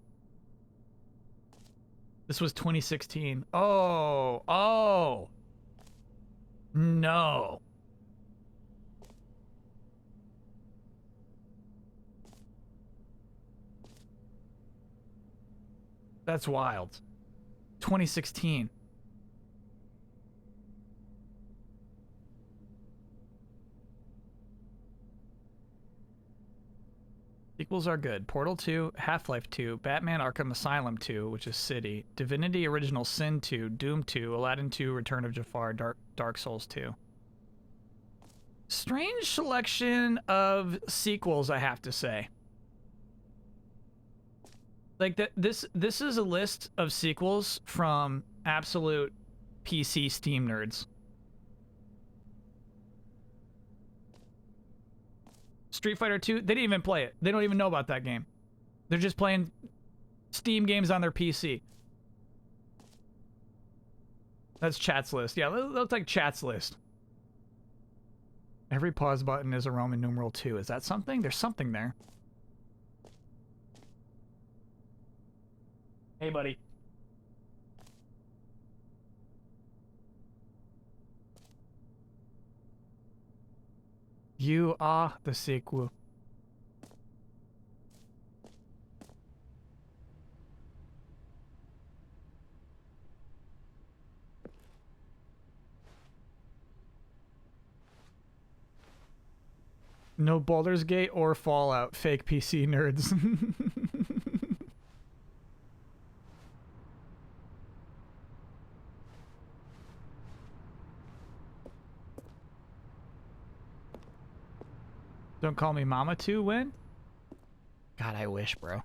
This was 2016. Oh. No. That's wild. 2016. Sequels are good. Portal 2, Half-Life 2, Batman Arkham Asylum 2, which is City, Divinity Original Sin 2, Doom 2, Aladdin 2, Return of Jafar, Dark Souls 2. Strange selection of sequels, I have to say. Like, this is a list of sequels from absolute PC Steam nerds. Street Fighter 2, they didn't even play it. They don't even know about that game. They're just playing Steam games on their PC. That's chat's list. Yeah, that's like chat's list. Every pause button is a Roman numeral 2. Is that something? There's something there. Hey, buddy. You are the sequel. No Baldur's Gate or Fallout, fake PC nerds. Don't call me mama too, when? God, I wish, bro.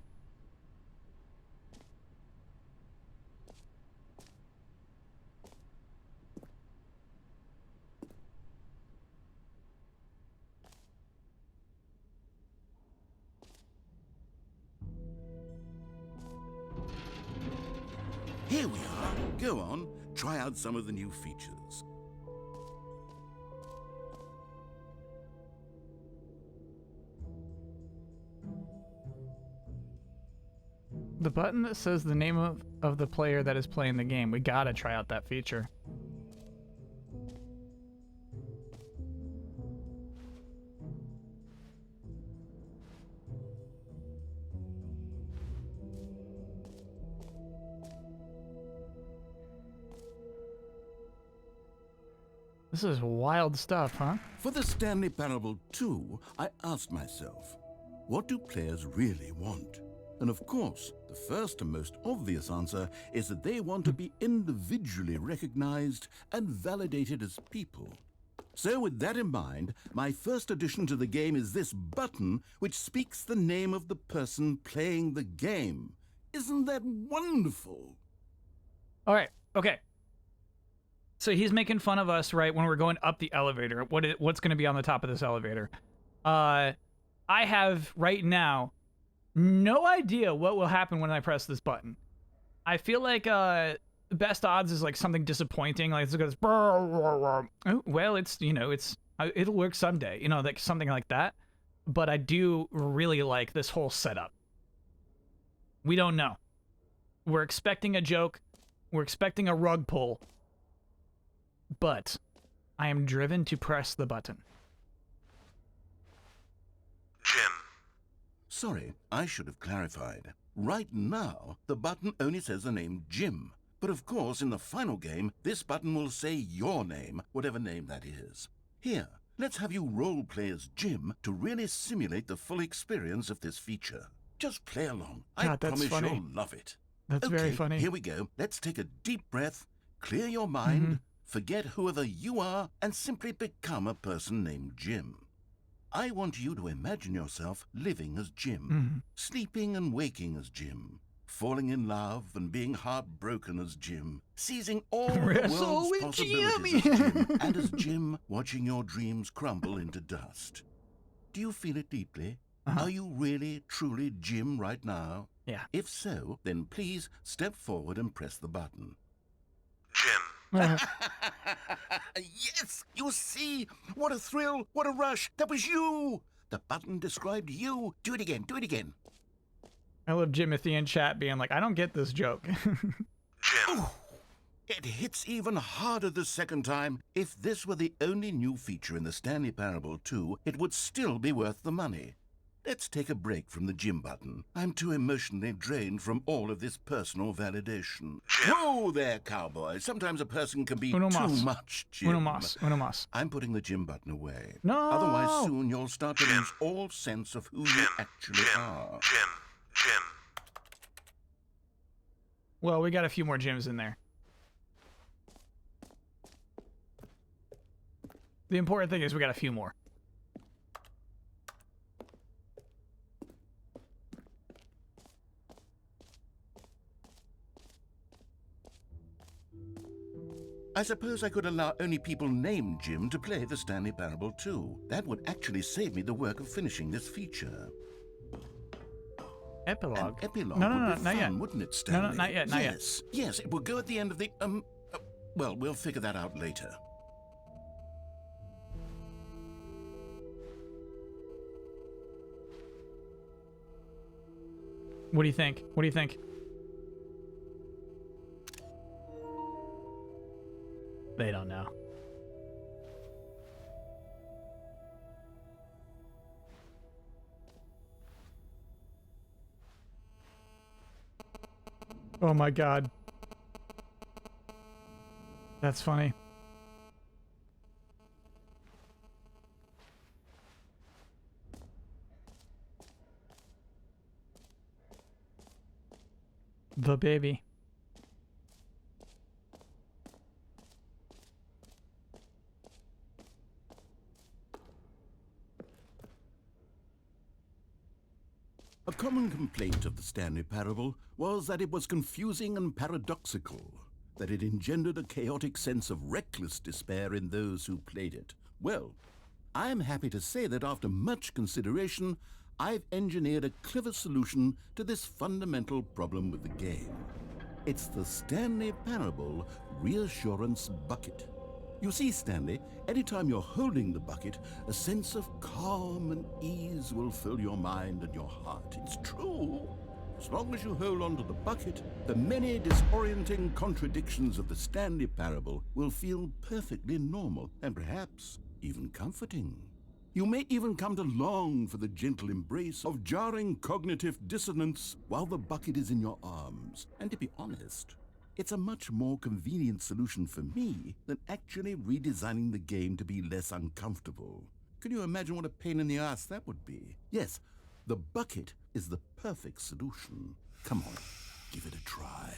Here we are. Go on, try out some of the new features. The button that says the name of the player that is playing the game. We gotta try out that feature. This is wild stuff, huh? For the Stanley Parable 2, I asked myself, what do players really want? And of course, the first and most obvious answer is that they want to be individually recognized and validated as people. So with that in mind, my first addition to the game is this button which speaks the name of the person playing the game. Isn't that wonderful? All right, okay. So he's making fun of us, right, when we're going up the elevator. What's going to be on the top of this elevator? I have, right now, no idea what will happen when I press this button. I feel like the best odds is like something disappointing, like it goes, oh, well, it's, you know, it'll work someday, you know, like something like that. But I do really like this whole setup. We don't know. We're expecting a joke. We're expecting a rug pull. but I am driven to press the button. Jim. Sorry, I should have clarified. Right now, the button only says the name Jim. But of course, in the final game, this button will say your name, whatever name that is. Here, let's have you role-play as Jim to really simulate the full experience of this feature. Just play along. I God, that's promise funny. you'll love it. That's Okay, very funny. here we go. Let's take a deep breath, clear your mind, forget whoever you are, and simply become a person named Jim. I want you to imagine yourself living as Jim, sleeping and waking as Jim, falling in love and being heartbroken as Jim, seizing all the Wrestle world's with possibilities Jimmy. as Jim, and as Jim watching your dreams crumble into dust. Do you feel it deeply? Are you really, truly Jim right now? Yeah. If so, then please step forward and press the button. Yes, you see? What a thrill, what a rush. That was you. The button described you. Do it again, do it again. I love Jimothy in chat being like, I don't get this joke. Jim. It hits even harder the second time. If this were the only new feature in the Stanley Parable 2, it would still be worth the money. Let's take a break from the Jim button. I'm too emotionally drained from all of this personal validation. Whoa there, cowboy. Sometimes a person can be Uno too mas. much Jim. Uno mas. Uno mas. I'm putting the Jim button away. No! Otherwise, soon you'll start to lose all sense of who you actually are. Jim. Well, we got a few more Jims in there. The important thing is we got a few more. I suppose I could allow only people named Jim to play the Stanley Parable 2. That would actually save me the work of finishing this feature. Epilogue? An epilogue No, would be not fun, yet. wouldn't it, Stanley? No, not yet, not yet. Yes, it will go at the end of the, well, we'll figure that out later. What do you think? What do you think? They don't know. Oh my god. That's funny. The baby. A common complaint of the Stanley Parable was that it was confusing and paradoxical, that it engendered a chaotic sense of reckless despair in those who played it. Well, I'm happy to say that after much consideration, I've engineered a clever solution to this fundamental problem with the game. It's the Stanley Parable Reassurance Bucket. You see, Stanley, anytime you're holding the bucket, a sense of calm and ease will fill your mind and your heart. It's true. As long as you hold on to the bucket, the many disorienting contradictions of the Stanley Parable will feel perfectly normal and perhaps even comforting. You may even come to long for the gentle embrace of jarring cognitive dissonance while the bucket is in your arms. And to be honest, it's a much more convenient solution for me than actually redesigning the game to be less uncomfortable. Can you imagine what a pain in the ass that would be? Yes, the bucket is the perfect solution. Come on, give it a try.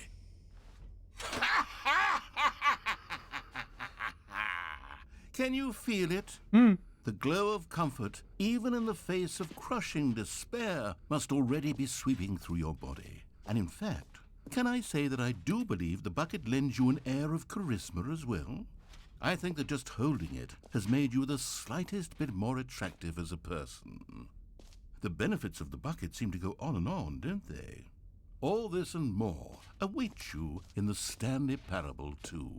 Can you feel it? The glow of comfort, even in the face of crushing despair, must already be sweeping through your body. And in fact, can I say that I do believe the bucket lends you an air of charisma as well? I think that just holding it has made you the slightest bit more attractive as a person. The benefits of the bucket seem to go on, don't they? All this and more await you in the Stanley Parable 2.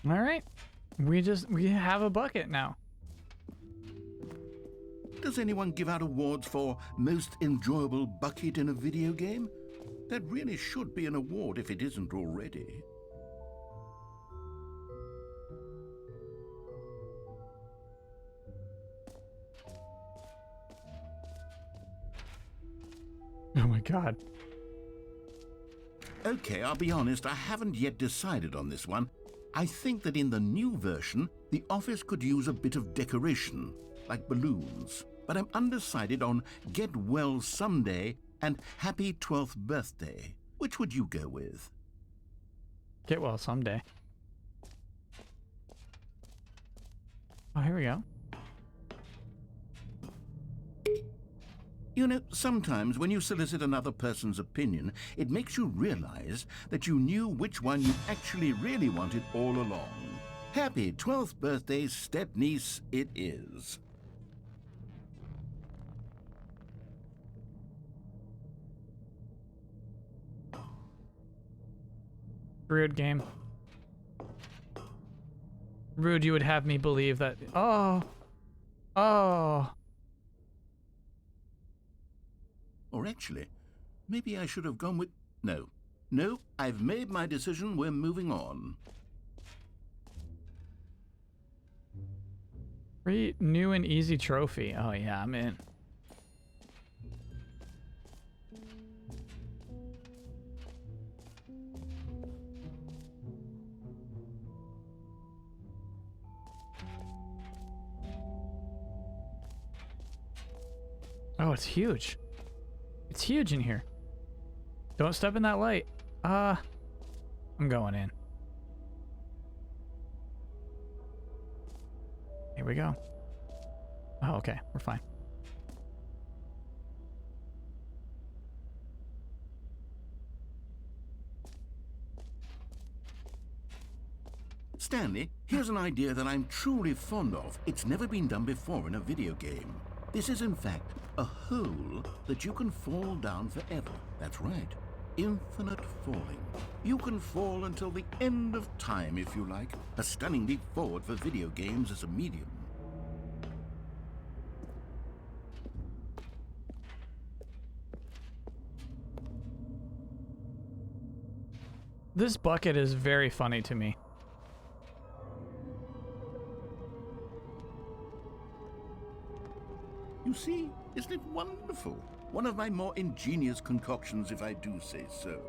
All right. We have a bucket now. Does anyone give out awards for most enjoyable bucket in a video game? That really should be an award if it isn't already. Oh my god. Okay, I'll be honest, I haven't yet decided on this one. I think that in the new version, the office could use a bit of decoration, like balloons. But I'm undecided on Get Well Someday and Happy 12th Birthday. Which would you go with? Get well someday. Oh, here we go. You know, sometimes when you solicit another person's opinion, it makes you realize that you knew which one you actually really wanted all along. Happy 12th birthday, step-niece, it is. Rude game. Rude, you would have me believe that. Oh. Oh. Or actually, maybe I should have gone with... No. No, I've made my decision. We're moving on. Free new and easy trophy. Oh yeah, I'm in. Oh, it's huge. It's huge in here. Don't step in that light. I'm going in. Here we go. Oh, okay. We're fine. Stanley, here's an idea that I'm truly fond of. It's never been done before in a video game. This is, in fact, a hole that you can fall down forever. That's right. Infinite falling. You can fall until the end of time, if you like. A stunning leap forward for video games as a medium. This bucket is very funny to me. You see, isn't it wonderful? One of my more ingenious concoctions, if I do say so.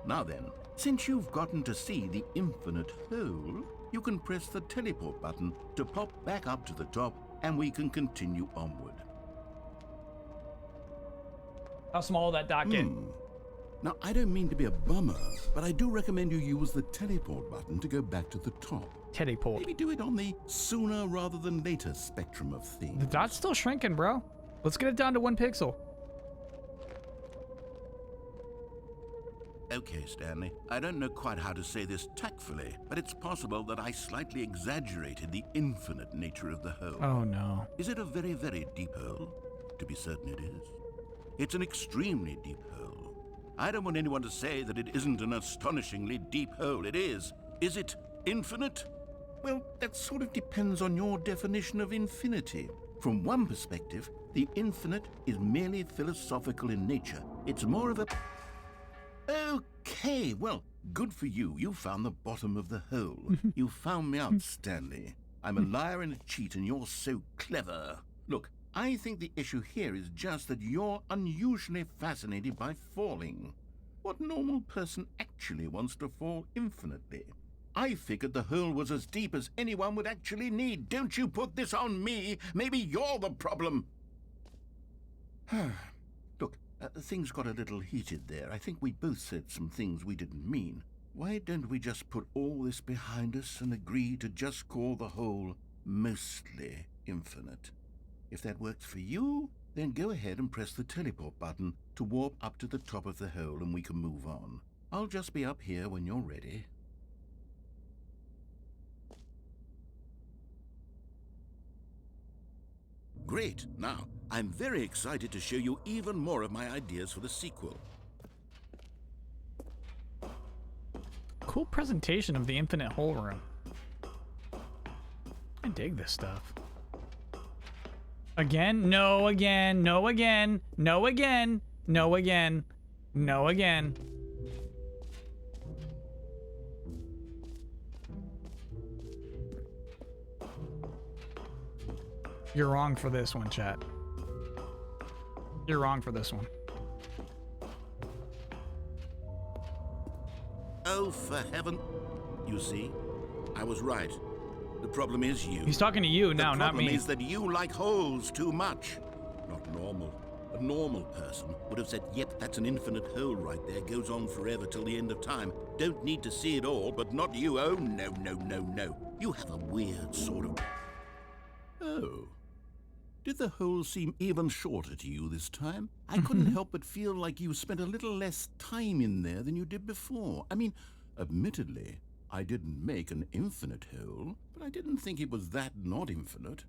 Now then, since you've gotten to see the infinite hole, you can press the teleport button to pop back up to the top, and we can continue onward. How small will that dot get? Now, I don't mean to be a bummer, but I do recommend you use the teleport button to go back to the top. Teleport. Maybe do it on the sooner rather than later spectrum of things. The dot's still shrinking, bro. Let's get it down to 1 pixel. Okay, Stanley. I don't know quite how to say this tactfully, but it's possible that I slightly exaggerated the infinite nature of the hole. Oh, no. Is it a very, very deep hole? To be certain it is. It's an extremely deep hole. I don't want anyone to say that it isn't an astonishingly deep hole. It is. Is it infinite? Well, that sort of depends on your definition of infinity. From one perspective, the infinite is merely philosophical in nature. It's more of a... Okay, well, good for you. You found the bottom of the hole. You found me out, Stanley. I'm a liar and a cheat, and you're so clever. Look, I think the issue here is just that you're unusually fascinated by falling. What normal person actually wants to fall infinitely? I figured the hole was as deep as anyone would actually need. Don't you put this on me. Maybe you're the problem. Look, things got a little heated there. I think we both said some things we didn't mean. Why don't we just put all this behind us and agree to just call the hole mostly infinite? If that works for you, then go ahead and press the teleport button to warp up to the top of the hole and we can move on. I'll just be up here when you're ready. Great. Now, I'm very excited to show you even more of my ideas for the sequel. Cool presentation of the infinite hole room. I dig this stuff. Again? No again. No again. No again. No again. No again. You're wrong for this one, chat. You're wrong for this one. Oh, for heaven. You see, I was right. The problem is you. He's talking to you now, not me. The problem is that you like holes too much. Not normal. A normal person would have said, yep, that's an infinite hole right there. Goes on forever till the end of time. Don't need to see it all, but not you. Oh, no, no, no, no. You have a weird sort of... Oh. Did the hole seem even shorter to you this time? I couldn't help but feel like you spent a little less time in there than you did before. I mean, admittedly, I didn't make an infinite hole, but I didn't think it was that not infinite.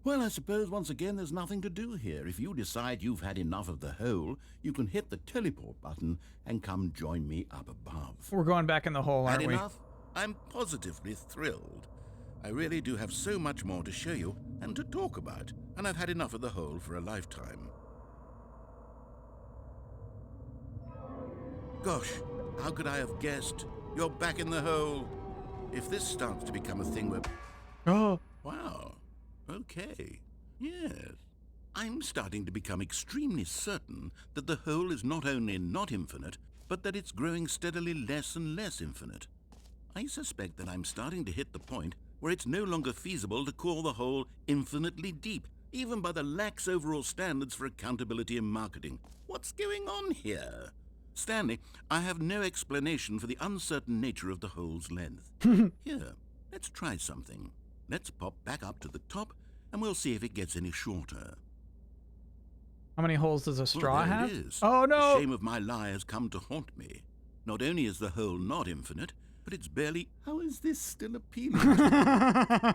Well, I suppose once again there's nothing to do here. If you decide you've had enough of the hole, you can hit the teleport button and come join me up above. We're going back in the hole, aren't Had we? enough? I'm positively thrilled. I really do have so much more to show you and to talk about, and I've had enough of the hole for a lifetime. Gosh, how could I have guessed? You're back in the hole. If this starts to become a thing where... Oh. Wow. Okay. Yes. I'm starting to become extremely certain that the hole is not only not infinite, but that it's growing steadily less and less infinite. I suspect that I'm starting to hit the point where it's no longer feasible to call the hole infinitely deep, even by the lax overall standards for accountability and marketing. What's going on here? Stanley, I have no explanation for the uncertain nature of the hole's length. Here, let's try something. Let's pop back up to the top, and we'll see if it gets any shorter. How many holes does a straw Well, there have? it is. Oh, no! The shame of my lie has come to haunt me. Not only is the hole not infinite, but it's barely... How is this still appealing to you?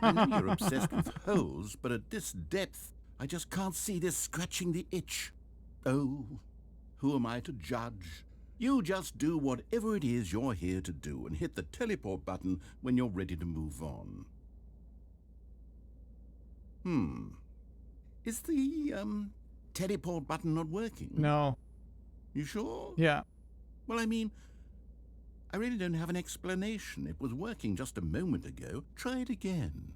I know you're obsessed with holes, but at this depth, I just can't see this scratching the itch. Oh, who am I to judge? You just do whatever it is you're here to do and hit the teleport button when you're ready to move on. Is the, teleport button not working? No. You sure? Yeah. Well, I mean, I really don't have an explanation. It was working just a moment ago. Try it again.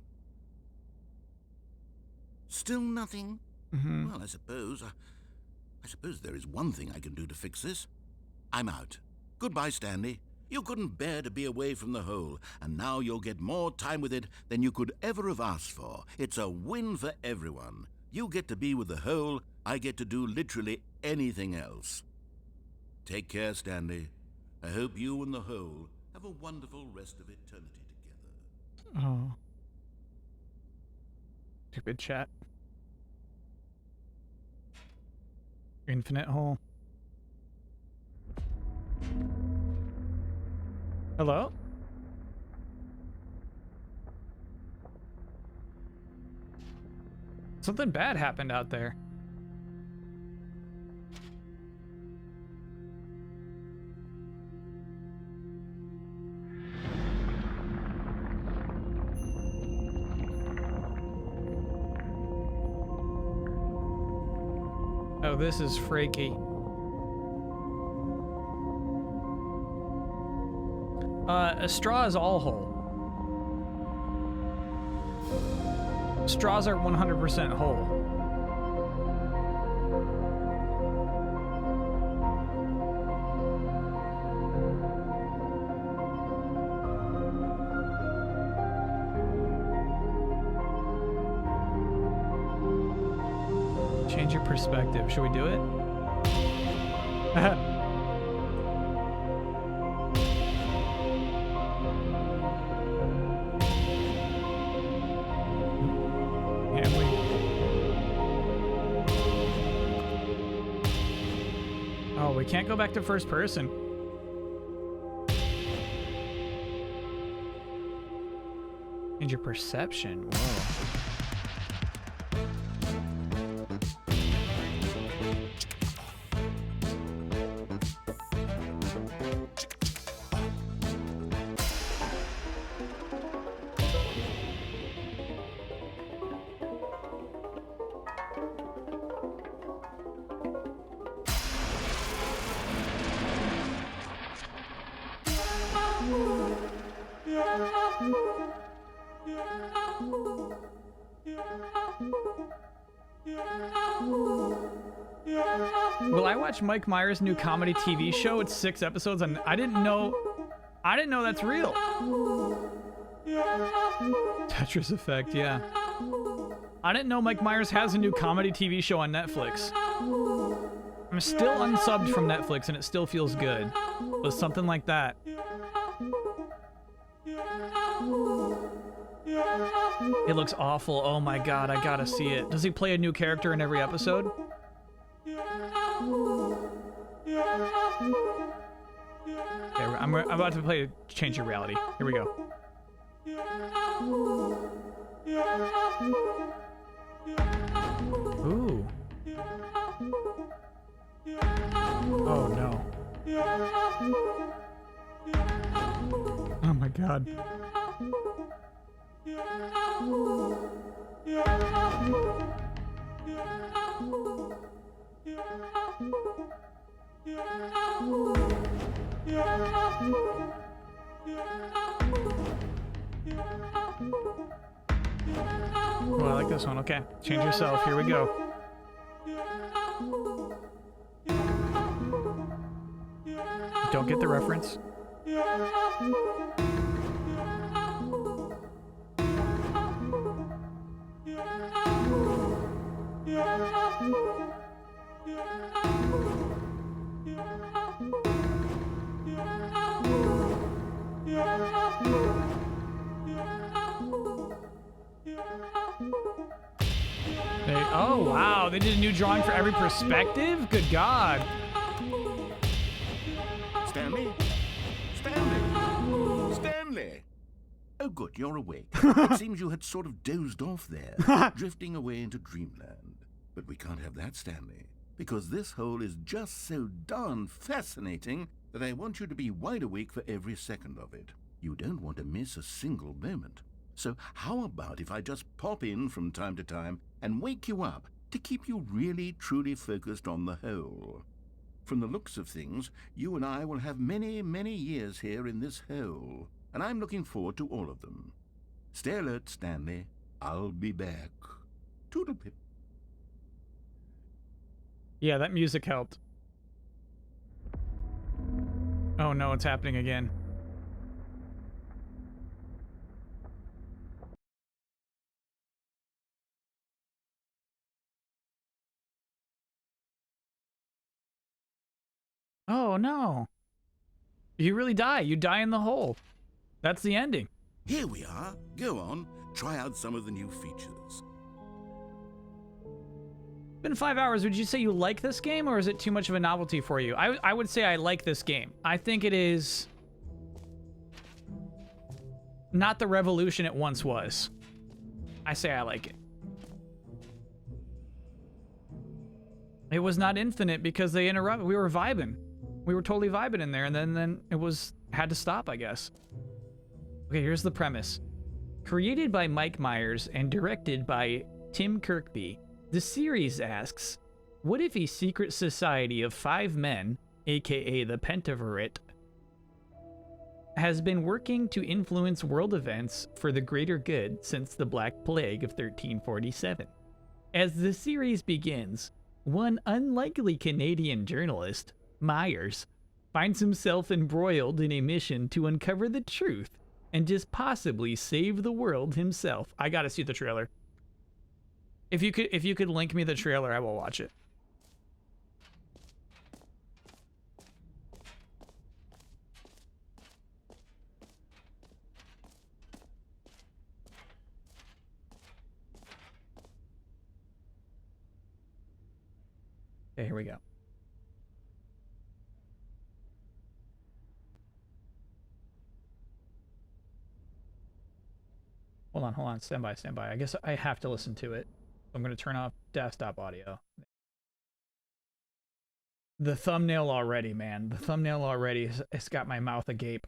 Still nothing? Well, I suppose there is one thing I can do to fix this. I'm out. Goodbye, Stanley. You couldn't bear to be away from the hole, and now you'll get more time with it than you could ever have asked for. It's a win for everyone. You get to be with the hole, I get to do literally anything else. Take care, Stanley. I hope you and the hole have a wonderful rest of eternity together. Oh. Stupid chat. Infinite hole. Hello? Something bad happened out there. Oh, this is freaky. A straw is all whole. Straws are 100% whole. Change your perspective. Should we do it? Oh, we can't go back to first person. Change your perception. Whoa. Will I watch Mike Myers' new comedy TV show? It's 6 episodes, and I didn't know that's real. Tetris Effect, yeah. I didn't know Mike Myers has a new comedy TV show on Netflix. I'm still unsubbed from Netflix, and it still feels good. But something like that. It looks awful. Oh my god, I gotta see it. Does he play a new character in every episode? Okay, I'm about to play Change Your Reality. Here we go. Ooh. Oh no. Oh my god. Oh, I like this one. Okay. Change yourself. Here we go. Don't get the reference. Oh, wow. They did a new drawing for every perspective? Good God. Stanley? Stanley? Stanley! Oh, good, you're awake. It seems you had sort of dozed off there, drifting away into dreamland. But we can't have that, Stanley, because this hole is just so darn fascinating that I want you to be wide awake for every second of it. You don't want to miss a single moment. So how about if I just pop in from time to time and wake you up to keep you really, truly focused on the hole? From the looks of things, you and I will have many, many years here in this hole, and I'm looking forward to all of them. Stay alert, Stanley. I'll be back. Toodle-pip. Yeah, that music helped. Oh no, it's happening again. Oh no. You really die. You die in the hole. That's the ending. Here we are. Go on. Try out some of the new features. Been 5 hours. Would you say you like this game, or is it too much of a novelty for you? I would say I like this game. I think it is not the revolution it once was. I say I like it. It was not infinite because they interrupted. We were vibing. We were totally vibing in there, and then it had to stop, I guess. Okay, here's the premise. Created by Mike Myers and directed by Tim Kirkby, the series asks, what if a secret society of 5 men, aka the Pentaverate, has been working to influence world events for the greater good since the Black Plague of 1347? As the series begins, one unlikely Canadian journalist, Myers, finds himself embroiled in a mission to uncover the truth and just possibly save the world himself. I gotta see the trailer. If you could link me the trailer, I will watch it. Okay, here we go. Hold on, stand by. I guess I have to listen to it. I'm going to turn off desktop audio. The thumbnail already, man. The thumbnail already, it's got my mouth agape.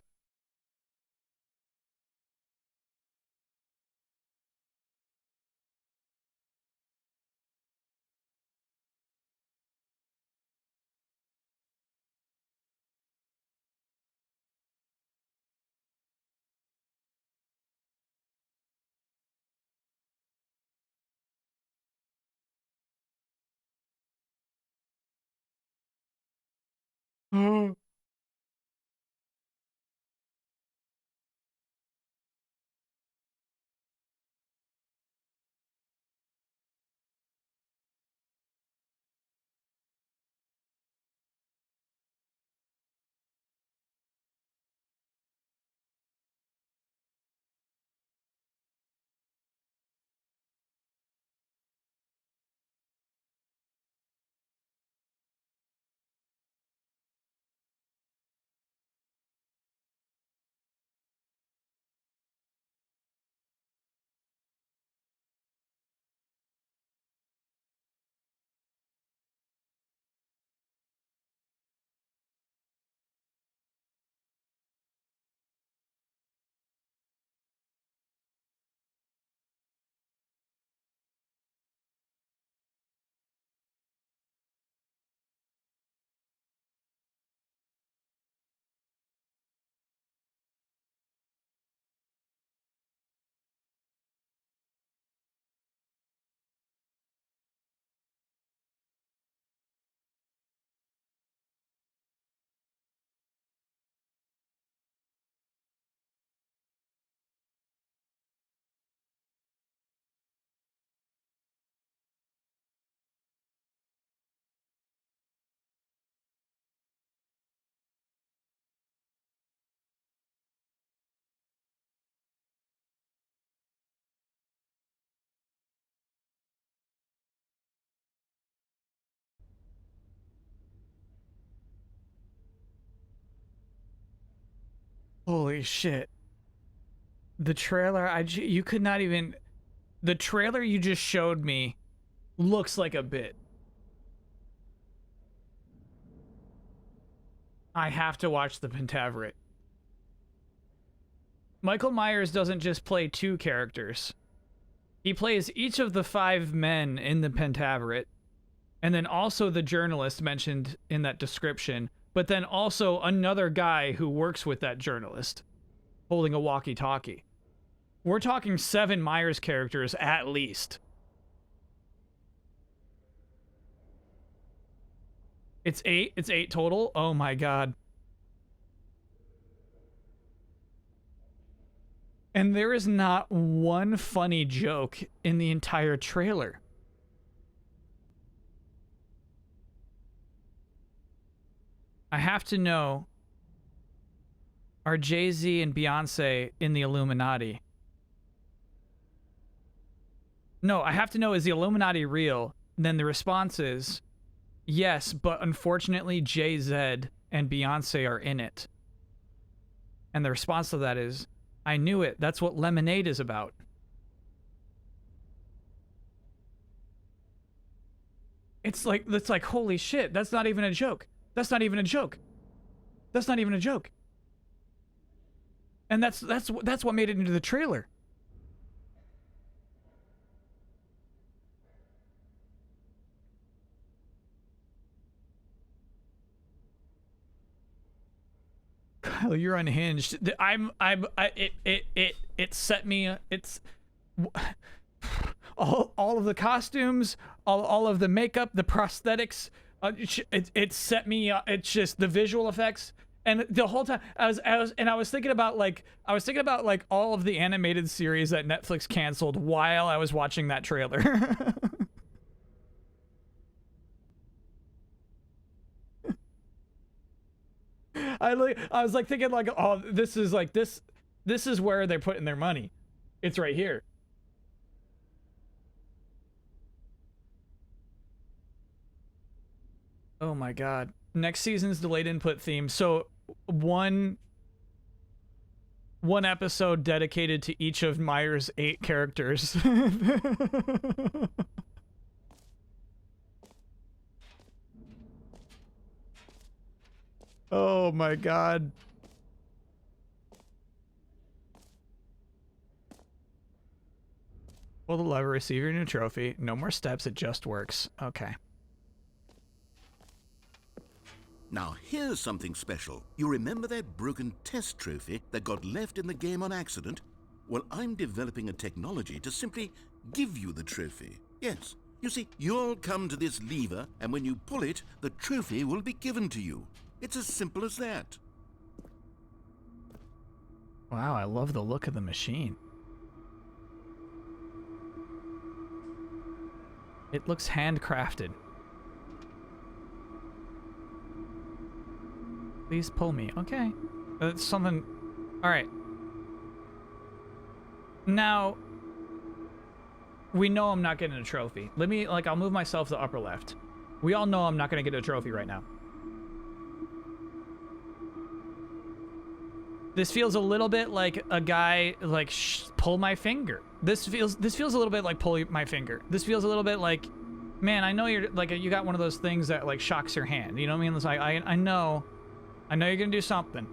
Holy shit. The trailer, you could not even... The trailer you just showed me looks like a bit. I have to watch the Pentaveret. Michael Myers doesn't just play 2 characters. He plays each of the 5 men in the Pentaveret, and then also the journalist mentioned in that description, but then also another guy who works with that journalist, holding a walkie-talkie. We're talking 7 Myers characters at least. It's 8? It's 8 total? Oh my god. And there is not one funny joke in the entire trailer. I have to know, are Jay-Z and Beyonce in the Illuminati? No, I have to know, is the Illuminati real? And then the response is, yes, but unfortunately Jay-Z and Beyonce are in it. And the response to that is, I knew it. That's what Lemonade is about. It's like, holy shit, that's not even a joke. That's not even a joke. That's not even a joke. And that's what made it into the trailer. Kyle, you're unhinged. It set me. It's all of the costumes, all of the makeup, the prosthetics. It set me. It's just the visual effects, and the whole time I was thinking about like all of the animated series that Netflix canceled while I was watching that trailer. I was like thinking like, oh, this is where they're putting their money. It's right here. Oh my god. Next season's delayed input theme. So one episode dedicated to each of Myers' 8 characters. Oh my god. Pull the lever, receive your new trophy. No more steps, it just works. Okay. Now here's something special. You remember that broken test trophy that got left in the game on accident? Well, I'm developing a technology to simply give you the trophy. Yes. You see, you'll come to this lever, and when you pull it, the trophy will be given to you. It's as simple as that. Wow, I love the look of the machine. It looks handcrafted. Please pull me. Okay. That's something... Alright. Now... We know I'm not getting a trophy. Let me, like, I'll move myself to the upper left. We all know I'm not going to get a trophy right now. This feels a little bit like a guy, like, pull my finger. This feels a little bit like pull my finger. This feels a little bit like, man, I know you're, like, you got one of those things that, like, shocks your hand. You know what I mean? It's like, I know you're going to do something.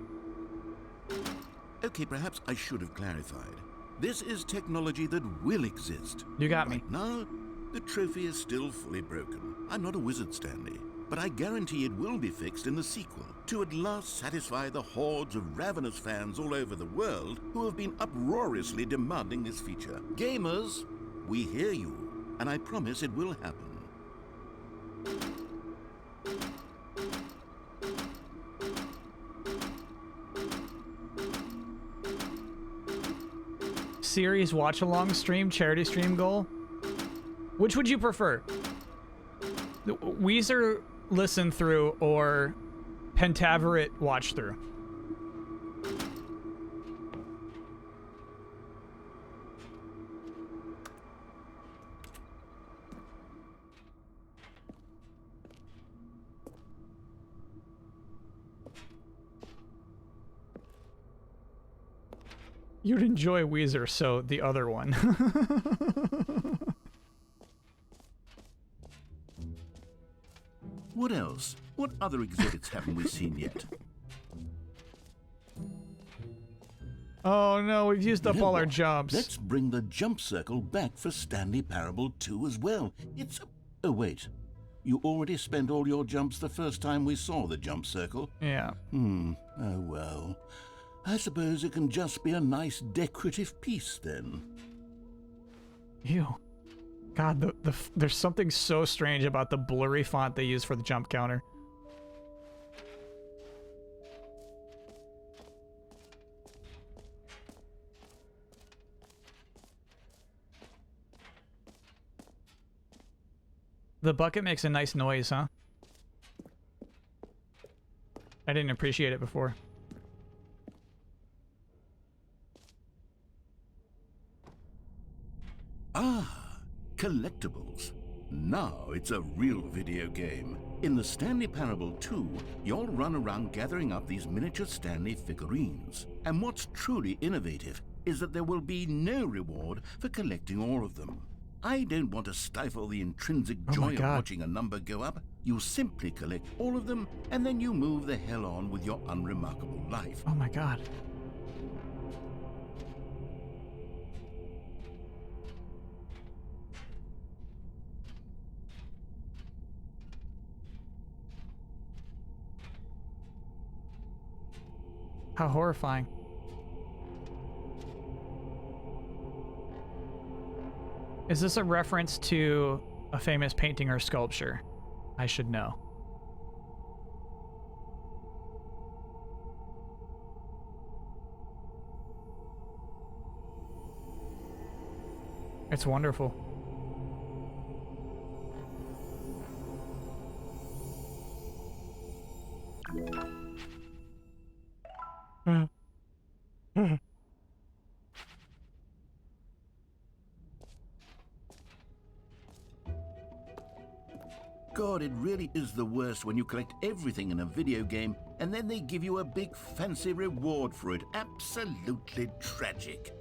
Okay, perhaps I should have clarified. This is technology that will exist. You got me. Right now, the trophy is still fully broken. I'm not a wizard, Stanley, but I guarantee it will be fixed in the sequel to at last satisfy the hordes of ravenous fans all over the world who have been uproariously demanding this feature. Gamers, we hear you, and I promise it will happen. Series watch-along stream, charity stream goal? Which would you prefer? The Weezer listen through or Pentaveret watch through? You'd enjoy Weezer, so the other one. What else? What other exhibits haven't we seen yet? Oh no, we've used up You know all our what? jumps. Let's bring the jump circle back for Stanley Parable 2 as well. It's... Oh, wait. You already spent all your jumps the first time we saw the jump circle? Yeah. Oh, well. I suppose it can just be a nice decorative piece, then. Ew. God, there's something so strange about the blurry font they use for the jump counter. The bucket makes a nice noise, huh? I didn't appreciate it before. Ah, collectibles. Now it's a real video game. In the Stanley Parable 2, you'll run around gathering up these miniature Stanley figurines. And what's truly innovative is that there will be no reward for collecting all of them. I don't want to stifle the intrinsic joy of watching a number go up. You simply collect all of them, and then you move the hell on with your unremarkable life. Oh my god. How horrifying. Is this a reference to a famous painting or sculpture? I should know. It's wonderful. God, it really is the worst when you collect everything in a video game and then they give you a big fancy reward for it. Absolutely tragic.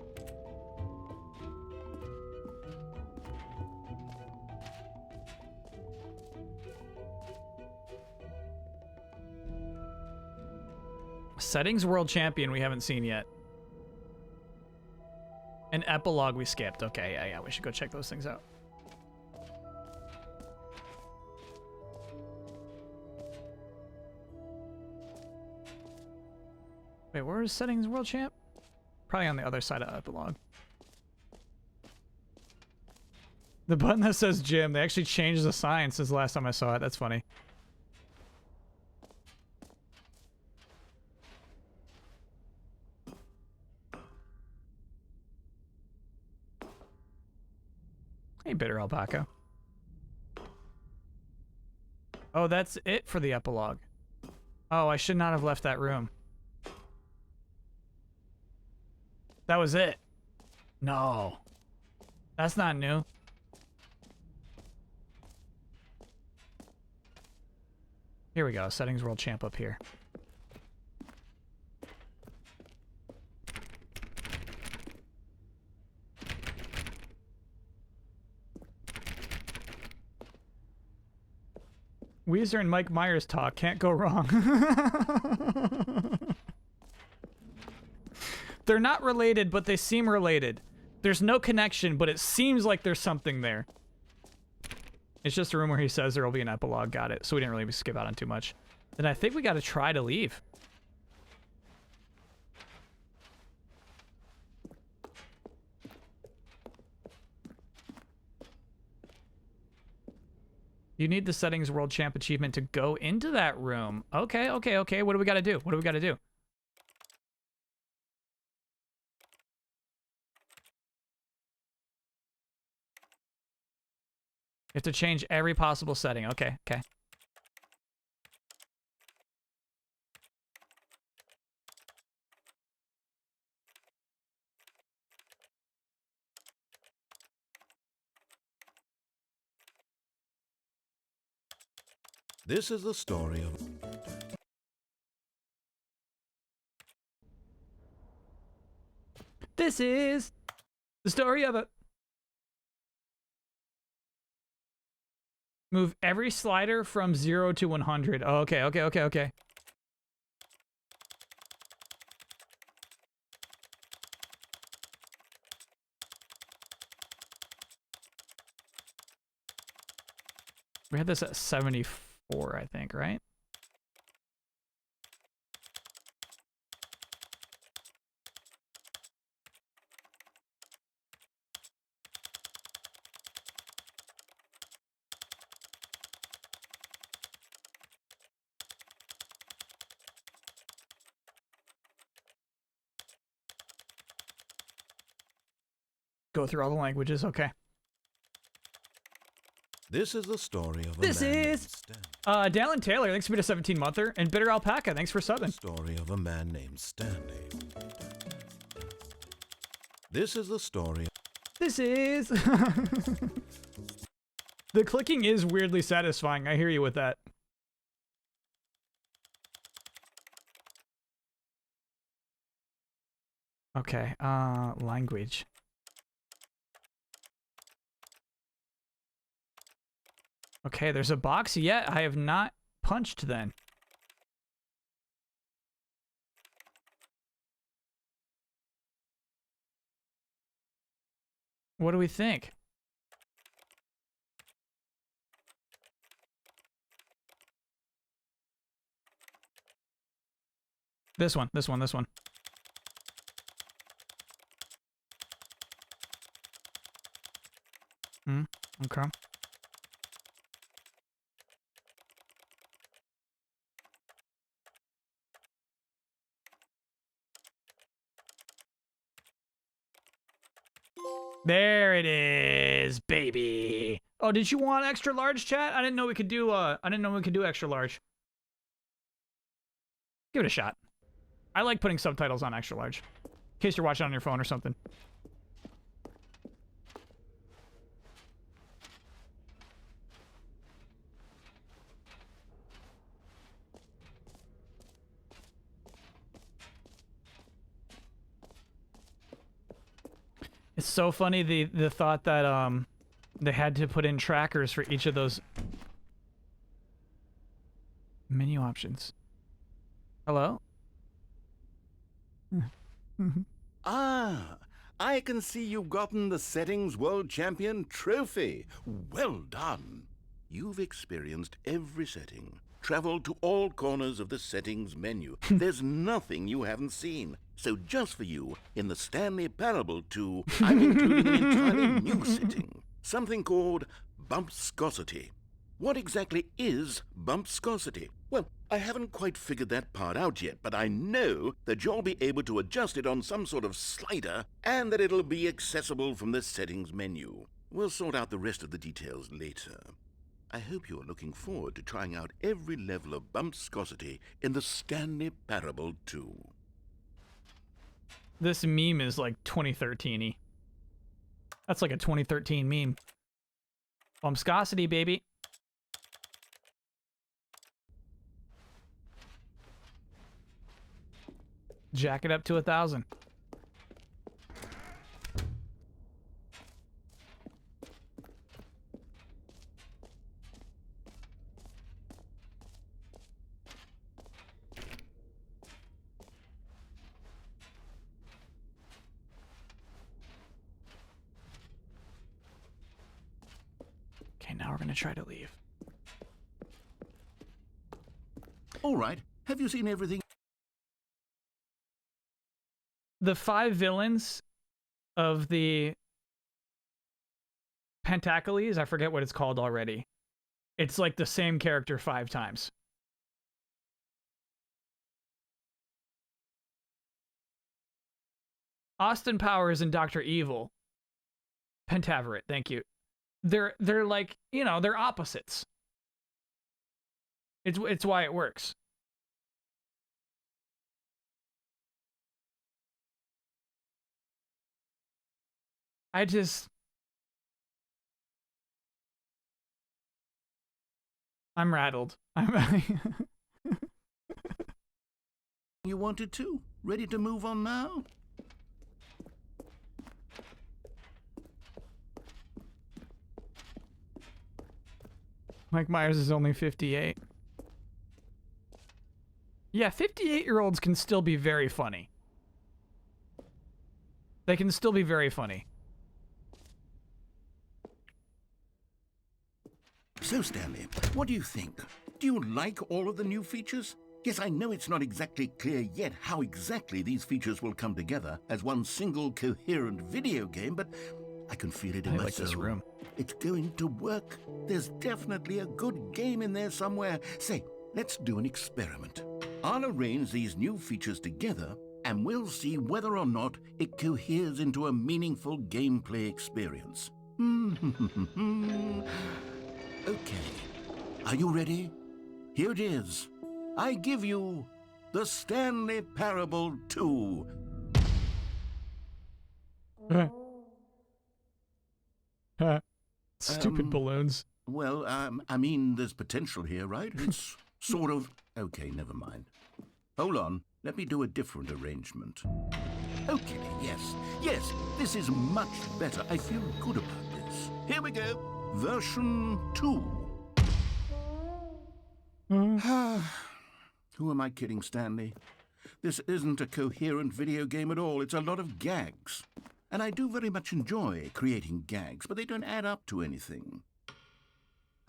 Settings World Champion we haven't seen yet. An epilogue we skipped. Okay, yeah, we should go check those things out. Wait, where is Settings World Champ? Probably on the other side of epilogue. The button that says gym, they actually changed the sign since the last time I saw it. That's funny. Hey, bitter alpaca. Oh, that's it for the epilogue. Oh, I should not have left that room. That was it. No. That's not new. Here we go. Settings world champ up here. Weezer and Mike Myers talk. Can't go wrong. They're not related, but they seem related. There's no connection, but it seems like there's something there. It's just a room where he says there will be an epilogue. Got it. So we didn't really skip out on too much. Then I think we got to try to leave. You need the settings world champ achievement to go into that room. Okay, okay, okay. What do we got to do? What do we got to do? You have to change every possible setting. Okay, okay. This is the story of... This is the story of a... Move every slider from 0 to 100. Oh, okay, okay, okay, okay. We had this at 74, I think, right? Go through all the languages, okay. This is the story of a This man named is Stanley. Dallin Taylor, thanks for being a 17-monther, and Bitter Alpaca, thanks for subbing. Story of a man named Stanley. This is the story. This is... The clicking is weirdly satisfying, I hear you with that. Okay, language. Okay, there's a box yet I have not punched then. What do we think? This one, this one, this one. Okay. There it is, baby. Oh, did you want extra large, chat? I didn't know we could do extra large. Give it a shot. I like putting subtitles on extra large. In case you're watching on your phone or something. It's so funny the thought that they had to put in trackers for each of those menu options. Hello? Ah, I can see you've gotten the Settings World Champion trophy. Well done. You've experienced every setting, traveled to all corners of the settings menu. There's nothing you haven't seen. So just for you, in the Stanley Parable 2, I'm including an entirely new setting, something called bumpscosity. What exactly is bumpscosity? Well, I haven't quite figured that part out yet, but I know that you'll be able to adjust it on some sort of slider and that it'll be accessible from the settings menu. We'll sort out the rest of the details later. I hope you're looking forward to trying out every level of bumpscosity in the Stanley Parable 2. This meme is like 2013-y. That's like a 2013 meme. Bumpscosity, baby. Jack it up to 1,000. Okay, now we're gonna try to leave. All right. Have you seen everything? The 5 villains of the Pentacles, I forget what it's called already. It's like the same character 5 times. Austin Powers and Dr. Evil. Pentaveret, thank you. They're like, you know, they're opposites. It's why it works. I'm rattled. You wanted to? Ready to move on now? Mike Myers is only 58. Yeah, 58-year-olds can still be very funny. They can still be very funny. So, Stanley, what do you think? Do you like all of the new features? Yes, I know it's not exactly clear yet how exactly these features will come together as one single coherent video game, but I can feel it in my soul. This room. It's going to work. There's definitely a good game in there somewhere. Say, let's do an experiment. I'll arrange these new features together, and we'll see whether or not it coheres into a meaningful gameplay experience. Okay. Are you ready? Here it is. I give you the Stanley Parable 2. Stupid balloons. Well, I mean, there's potential here, right? It's sort of... Okay, never mind. Hold on. Let me do a different arrangement. Okay, yes, this is much better. I feel good about this. Here we go. Version 2. Who am I kidding, Stanley? This isn't a coherent video game at all. It's a lot of gags. And I do very much enjoy creating gags, but they don't add up to anything.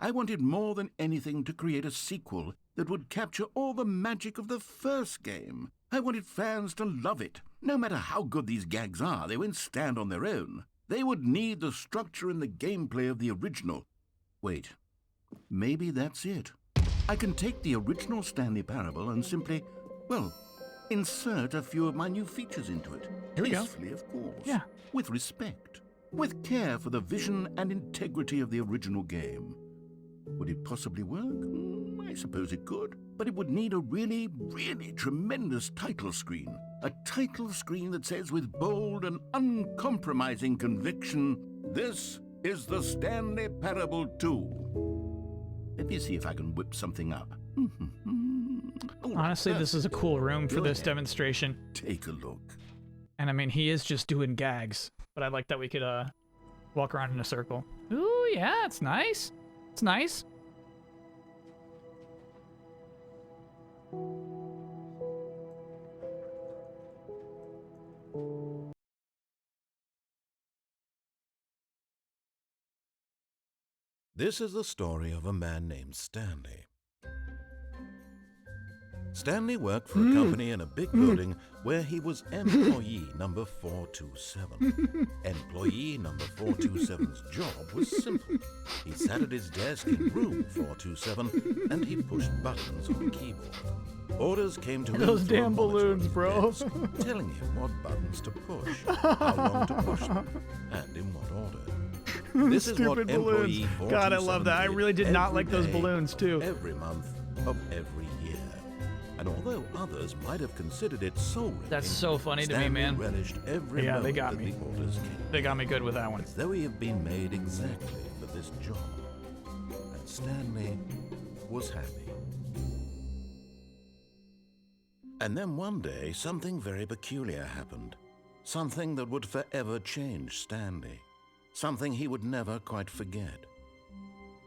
I wanted more than anything to create a sequel that would capture all the magic of the first game. I wanted fans to love it. No matter how good these gags are, they won't stand on their own. They would need the structure and the gameplay of the original. Wait, maybe that's it. I can take the original Stanley Parable and simply, well, insert a few of my new features into it. Here we go. Tastefully, of course. Yeah. With respect. With care for the vision and integrity of the original game. Would it possibly work? I suppose it could. But it would need a really, really tremendous title screen. A title screen that says with bold and uncompromising conviction, "This is the Stanley Parable 2." Let me see if I can whip something up. Honestly, this is a cool room for this demonstration. Take a look. And I mean, he is just doing gags. But I'd like that we could walk around in a circle. Ooh, yeah, it's nice. It's nice. This is the story of a man named Stanley. Stanley worked for a company in a big building where he was employee number 427. Employee number 427's job was simple. He sat at his desk in room 427 and he pushed buttons on the keyboard. Orders came to him Those through a damn monitor balloons, on his bro. desk, telling him what buttons to push, how long to push them, and in what order. This is what Stupid employee balloons. God, I love that. I 427 really did not every like those day, balloons, too. Every month of every year. And although others might have considered it soul-wrenching, That's so funny to me, Stanley man. relished every Yeah, moment they got that me. the orders came. They got me good with that one. As though he had been made exactly for this job. And Stanley was happy. And then one day, something very peculiar happened. Something that would forever change Stanley. Something he would never quite forget.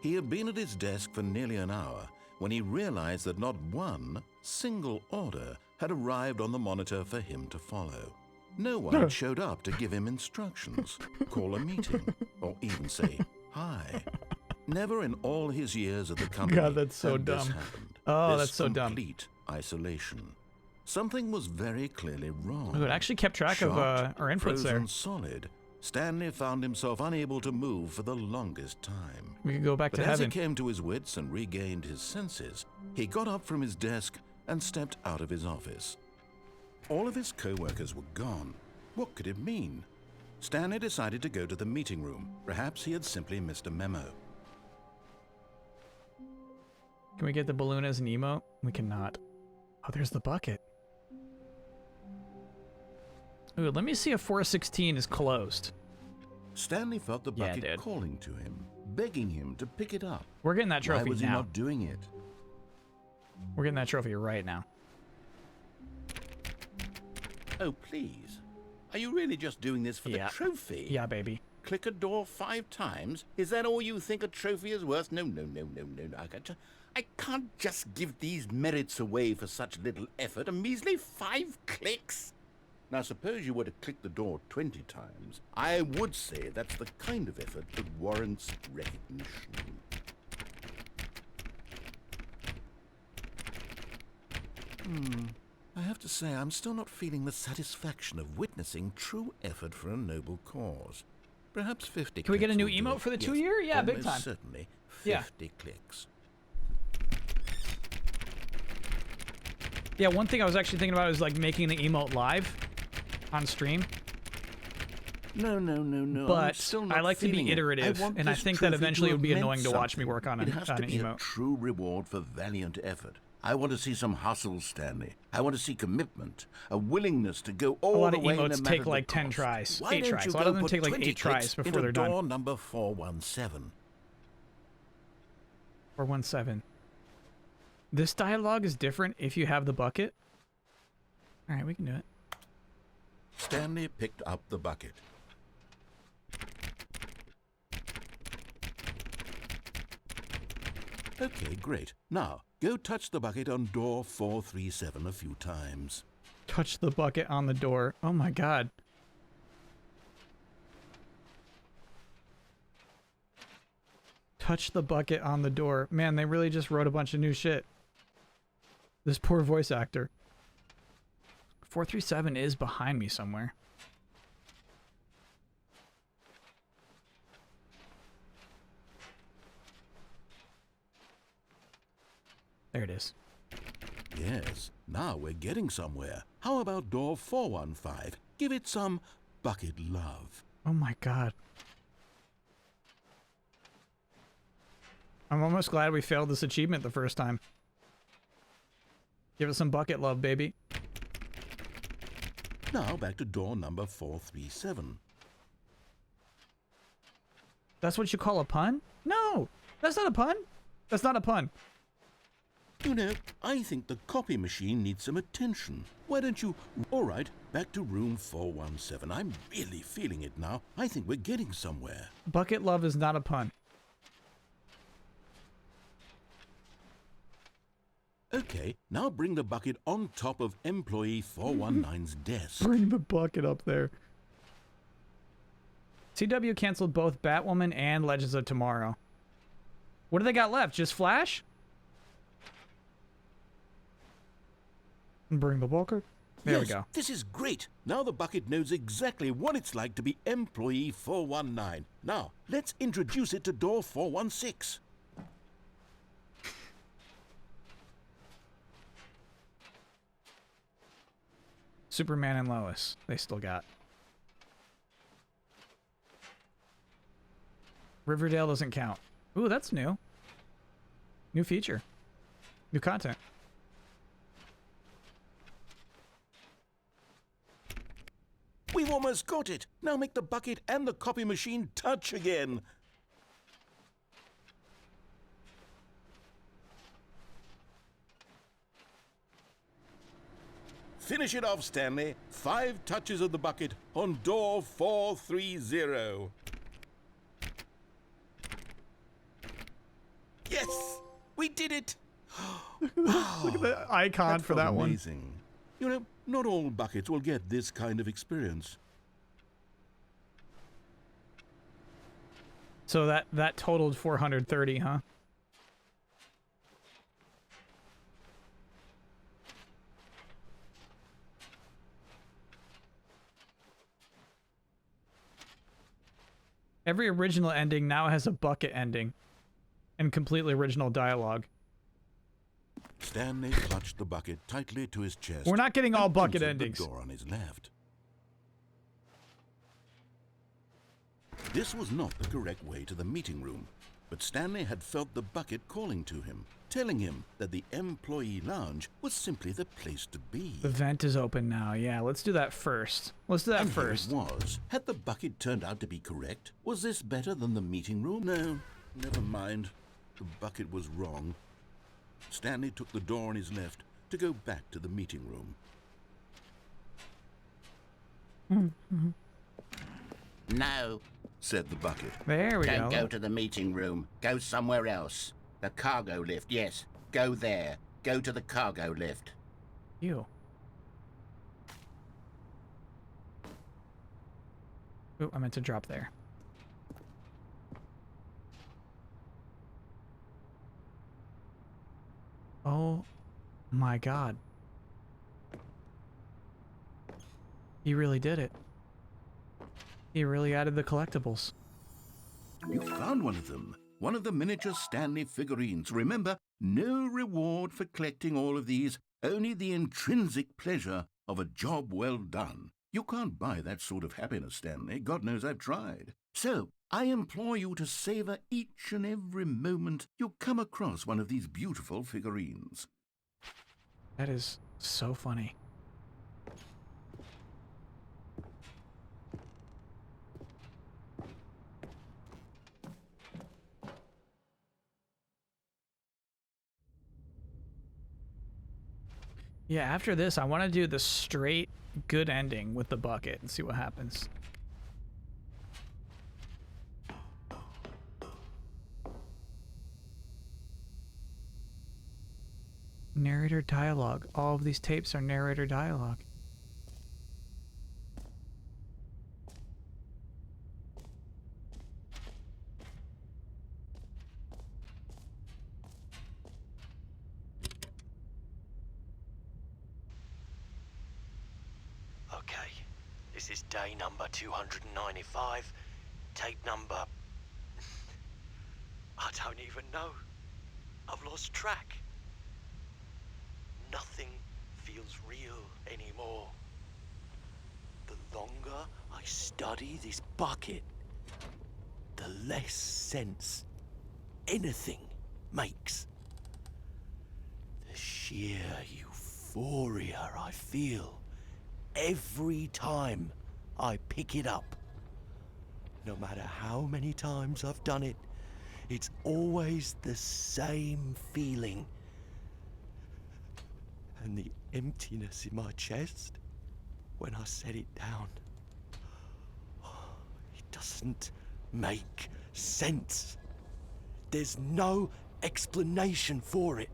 He had been at his desk for nearly an hour when he realized that not one single order had arrived on the monitor for him to follow. No one had showed up to give him instructions, call a meeting, or even say hi. Never in all his years at the company God, that's so had this dumb. happened. Oh, This that's so dumb. complete isolation. Something was very clearly wrong. Ooh, it actually kept track of Shocked, our inputs frozen there. solid, Stanley found himself unable to move for the longest time. We could go back But to as heaven. he came to his wits and regained his senses, he got up from his desk and stepped out of his office. All of his co-workers were gone. What could it mean? Stanley decided to go to the meeting room. Perhaps he had simply missed a memo. Can we get the balloon as an emote? We cannot. Oh, there's the bucket. Ooh, let me see if 416 is closed. Stanley felt the Yeah, bucket dude. calling to him, begging him to pick it up. We're getting that Why trophy was he now. not doing it? We're getting that trophy right now. Oh, please. Are you really just doing this for Yeah. the trophy? Yeah, baby. Click a door 5 times? Is that all you think a trophy is worth? No. I can't just give these merits away for such little effort. A measly 5 clicks? Now, suppose you were to click the door 20 times. I would say that's the kind of effort that warrants recognition. I have to say, I'm still not feeling the satisfaction of witnessing true effort for a noble cause. Perhaps 50 Can we get a clicks new will do emote it. for the Yes, 2-year? Yeah, big almost time. Certainly, Yeah. 50 clicks. Yeah, one thing I was actually thinking about is like making the emote live on stream. No. I'm But still not I like to be feeling it. iterative, want and I this think that trophy eventually to it would be have annoying meant to watch me something. work on It an has to be emote. a true reward for valiant effort. I want to see some hustle, Stanley. I want to see commitment, a willingness to go all A lot the of way no emotes matter take the like 10 cost. tries, Why 8 don't tries. you A lot go of them put take like 20 8 tries clicks before into they're done. door number 417. 417. This dialogue is different if you have the bucket. All right, we can do it. Stanley picked up the bucket. Okay, great. Now, go touch the bucket on door 437 a few times. Touch the bucket on the door. Oh my god. Touch the bucket on the door. Man, they really just wrote a bunch of new shit. This poor voice actor. 437 is behind me somewhere. There it is. Yes, now we're getting somewhere. How about door 415? Give it some bucket love. Oh my god. I'm almost glad we failed this achievement the first time. Give it some bucket love, baby. Now back to door number 437. That's what you call a pun? No! That's not a pun! That's not a pun. You know, I think the copy machine needs some attention. Why don't you... All right, back to room 417. I'm really feeling it now. I think we're getting somewhere. Bucket love is not a pun. Okay, now bring the bucket on top of employee 419's desk. Bring the bucket up there. CW canceled both Batwoman and Legends of Tomorrow. What do they got left? Just Flash? Bring the bucket. There we Yes, go. this is great. Now the bucket knows exactly what it's like to be employee 419. Now, let's introduce it to door 416. Superman and Lois. They still got. Riverdale doesn't count. Ooh, that's new. New feature. New content. We've almost got it. Now make the bucket and the copy machine touch again. Finish it off, Stanley. 5 touches of the bucket on door 430. Yes! We did it! Look at the icon for that one. Amazing. You know, not all buckets will get this kind of experience. So that totaled 430, huh? Every original ending now has a bucket ending and completely original dialogue. Stanley clutched the bucket tightly to his chest. We're not getting all and bucket entered endings. The door on his left. This was not the correct way to the meeting room, but Stanley had felt the bucket calling to him, telling him that the employee lounge was simply the place to be. The vent is open now. Yeah, let's do that first. Let's do that And first. here it was. Had the bucket turned out to be correct? Was this better than the meeting room? No, never mind. The bucket was wrong. Stanley took the door on his left to go back to the meeting room. No, Said the bucket. There we don't go. go to the meeting room. Go somewhere else. The cargo lift, yes. Go there. Go to the cargo lift. Ew. Ooh, I meant to drop there. Oh my god. He really did it. He really added the collectibles. You found one of them. One of the miniature Stanley figurines. Remember, no reward for collecting all of these, only the intrinsic pleasure of a job well done. You can't buy that sort of happiness, Stanley. God knows I've tried. So, I implore you to savor each and every moment you come across one of these beautiful figurines. That is so funny. Yeah, after this, I want to do the straight good ending with the bucket and see what happens. Narrator dialogue. All of these tapes are narrator dialogue. Okay, this is day number 295, tape number... I don't even know. I've lost track. Nothing feels real anymore. The longer I study this bucket, the less sense anything makes. The sheer euphoria I feel every time I pick it up. No matter how many times I've done it, it's always the same feeling. And the emptiness in my chest when I set it down. It doesn't make sense. There's no explanation for it.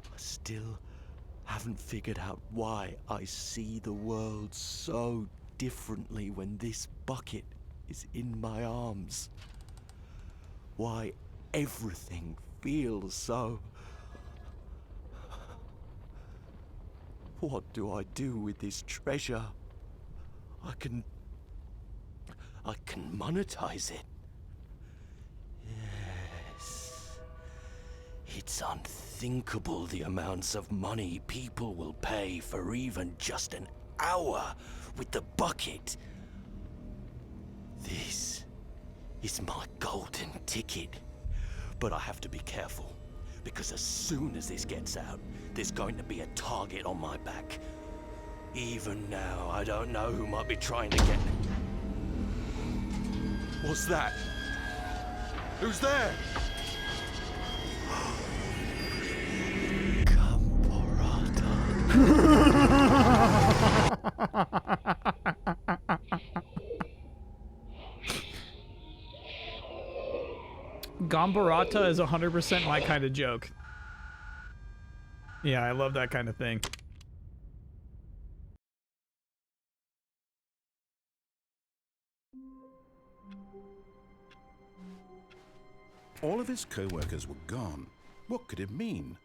I still haven't figured out why I see the world so differently when this bucket is in my arms. Why everything feels so... What do I do with this treasure? I can monetize it. Yes. It's unthinkable the amounts of money people will pay for even just an hour with the bucket. This is my golden ticket. But I have to be careful, because as soon as this gets out, there's going to be a target on my back. Even now, I don't know who might be trying to get... What's that? Who's there? Gambarata is 100% my kind of joke. Yeah, I love that kind of thing. All of his co-workers were gone. What could it mean?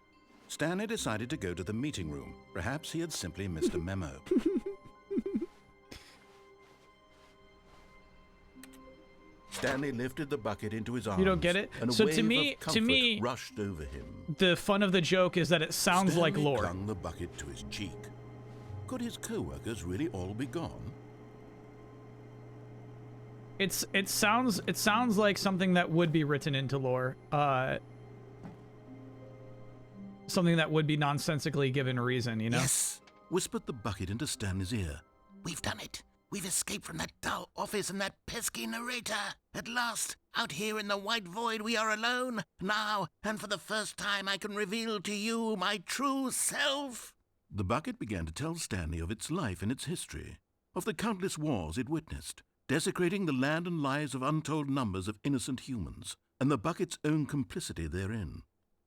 Stanley decided to go to the meeting room. Perhaps he had simply missed a memo. Stanley lifted the bucket into his arms. You don't get it? And a So wave to of comfort me, rushed over him. the fun of the joke is that it sounds like Stanley lore. clung the bucket to his cheek. Could his co-workers really all be gone? It sounds like something that would be written into lore. Something that would be nonsensically given a reason, you know? Yes, whispered the bucket into Stanley's ear. We've done it. We've escaped from that dull office and that pesky narrator. At last, out here in the white void, we are alone. Now, and for the first time, I can reveal to you my true self. The bucket began to tell Stanley of its life and its history, of the countless wars it witnessed, desecrating the land and lives of untold numbers of innocent humans, and the bucket's own complicity therein,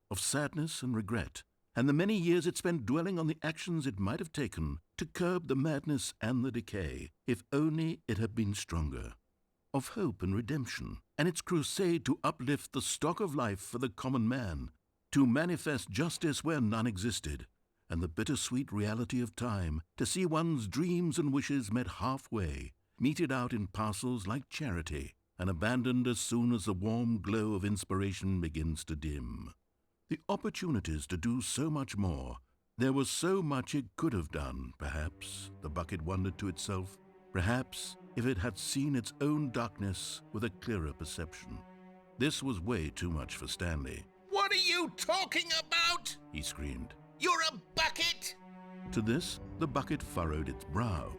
of sadness and regret, and the many years it spent dwelling on the actions it might have taken to curb the madness and the decay, if only it had been stronger, of hope and redemption, and its crusade to uplift the stock of life for the common man, to manifest justice where none existed, and the bittersweet reality of time, to see one's dreams and wishes met halfway, meted out in parcels like charity, and abandoned as soon as the warm glow of inspiration begins to dim. The opportunities to do so much more. There was so much it could have done, perhaps, the bucket wondered to itself. Perhaps, if it had seen its own darkness with a clearer perception. This was way too much for Stanley. What are you talking about? He screamed. You're a bucket! To this, the bucket furrowed its brow.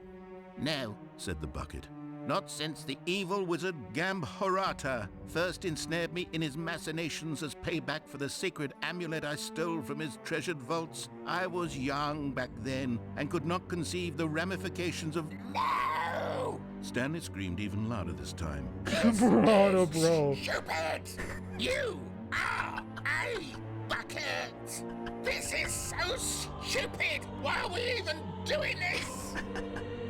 No, Said the bucket. not since the evil wizard Gambarata first ensnared me in his machinations as payback for the sacred amulet I stole from his treasured vaults. I was young back then and could not conceive the ramifications of... No! Stanley screamed even louder this time. Bro. Stupid! You are a bucket! This is so stupid! Why are we even doing this?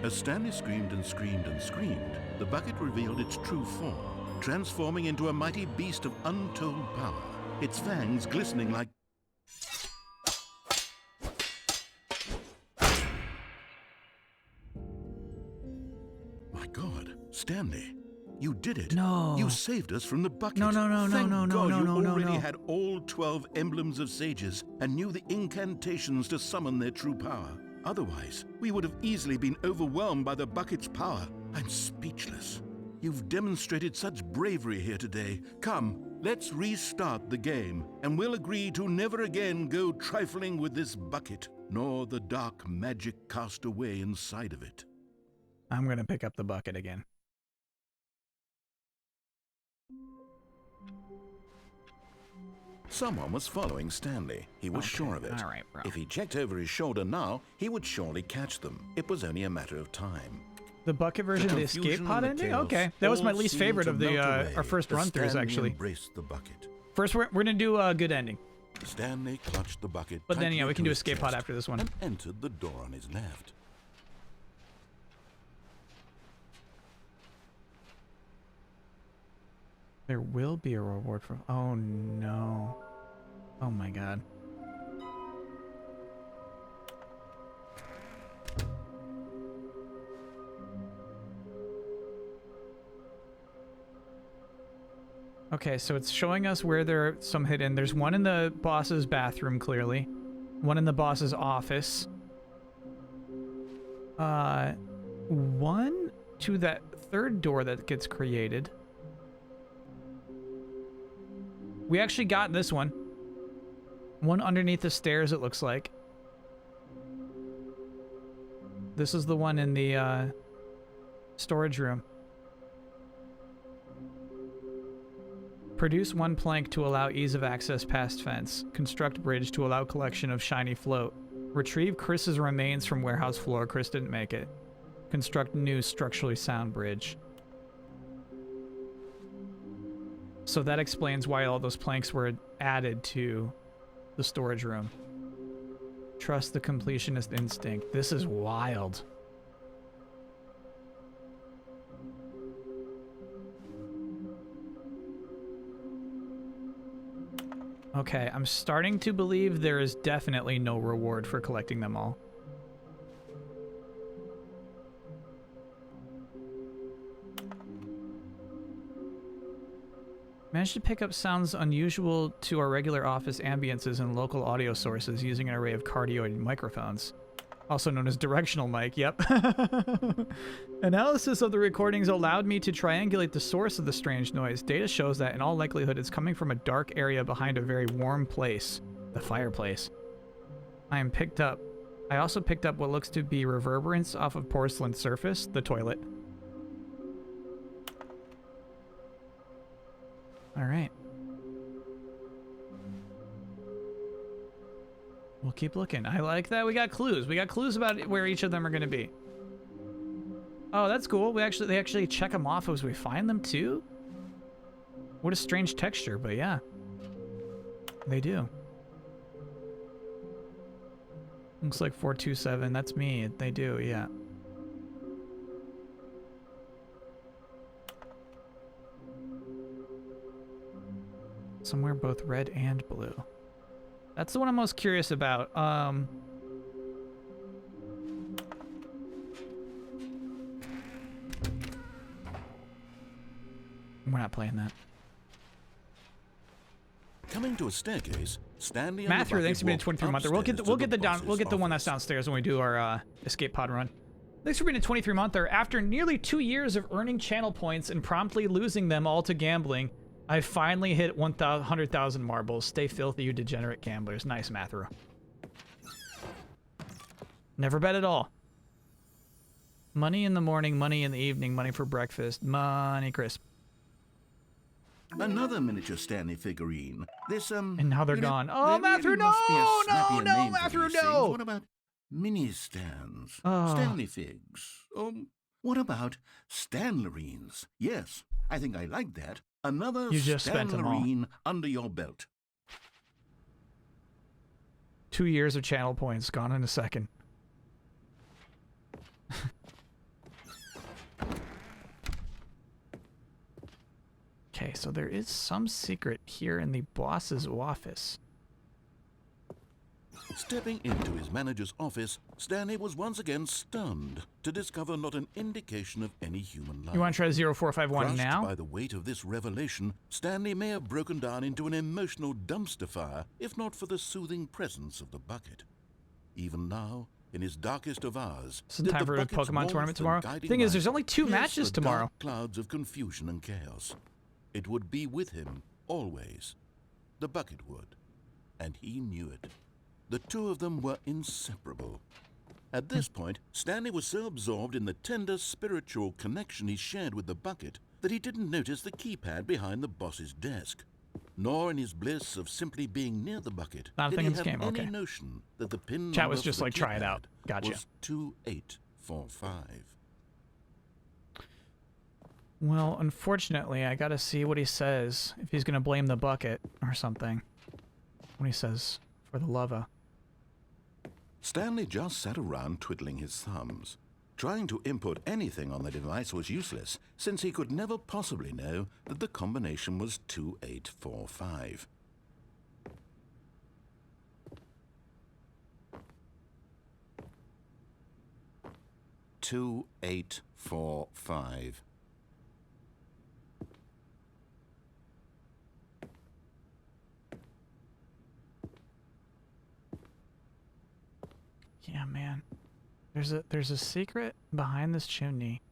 As Stanley screamed and screamed and screamed, the bucket revealed its true form, transforming into a mighty beast of untold power, its fangs glistening like... My God, Stanley, you did it. No. You saved us from the bucket. No. Thank God you already had all 12 emblems of sages and knew the incantations to summon their true power. Otherwise, we would have easily been overwhelmed by the bucket's power. I'm speechless. You've demonstrated such bravery here today. Come, let's restart the game, and we'll agree to never again go trifling with this bucket, nor the dark magic cast away inside of it. I'm gonna pick up the bucket again. Someone was following Stanley. He was sure of it. All right, bro. If he checked over his shoulder now, he would surely catch them. It was only a matter of time. The bucket version of the escape confusion pod and the ending? chaos Okay, that was my all least seemed favorite to of the melt away our first as run-throughs, Stanley actually. embraced the bucket. First, we're gonna do a good ending, Stanley clutched the bucket but then tightly yeah, we can to do his escape pod chest after this one. and entered the door on his left. There will be a reward for. Oh no! Oh my God! Okay, so it's showing us where there are some hidden. There's one in the boss's bathroom, clearly. One in the boss's office. One to that third door that gets created. We actually got this one. One underneath the stairs, it looks like. This is the one in the storage room. Produce one plank to allow ease of access past fence. Construct bridge to allow collection of shiny float. Retrieve Chris's remains from warehouse floor. Chris didn't make it. Construct new structurally sound bridge. So that explains why all those planks were added to the storage room. Trust the completionist instinct. This is wild. Okay, I'm starting to believe there is definitely no reward for collecting them all. Managed to pick up sounds unusual to our regular office ambiances and local audio sources using an array of cardioid microphones. Also known as directional mic, yep. Analysis of the recordings allowed me to triangulate the source of the strange noise. Data shows that in all likelihood it's coming from a dark area behind a very warm place, the fireplace. I also picked up what looks to be reverberance off of porcelain surface, the toilet. All right. We'll keep looking. I like that we got clues. We got clues about where each of them are going to be. Oh, that's cool. They actually check them off as we find them too. What a strange texture, but yeah. They do. Looks like 427. That's me. They do, yeah. Somewhere both red and blue. That's the one I'm most curious about. We're not playing that. Coming to a staircase, Stanley and Matthew, the thanks for being a 23 monther. We'll get the one that's office. downstairs when we do our escape pod run. Thanks for being a 23 monther. After nearly 2 years of earning channel points and promptly losing them all to gambling, I finally hit 100,000 marbles. Stay filthy, you degenerate gamblers. Nice, Mathra. Never bet at all. Money in the morning, money in the evening, money for breakfast, money crisp. Another miniature Stanley figurine. This, And now they're gone. Oh, there Mathra, really no! must be a No, snappier no, name for Mathra, these no! things. What about mini stands? Oh. Stanley figs? What about Stanlerines? Yes, I think I like that. Another You just spent them all. Stanlerine under your belt. 2 years of channel points gone in a second. Okay, so there is some secret here in the boss's office. Stepping into his manager's office, Stanley was once again stunned to discover not an indication of any human life. You want to try 0451 Crushed now? by the weight of this revelation, Stanley may have broken down into an emotional dumpster fire if not for the soothing presence of the bucket. Even now, in his darkest of hours, Isn't did time the for a bucket's Pokemon warmth tournament and tomorrow? guiding Thing is, light there's only 2 pierce matches the tomorrow. dark clouds of confusion and chaos. It would be with him, always. The bucket would. And he knew it. The two of them were inseparable. At this point, Stanley was so absorbed in the tender spiritual connection he shared with the bucket that he didn't notice the keypad behind the boss's desk, nor in his bliss of simply being near the bucket Not a did thing he in this have game, any okay. notion that the pin Chat number was just for the like, try it out. keypad Gotcha. was 2845. Well, unfortunately, I gotta see what he says, if he's gonna blame the bucket or something. When he says, for the lava. Stanley just sat around twiddling his thumbs. Trying to input anything on the device was useless, since he could never possibly know that the combination was 2845. $2845. Yeah, man. There's a secret behind this chimney.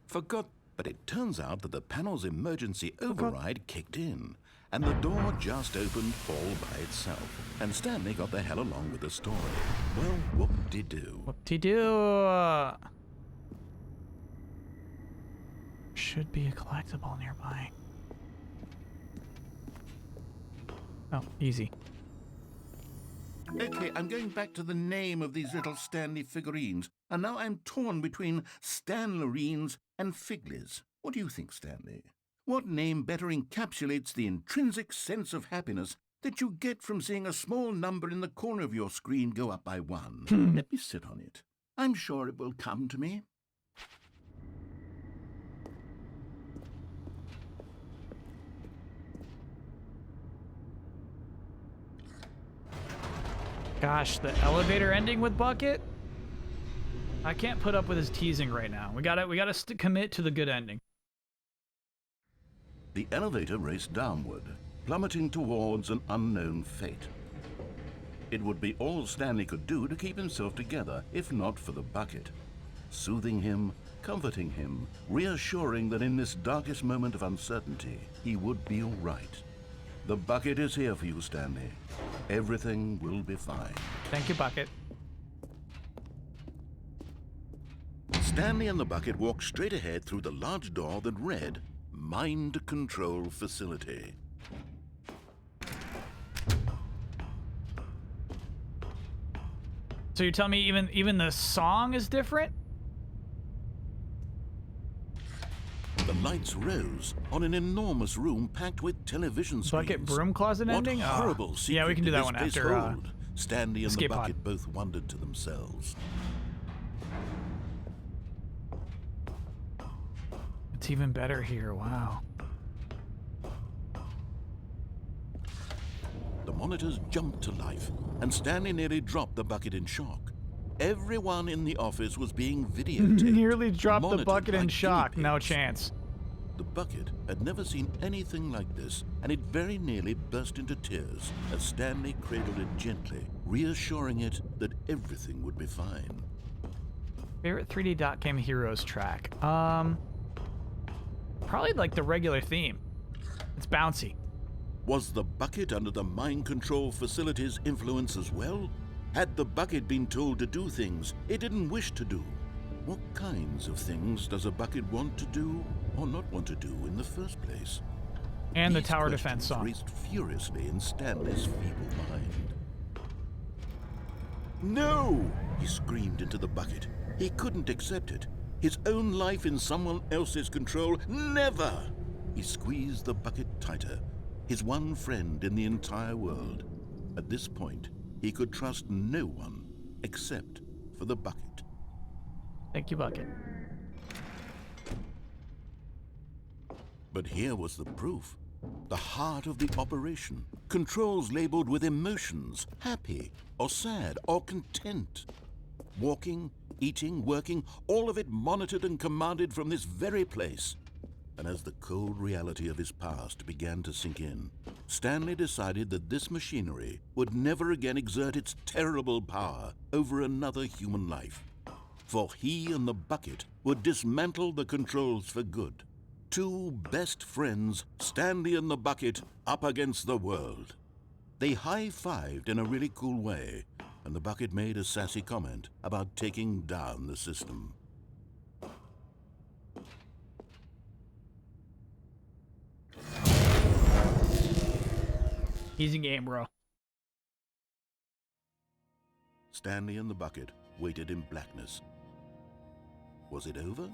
For God, But it turns out that the panel's emergency override kicked in, and the door just opened all by itself. And Stanley got the hell along with the story. Well, whoop-de-doo. Whoop-de-doo. Should be a collectible nearby. Oh, easy. Okay, I'm going back to the name of these little Stanley figurines, and now I'm torn between Stanlerines and Figlies. What do you think, Stanley? What name better encapsulates the intrinsic sense of happiness that you get from seeing a small number in the corner of your screen go up by 1? Let me sit on it. I'm sure it will come to me. Gosh, the elevator ending with Bucket? I can't put up with his teasing right now. We gotta commit to the good ending. The elevator raced downward, plummeting towards an unknown fate. It would be all Stanley could do to keep himself together, if not for the Bucket. Soothing him, comforting him, reassuring that in this darkest moment of uncertainty, he would be all right. The Bucket is here for you, Stanley. Everything will be fine. Thank you, Bucket. Stanley and the Bucket walked straight ahead through the large door that read, Mind Control Facility. So you're telling me even the song is different? The lights rose on an enormous room packed with television screens. Bucket broom closet ending? What horrible secret yeah, we can do that one did this after. place hold? Stanley and the Escape Bucket pod. both wondered to themselves. It's even better here. Wow. The monitors jumped to life, and Stanley nearly dropped the Bucket in shock. Everyone in the office was being videotaped. Nearly dropped the monitored Bucket in like shock. guinea No pigs. chance. The Bucket had never seen anything like this, and it very nearly burst into tears as Stanley cradled it gently, reassuring it that everything would be fine. Favorite 3D Dot Game Heroes track? Probably like the regular theme. It's bouncy. Was the Bucket under the mind control facility's influence as well? Had the Bucket been told to do things it didn't wish to do? What kinds of things does a Bucket want to do or not want to do in the first place? And the These tower questions defense song. raced furiously in Stanley's feeble mind. No! He screamed into the Bucket. He couldn't accept it. His own life in someone else's control, never! He squeezed the Bucket tighter, his one friend in the entire world. At this point, he could trust no one except for the Bucket. Thank you, Bucket. But here was the proof. The heart of the operation. Controls labeled with emotions, happy or sad or content. Walking, eating, working, all of it monitored and commanded from this very place. And as the cold reality of his past began to sink in, Stanley decided that this machinery would never again exert its terrible power over another human life. For he and the Bucket would dismantle the controls for good. Two best friends, Stanley and the Bucket, up against the world. They high-fived in a really cool way, and the Bucket made a sassy comment about taking down the system. Easy game, bro. Stanley and the Bucket waited in blackness. Was it over?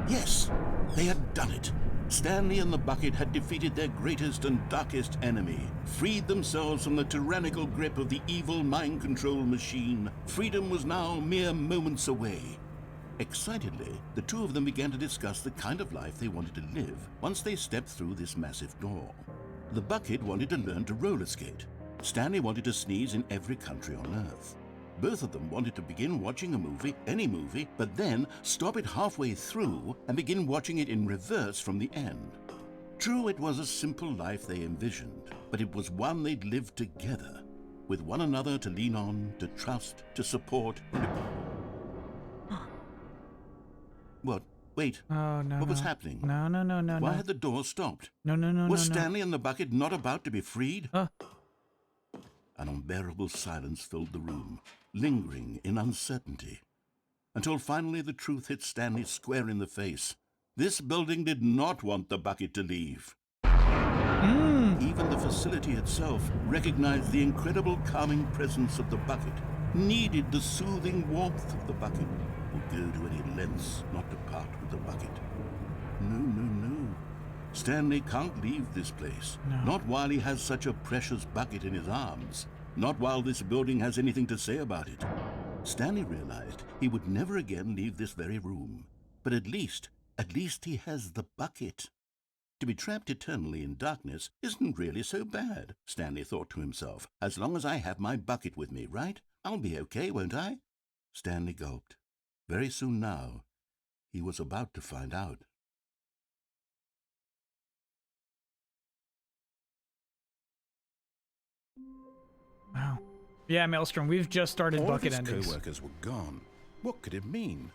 Yes, they had done it. Stanley and the Bucket had defeated their greatest and darkest enemy, freed themselves from the tyrannical grip of the evil mind control machine. Freedom was now mere moments away. Excitedly, the two of them began to discuss the kind of life they wanted to live once they stepped through this massive door. The Bucket wanted to learn to roller skate. Stanley wanted to sneeze in every country on Earth. Both of them wanted to begin watching a movie, any movie, but then stop it halfway through and begin watching it in reverse from the end. True, it was a simple life they envisioned, but it was one they'd lived together, with one another to lean on, to trust, to support. What? Wait. Oh, no, What was no. happening? No. Why had the door stopped? No. Was Stanley and the bucket not about to be freed? Uh. An unbearable silence filled the room, lingering in uncertainty, until finally the truth hit Stanley square in the face. This building did not want the bucket to leave. Even the facility itself recognized the incredible calming presence of the bucket, needed the soothing warmth of the bucket, would go to any lengths not to part with the bucket. No. Stanley can't leave this place. No. Not while he has such a precious bucket in his arms. Not while this building has anything to say about it. Stanley realized he would never again leave this very room. But at least he has the bucket. To be trapped eternally in darkness isn't really so bad, Stanley thought to himself. As long as I have my bucket with me, right? I'll be okay, won't I? Stanley gulped. Very soon now, he was about to find out. Wow. Yeah, Maelstrom, we've just started All bucket of his endings. co-workers were gone. What could it mean?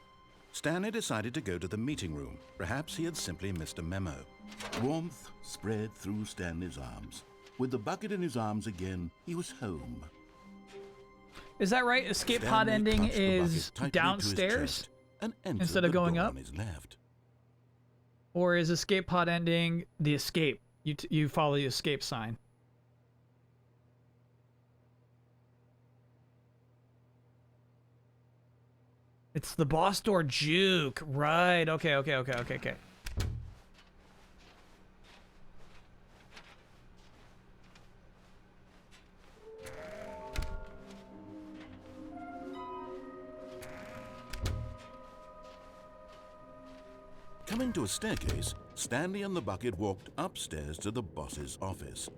Stanley decided to go to the meeting room. Perhaps he had simply missed a memo. Warmth spread through Stanley's arms. With the bucket in his arms again, he was home. Is that right? Escape pod Stanley ending clutched the bucket is tightly to his downstairs chest and entered instead of the going door up? on his left. Or is escape pod ending the escape? You follow the escape sign. It's the boss door juke. Right. Okay. Coming to a staircase, Stanley and the bucket walked upstairs to the boss's office.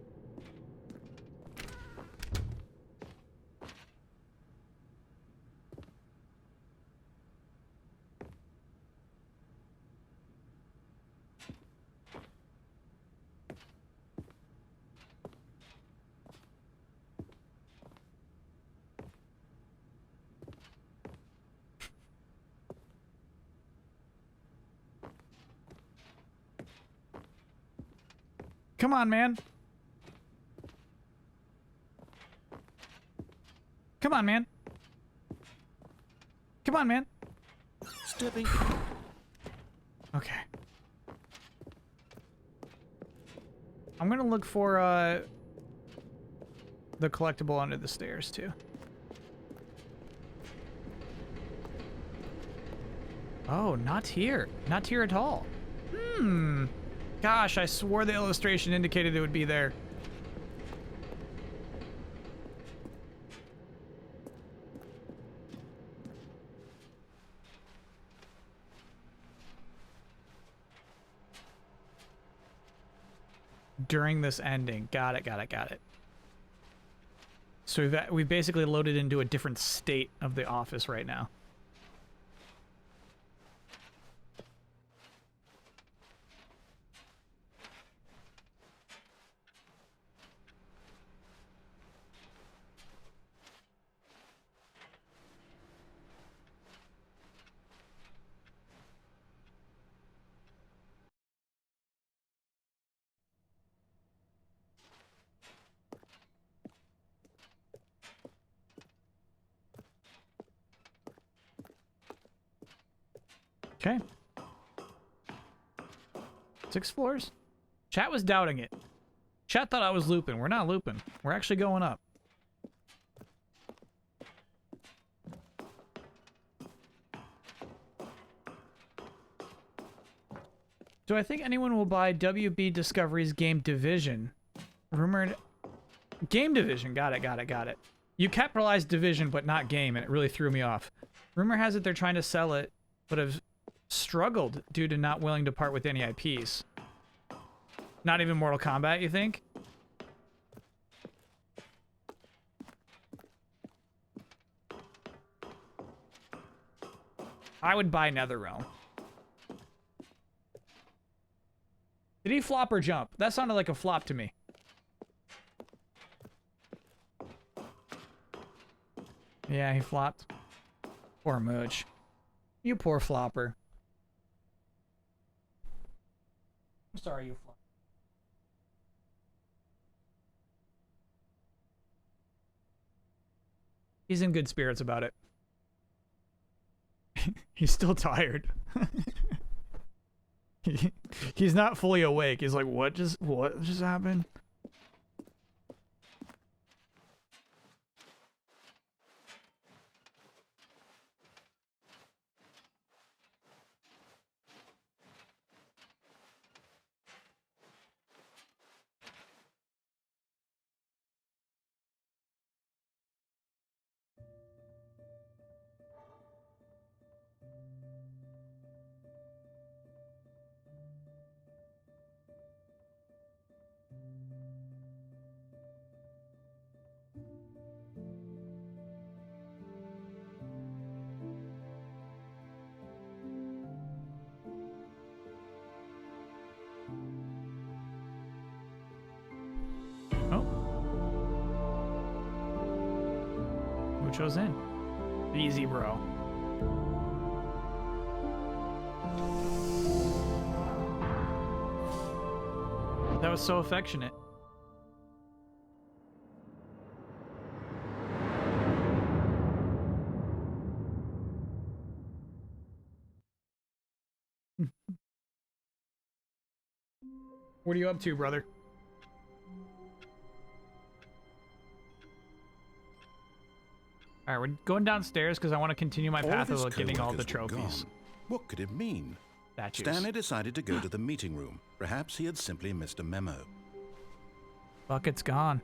Come on, man. Come on, man. Come on, man. Stepping... Okay. I'm gonna look for the collectible under the stairs too. Oh, not here. Not here at all. Gosh, I swore the illustration indicated it would be there. During this ending. Got it. So we've basically loaded into a different state of the office right now. Okay. 6 floors? Chat was doubting it. Chat thought I was looping. We're not looping. We're actually going up. Do I think anyone will buy WB Discovery's Game Division? Rumored... Game Division. Got it. You capitalized Division, but not Game, and it really threw me off. Rumor has it they're trying to sell it, but have struggled due to not willing to part with any IPs. Not even Mortal Kombat, you think? I would buy NetherRealm. Did he flop or jump? That sounded like a flop to me. Yeah, he flopped. Poor Mooch. You poor flopper. sorry you fly. He's in good spirits about it. He's still tired. He's not fully awake. He's like, what just happened? Mucho's in. Easy, bro. That was so affectionate. What are you up to, brother? All right, we're going downstairs because I want to continue my path of getting all the trophies. Gone. What could it mean? Statues. Stanley decided to go to the meeting room. Perhaps he had simply missed a memo. Bucket's gone.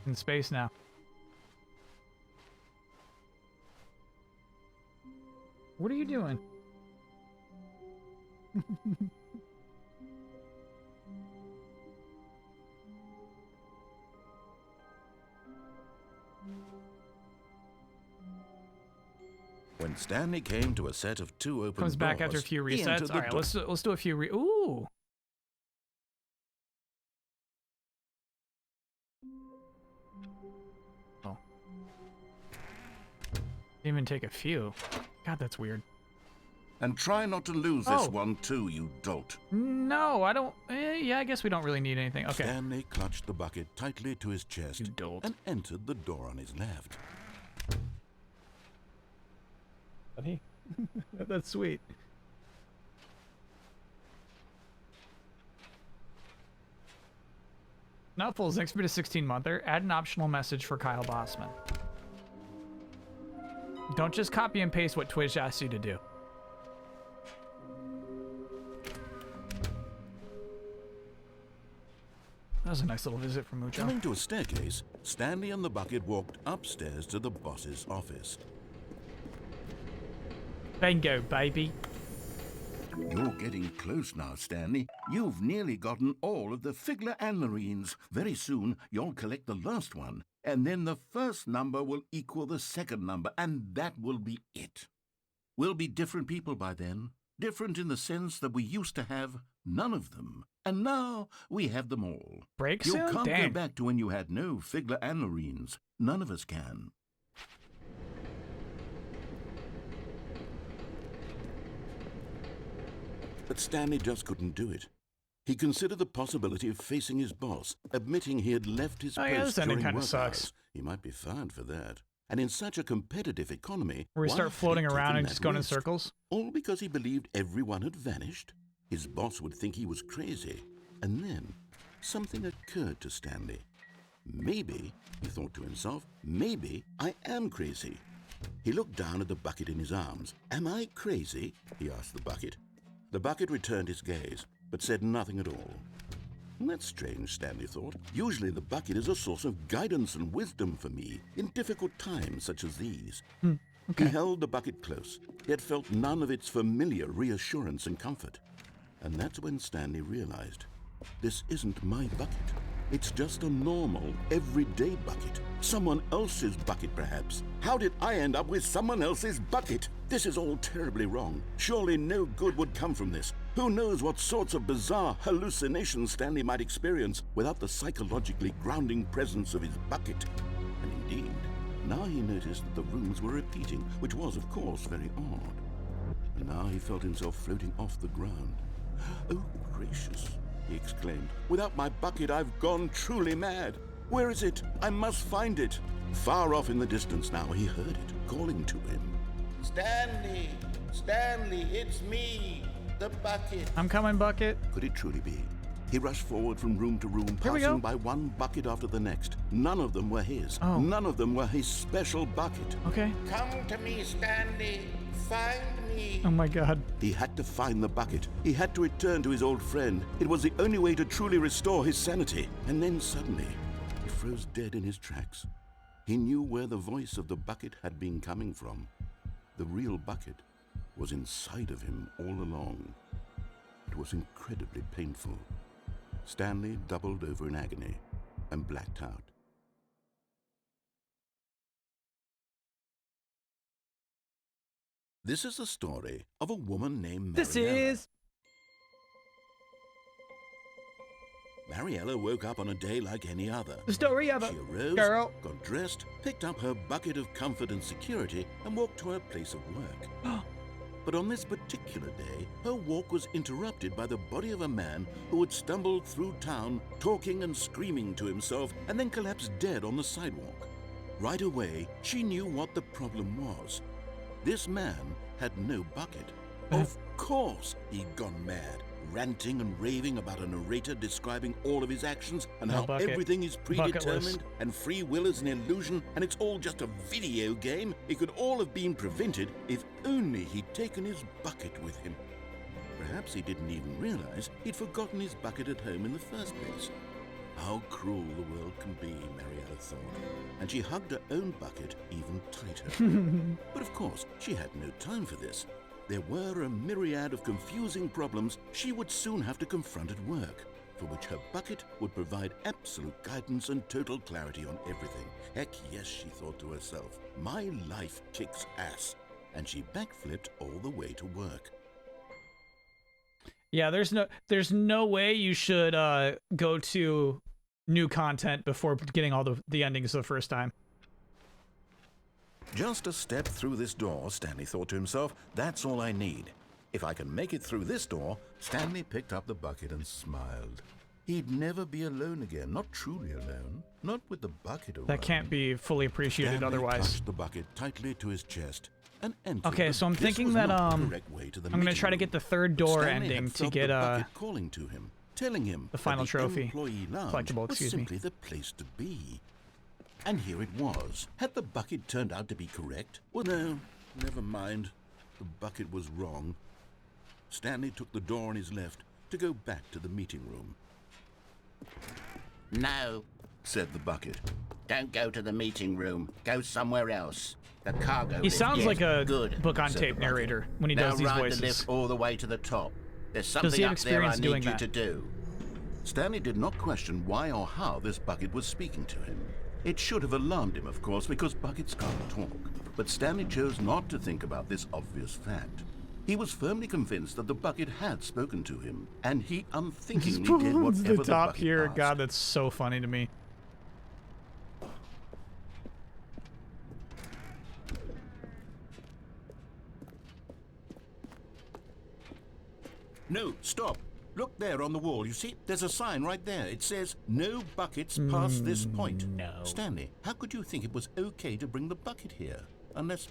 In space now. What are you doing? When Stanley came to a set of 2 open Comes back after a doors, few he entered resets. the All right, door. let's do a few ooh. Oh. Didn't even take a few. God, that's weird. And try not to lose this one too, you dolt. No, I don't. Yeah, I guess we don't really need anything. Okay. Stanley clutched the bucket tightly to his chest You dolt. and entered the door on his left. Buddy. That's sweet. Not full. Next bit of 16-monther. Add an optional message for Kyle Bossman. Don't just copy and paste what Twitch asks you to do. That was a nice little visit from Mucho. Coming to a staircase, Stanley and the bucket walked upstairs to the boss's office. Bingo, baby. You're getting close now, Stanley. You've nearly gotten all of the Figler Anlarines. Very soon, you'll collect the last one, and then the first number will equal the second number, and that will be it. We'll be different people by then. Different in the sense that we used to have none of them. And now we have them all. Break You soon? can't Dang. go back to when you had no Figler Anlarines. None of us can. But Stanley just couldn't do it. He considered the possibility of facing his boss, admitting he had left his Oh, yeah, post this ending during kinda work sucks. hours. He might be fired for that. And in such a competitive economy, Where we why start had he floating around taken and that just going in risk? circles. All because he believed everyone had vanished? His boss would think he was crazy. And then something occurred to Stanley. Maybe, he thought to himself, maybe I am crazy. He looked down at the bucket in his arms. Am I crazy? He asked the bucket. The bucket returned his gaze, but said nothing at all. That's strange, Stanley thought. Usually the bucket is a source of guidance and wisdom for me in difficult times such as these. Okay. He held the bucket close, yet felt none of its familiar reassurance and comfort. And that's when Stanley realized, this isn't my bucket. It's just a normal, everyday bucket. Someone else's bucket, perhaps. How did I end up with someone else's bucket? This is all terribly wrong. Surely no good would come from this. Who knows what sorts of bizarre hallucinations Stanley might experience without the psychologically grounding presence of his bucket. And indeed, Now he noticed that the rooms were repeating, which was, of course, very odd. And now he felt himself floating off the ground. "Oh, gracious," he exclaimed. "Without my bucket, I've gone truly mad. Where is it? I must find it." Far off in the distance now, he heard it calling to him. "Stanley! Stanley, it's me, the bucket." I'm coming, bucket. Could it truly be? He rushed forward from room to room, Here we passing go. by one bucket after the next. None of them were his. Oh. None of them were his special bucket. Okay. "Come to me, Stanley. Find me." Oh my god. He had to find the bucket. He had to return to his old friend. It was the only way to truly restore his sanity. And then suddenly, he froze dead in his tracks. He knew where the voice of the bucket had been coming from. The real bucket was inside of him all along. It was incredibly painful. Stanley doubled over in agony and blacked out. This is the story of a woman named This Mariella. is. Mariella woke up on a day like any other. The story of She a arose, girl. got dressed, picked up her bucket of comfort and security, and walked to her place of work. But on this particular day, her walk was interrupted by the body of a man who had stumbled through town, talking and screaming to himself, and then collapsed dead on the sidewalk. Right away, she knew what the problem was. This man had no bucket. Of course he'd gone mad, ranting and raving about a narrator describing all of his actions and No how bucket. everything is predetermined Bucketless. and free will is an illusion and it's all just a video game. It could all have been prevented if only he'd taken his bucket with him. Perhaps he didn't even realize he'd forgotten his bucket at home in the first place. How cruel the world can be, Mariella thought, and she hugged her own bucket even tighter. But of course, she had no time for this. There were a myriad of confusing problems she would soon have to confront at work, for which her bucket would provide absolute guidance and total clarity on everything. Heck yes, she thought to herself, my life kicks ass. And she backflipped all the way to work. Yeah, there's no way you should go to new content before getting all the endings the first time. Just a step through this door, Stanley thought to himself, that's all I need. If I can make it through this door, Stanley picked up the bucket and smiled. He'd never be alone again, not truly alone, not with the bucket around. That can't be fully appreciated Stanley otherwise. clutched the bucket tightly to his chest and entered. Okay, but so I'm this thinking was that not the correct way to the I'm gonna meeting try to room. get the third door Stanley ending had to felt get the bucket calling to him, telling him the final that trophy. The employee lounge Collectible, was excuse me. simply the place to be. And here it was. Had the bucket turned out to be correct? Well, no, never mind. The bucket was wrong. Stanley took the door on his left to go back to the meeting room. No, Said the bucket. don't go to the meeting room. Go somewhere else. The cargo He lift sounds is like a good. book on said tape the bucket. narrator when he Now does these ride voices. the lift all the way to the top. There's Does something he have up there I experience need doing you that? to do. Stanley did not question why or how this bucket was speaking to him. It should have alarmed him, of course, because buckets can't talk. But Stanley chose not to think about this obvious fact. He was firmly convinced that the bucket had spoken to him, and he unthinkingly did whatever the top bucket here. asked. God, that's so funny to me. No, stop. Look there on the wall. You see, there's a sign right there. It says, no buckets past this point. No. Stanley, how could you think it was okay to bring the bucket here? Unless,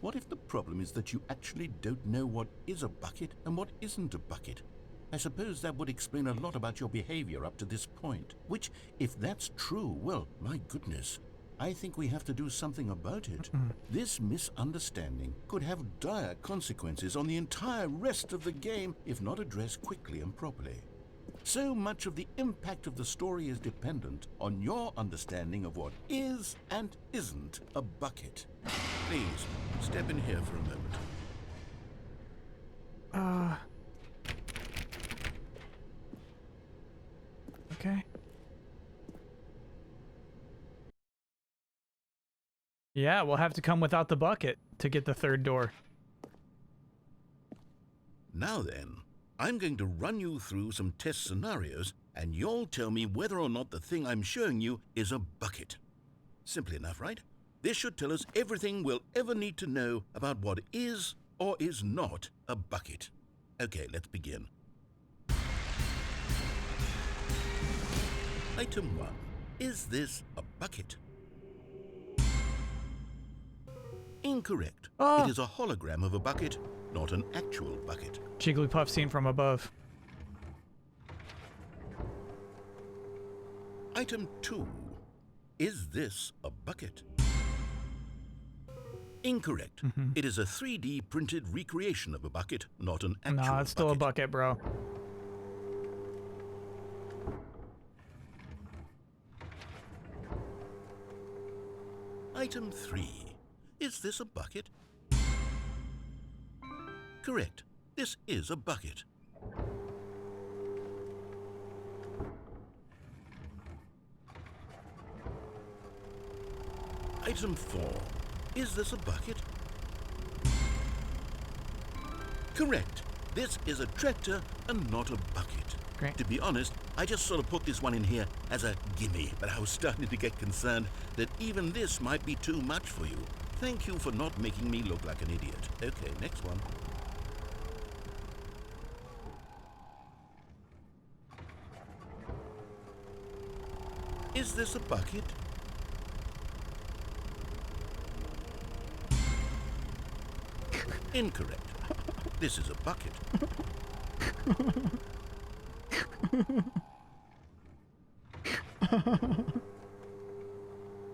what if the problem is that you actually don't know what is a bucket and what isn't a bucket? I suppose that would explain a lot about your behavior up to this point. Which, if that's true, well, my goodness, I think we have to do something about it. This misunderstanding could have dire consequences on the entire rest of the game if not addressed quickly and properly. So much of the impact of the story is dependent on your understanding of what is and isn't a bucket. Please, step in here for a moment. Okay. Yeah, we'll have to come without the bucket to get the third door. Now then, I'm going to run you through some test scenarios, and you'll tell me whether or not the thing I'm showing you is a bucket. Simple enough, right? This should tell us everything we'll ever need to know about what is or is not a bucket. Okay, let's begin. Item 1. Is this a bucket? Incorrect. Oh. It is a hologram of a bucket, not an actual bucket. Jigglypuff seen from above. Item 2. Is this a bucket? Incorrect. It is a 3D printed recreation of a bucket, not an actual bucket. No, it's still a bucket, bro. Item 3. Is this a bucket? Correct. This is a bucket. Item 4. Is this a bucket? Correct. This is a tractor and not a bucket. Great. To be honest, I just sort of put this one in here as a gimme, but I was starting to get concerned that even this might be too much for you. Thank you for not making me look like an idiot. Okay, next one. Is this a bucket? Incorrect. This is a bucket.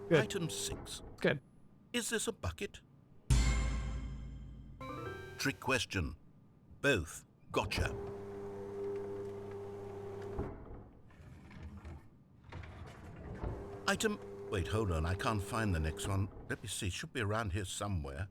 Good. Item 6. Good. Is this a bucket? Trick question. Both. Gotcha. Item... Wait, hold on. I can't find the next one. Let me see. It should be around here somewhere.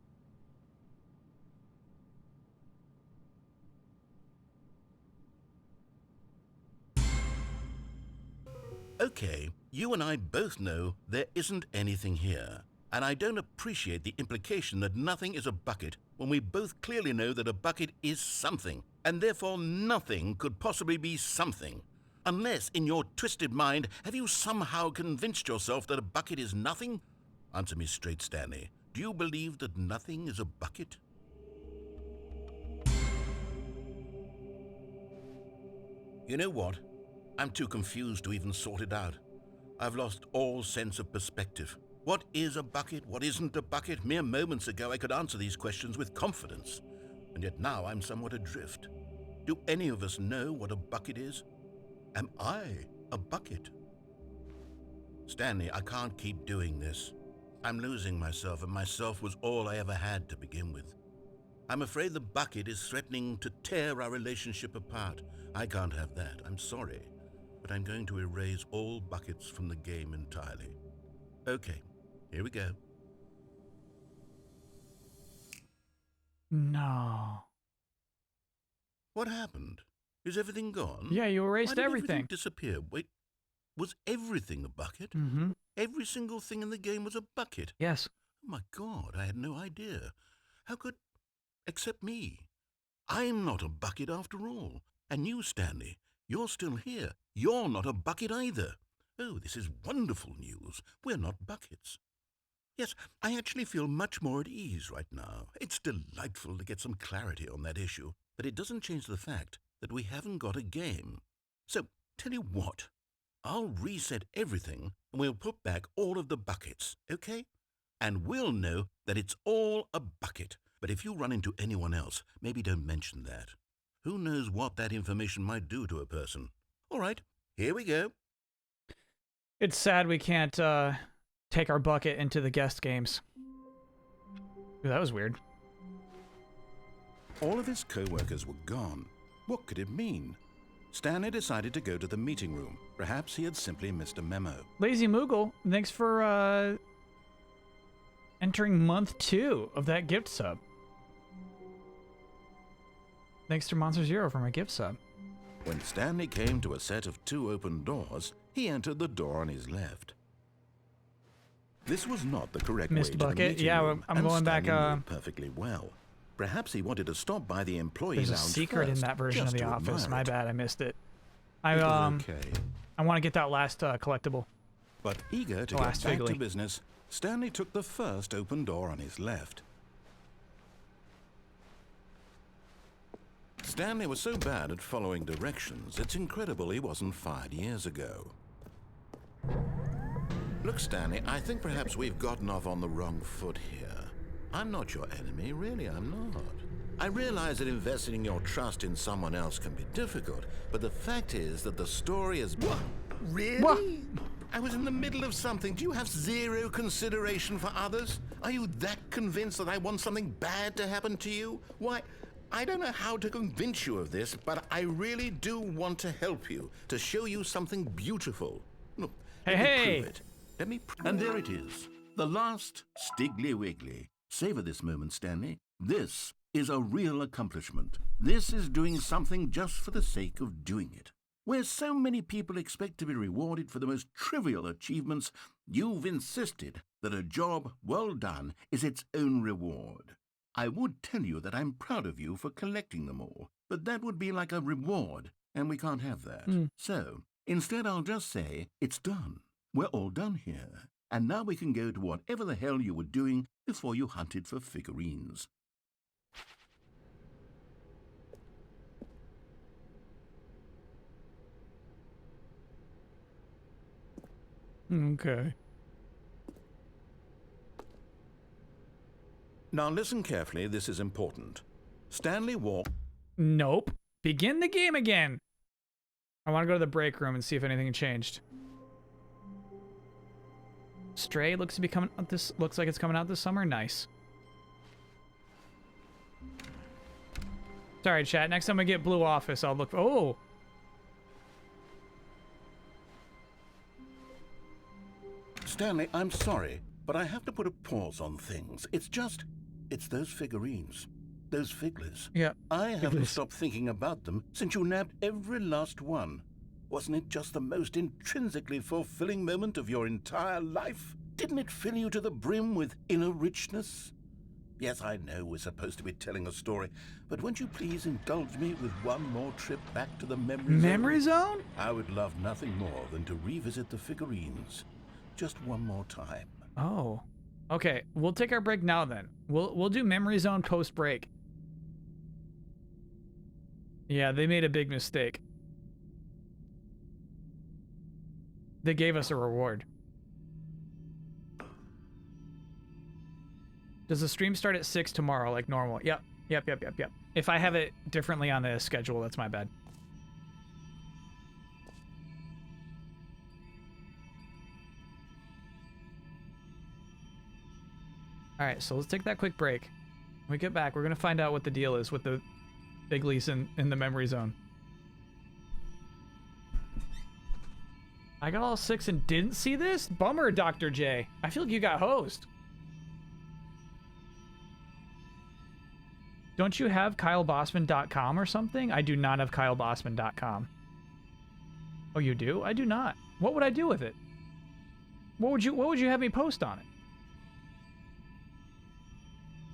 Okay, you and I both know there isn't anything here. And I don't appreciate the implication that nothing is a bucket when we both clearly know that a bucket is something, and therefore nothing could possibly be something. Unless, in your twisted mind, have you somehow convinced yourself that a bucket is nothing? Answer me straight, Stanley. Do you believe that nothing is a bucket? You know what? I'm too confused to even sort it out. I've lost all sense of perspective. What is a bucket? What isn't a bucket? Mere moments ago I could answer these questions with confidence. And yet now I'm somewhat adrift. Do any of us know what a bucket is? Am I a bucket? Stanley, I can't keep doing this. I'm losing myself, and myself was all I ever had to begin with. I'm afraid the bucket is threatening to tear our relationship apart. I can't have that. I'm sorry. But I'm going to erase all buckets from the game entirely. Okay, here we go. No. What happened? Is everything gone? Yeah, you erased Why did everything. Disappear. Wait, was everything a bucket? Mm-hmm. Every single thing in the game was a bucket? Yes. Oh my God, I had no idea. How could... Except me. I'm not a bucket after all. And you, Stanley, you're still here. You're not a bucket either. Oh, this is wonderful news. We're not buckets. Yes, I actually feel much more at ease right now. It's delightful to get some clarity on that issue, but it doesn't change the fact that we haven't got a game. So, tell you what, I'll reset everything and we'll put back all of the buckets, okay? And we'll know that it's all a bucket. But if you run into anyone else, maybe don't mention that. Who knows what that information might do to a person? All right, here we go. It's sad we can't take our bucket into the guest games. Ooh, that was weird. All of his co-workers were gone. What could it mean? Stanley decided to go to the meeting room. Perhaps he had simply missed a memo. Lazy Moogle, thanks for entering month 2 of that gift sub. Thanks to Monster Zero for my gift sub. When Stanley came to a set of 2 open doors, he entered the door on his left. This was not the correct Missed way to the bucket. meeting Yeah, room, I'm and going back. Stanley knew perfectly well. Perhaps he wanted to stop by the employee There's a lounge secret in first, that version of just The to Office. admire My it. bad, I missed it. It was okay. I want to get that last collectible. But eager to get back to business, Stanley took the first open door on his left. Stanley was so bad at following directions, it's incredible he wasn't fired years ago. Look, Stanley, I think perhaps we've gotten off on the wrong foot here. I'm not your enemy, really, I'm not. I realize that investing your trust in someone else can be difficult, but the fact is that the story is... What? Really? What? I was in the middle of something. Do you have zero consideration for others? Are you that convinced that I want something bad to happen to you? Why, I don't know how to convince you of this, but I really do want to help you, to show you something beautiful. Look, let me prove it. Let me prove it. And there it is, the last Stiggly Wiggly. Savor this moment, Stanley. This is a real accomplishment. This is doing something just for the sake of doing it. Where so many people expect to be rewarded for the most trivial achievements, you've insisted that a job well done is its own reward. I would tell you that I'm proud of you for collecting them all, but that would be like a reward, and we can't have that. So, instead I'll just say, it's done. We're all done here. And now we can go to whatever the hell you were doing before you hunted for figurines. Okay. Now listen carefully, this is important. Stanley walked... Nope. Begin the game again. I want to go to the break room and see if anything changed. Stray looks to be coming out this... Looks like it's coming out this summer. Nice. Sorry, chat. Next time I get Blue Office, I'll look... Oh! Stanley, I'm sorry, but I have to put a pause on things. It's those figurines. Those figglers. Yeah. I haven't stopped thinking about them since you nabbed every last one. Wasn't it just the most intrinsically fulfilling moment of your entire life? Didn't it fill you to the brim with inner richness? Yes, I know we're supposed to be telling a story, but won't you please indulge me with one more trip back to the memory zone? I would love nothing more than to revisit the figurines. Just one more time. Oh. Okay, we'll take our break now then. We'll do Memory Zone post-break. Yeah, they made a big mistake. They gave us a reward. Does the stream start at 6 tomorrow like normal? Yep. If I have it differently on the schedule, that's my bad. Alright, so let's take that quick break. When we get back, we're going to find out what the deal is with the Bigleys in the memory zone. I got all 6 and didn't see this? Bummer, Dr. J. I feel like you got hosed. Don't you have KyleBossman.com or something? I do not have KyleBossman.com. Oh, you do? I do not. What would I do with it? What would you have me post on it?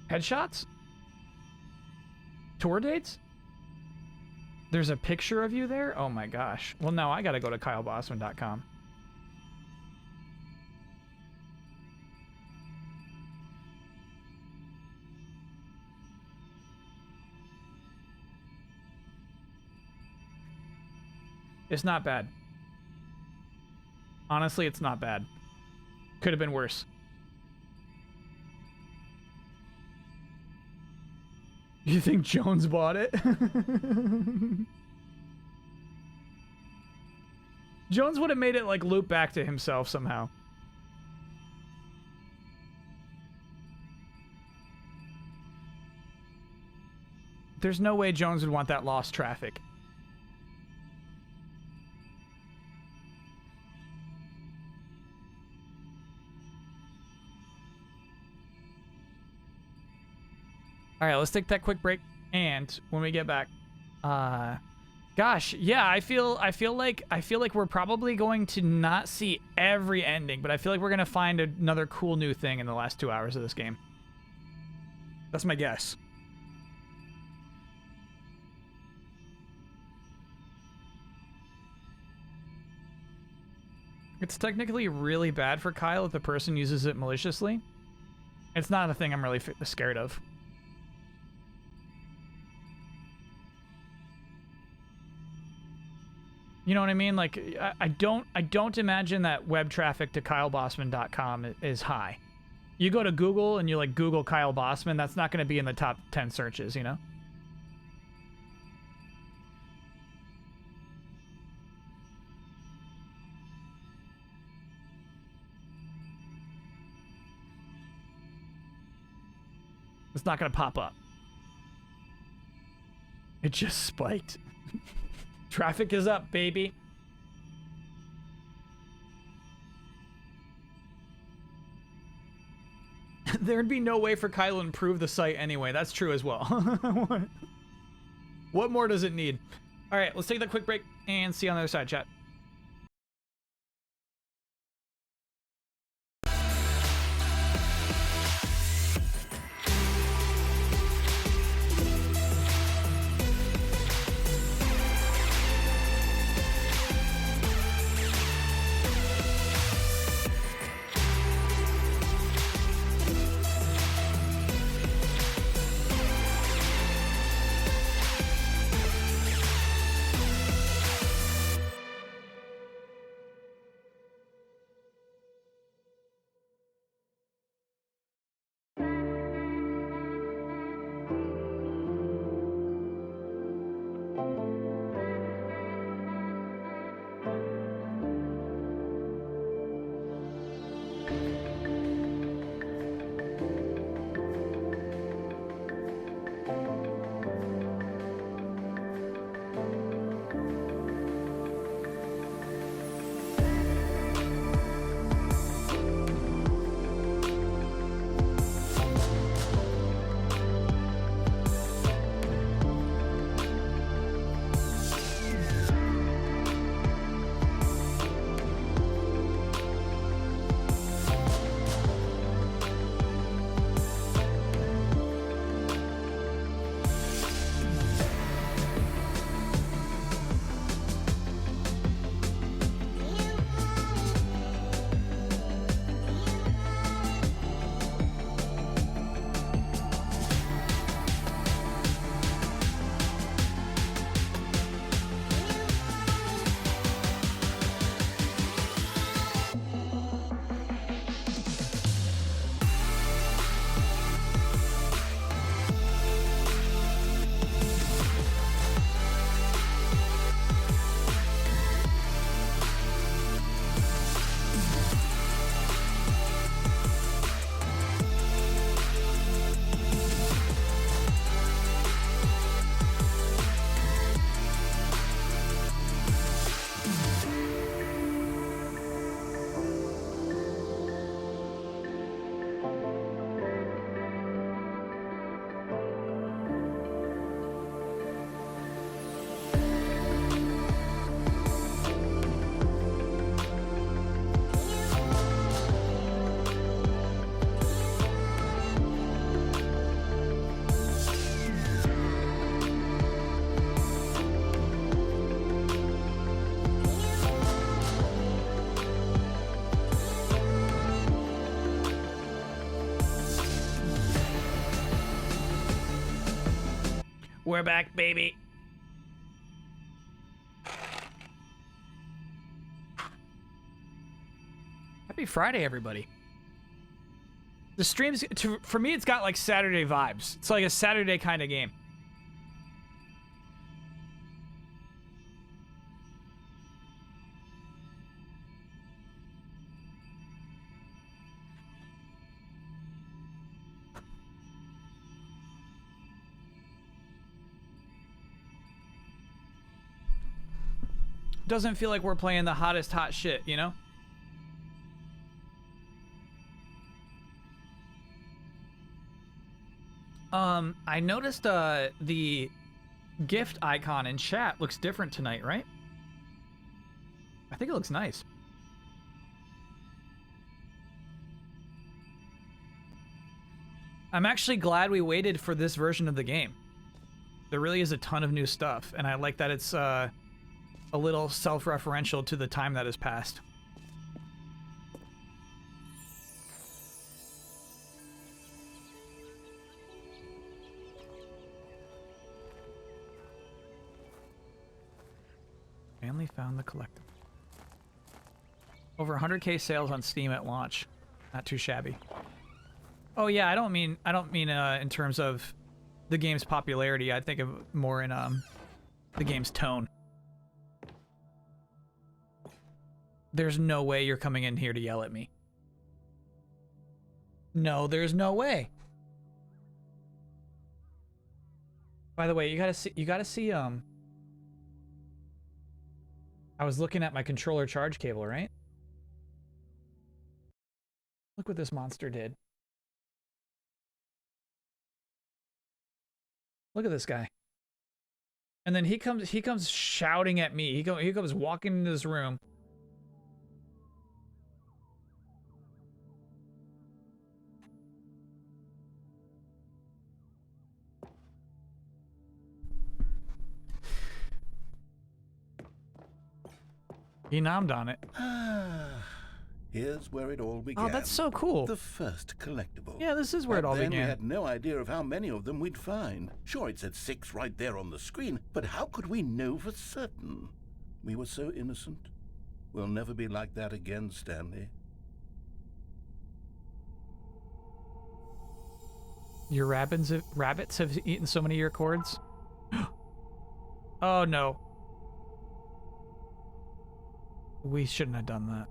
Headshots? Tour dates? There's a picture of you there? Oh my gosh. Well, now I gotta go to KyleBossman.com. It's not bad. Honestly, it's not bad. Could have been worse. You think Jones bought it? Jones would have made it like loop back to himself somehow. There's no way Jones would want that lost traffic. All right, let's take that quick break, and when we get back, gosh, yeah, I feel like we're probably going to not see every ending, but I feel like we're gonna find another cool new thing in the last 2 hours of this game. That's my guess. It's technically really bad for Kyle if the person uses it maliciously. It's not a thing I'm really scared of. You know what I mean? Like, I don't imagine that web traffic to KyleBossman.com is high. You go to Google and you like Google Kyle Bossman, that's not going to be in the top 10 searches, you know? It's not going to pop up. It just spiked. Traffic is up, baby. There'd be no way for Kyle to improve the site anyway. That's true as well. What more does it need? All right, let's take that quick break and see you on the other side, chat. We're back, baby. Happy Friday, everybody. The streams, for me, it's got like Saturday vibes. It's like a Saturday kind of game. Doesn't feel like we're playing the hottest hot shit, you know? I noticed the gift icon in chat looks different tonight, right? I think it looks nice. I'm actually glad we waited for this version of the game. There really is a ton of new stuff, and I like that it's a little self-referential to the time that has passed. Stanley found the collectible. Over 100K sales on Steam at launch. Not too shabby. Oh yeah, I don't mean in terms of the game's popularity. I think of more in the game's tone. There's no way you're coming in here to yell at me. No, there's no way. By the way, you gotta see I was looking at my controller charge cable, right? Look what this monster did. Look at this guy. And then he comes shouting at me. He comes walking into this room. He nommed on it. Here's where it all began. Oh, that's so cool. The first collectible. Yeah, this is where it all then began. We had no idea of how many of them we'd find. Sure, it said 6 right there on the screen, but how could we know for certain? We were so innocent. We'll never be like that again, Stanley. Your rabbits have eaten so many of your cords? Oh no. We shouldn't have done that.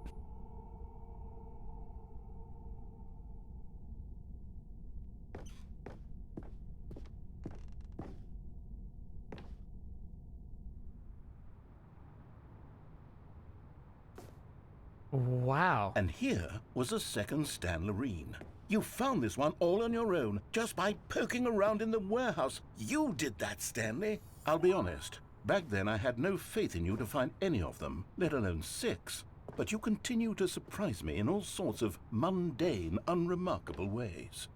Wow. And here was a second Stanlerine. You found this one all on your own, just by poking around in the warehouse. You did that, Stanley. I'll be honest. Back then, I had no faith in you to find any of them, let alone 6. But you continue to surprise me in all sorts of mundane, unremarkable ways.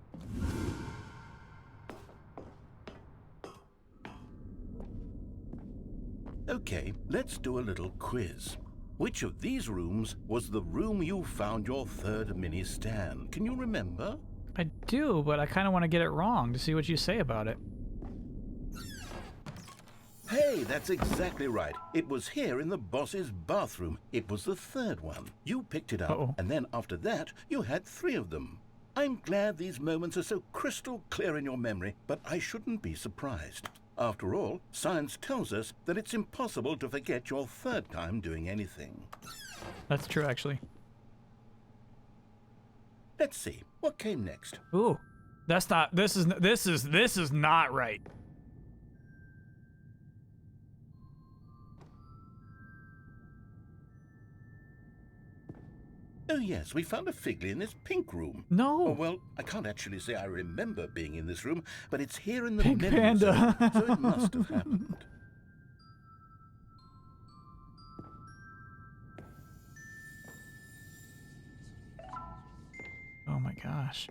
Okay, let's do a little quiz. Which of these rooms was the room you found your third mini Stan? Can you remember? I do, but I kind of want to get it wrong to see what you say about it. Hey, that's exactly right. It was here in the boss's bathroom. It was the third one. You picked it up, and then after that, you had 3 of them. I'm glad these moments are so crystal clear in your memory, but I shouldn't be surprised. After all, science tells us that it's impossible to forget your third time doing anything. That's true, actually. Let's see, what came next? Ooh, that's not. This is not right. Oh yes, we found a Figley in this pink room. No. Oh, well, I can't actually say I remember being in this room, but it's here in the Pink memory panda. zone, so it must have happened. Oh my gosh.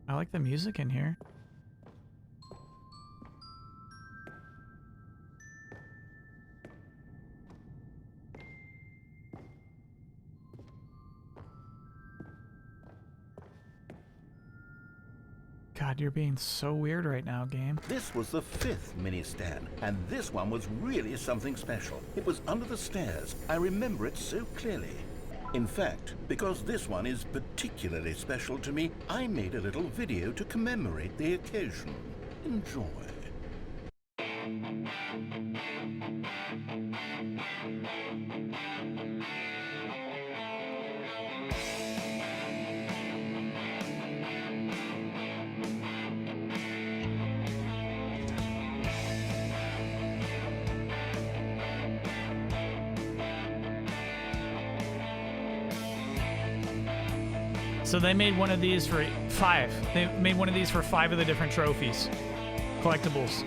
I like the music in here. God, you're being so weird right now, game. This was the 5th mini Stan, and this one was really something special. It was under the stairs. I remember it so clearly. In fact, because this one is particularly special to me, I made a little video to commemorate the occasion. Enjoy. So they made one of these for 5. They made one of these for 5 of the different trophies. Collectibles.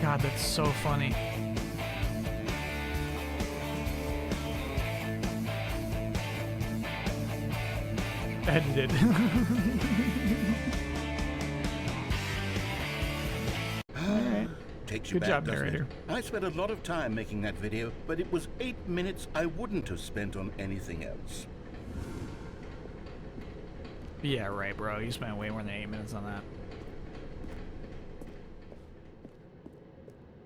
God, that's so funny. Edited. Takes you Good back, job, doesn't it? narrator. I spent a lot of time making that video, but it was 8 minutes I wouldn't have spent on anything else. Yeah, right, bro. You spent way more than 8 minutes on that.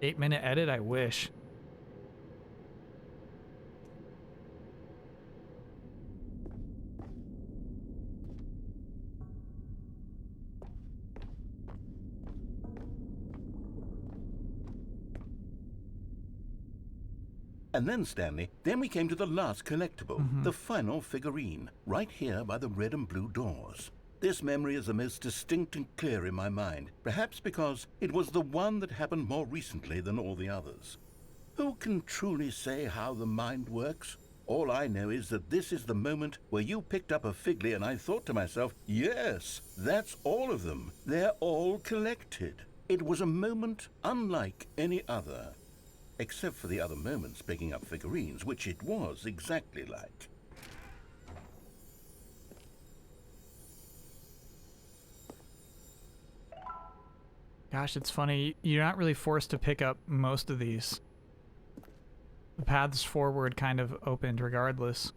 8-minute edit? I wish. And then, Stanley, then we came to the last collectible, the final figurine, right here by the red and blue doors. This memory is the most distinct and clear in my mind, perhaps because it was the one that happened more recently than all the others. Who can truly say how the mind works? All I know is that this is the moment where you picked up a Figley and I thought to myself, yes, that's all of them. They're all collected. It was a moment unlike any other. Except for the other moments picking up figurines, which it was exactly like. Gosh, it's funny. You're not really forced to pick up most of these. The paths forward kind of opened regardless.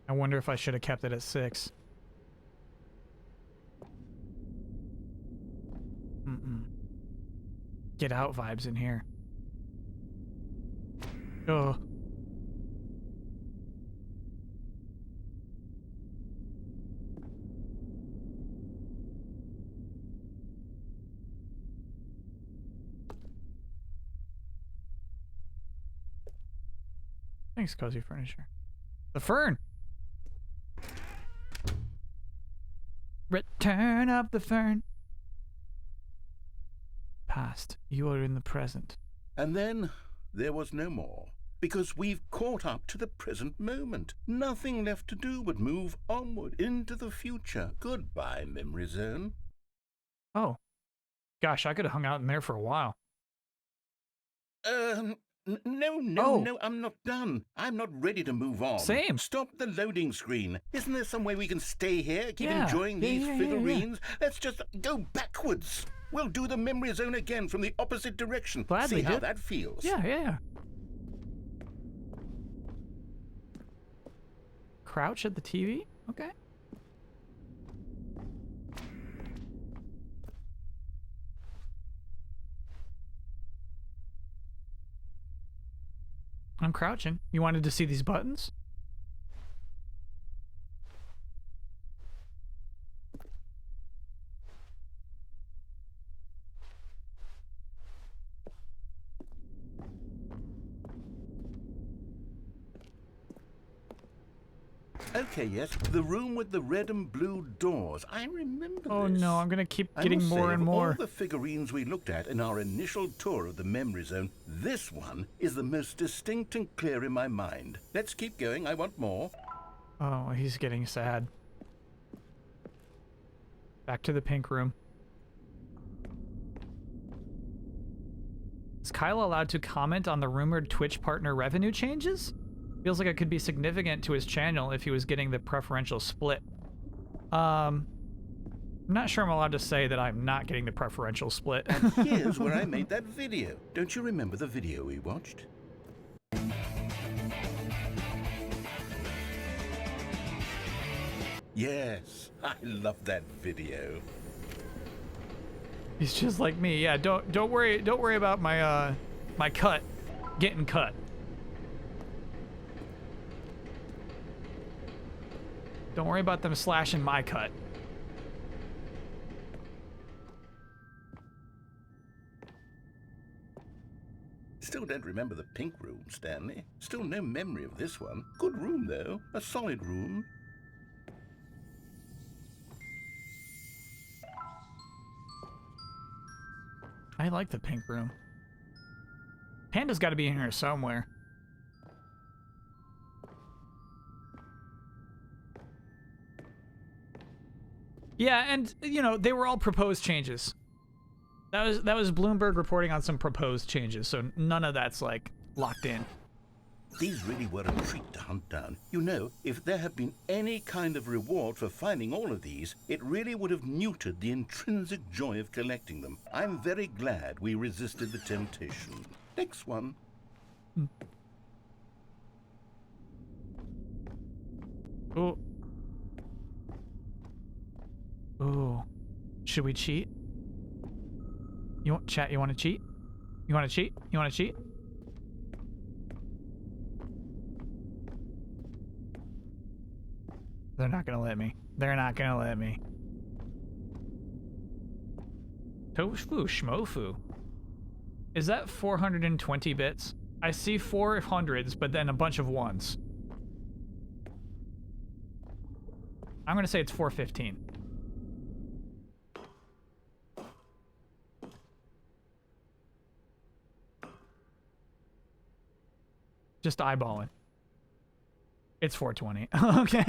I wonder if I should have kept it at 6. Get out vibes in here. Oh. Thanks, Cozy Furniture. The Fern! Return of the Fern. Past. You are in the present. And then there was no more. Because we've caught up to the present moment. Nothing left to do but move onward into the future. Goodbye, Memory Zone. Oh. Gosh, I could have hung out in there for a while. No, I'm not done. I'm not ready to move on. Same. Stop the loading screen. Isn't there some way we can stay here, keep Yeah. enjoying these Yeah. figurines? Let's just go backwards. We'll do the Memory Zone again from the opposite direction. Gladly, See how dude. that feels. Yeah. Crouch at the TV? Okay. I'm crouching. You wanted to see these buttons? Okay, yes, the room with the red and blue doors. I remember Oh this. no, I'm gonna keep I getting must say, more and of more. all the figurines we looked at in our initial tour of the Memory Zone, this one is the most distinct and clear in my mind. Let's keep going. I want more. Oh, he's getting sad. Back to the pink room. Is Kyle allowed to comment on the rumored Twitch partner revenue changes? Feels like it could be significant to his channel if he was getting the preferential split. I'm not sure I'm allowed to say that I'm not getting the preferential split. And here's where I made that video. Don't you remember the video we watched? Yes, I love that video. He's just like me. Yeah, don't worry about my my cut getting cut. Don't worry about them slashing my cut. Still don't remember the pink room, Stanley. Still no memory of this one. Good room, though. A solid room. I like the pink room. Panda's got to be in here somewhere. Yeah, and you know, they were all proposed changes. That was Bloomberg reporting on some proposed changes, so none of that's like locked in. These really were a treat to hunt down. You know, if there had been any kind of reward for finding all of these, it really would have neutered the intrinsic joy of collecting them. I'm very glad we resisted the temptation. Next one. Oh. Ooh. Should we cheat? You want chat? You want to cheat? You want to cheat? You want to cheat? They're not gonna let me. They're not gonna let me. Tofu schmofu. Is that 420 bits? I see 400s, but then a bunch of ones. I'm gonna say it's 415. Just eyeballing. It's 420. Okay.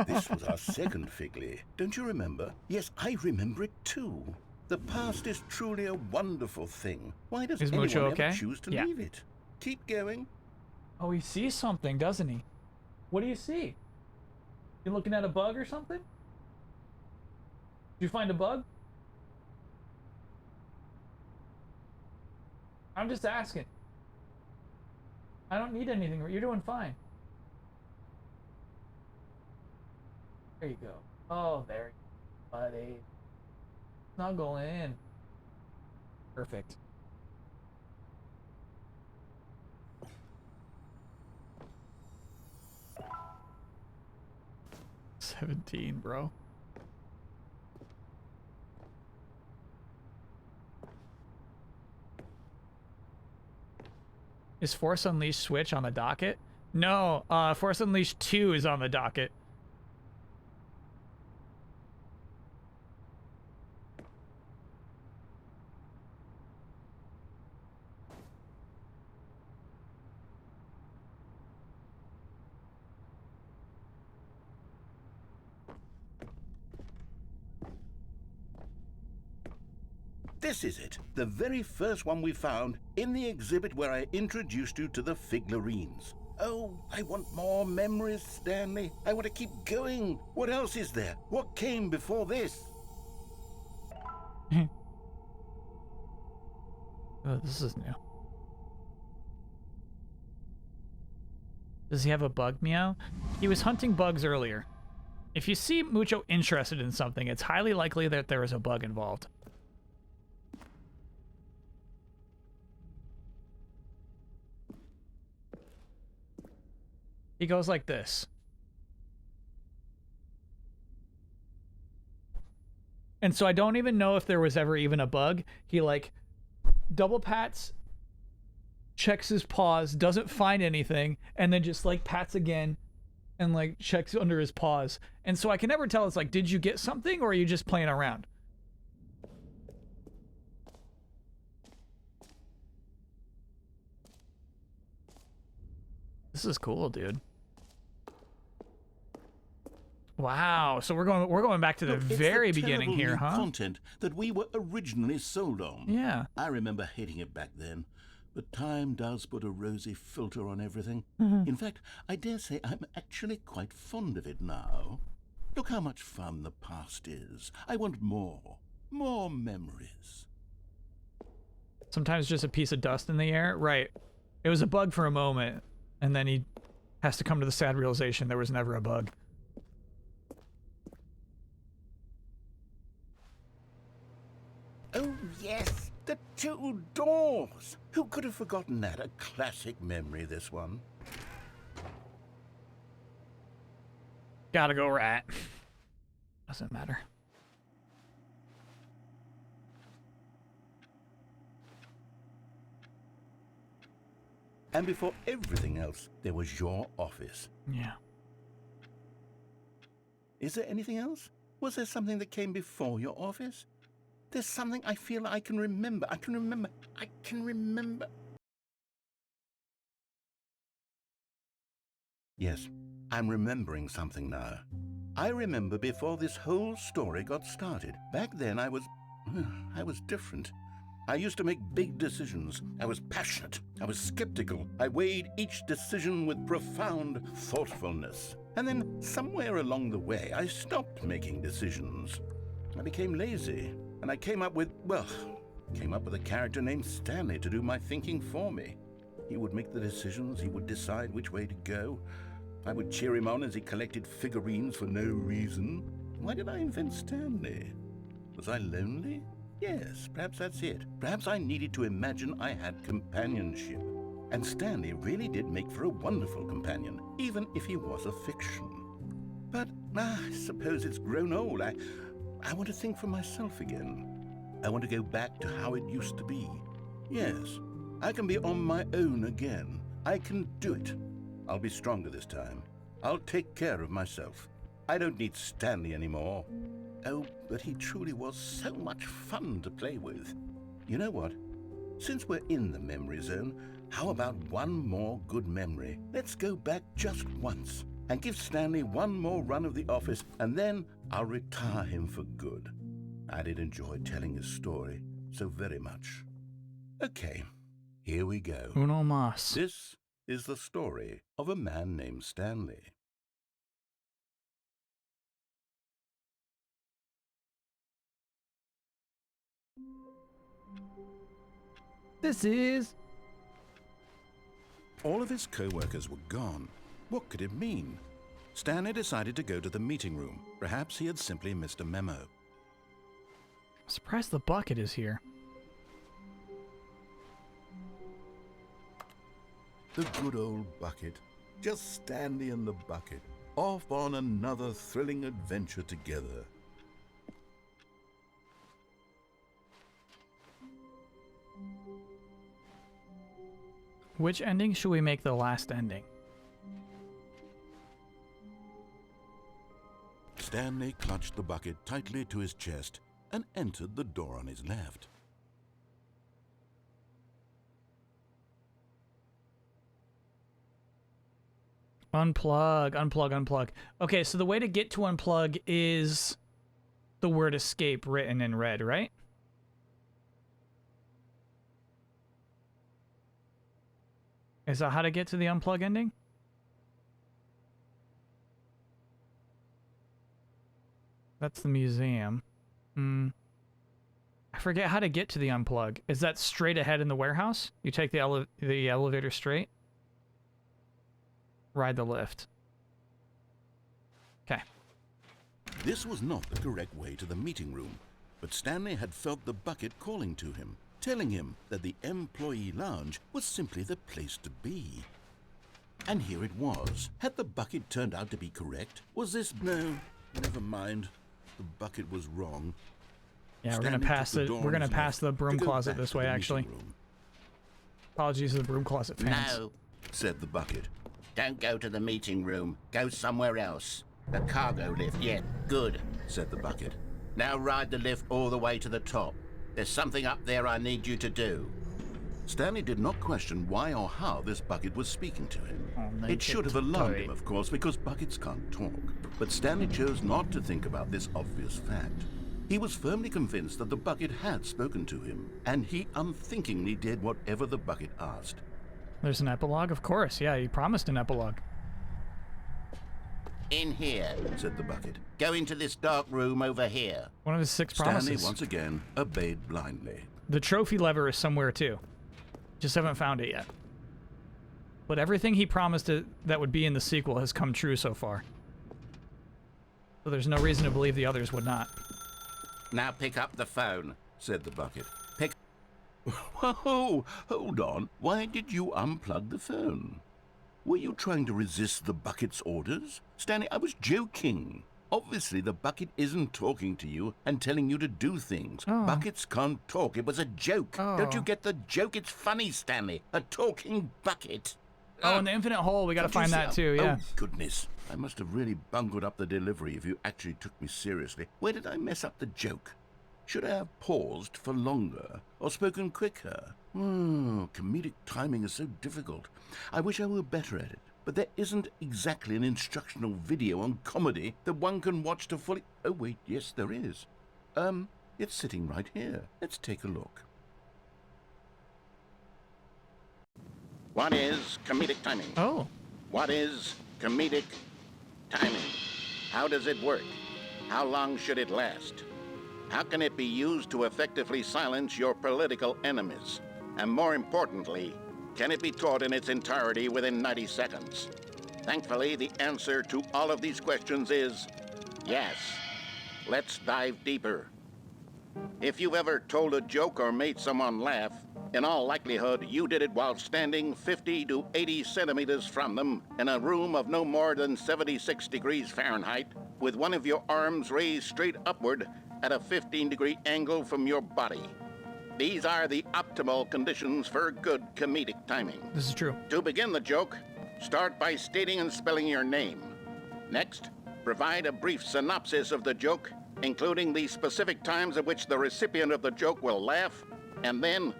This was our second Figley. Don't you remember? Yes, I remember it too. The past is truly a wonderful thing. Why does anyone ever choose to leave it? Keep going. Oh, he sees something, doesn't he? What do you see? You looking at a bug or something? Did you find a bug? I'm just asking. I don't need anything. You're doing fine. There you go. Oh, there you go, buddy. Snuggle in. Perfect. $17, bro. Is Force Unleashed Switch on the docket? No, Force Unleashed 2 is on the docket. This is it, the very first one we found in the exhibit where I introduced you to the Figlarines. Oh, I want more memories, Stanley. I want to keep going. What else is there? What came before this? Oh, this is new. Does he have a bug meow? He was hunting bugs earlier. If you see Mucho interested in something, it's highly likely that there is a bug involved. He goes like this. And so I don't even know if there was ever even a bug. He like double pats, checks his paws, doesn't find anything, and then just like pats again and like checks under his paws. And so I can never tell, it's like, did you get something or are you just playing around? This is cool, dude. Wow, so we're going back to the very beginning here, huh? Content that we were originally sold on. Yeah. I remember hating it back then, but time does put a rosy filter on everything. In fact, I dare say I'm actually quite fond of it now. Look how much fun the past is. I want more memories. Sometimes just a piece of dust in the air, right? It was a bug for a moment, and then he has to come to the sad realization there was never a bug. Oh, yes, the two doors. Who could have forgotten that? A classic memory, this one. Gotta go rat. Doesn't matter. And before everything else, there was your office. Yeah. Is there anything else? Was there something that came before your office? There's something I feel I can remember. I can remember. Yes, I'm remembering something now. I remember before this whole story got started. Back then I was different. I used to make big decisions. I was passionate. I was skeptical. I weighed each decision with profound thoughtfulness. And then somewhere along the way, I stopped making decisions. I became lazy. And I came up with a character named Stanley to do my thinking for me. He would make the decisions, he would decide which way to go. I would cheer him on as he collected figurines for no reason. why did I invent Stanley? Was I lonely? Yes, perhaps that's it. Perhaps I needed to imagine I had companionship. And Stanley really did make for a wonderful companion, even if he was a fiction. But I suppose it's grown old. I want to think for myself again. I want to go back to how it used to be. Yes, I can be on my own again. I can do it. I'll be stronger this time. I'll take care of myself. I don't need Stanley anymore. Oh, but he truly was so much fun to play with. You know what? Since we're in the memory zone, how about one more good memory? Let's go back just once and give Stanley one more run of the office, and then I'll retire him for good. I did enjoy telling his story so very much. Okay, here we go. Uno mas. This is the story of a man named Stanley. This is... All of his co-workers were gone. What could it mean? Stanley decided to go to the meeting room. Perhaps he had simply missed a memo. I'm surprised the bucket is here. The good old bucket. Just Stanley and the bucket. Off on another thrilling adventure together. Which ending should we make the last ending? Stanley clutched the bucket tightly to his chest and entered the door on his left. Unplug, unplug, unplug. Okay, so the way to get to unplug is the word escape written in red, right? Is that how to get to the unplug ending? That's the museum. I forget how to get to the unplug. Is that straight ahead in the warehouse? You take the elevator straight? Ride the lift. Okay. This was not the correct way to the meeting room, but Stanley had felt the bucket calling to him, telling him that the employee lounge was simply the place to be. And here it was. Had the bucket turned out to be correct? Was this... No, never mind. The bucket was wrong. Yeah, we're gonna pass it. We're gonna pass the broom closet this way, actually. Apologies to the broom closet fans. No, said the bucket. don't go to the meeting room. Go somewhere else. The cargo lift, yeah, good, Said the bucket. Now ride the lift all the way to the top. There's something up there I need you to do. Stanley did not question why or how this bucket was speaking to him. Oh, It should have alarmed him, of course, because buckets can't talk. But Stanley chose not to think about this obvious fact. He was firmly convinced that the bucket had spoken to him, and he unthinkingly did whatever the bucket asked. There's an epilogue, of course. Yeah, you promised an epilogue. In here, Said the bucket. go into this dark room over here. One of his 6 Stanley promises. once again obeyed blindly. The trophy lever is somewhere too. Just haven't found it yet. But everything he promised that would be in the sequel has come true so far. So there's no reason to believe the others would not. Now pick up the phone. Said the bucket. Pick... Whoa, hold on. Why did you unplug the phone? Were you trying to resist the bucket's orders? Stanley, I was joking. Obviously, the bucket isn't talking to you and telling you to do things. Oh. Buckets can't talk. It was a joke. Oh. Don't you get the joke? It's funny, Stanley. A talking bucket. Oh, and the infinite hole, we gotta Can't you find see that how- too, yeah. Oh, goodness. I must have really bungled up the delivery if you actually took me seriously. Where did I mess up the joke? Should I have paused for longer or spoken quicker? Comedic timing is so difficult. I wish I were better at it. But there isn't exactly an instructional video on comedy that one can watch to fully... Oh, wait, yes, there is. It's sitting right here. Let's take a look. What is comedic timing? Oh. What is comedic timing? How does it work? How long should it last? How can it be used to effectively silence your political enemies? And more importantly, can it be taught in its entirety within 90 seconds? Thankfully, the answer to all of these questions is yes. let's dive deeper. If you've ever told a joke or made someone laugh, in all likelihood, you did it while standing 50 to 80 centimeters from them in a room of no more than 76 degrees Fahrenheit, with one of your arms raised straight upward at a 15-degree angle from your body. These are the optimal conditions for good comedic timing. This is true. To begin the joke, start by stating and spelling your name. Next, provide a brief synopsis of the joke, including the specific times at which the recipient of the joke will laugh, and then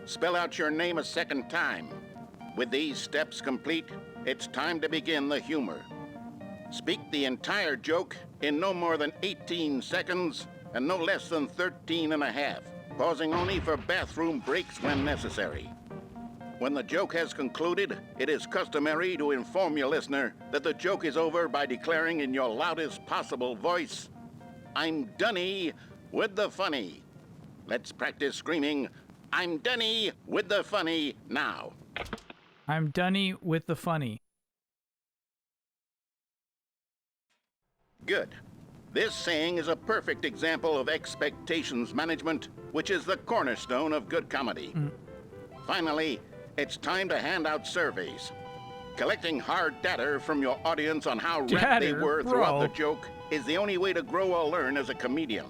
spell out your name a second time. With these steps complete, it's time to begin the humor. Speak the entire joke in no more than 18 seconds and no less than 13 and a half, pausing only for bathroom breaks when necessary. When the joke has concluded, it is customary to inform your listener that the joke is over by declaring in your loudest possible voice, "I'm Dunny with the funny." Let's practice screaming, "I'm Dunny with the funny" now. I'm Dunny with the funny. Good. This saying is a perfect example of expectations management, which is the cornerstone of good comedy. Finally, it's time to hand out surveys. Collecting hard data from your audience on how rapt they were throughout the joke is the only way to grow or learn as a comedian.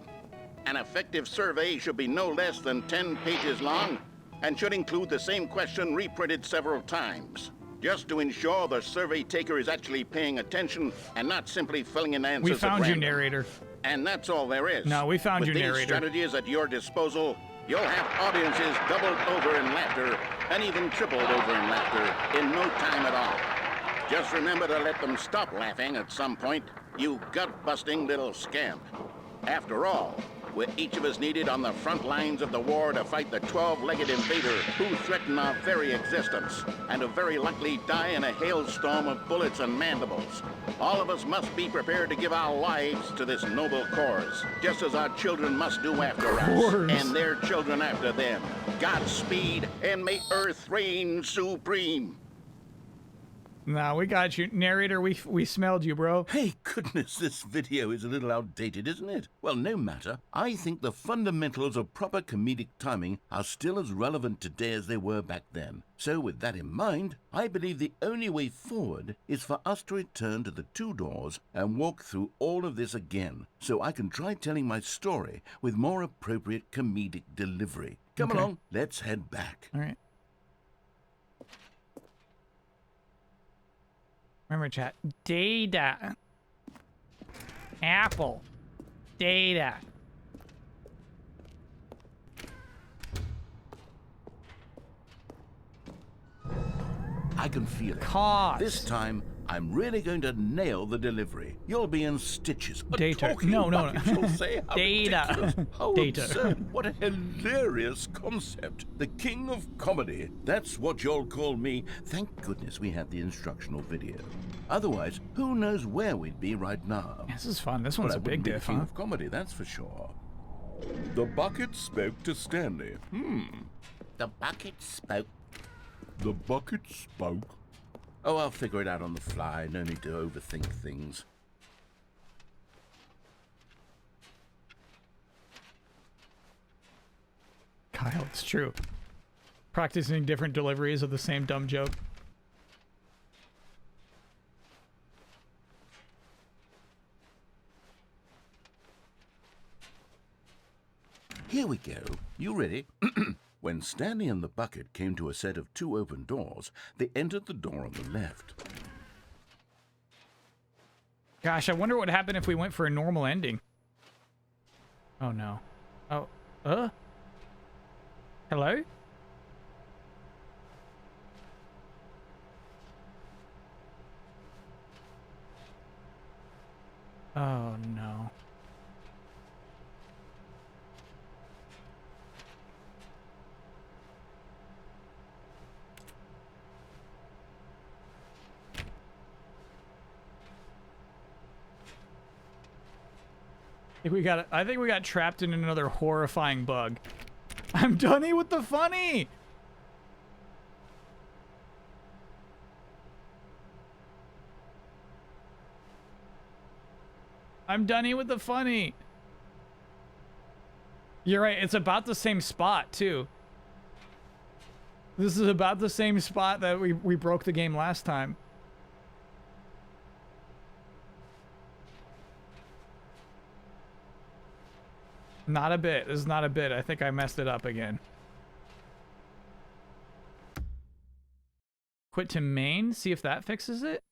An effective survey should be no less than 10 pages long and should include the same question reprinted several times, just to ensure the survey taker is actually paying attention and not simply filling in answers. We found at you, random. narrator. And that's all there is. No, we found you, With these narrator. strategies at your disposal, you'll have audiences doubled over in laughter and even tripled over in laughter in no time at all. Just remember to let them stop laughing at some point, you gut-busting little scamp. After all, we're each of us needed on the front lines of the war to fight the 12-legged invader who threaten our very existence and who very likely die in a hailstorm of bullets and mandibles. All of us must be prepared to give our lives to this noble cause, just as our children must do after us, and their children after them. Godspeed, and may Earth reign supreme. Nah, we got you. Narrator, we smelled you, bro. Hey, goodness, this video is a little outdated, isn't it? Well, no matter. I think the fundamentals of proper comedic timing are still as relevant today as they were back then. So with that in mind, I believe the only way forward is for us to return to the two doors and walk through all of this again, so I can try telling my story with more appropriate comedic delivery. Come along, let's head back. All right. Remember, chat. Data. Apple. Data. I can feel it. Cost. This time, I'm really going to nail the delivery. You'll be in stitches. A Data. talking No. bucket, you'll say. How Data. ridiculous. How Data. absurd. What a hilarious concept. The king of comedy. That's what you'll call me. Thank goodness we had the instructional video. Otherwise, who knows where we'd be right now. This is fun. This one's a big diff, king huh? of comedy, that's for sure. The bucket spoke to Stanley. The bucket spoke. The bucket spoke. Oh, I'll figure it out on the fly. No need to overthink things. Kyle, it's true. Practicing different deliveries of the same dumb joke. Here we go. You ready? When Stanley and the bucket came to a set of two open doors, they entered the door on the left. Gosh, I wonder what happened if we went for a normal ending. Oh, no. Oh, Hello? Oh, no. I think we got trapped in another horrifying bug. I'm Dunny with the funny! I'm Dunny with the funny! You're right. It's about the same spot, too. This is about the same spot that we broke the game last time. Not a bit. This is not a bit. I think I messed it up again. Quit to main. See if that fixes it.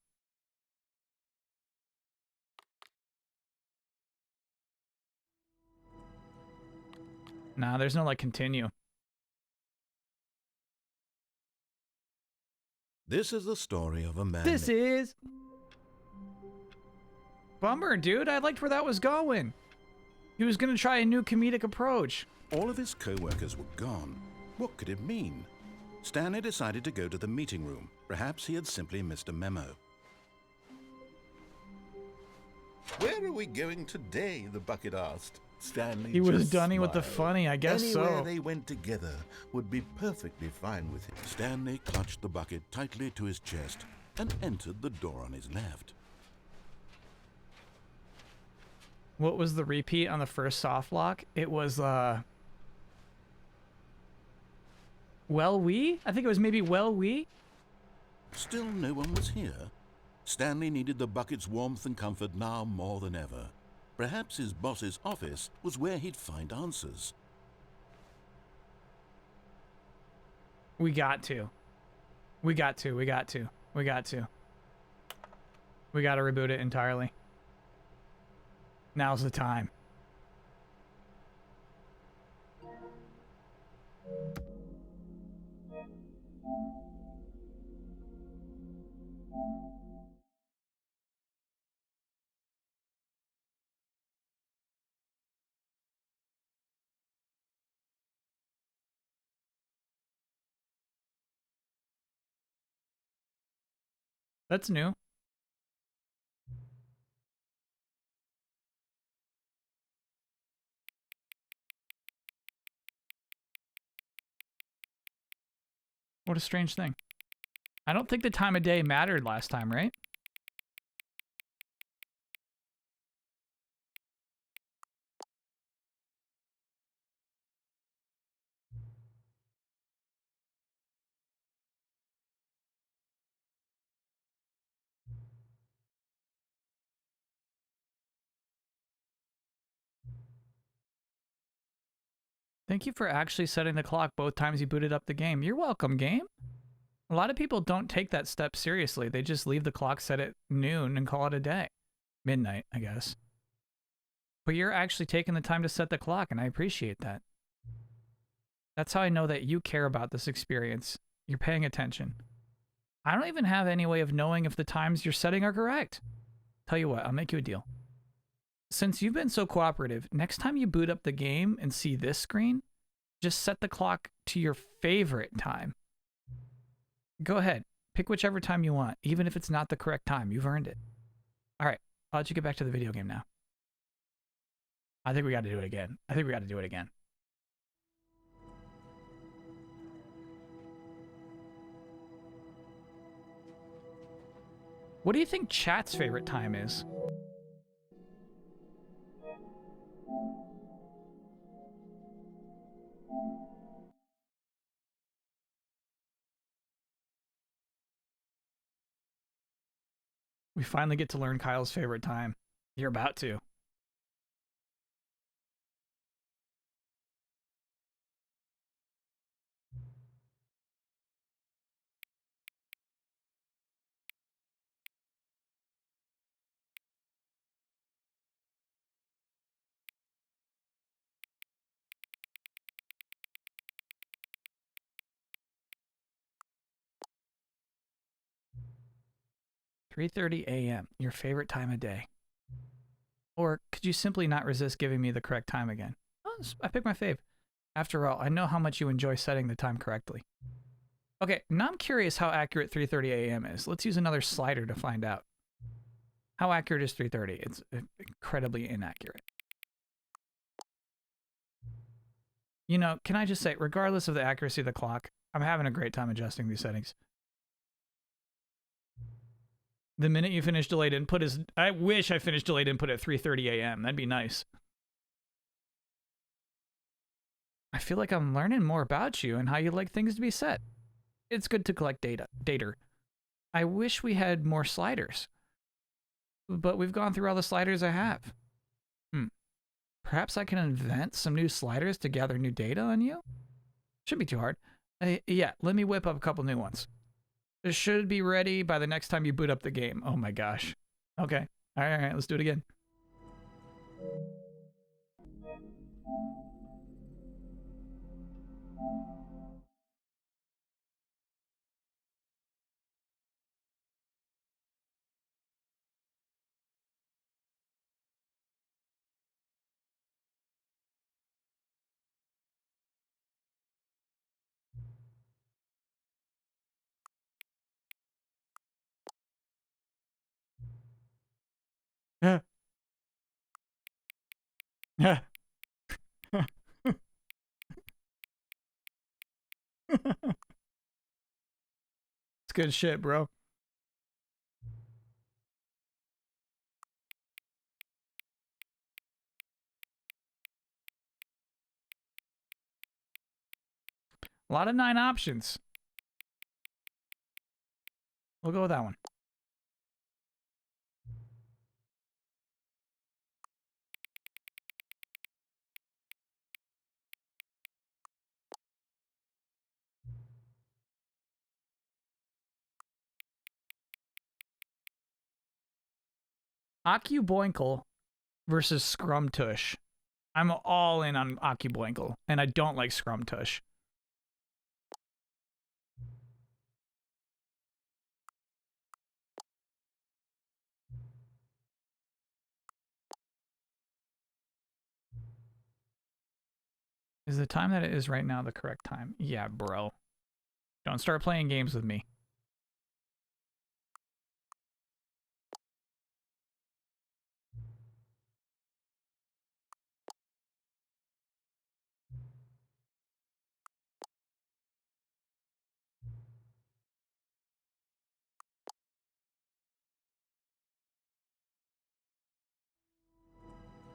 Nah, there's no, like, continue. This is the story of a man. This is... Bummer, dude. I liked where that was going. He was gonna try a new comedic approach. All of his co-workers were gone. What could it mean? Stanley decided to go to the meeting room. Perhaps he had simply missed a memo. Where are we going today? The bucket asked. Stanley He was just dunny with the smiled. funny, I guess. Anywhere so. they went together would be perfectly fine with him. Stanley clutched the bucket tightly to his chest and entered the door on his left. What was the repeat on the first soft lock? It was, well, we? I think it was maybe well, we? Still no one was here. Stanley needed the bucket's warmth and comfort now more than ever. Perhaps his boss's office was where he'd find answers. We got to. We got to. We got to. We got to. We got to reboot it entirely. Now's the time. That's new. What a strange thing. I don't think the time of day mattered last time, right? Thank you for actually setting the clock both times you booted up the game. You're welcome, game. A lot of people don't take that step seriously. They just leave the clock set at noon and call it a day. Midnight, I guess. But you're actually taking the time to set the clock, and I appreciate that. That's how I know that you care about this experience. You're paying attention. I don't even have any way of knowing if the times you're setting are correct. Tell you what, I'll make you a deal. Since you've been so cooperative, next time you boot up the game and see this screen, just set the clock to your favorite time. Go ahead. Pick whichever time you want, even if it's not the correct time. You've earned it. All right. I'll let you get back to the video game now. I think we got to do it again. I think we got to do it again. What do you think chat's favorite time is? We finally get to learn Kyle's favorite time. You're about to. "3:30 a.m. Your favorite time of day." Or could you simply not resist giving me the correct time again? Oh, I picked my fave. After all, I know how much you enjoy setting the time correctly. Okay, now I'm curious how accurate 3:30 a.m. is. Let's use another slider to find out. How accurate is 3:30? It's incredibly inaccurate. You know, can I just say, regardless of the accuracy of the clock, I'm having a great time adjusting these settings. The minute you finish delayed input is... I wish I finished delayed input at 3:30 a.m. That'd be nice. I feel like I'm learning more about you and how you like things to be set. It's good to collect data. I wish we had more sliders, but we've gone through all the sliders I have. Perhaps I can invent some new sliders to gather new data on you? Shouldn't be too hard. Yeah, let me whip up a couple new ones. It should be ready by the next time you boot up the game. Oh my gosh. Okay. All right, let's do it again. Yeah. Yeah. It's good shit, bro. A lot of 9 options. We'll go with that one. Boinkle versus Scrumtush. I'm all in on Boinkle, and I don't like Scrumtush. Is the time that it is right now the correct time? Yeah, bro. Don't start playing games with me.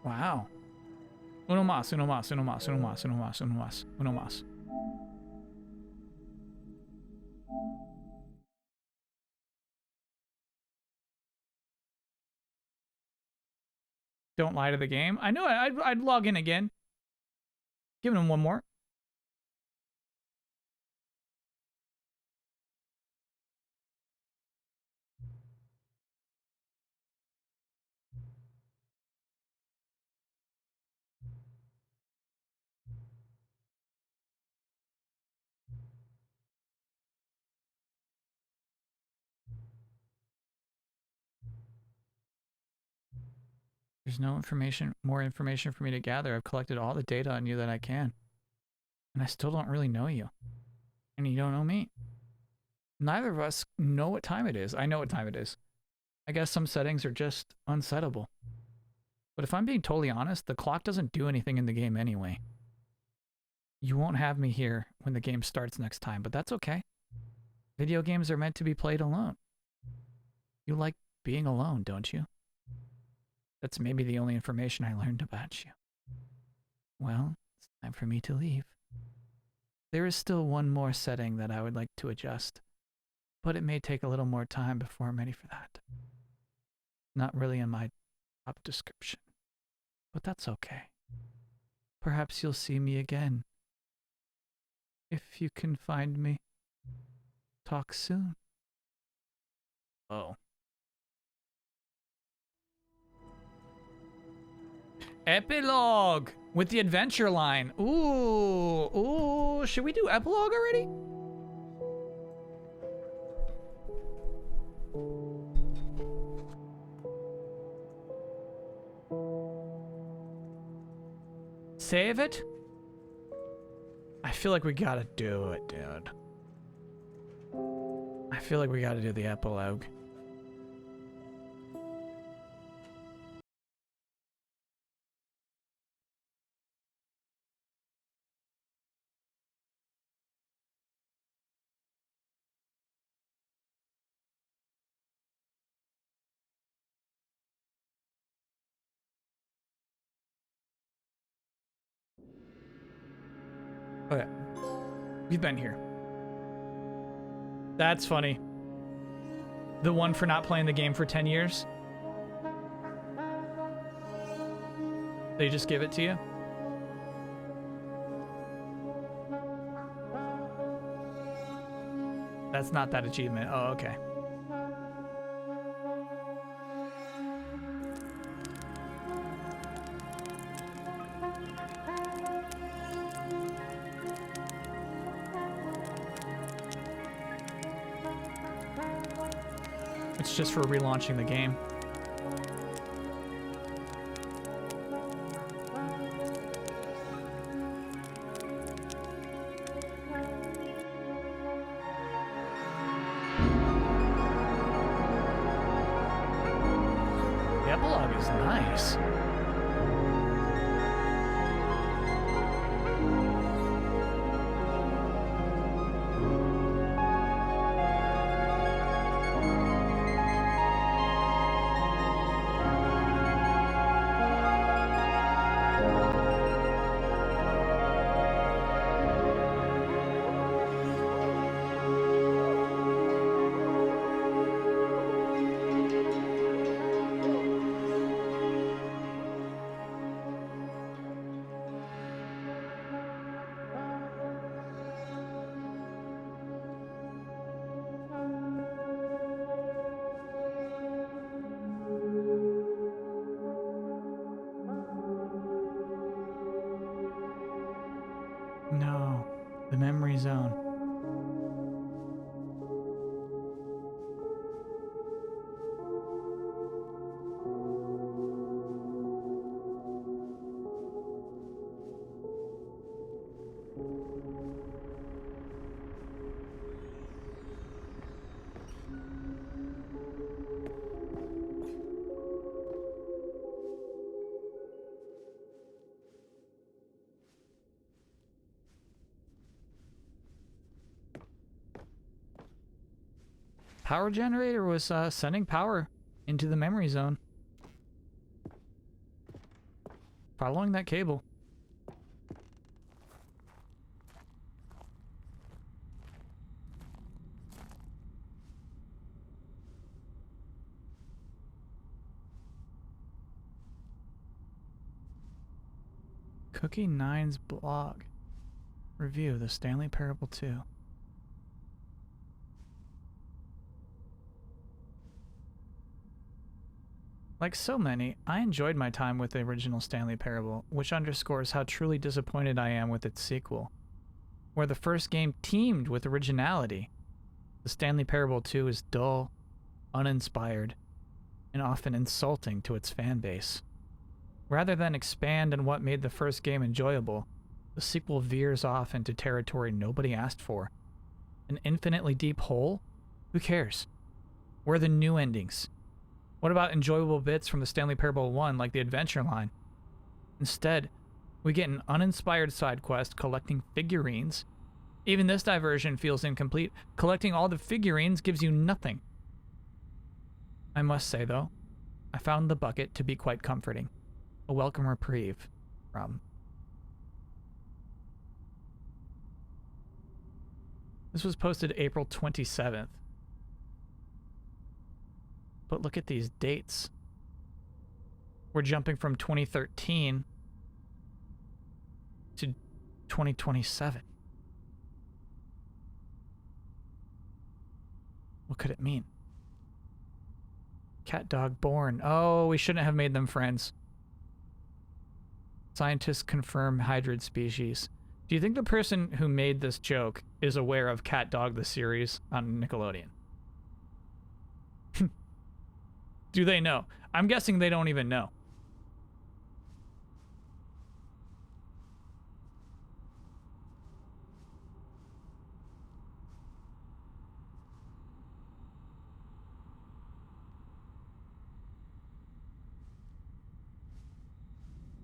Wow. Uno más, uno más, uno más, uno más, uno más, uno más, uno más. Don't lie to the game. I knew it. I'd log in again. Giving him one more. There's no information, more information for me to gather. I've collected all the data on you that I can. And I still don't really know you. And you don't know me. Neither of us know what time it is. I know what time it is. I guess some settings are just unsettable. But if I'm being totally honest, the clock doesn't do anything in the game anyway. You won't have me here when the game starts next time, but that's okay. Video games are meant to be played alone. You like being alone, don't you? That's maybe the only information I learned about you. Well, it's time for me to leave. There is still one more setting that I would like to adjust, but it may take a little more time before I'm ready for that. Not really in my job description, but that's okay. Perhaps you'll see me again. If you can find me. Talk soon. Oh. Epilogue with the adventure line. Ooh, should we do epilogue already? Save it? I feel like we gotta do it, dude. I feel like we gotta do the epilogue. Okay. We've been here. That's funny. The one for not playing the game for 10 years? They just give it to you? That's not that achievement. Oh, okay. It's just for relaunching the game. The epilogue is nice. No, the memory zone. Power generator was sending power into the memory zone. Following that cable. Cookie 9's blog. Review the Stanley Parable 2. Like so many, I enjoyed my time with the original Stanley Parable, which underscores how truly disappointed I am with its sequel. Where the first game teemed with originality, the Stanley Parable 2 is dull, uninspired, and often insulting to its fan base. Rather than expand on what made the first game enjoyable, the sequel veers off into territory nobody asked for. An infinitely deep hole? Who cares? Where are the new endings? What about enjoyable bits from the Stanley Parable 1, like the adventure line? Instead, we get an uninspired side quest collecting figurines. Even this diversion feels incomplete. Collecting all the figurines gives you nothing. I must say, though, I found the bucket to be quite comforting. A welcome reprieve from... This was posted April 27th. But look at these dates. We're jumping from 2013 to 2027. What could it mean? Cat dog born. Oh, we shouldn't have made them friends. Scientists confirm hybrid species. Do you think the person who made this joke is aware of Cat Dog the series on Nickelodeon? Do they know? I'm guessing they don't even know.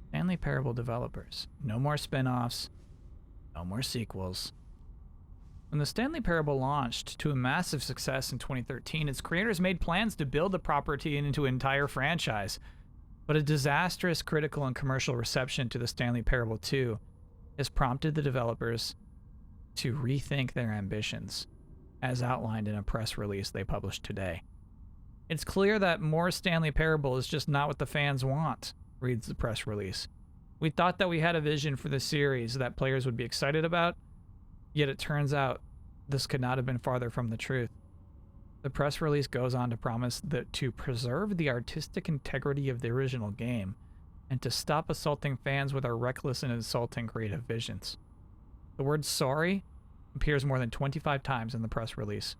Stanley Parable developers. No more spin-offs. No more sequels. When the Stanley Parable launched to a massive success in 2013, its creators made plans to build the property into an entire franchise. But a disastrous critical and commercial reception to the Stanley Parable 2 has prompted the developers to rethink their ambitions, as outlined in a press release they published today. It's clear that more Stanley Parable is just not what the fans want, reads the press release. We thought that we had a vision for the series that players would be excited about, yet it turns out this could not have been farther from the truth. The press release goes on to promise that to preserve the artistic integrity of the original game and to stop assaulting fans with our reckless and insulting creative visions. The word sorry appears more than 25 times in the press release.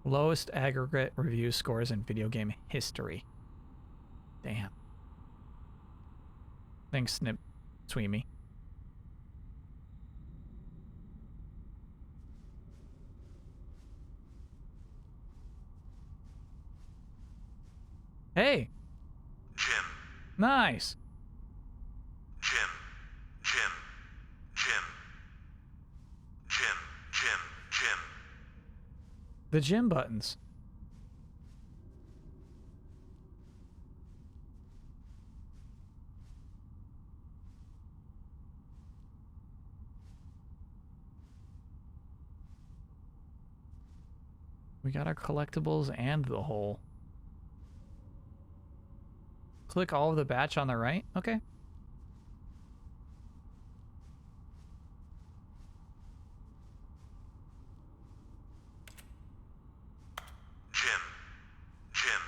Lowest aggregate review scores in video game history. Damn. Thanks, Snip Tweemy. Hey. Jim. Nice. Jim. Jim. Jim. Jim. Jim. Jim. The gym buttons. We got our collectibles and the hole. Click all of the batch on the right. Okay. Jim. Jim.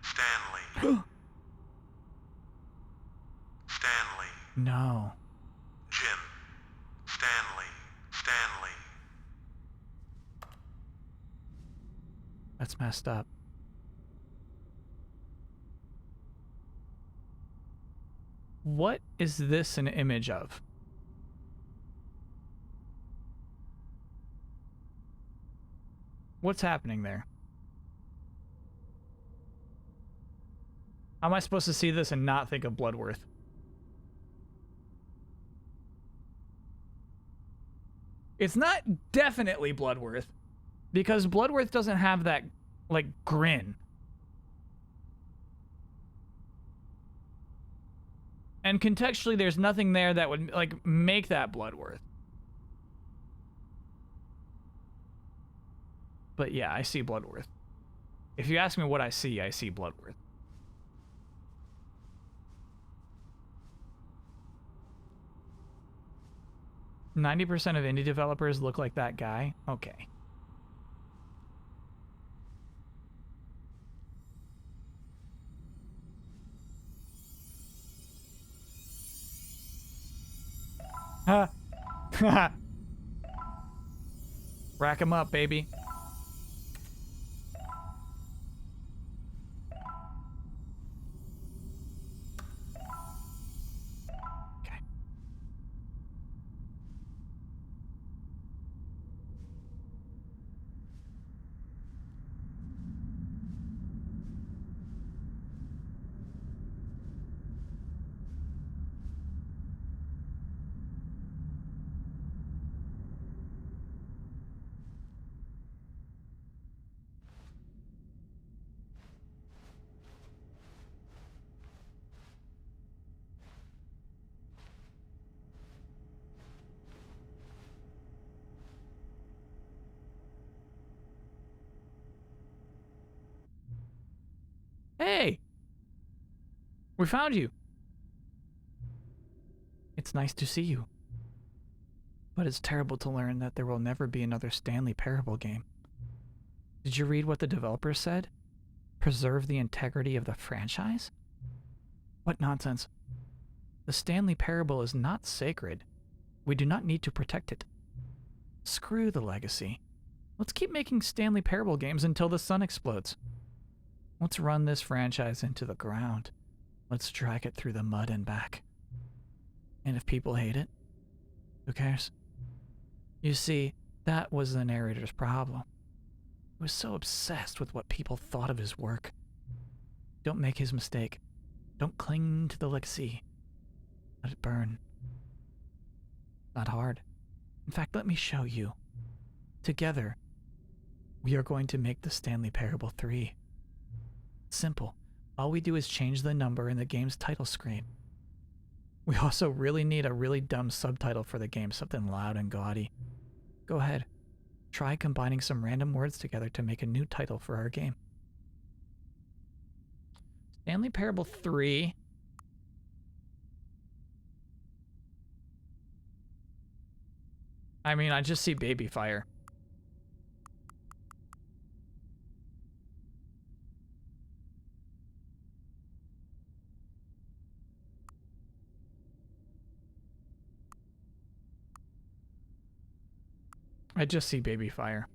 Stanley. Stanley. No. Jim. Stanley. Stanley. That's messed up. What is this an image of? What's happening there? How am I supposed to see this and not think of Bloodworth? It's not definitely Bloodworth, because Bloodworth doesn't have that, like, grin. And contextually, there's nothing there that would, like, make that Bloodworth. But yeah, I see Bloodworth. If you ask me what I see Bloodworth. "90% of indie developers look like that guy." Okay. Huh. Rack 'em up, baby. Okay. Hey! We found you. It's nice to see you. But it's terrible to learn that there will never be another Stanley Parable game. Did you read what the developers said? Preserve the integrity of the franchise? What nonsense. The Stanley Parable is not sacred. We do not need to protect it. Screw the legacy. Let's keep making Stanley Parable games until the sun explodes. Let's run this franchise into the ground. Let's drag it through the mud and back. And if people hate it, who cares? You see, that was the narrator's problem. He was so obsessed with what people thought of his work. Don't make his mistake. Don't cling to the legacy. Let it burn. Not hard. In fact, let me show you. Together, we are going to make the Stanley Parable 3. Simple. All we do is change the number in the game's title screen. We also really need a really dumb subtitle for the game, something loud and gaudy. Go ahead. Try combining some random words together to make a new title for our game. Stanley Parable 3. I mean, I just see Baby Fire. I just see Baby Fire.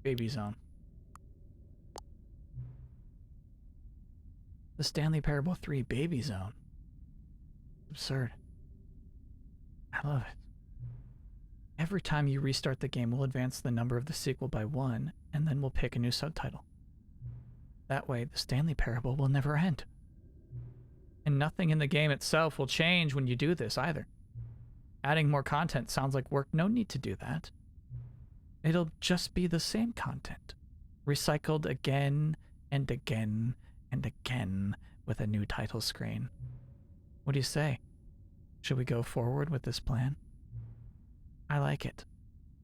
Baby Zone. The Stanley Parable 3 Baby Zone. Absurd. I love it. Every time you restart the game, we'll advance the number of the sequel by 1, and then we'll pick a new subtitle. That way, the Stanley Parable will never end. And nothing in the game itself will change when you do this either. Adding more content sounds like work. No need to do that. It'll just be the same content, recycled again and again and again with a new title screen. What do you say? Should we go forward with this plan? I like it,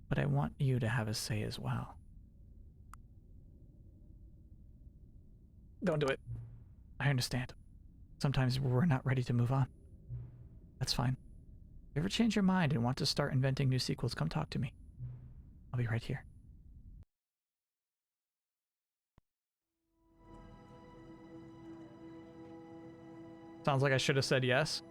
but I want you to have a say as well. Don't do it. I understand. Sometimes we're not ready to move on. That's fine. If you ever change your mind and want to start inventing new sequels, come talk to me. I'll be right here. Sounds like I should have said yes.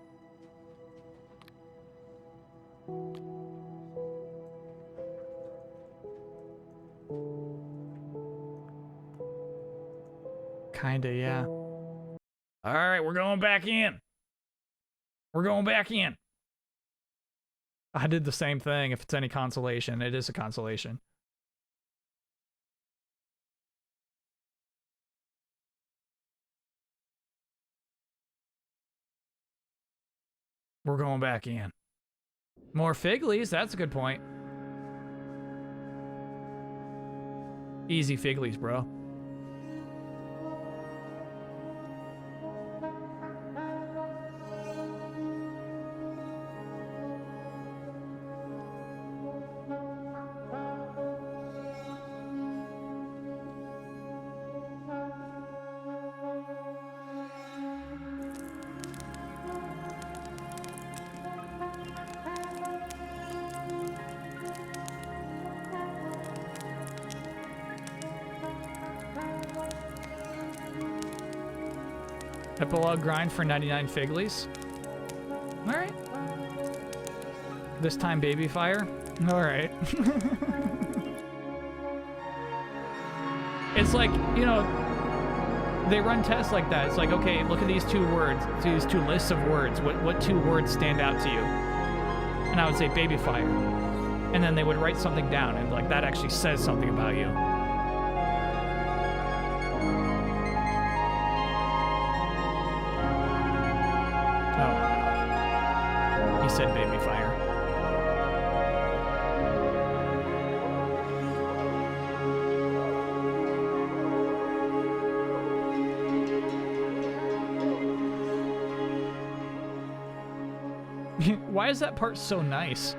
Kinda, yeah. Alright, we're going back in. We're going back in. I did the same thing. If it's any consolation, it is a consolation. We're going back in. More Figlies, that's a good point. Easy Figlies, bro. Epilogue grind for 99 Figlies. Alright. This time Baby Fire. Alright. It's like, you know, they run tests like that. It's like, okay, look at these two words, these two lists of words. What two words stand out to you? And I would say Baby Fire. And then they would write something down, and like that actually says something about you. He said Baby Fire. Why is that part so nice?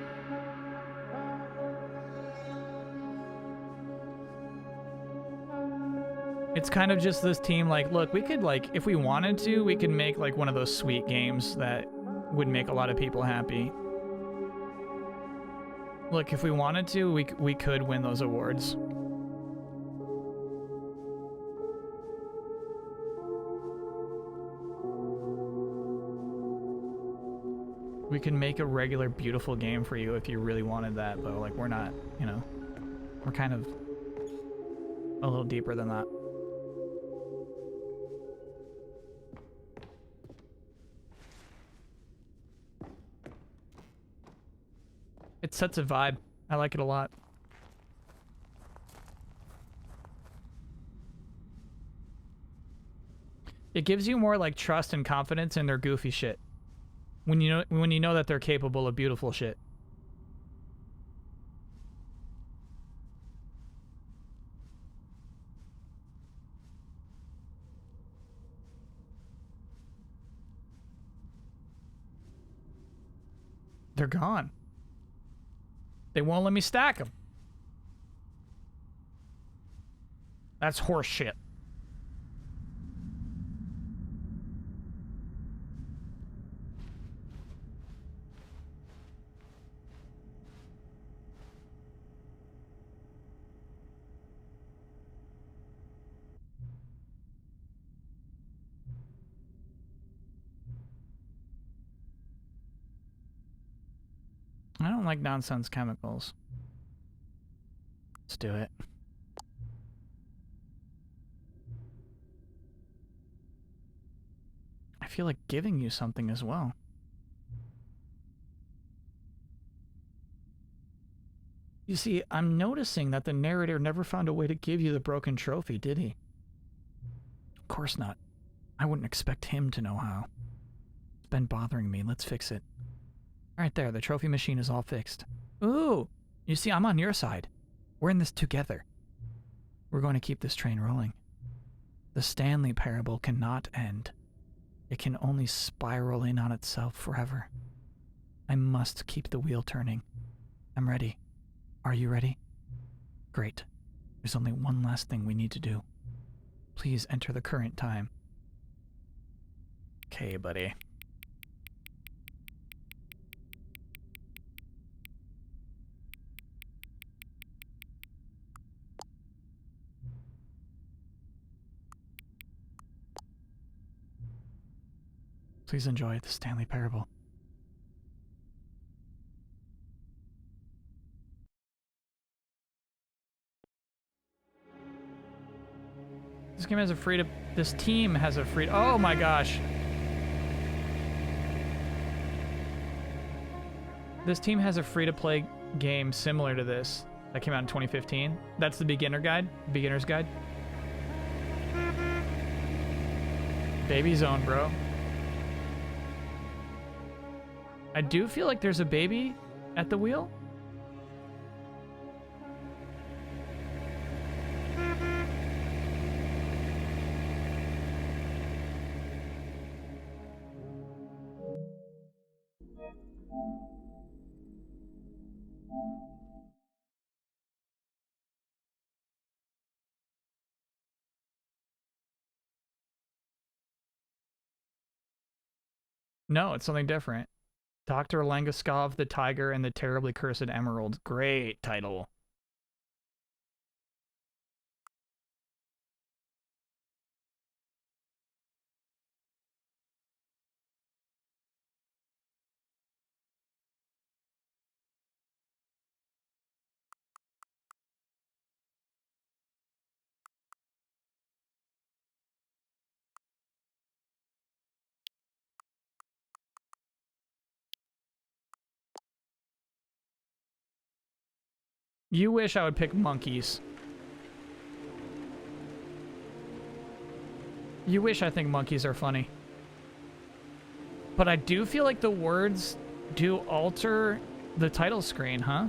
It's kind of just this team like, look, we could like, if we wanted to, we could make like one of those sweet games that would make a lot of people happy. Look, if we wanted to, we could win those awards. We can make a regular beautiful game for you if you really wanted that, though. Like, we're not, you know, we're kind of a little deeper than that. It sets a vibe. I like it a lot. It gives you more like trust and confidence in their goofy shit. When you know that they're capable of beautiful shit. They're gone. They won't let me stack them. That's horse shit. I don't like nonsense chemicals. Let's do it. I feel like giving you something as well. You see, I'm noticing that the narrator never found a way to give you the broken trophy, did he? Of course not. I wouldn't expect him to know how. It's been bothering me. Let's fix it. Right there, the trophy machine is all fixed. Ooh! You see, I'm on your side. We're in this together. We're going to keep this train rolling. The Stanley parable cannot end. It can only spiral in on itself forever. I must keep the wheel turning. I'm ready. Are you ready? Great. There's only one last thing we need to do. Please enter the current time. Okay, buddy. Please enjoy the Stanley Parable. This game has a free to... This team has a free... Oh my gosh. This team has a free-to-play game similar to this that came out in 2015. That's the beginner guide. Beginner's guide. Baby zone, bro. I do feel like there's a baby at the wheel. No, it's something different. Dr. Langaskov, the Tiger, and the Terribly Cursed Emerald. Great title. You wish I would pick monkeys. You wish I think monkeys are funny. But I do feel like the words do alter the title screen, huh?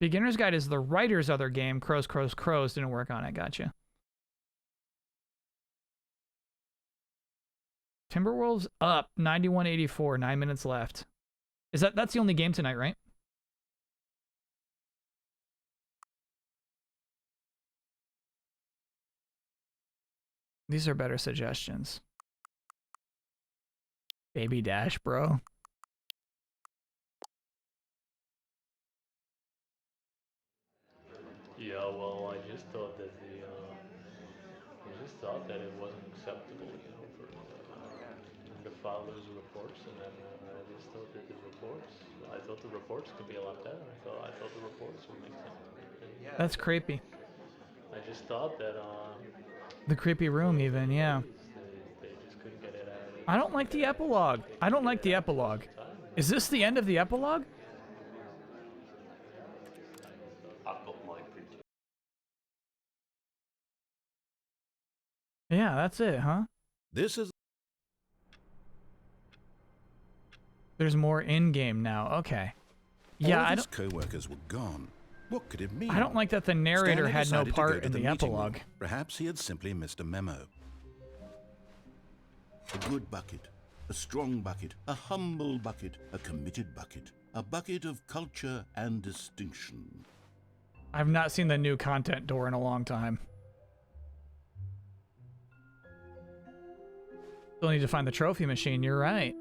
Beginner's Guide is the writer's other game. Crows, Crows, Crows didn't work on it. Gotcha. Timberwolves up 91-84, 9 minutes left. That's the only game tonight, right? These are better suggestions. Baby Dash, bro. Yeah, well, I just thought that it wasn't acceptable, you know, for the file those reports, and then I just thought that I thought the reports could be a lot better. I thought the reports would make sense. That's creepy. I just thought that the creepy room, even, yeah. they just couldn't get it out. I don't like the epilogue. I don't like the epilogue. Is this the end of the epilogue? Yeah, that's it, huh? This is... There's more in-game now. Okay. Yeah, All of his co-workers were gone. What could it mean? I don't like that the narrator Stanley had no decided to go part to in the meeting epilogue. room. Perhaps he had simply missed a memo. A good bucket, a strong bucket, a humble bucket, a committed bucket, a bucket of culture and distinction. I've not seen the new content door in a long time. Still need to find the trophy machine, you're right.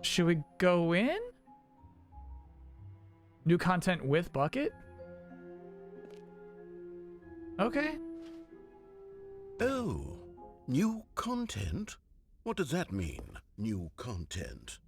Should we go in? New content with bucket? Okay. Oh, new content? What does that mean, new content?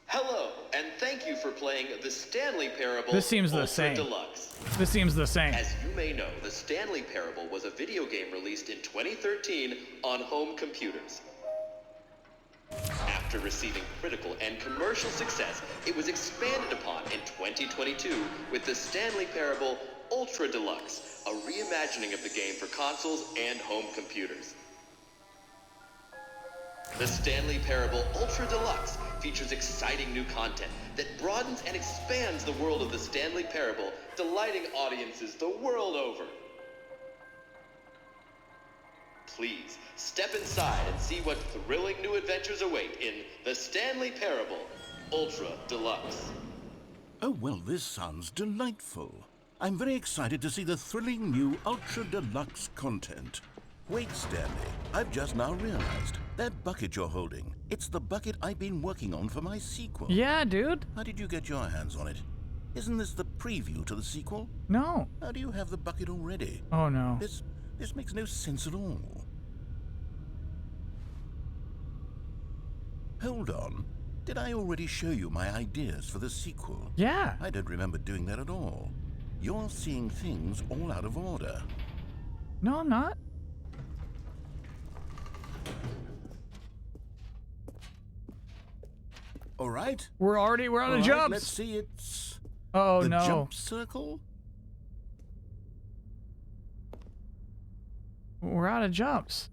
Hello, and thank you for playing the Stanley Parable This seems the Ultra same. Deluxe. This seems the same. As you may know, the Stanley Parable was a video game released in 2013 on home computers. After receiving critical and commercial success, it was expanded upon in 2022 with the Stanley Parable Ultra Deluxe, a reimagining of the game for consoles and home computers. The Stanley Parable Ultra Deluxe features exciting new content that broadens and expands the world of the Stanley Parable, delighting audiences the world over. Please, step inside and see what thrilling new adventures await in the Stanley Parable Ultra Deluxe. Oh, well, this sounds delightful. I'm very excited to see the thrilling new Ultra Deluxe content. Wait, Stanley. I've just now realized. That bucket you're holding, it's the bucket I've been working on for my sequel. Yeah, dude. How did you get your hands on it? Isn't this the preview to the sequel? No. How do you have the bucket already? Oh, no. This makes no sense at all. Hold on. Did I already show you my ideas for the sequel? Yeah. I don't remember doing that at all. You're seeing things all out of order. No, I'm not. All right. We're out of All right, jumps. let's see. It's Oh, the no. jump circle. We're out of jumps.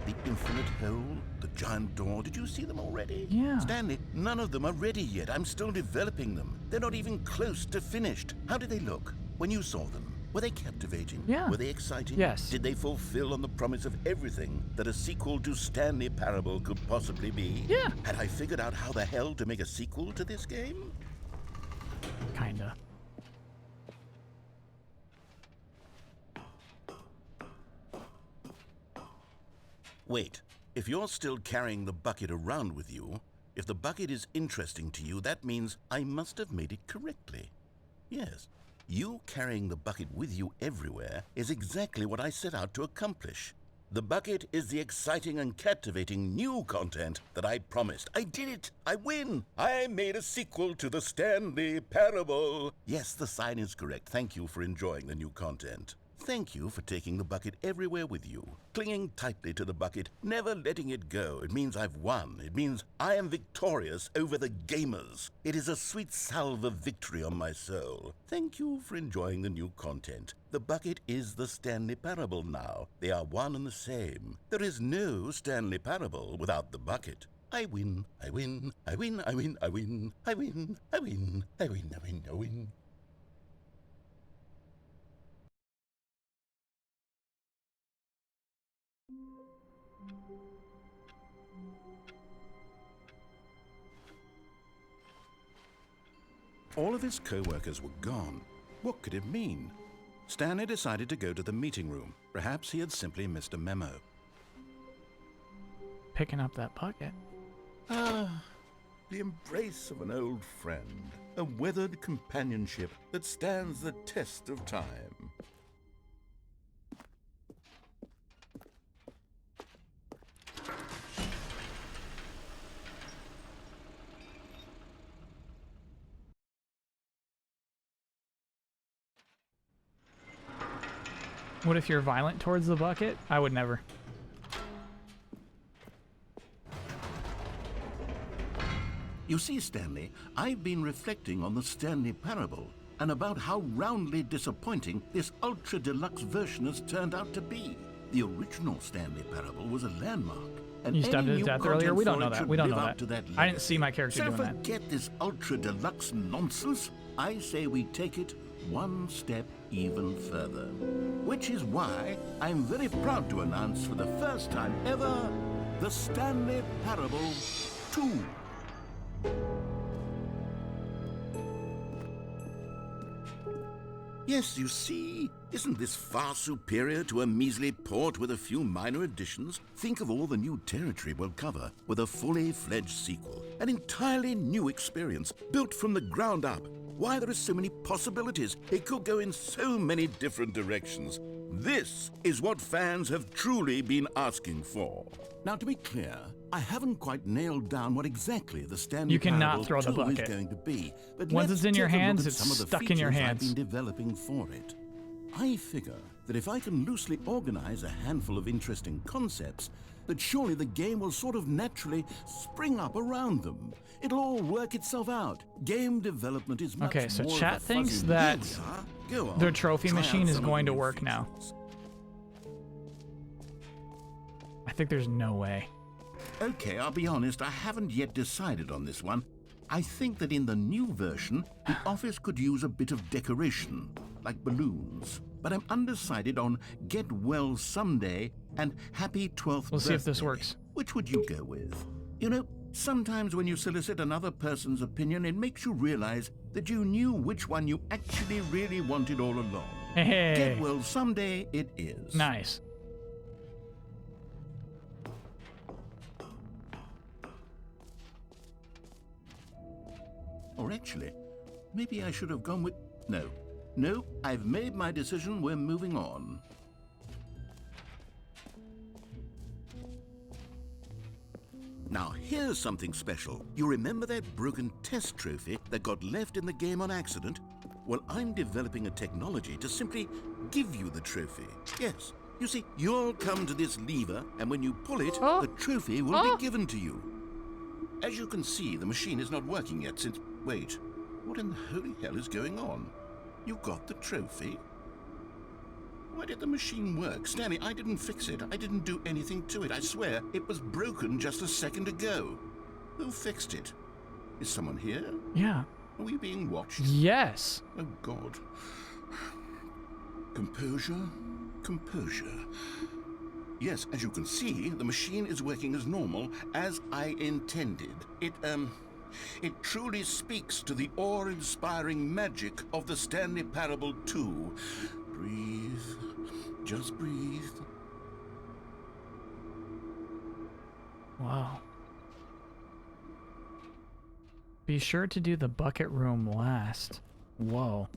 The infinite hole, the giant door. Did you see them already? Yeah. Stanley, none of them are ready yet. I'm still developing them. They're not even close to finished. How did they look when you saw them? Were they captivating? Yeah. Were they exciting? Yes. Did they fulfill on the promise of everything that a sequel to Stanley Parable could possibly be? Yeah. Had I figured out how the hell to make a sequel to this game? Kinda. Wait, if you're still carrying the bucket around with you, if the bucket is interesting to you, that means I must have made it correctly. Yes, you carrying the bucket with you everywhere is exactly what I set out to accomplish. The bucket is the exciting and captivating new content that I promised. I did it! I win! I made a sequel to the Stanley Parable! Yes, the sign is correct. Thank you for enjoying the new content. Thank you for taking the bucket everywhere with you, clinging tightly to the bucket, never letting it go. It means I've won. It means I am victorious over the gamers. It is a sweet salve of victory on my soul. Thank you for enjoying the new content. The bucket is the Stanley Parable now. They are one and the same. There is no Stanley Parable without the bucket. I win, I win, I win, I win, I win, I win, I win, I win, I win, I win. All of his co-workers were gone. What could it mean? Stanley decided to go to the meeting room. Perhaps he had simply missed a memo. Picking up that bucket. Ah, the embrace of an old friend, a weathered companionship that stands the test of time. What if you're violent towards the bucket? I would never. You see, Stanley, I've been reflecting on the Stanley parable and about how roundly disappointing this ultra deluxe version has turned out to be. The original Stanley parable was a landmark. And You stabbed any it to new death earlier? content We don't for know it that. should We don't live know up that. to that I didn't see legacy. my character So doing that. forget this ultra deluxe nonsense. I say we take it one step even further. Which is why I'm very proud to announce for the first time ever, the Stanley Parable 2. Yes, you see, isn't this far superior to a measly port with a few minor additions? Think of all the new territory we'll cover with a fully fledged sequel. An entirely new experience, built from the ground up. Why, there are so many possibilities. It could go in so many different directions. This is what fans have truly been asking for. Now, to be clear, I haven't quite nailed down what exactly the Stanley You cannot Parable throw the 2 is bucket. going to be. But Once let's it's in your take a look hands, at it's some of the stuck in your features hands. I've been developing for it. I figure that if I can loosely organize a handful of interesting concepts, that surely the game will sort of naturally spring up around them. It'll all work itself out. Game development is much Okay, so more of chat a thinks fuzzy that area. Go on, their trophy try out machine is some of going the to new work now. features. I think there's no way. Okay, I'll be honest, I haven't yet decided on this one. I think that in the new version, the office could use a bit of decoration, like balloons. But I'm undecided on Get Well Someday and Happy 12th We'll see if this Birthday. works. Which would you go with? You know, sometimes when you solicit another person's opinion, it makes you realize that you knew which one you actually really wanted all along. Hey. Get Well Someday it is. Nice. Or actually, maybe I should have gone with... No, I've made my decision. We're moving on. Now, here's something special. You remember that broken test trophy that got left in the game on accident? Well, I'm developing a technology to simply give you the trophy. Yes, you see, you'll come to this lever, and when you pull it, the trophy will be given to you. As you can see, the machine is not working yet since... Wait, what in the holy hell is going on? You got the trophy? Why did the machine work? Stanley, I didn't fix it. I didn't do anything to it. I swear, it was broken just a second ago. Who fixed it? Is someone here? Yeah. Are we being watched? Yes. Oh, God. Composure, composure. Yes, as you can see, the machine is working as normal, as I intended. It truly speaks to the awe-inspiring magic of the Stanley Parable 2. Breathe. Just breathe. Wow. Be sure to do the bucket room last. Whoa.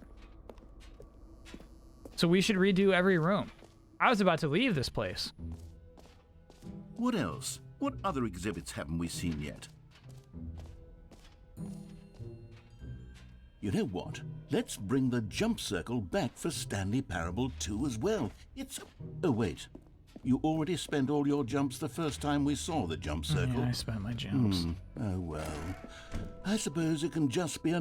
So we should redo every room. I was about to leave this place. What else? What other exhibits haven't we seen yet? You know what? Let's bring the jump circle back for Stanley Parable 2 as well. It's... Oh, wait. You already spent all your jumps the first time we saw the jump circle. Yeah, I spent my jumps. Oh, well. I suppose it can just be a...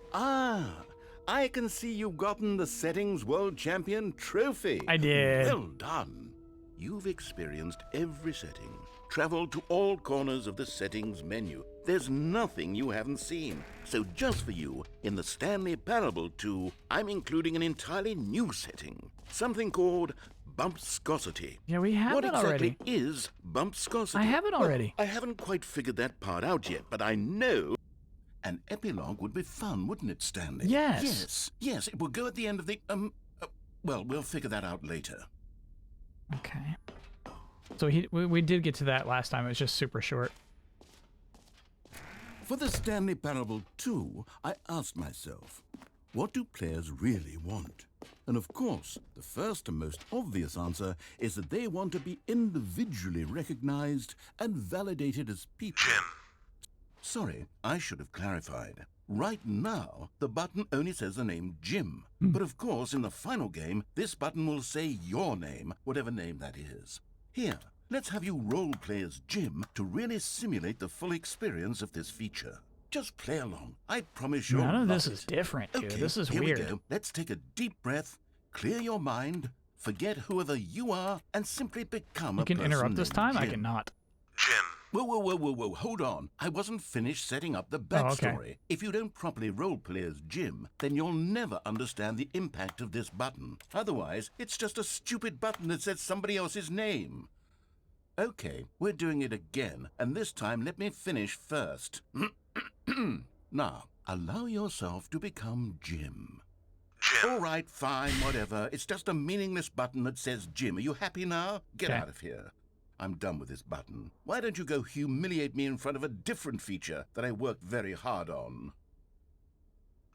I can see you've gotten the Settings World Champion trophy. I did. Well done. You've experienced every setting, traveled to all corners of the settings menu. There's nothing you haven't seen. So just for you, in the Stanley Parable 2, I'm including an entirely new setting. Something called Bumpscosity. Yeah, we have What it already. exactly is Bumpscosity? I have it already. Well, I haven't quite figured that part out yet, but I know... An epilogue would be fun, wouldn't it, Stanley? Yes. Yes, it will go at the end of the... well, we'll figure that out later. Okay. So we did get to that last time. It was just super short. For the Stanley Parable 2, I asked myself, what do players really want? And of course, the first and most obvious answer is that they want to be individually recognized and validated as people. Jim. Sorry, I should have clarified. Right now, the button only says the name Jim. But of course, in the final game, this button will say your name, whatever name that is. Here, let's have you role-play as Jim to really simulate the full experience of this feature. Just play along. I promise you'll None of love this is it. different, dude. Okay, This is here weird. we go. Let's take a deep breath, clear your mind, forget whoever you are, and simply become You a can person interrupt this named time? I Jim. cannot. Whoa, hold on. I wasn't finished setting up the Oh, okay. backstory. If you don't properly roleplay as Jim, then you'll never understand the impact of this button. Otherwise, it's just a stupid button that says somebody else's name. Okay, we're doing it again, and this time let me finish first. Now, allow yourself to become Jim. All right, fine, whatever. It's just a meaningless button that says Jim. Are you happy now? Get Okay. out of here. I'm done with this button. Why don't you go humiliate me in front of a different feature that I worked very hard on?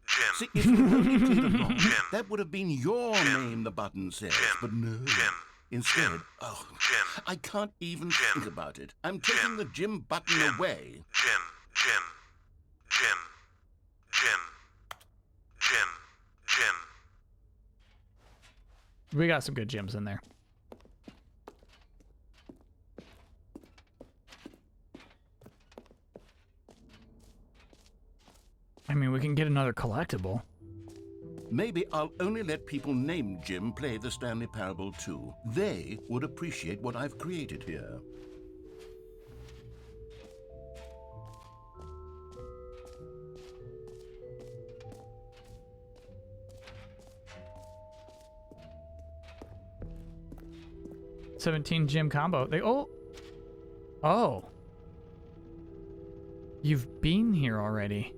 Jim. See, if you only played along, that would have been your name, the button says. But no. Instead, I can't even think about it. I'm taking the Jim button away. We got some good gyms in there. I mean, we can get another collectible. Maybe I'll only let people named Jim play the Stanley Parable too. They would appreciate what I've created here. $17 gym combo. Oh. You've been here already.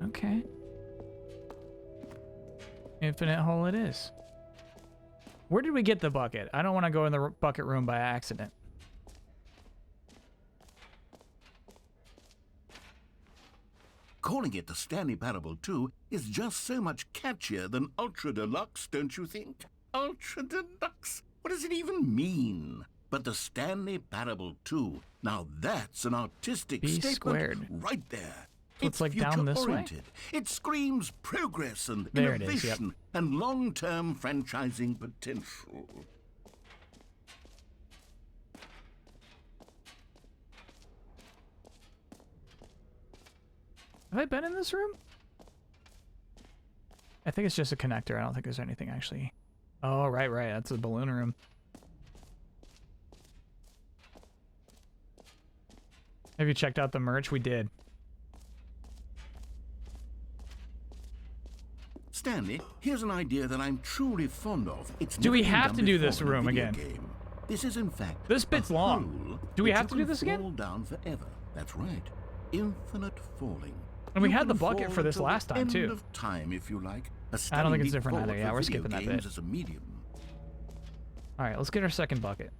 Okay. Infinite hole it is. Where did we get the bucket? I don't want to go in the bucket room by accident. Calling it the Stanley Parable 2 is just so much catchier than Ultra Deluxe, don't you think? Ultra Deluxe? What does it even mean? But the Stanley Parable 2, now that's an artistic B statement squared. right there. So it's like down this way? future-oriented. It screams progress and There it is, innovation and long-term franchising potential. Have I been in this room? I think it's just a connector. I don't think there's anything actually. Oh, right. That's a balloon room. Have you checked out the merch? We did. Stanley, here's an idea that I'm truly fond of. It's Do we never been have done to do before this in a room video again? game. This is in fact This bit's a long. hole Do we that have you to do can this again? fall down forever. That's right. Infinite falling. And we You had can the bucket fall for this until the last time, end too. of time, if you like. A I don't think stunning it's leap different either. forward Yeah, for we're video skipping that games bit. as a medium. All right, let's get our second bucket.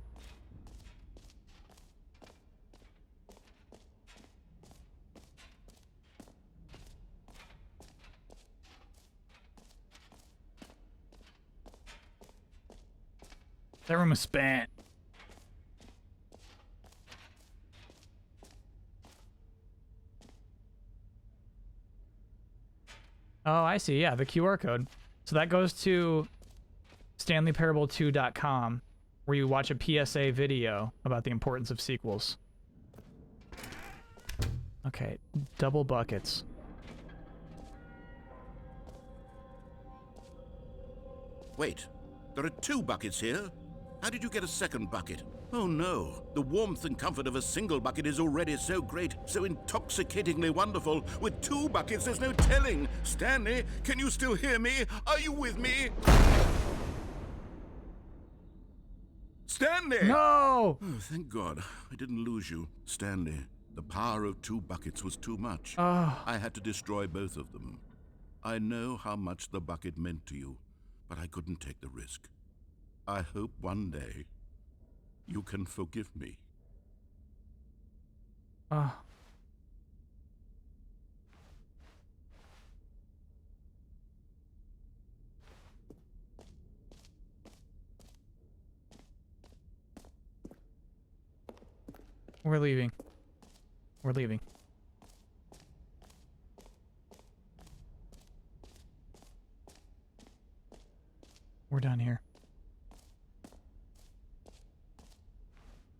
That room is spent. Oh, I see. Yeah, the QR code. So that goes to StanleyParable2.com, where you watch a PSA video about the importance of sequels. Okay, double buckets. Wait, there are 2 buckets here. How did you get a second bucket? Oh no, the warmth and comfort of a single bucket is already so great, so intoxicatingly wonderful. With 2 buckets, there's no telling. Stanley, can you still hear me? Are you with me? Stanley! No! Oh, thank God. I didn't lose you. Stanley, the power of 2 buckets was too much. Oh. I had to destroy both of them. I know how much the bucket meant to you, but I couldn't take the risk. I hope one day you can forgive me. Oh. We're leaving. We're leaving.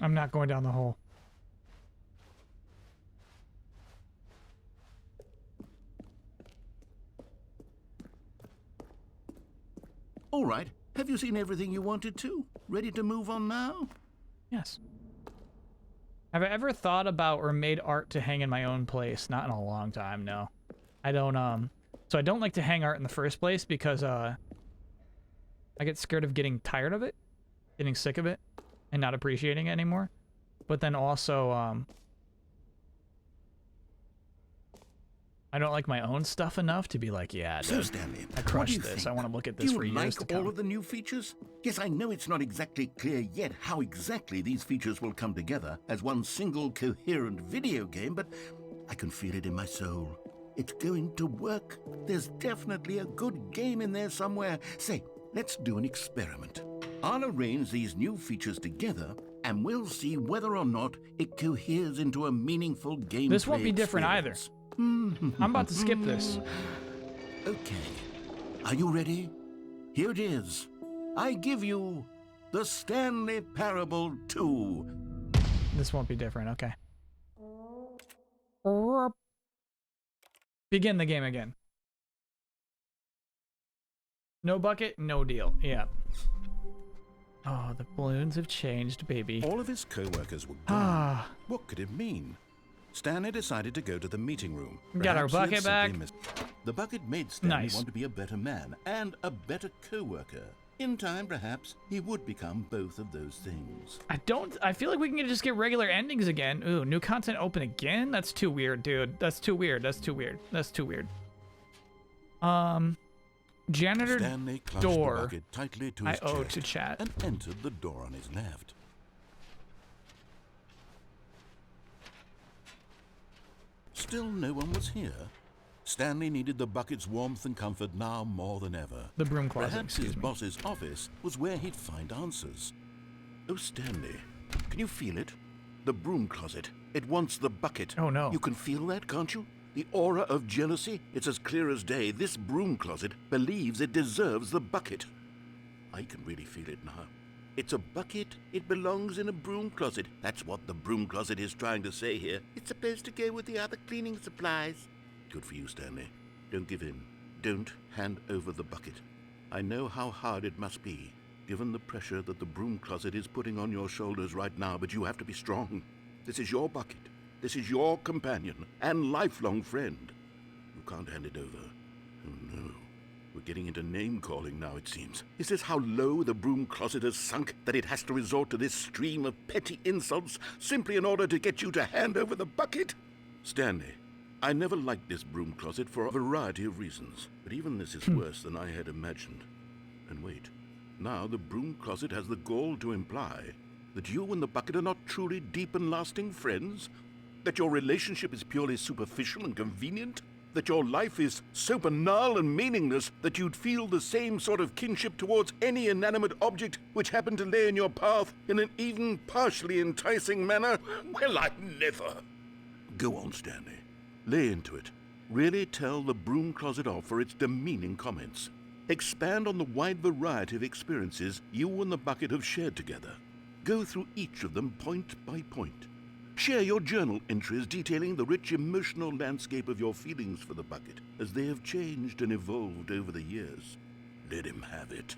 I'm not going down the hole. All right. Have you seen everything you wanted to? Ready to move on now? Yes. Have I ever thought about or made art to hang in my own place? Not in a long time, no. I don't, so I don't like to hang art in the first place because, I get scared of getting tired of it, getting sick of it, and not appreciating it anymore. But then also, I don't like my own stuff enough to be like, yeah, dude, So, Stanley, I what do crushed you this. think? I want to look at Do this you for years to like come. all of the new features? Yes, I know it's not exactly clear yet how exactly these features will come together as one single coherent video game, but I can feel it in my soul. It's going to work. There's definitely a good game in there somewhere. Say, let's do an experiment. I'll arrange these new features together, and we'll see whether or not it coheres into a meaningful game. This won't be different either. I'm about to skip this. Okay. Are you ready? Here it is. I give you the Stanley Parable 2. This won't be different, okay. Begin the game again. No bucket, no deal. Yeah. Oh, the balloons have changed, baby. All of his co-workers were gone. What could it mean? Stanley decided to go to the meeting room. Got our Perhaps he had bucket back. simply The bucket made Stanley Nice. want to be a better man and a better co-worker. In time, perhaps, he would become both of those things. I feel like we can just get regular endings again. Ooh, new content open again? That's too weird, dude. That's too weird. That's too weird. That's too weird. Janitor Stanley clutched door. the bucket tightly to I his owe chest to chat. and entered the door on his left. Still no one was here. Stanley needed the bucket's warmth and comfort now more than ever. The broom closet, Perhaps his excuse me. boss's office was where he'd find answers. Oh, Stanley, can you feel it? The broom closet. It wants the bucket. Oh, no. You can feel that, can't you? The aura of jealousy? It's as clear as day. This broom closet believes it deserves the bucket. I can really feel it now. It's a bucket. It belongs in a broom closet. That's what the broom closet is trying to say here. It's supposed to go with the other cleaning supplies. Good for you, Stanley. Don't give in. Don't hand over the bucket. I know how hard it must be, given the pressure that the broom closet is putting on your shoulders right now, but you have to be strong. This is your bucket. This is your companion and lifelong friend. You can't hand it over. Oh, no. We're getting into name-calling now, it seems. Is this how low the broom closet has sunk, that it has to resort to this stream of petty insults simply in order to get you to hand over the bucket? Stanley, I never liked this broom closet for a variety of reasons, but even this is worse than I had imagined. And wait, now the broom closet has the gall to imply that you and the bucket are not truly deep and lasting friends? That your relationship is purely superficial and convenient? That your life is so banal and meaningless that you'd feel the same sort of kinship towards any inanimate object which happened to lay in your path in an even partially enticing manner? Well, I never. Go on, Stanley. Lay into it. Really tell the broom closet off for its demeaning comments. Expand on the wide variety of experiences you and the bucket have shared together. Go through each of them point by point. Share your journal entries detailing the rich emotional landscape of your feelings for the bucket as they have changed and evolved over the years. Let him have it.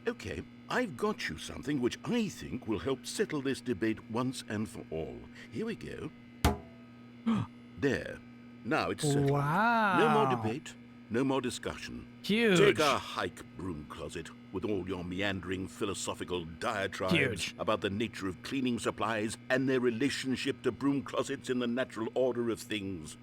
Okay, I've got you something which I think will help settle this debate once and for all. Here we go. There. Now it's settled. Wow. No more debate, no more discussion. Huge. Take a hike, broom closet, with all your meandering philosophical diatribes Huge. about the nature of cleaning supplies and their relationship to broom closets in the natural order of things.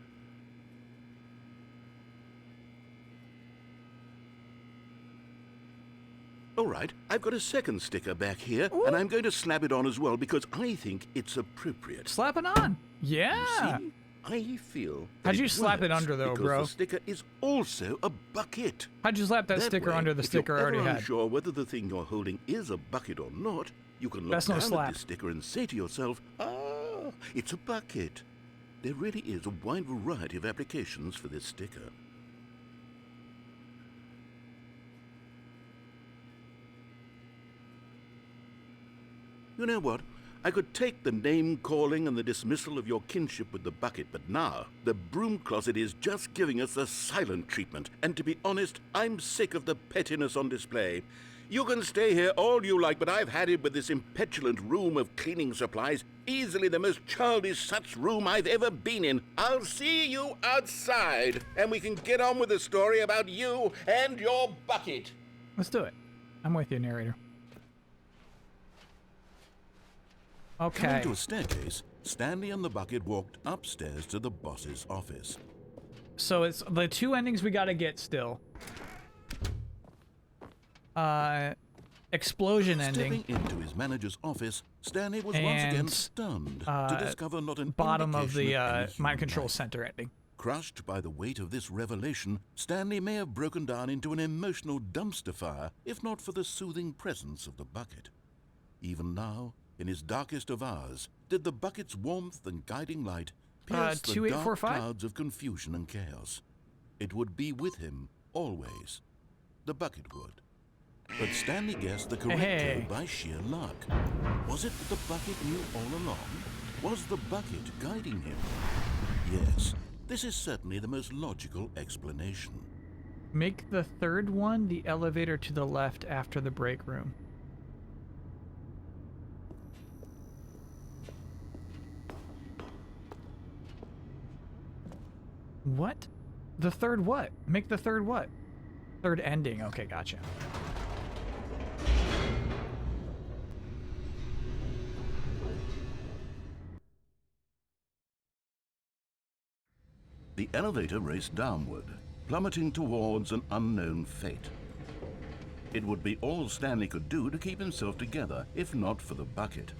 All right, I've got a second sticker back here, and I'm going to slap it on as well because I think it's appropriate. Slap it on. Yeah. See? I feel. How'd that you it slap it works under, though, because bro? The sticker is also a bucket. How'd you slap that That sticker way, under the if sticker I you're already ever had? unsure whether the thing you're holding is a bucket or not, you can look That's no down slap. at this sticker and say to yourself, "Ah, it's a bucket." There really is a wide variety of applications for this sticker. You know what? I could take the name-calling and the dismissal of your kinship with the bucket, but now the broom closet is just giving us the silent treatment. And to be honest, I'm sick of the pettiness on display. You can stay here all you like, but I've had it with this impetulant room of cleaning supplies. Easily the most childish such room I've ever been in. I'll see you outside, and we can get on with the story about you and your bucket. Let's do it. I'm with you, narrator. Okay. Coming to a staircase, Stanley and the bucket walked upstairs to the boss's office. So it's the two endings we gotta get still. Explosion ending. Stepping into his manager's office, Stanley was once again stunned to discover not an bottom of the indication any mind human control life. center ending. Crushed by the weight of this revelation, Stanley may have broken down into an emotional dumpster fire if not for the soothing presence of the bucket. Even now, in his darkest of hours, did the bucket's warmth and guiding light pierce the dark 2845? clouds of confusion and chaos. It would be with him always. The bucket would. But Stanley guessed the correct code by sheer luck. Was it that the bucket knew all along? Was the bucket guiding him? Yes, this is certainly the most logical explanation. Make the third one the elevator to the left after the break room. What? The third what? Make the third what? Third ending. Okay, gotcha. The elevator raced downward, plummeting towards an unknown fate. It would be all Stanley could do to keep himself together, if not for the bucket.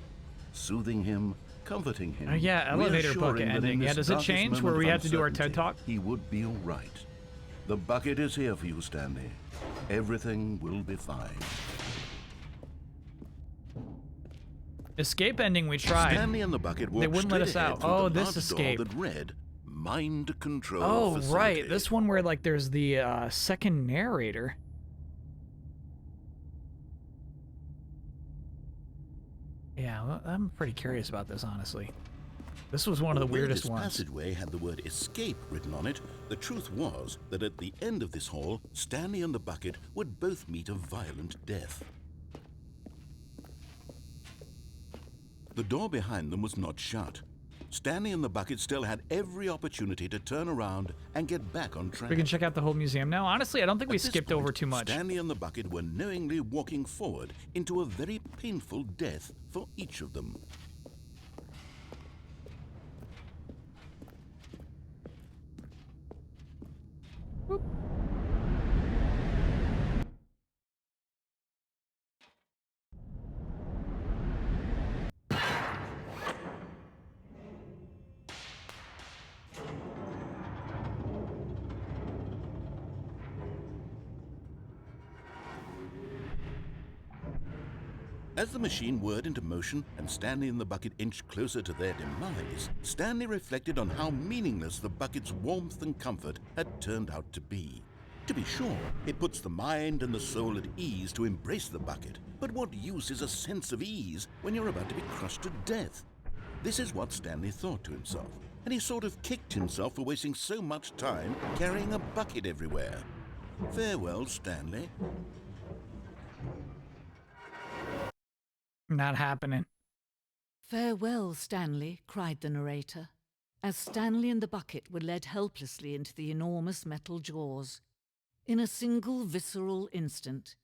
Soothing him, comforting him. Yeah, elevator reassuring bucket that in ending. Yeah, this does it darkest change moment where we of have to do our TED uncertainty, Talk? He would be all right. The bucket is here for you, Stanley. Everything will be fine. Escape ending we tried. Stanley and the bucket walked They wouldn't let us straight ahead out. through Oh, the this large escape. door that read, Mind Control Oh, Facility. right. This one where, like, there's the second narrator. Yeah, well, I'm pretty curious about this, honestly. This was one of the Although weirdest this ones. passageway had the word escape written on it, the truth was that at the end of this hall, Stanley and the bucket would both meet a violent death. The door behind them was not shut. Stanley and the bucket still had every opportunity to turn around and get back on track. We can check out the whole museum now. Honestly, I don't think we At this skipped point, over too much. Stanley and the bucket were knowingly walking forward into a very painful death for each of them. As the machine whirred into motion and Stanley and the bucket inched closer to their demise, Stanley reflected on how meaningless the bucket's warmth and comfort had turned out to be. To be sure, it puts the mind and the soul at ease to embrace the bucket, but what use is a sense of ease when you're about to be crushed to death? This is what Stanley thought to himself, and he sort of kicked himself for wasting so much time carrying a bucket everywhere. Farewell, Stanley. Not happening. Farewell, Stanley, cried the narrator, as Stanley and the bucket were led helplessly into the enormous metal jaws. In a single visceral instant,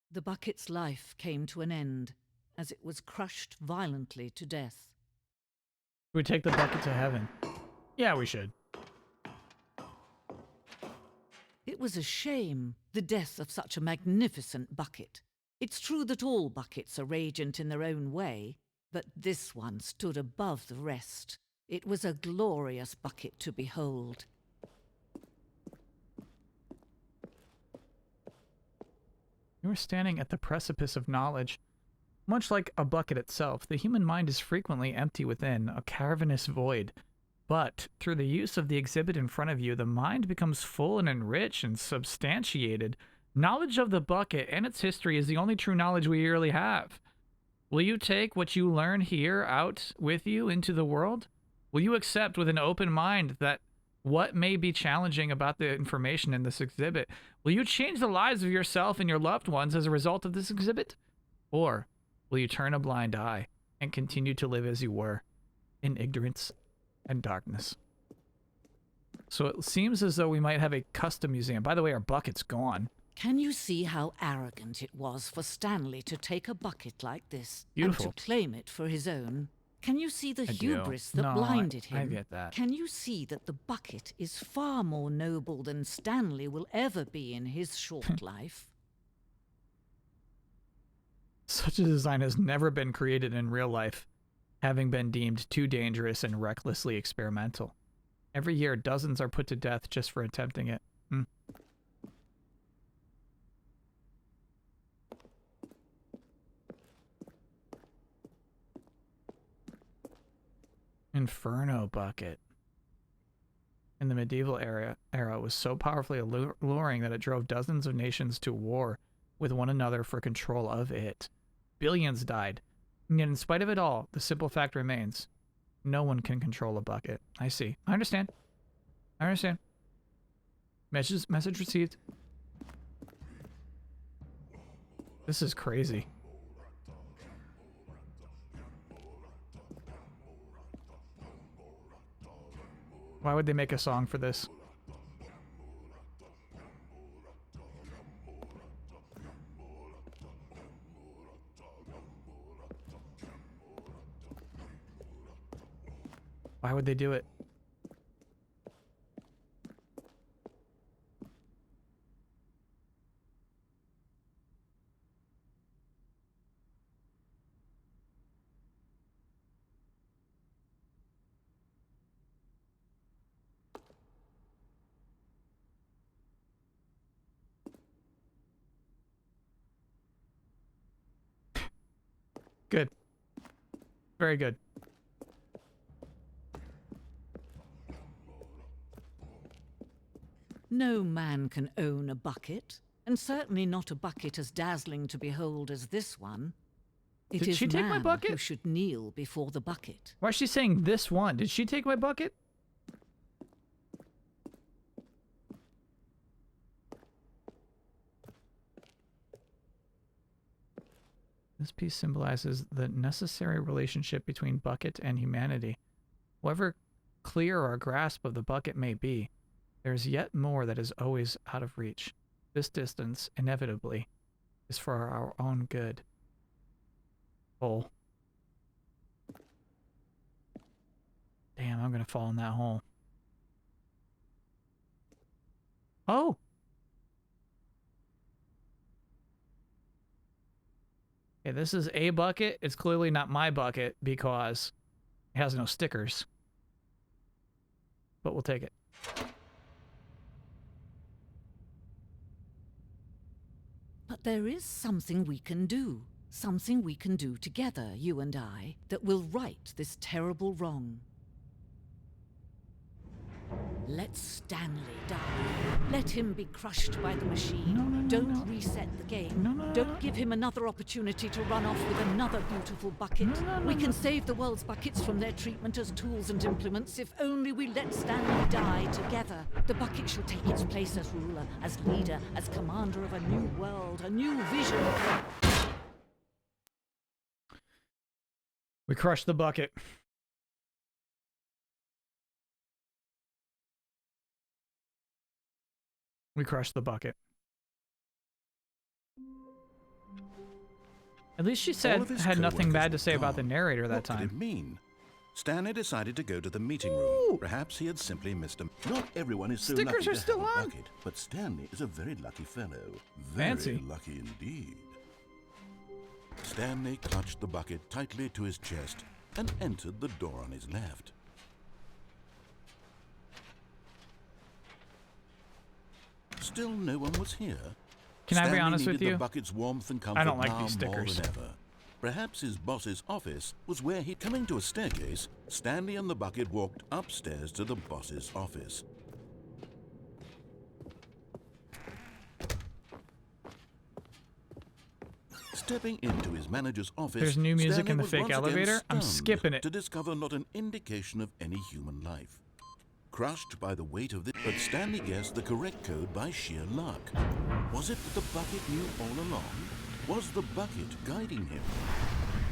the bucket's life came to an end as it was crushed violently to death. We take the bucket to heaven. Yeah, we should. It was a shame, the death of such a magnificent bucket. It's true that all buckets are radiant in their own way, but this one stood above the rest. It was a glorious bucket to behold. You are standing at the precipice of knowledge. Much like a bucket itself, the human mind is frequently empty within, a cavernous void. But, through the use of the exhibit in front of you, the mind becomes full and enriched and substantiated. Knowledge of the bucket and its history is the only true knowledge we really have. Will you take what you learn here out with you into the world? Will you accept with an open mind that what may be challenging about the information in this exhibit? Will you change the lives of yourself and your loved ones as a result of this exhibit? Or will you turn a blind eye and continue to live as you were, in ignorance and darkness? So it seems as though we might have a custom museum. By the way, our bucket's gone. Can you see how arrogant it was for Stanley to take a bucket like this Beautiful. and to claim it for his own? Can you see the I do. hubris that No, blinded him? I get that. Can you see that the bucket is far more noble than Stanley will ever be in his short life? Such a design has never been created in real life, having been deemed too dangerous and recklessly experimental. Every year, dozens are put to death just for attempting it. Inferno bucket. In the medieval era, it was so powerfully alluring that it drove dozens of nations to war with one another for control of it. Billions died. And yet in spite of it all, the simple fact remains. No one can control a bucket. I see. I understand. I understand. Message received. This is crazy. Why would they make a song for this? Why would they do it? Good. Very good. No man can own a bucket, and certainly not a bucket as dazzling to behold as this one. It Did is she take my man bucket? who should kneel before the bucket. Why is she saying this one? Did she take my bucket? This piece symbolizes the necessary relationship between bucket and humanity. However clear our grasp of the bucket may be, there is yet more that is always out of reach. This distance, inevitably, is for our own good. Hole. Damn, I'm gonna fall in that hole. Oh! Okay, this is a bucket. It's clearly not my bucket because it has no stickers. But we'll take it. But there is something we can do. Something we can do together, you and I, that will right this terrible wrong. Let Stanley die. Let him be crushed by the machine. Don't reset the game. Don't give him another opportunity to run off with another beautiful bucket. We can save the world's buckets from their treatment as tools and implements if only we let Stanley die together. The bucket shall take its place as ruler, as leader, as commander of a new world, a new vision. We crushed the bucket. We crushed the bucket. At least she said had nothing bad to say about the narrator that time. What could it mean? Stanley decided to go to the meeting room. Perhaps he had simply missed him. Not everyone is so Stickers lucky are to still have a on. bucket, but Stanley is a very lucky fellow. Very Fancy. lucky indeed. Stanley clutched the bucket tightly to his chest and entered the door on his left. Still no one was here. Can I be Stanley honest with needed you? the bucket's warmth and comfort I don't like now these stickers. more than ever. Perhaps his boss's office was where he... Coming to a staircase, Stanley and the bucket walked upstairs to the boss's office. Stepping into his manager's office, There's new music Stanley in the was fake once again elevator. I'm stunned skipping it. to discover not an indication of any human life. Crushed by the weight of this, but Stanley guessed the correct code by sheer luck. Was it that the bucket knew all along? Was the bucket guiding him?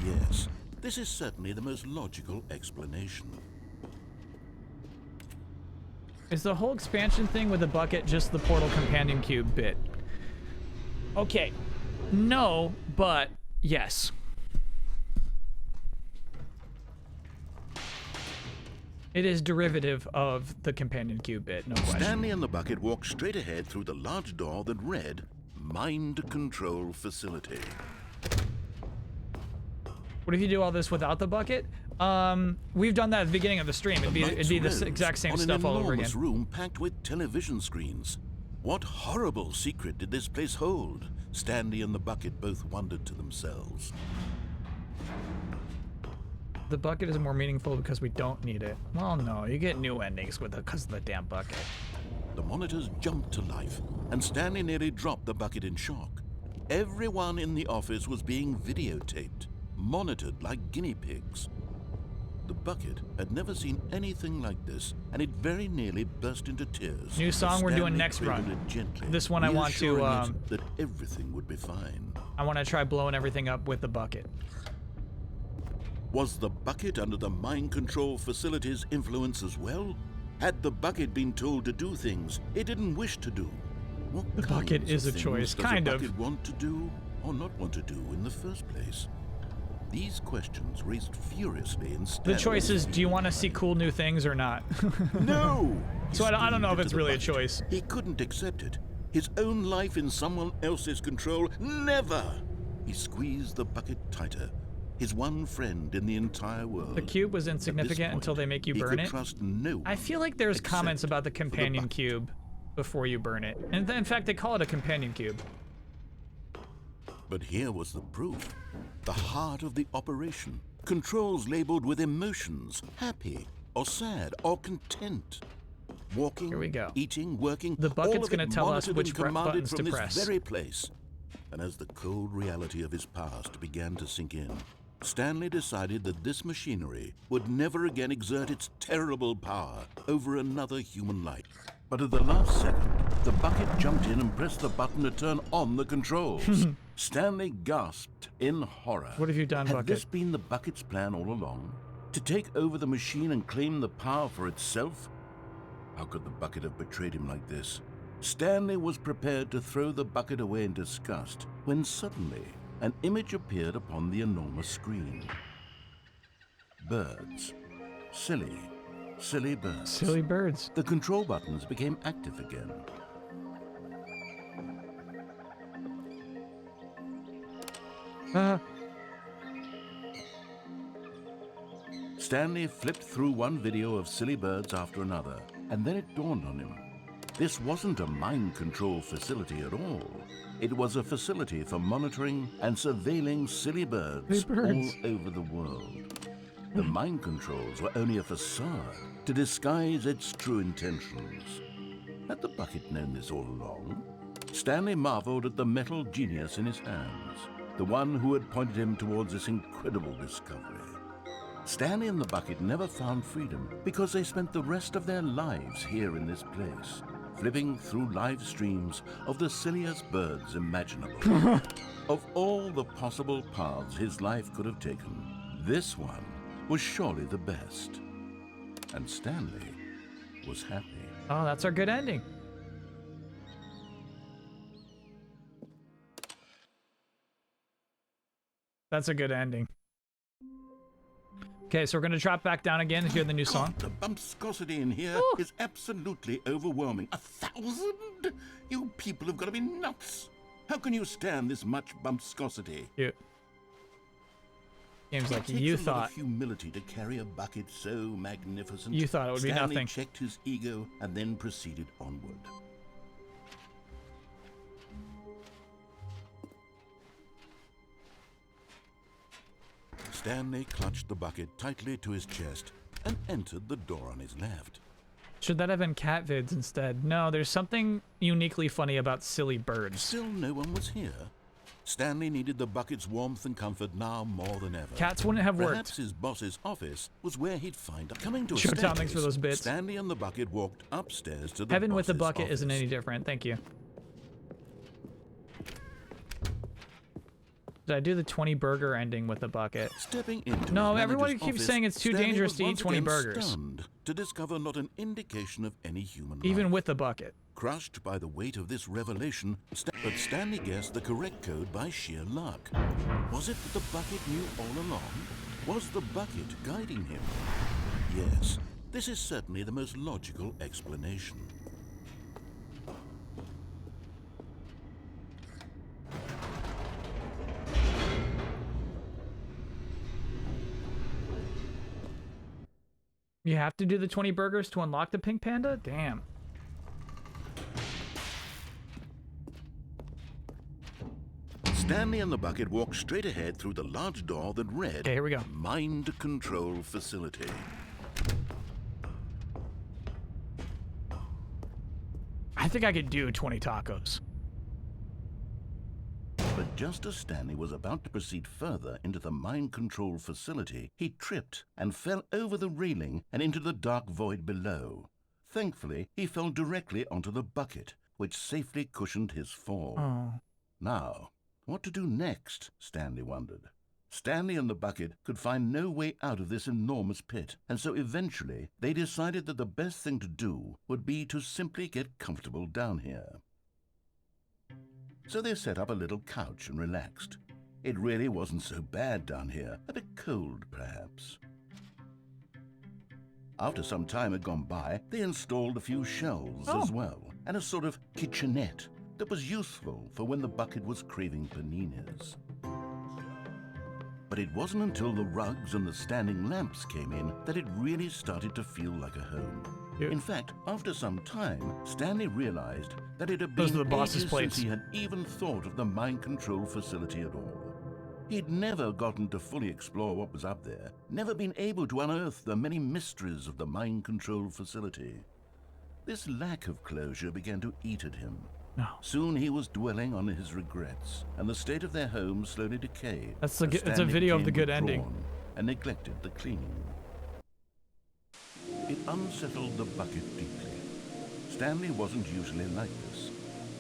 Yes, this is certainly the most logical explanation. Is the whole expansion thing with the bucket just the Portal Companion Cube bit? Okay. No, but yes. It is derivative of the Companion Cube bit, no question. Stanley and the bucket walked straight ahead through the large door that read, Mind Control Facility. What if you do all this without the bucket? We've done that at the beginning of the stream. It'd be the exact same stuff all over again. An enormous room packed with television screens. What horrible secret did this place hold? Stanley and the bucket both wondered to themselves. The bucket is more meaningful because we don't need it. Well, no, you get new endings with it because of the damn bucket. The monitors jumped to life, and Stanley nearly dropped the bucket in shock. Everyone in the office was being videotaped, monitored like guinea pigs. The bucket had never seen anything like this, and it very nearly burst into tears. New song we're doing next run. This one I want to that everything would be fine. I want to try blowing everything up with the bucket. Was the bucket under the mind control facility's influence as well? Had the bucket been told to do things it didn't wish to do? What the bucket is a choice, kind of. Does the bucket want to do or not want to do in the first place? These questions raced furiously in Stanley. The choice is, do you want to see cool new things or not? No! So I don't know if it's really a choice. He couldn't accept it. His own life in someone else's control, never! He squeezed the bucket tighter. His one friend in the entire world. The cube was insignificant until they make you burn it. Trust no one I feel like there's comments about the companion cube before you burn it. And in fact, they call it a companion cube. But here was the proof. The heart of the operation. Controls labeled with emotions, happy or sad or content. Walking, here we go. Eating, working. The bucket's going to tell us which buttons to press. This very place. And as the cold reality of his past began to sink in, Stanley decided that this machinery would never again exert its terrible power over another human life. But at the last second, the bucket jumped in and pressed the button to turn on the controls. Stanley gasped in horror. What have you done, Had Bucket? this been the bucket's plan all along? To take over the machine and claim the power for itself? How could the bucket have betrayed him like this? Stanley was prepared to throw the bucket away in disgust when suddenly an image appeared upon the enormous screen. Birds. Silly birds. Silly birds. The control buttons became active again. Stanley flipped through one video of silly birds after another, and then it dawned on him. This wasn't a mind control facility at all. It was a facility for monitoring and surveilling silly birds all over the world. The mind controls were only a facade to disguise its true intentions. Had the bucket known this all along? Stanley marveled at the metal genius in his hands, the one who had pointed him towards this incredible discovery. Stanley and the bucket never found freedom because they spent the rest of their lives here in this place, flipping through live streams of the silliest birds imaginable. Of all the possible paths his life could have taken, this one was surely the best. And Stanley was happy. Oh, that's our good ending. That's a good ending. Okay, so we're gonna drop back down again and hear the new song. The bumpscosity in here is absolutely overwhelming. 1,000? You people have got to be nuts. How can you stand this much bumpscosity? Cute. Game's like, it you takes a lot thought. of humility to carry a bucket so magnificent. You thought it would be Stanley nothing. checked his ego and then proceeded onward. Stanley clutched the bucket tightly to his chest and entered the door on his left. Should that have been cat vids instead? No, there's something uniquely funny about silly birds. Still no one was here. Stanley needed the bucket's warmth and comfort now more than ever. Cats wouldn't have worked. Perhaps his boss's office was where he'd find it. Coming to a Showtime, thanks for staircase, those bits. Stanley and the bucket walked upstairs to the Heaven with the boss's bucket office. isn't any different. Thank you. Did I do the 20 burger ending with the bucket? Stepping into No, his everybody manager's keeps office, saying it's too Stanley dangerous was to eat once 20 again burgers. Stunned to discover not an indication of any human Even life. with the bucket. Crushed by the weight of this revelation, but Stanley guessed the correct code by sheer luck. Was it that the bucket knew all along? Was the bucket guiding him? Yes, this is certainly the most logical explanation. You have to do the 20 burgers to unlock the pink panda? Damn. Stanley and the bucket walked straight ahead through the large door that read, Okay, here we go. Mind Control Facility. I think I could do 20 tacos. But just as Stanley was about to proceed further into the mind control facility, he tripped and fell over the railing and into the dark void below. Thankfully, he fell directly onto the bucket, which safely cushioned his fall. Oh. Now, what to do next? Stanley wondered. Stanley and the bucket could find no way out of this enormous pit, and so eventually they decided that the best thing to do would be to simply get comfortable down here. So they set up a little couch and relaxed. It really wasn't so bad down here, a bit cold perhaps. After some time had gone by, they installed a few shelves as well, and a sort of kitchenette that was useful for when the bucket was craving paninis. But it wasn't until the rugs and the standing lamps came in that it really started to feel like a home. Yep. In fact, after some time, Stanley realized that it had Those been are the boss's ages plates. since he had even thought of the mind control facility at all. He'd never gotten to fully explore what was up there, never been able to unearth the many mysteries of the mind control facility. This lack of closure began to eat at him. No. Soon he was dwelling on his regrets, and the state of their home slowly decayed. That's the as it's a Stanley video of the became good ending. withdrawn and neglected the cleaning. It unsettled the bucket deeply. Stanley wasn't usually like this.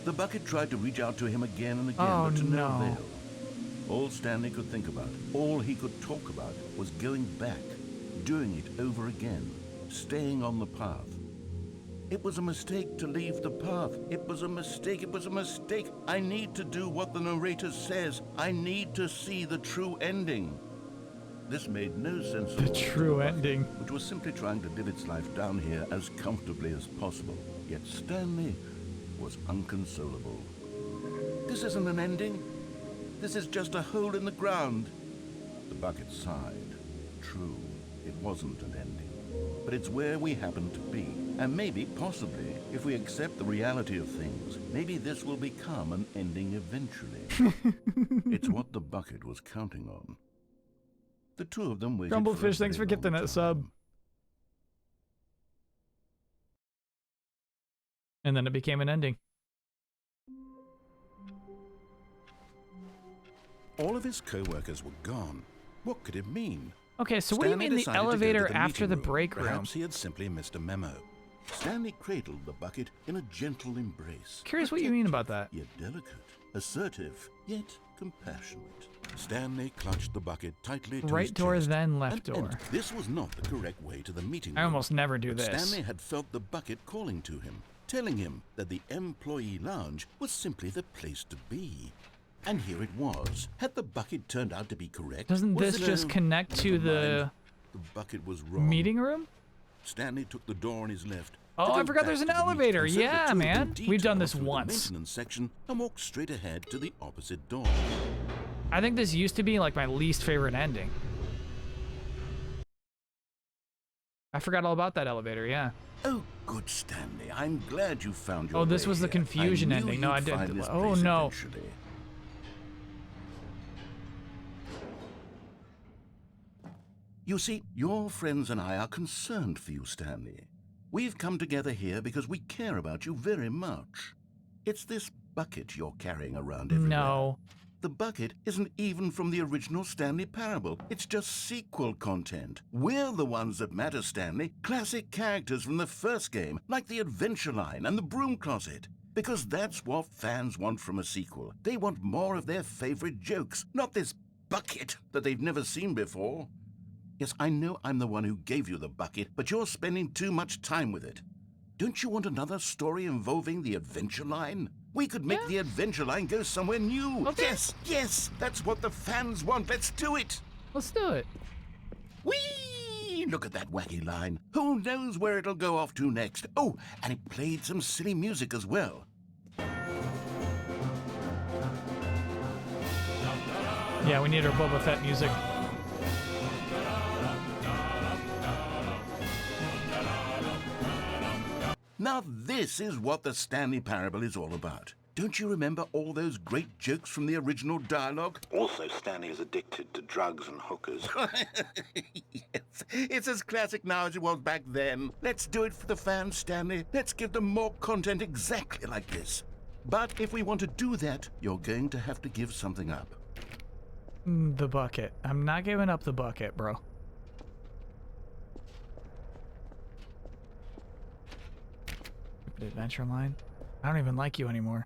The bucket tried to reach out to him again and again, Oh, but to no no. avail. All Stanley could think about, all he could talk about, was going back, doing it over again, staying on the path. It was a mistake to leave the path. It was a mistake. It was a mistake. I need to do what the narrator says. I need to see the true ending. This made no sense at all. The true ending. Which was simply trying to live its life down here as comfortably as possible. Yet Stanley was unconsolable. This isn't an ending. This is just a hole in the ground. The bucket sighed. True, it wasn't an ending. But it's where we happen to be. And maybe, possibly, if we accept the reality of things, maybe this will become an ending eventually. It's what the bucket was counting on. The two of them waited for a Grumblefish, thanks for very gifting long that sub. time. And then it became an ending. All of his co-workers were gone. What could it mean? Okay, so what do you Stanley mean the decided to go to elevator the after meeting the room. break room? Perhaps he had simply missed a memo. Stanley cradled the bucket in a gentle embrace. Curious what you mean about that. Yet delicate, assertive, yet compassionate. Stanley clutched the bucket tightly to his Right door, chest. then left And door. this was not the correct way to the meeting room. I almost never do But this. Stanley had felt the bucket calling to him, telling him that the employee lounge was simply the place to be. And here it was. Had the bucket turned out to be correct? Doesn't Was this it just a- connect to Never the mind. The bucket was wrong. meeting room? Stanley took the door on his left. Oh, to I go forgot back there's an to the meeting, elevator. and so the Yeah, two of them man. We've done detoured this through the once. maintenance section and walked straight ahead to the opposite door. I think this used to be like my least favorite ending. I forgot all about that elevator, yeah. Oh, good Stanley. I'm glad you found your Oh, this way was the here. confusion I knew ending. No, I you'd find didn't. this Oh, place no. eventually. You see, your friends and I are concerned for you, Stanley. We've come together here because we care about you very much. It's this bucket you're carrying around everywhere. No. The bucket isn't even from the original Stanley Parable. It's just sequel content. We're the ones that matter, Stanley. Classic characters from the first game, like the Adventure Line and the Broom Closet. Because that's what fans want from a sequel. They want more of their favorite jokes, not this bucket that they've never seen before. Yes, I know I'm the one who gave you the bucket, but you're spending too much time with it. Don't you want another story involving the Adventure Line? We could make the Adventure Line go somewhere new. Okay. Yes, yes, that's what the fans want. Let's do it. Let's do it. Whee! Look at that wacky line. Who knows where it'll go off to next? Oh, and it played some silly music as well. Yeah, we need our Boba Fett music. Now this is what the Stanley Parable is all about. Don't you remember all those great jokes from the original dialogue? Also, Stanley is addicted to drugs and hookers. Yes, it's as classic now as it was back then. Let's do it for the fans, Stanley. Let's give them more content exactly like this. But if we want to do that, you're going to have to give something up. The bucket. I'm not giving up the bucket, bro. Adventure Line? I don't even like you anymore.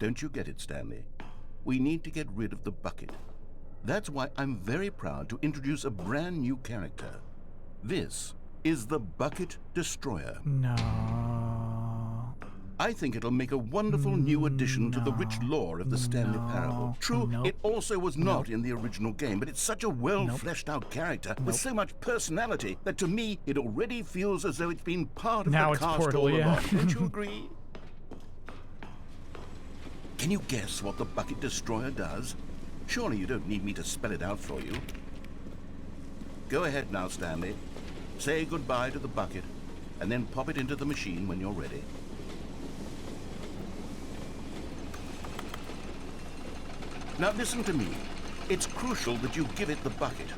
Don't you get it, Stanley? We need to get rid of the bucket. That's why I'm very proud to introduce a brand new character. This is the Bucket Destroyer. No. I think it'll make a wonderful new addition to the rich lore of the Stanley Parable. True, it also was not in the original game, but it's such a well-fleshed-out character with so much personality that to me, it already feels as though it's been part of Now the it's cast Portal, all yeah. along. Don't you agree? Can you guess what the Bucket Destroyer does? Surely you don't need me to spell it out for you. Go ahead now, Stanley. Say goodbye to the bucket, and then pop it into the machine when you're ready. Now listen to me. It's crucial that you give it the bucket.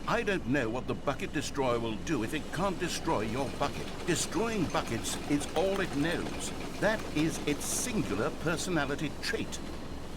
I don't know what the Bucket Destroyer will do if it can't destroy your bucket. Destroying buckets is all it knows. That is its singular personality trait.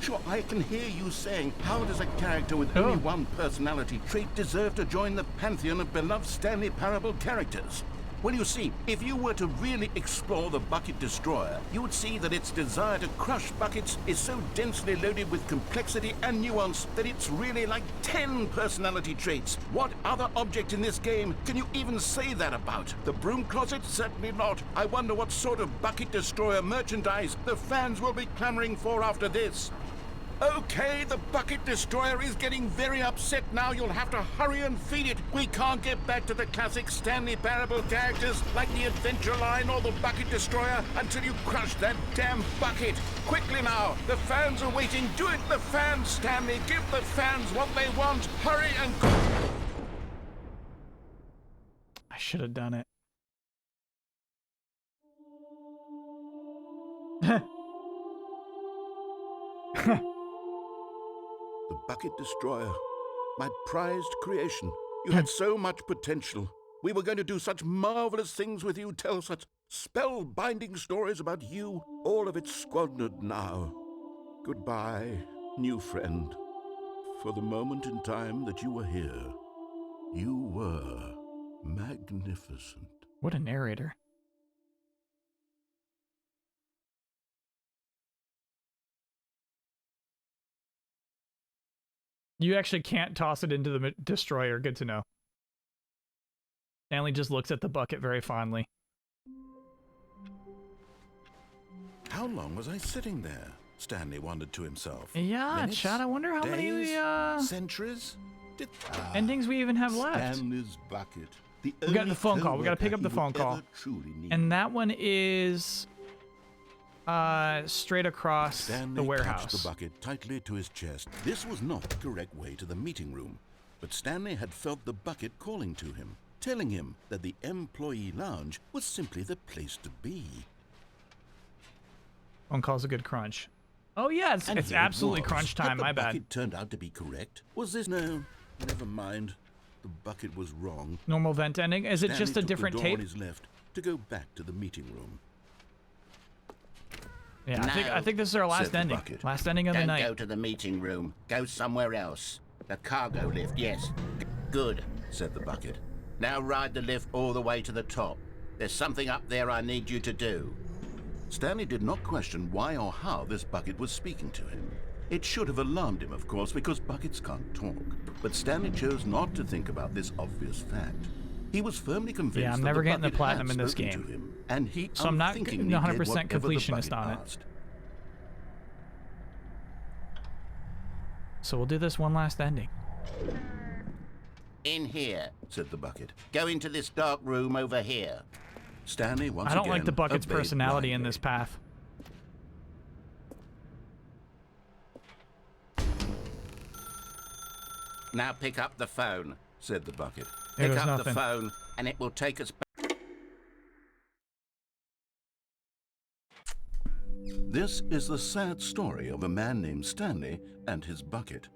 Sure, I can hear you saying, how does a character with only one personality trait deserve to join the pantheon of beloved Stanley Parable characters? Well, you see, if you were to really explore the Bucket Destroyer, you would see that its desire to crush buckets is so densely loaded with complexity and nuance that it's really like 10 personality traits. What other object in this game can you even say that about? The Broom Closet? Certainly not. I wonder what sort of Bucket Destroyer merchandise the fans will be clamoring for after this. Okay, the Bucket Destroyer is getting very upset now. You'll have to hurry and feed it. We can't get back to the classic Stanley Parable characters like the Adventure Line or the Bucket Destroyer until you crush that damn bucket. Quickly now, the fans are waiting. Do it, the fans, Stanley. Give the fans what they want. Hurry and go. I should have done it. The Bucket Destroyer, my prized creation. You had so much potential. We were going to do such marvelous things with you, tell such spellbinding stories about you. All of it squandered now. Goodbye, new friend. For the moment in time that you were here, you were magnificent. What a narrator. You actually can't toss it into the destroyer. Good to know. Stanley just looks at the bucket very fondly. How long was I sitting there? Stanley wondered to himself. Yeah, Minutes? Chad, I wonder how Days? many Centuries? endings we even have left. Stanley's bucket. We got the phone call. We got to pick up the phone call. And that one is straight across Stanley the warehouse. clutched the bucket tightly to his chest. This was not the correct way to the meeting room, but Stanley had felt the bucket calling to him. telling him that the employee lounge was simply the place to be. Phone call's a good crunch. Oh yeah, it's And here it absolutely was. crunch time. Had the My bad. bucket turned out to be correct? Was this no? Never mind. The bucket was wrong. Normal vent ending. Is it Stanley just a took different the door tape? on his left to go back to the meeting room. Yeah, No, I think this is our last said the ending. bucket. Last ending of the Don't night. go to the meeting room. Go somewhere else. The cargo lift, yes. Good, Said the bucket. now ride the lift all the way to the top. There's something up there I need you to do. Stanley did not question why or how this bucket was speaking to him. It should have alarmed him, of course, because buckets can't talk. But Stanley chose not to think about this obvious fact. He was firmly convinced Yeah, I'm that never the getting the bucket platinum had in this spoken game. to him, and he So I'm not unthinkingly 100% did whatever the completionist bucket on it. asked. So we'll do this one last ending. In here. Said the bucket. Go into this dark room over here. Stanley once I don't again like the bucket's obeyed personality in blindly. this path. Now pick up the phone. Said the bucket. There Pick goes up the nothing. phone, and it will take us back. This is the sad story of a man named Stanley and his bucket.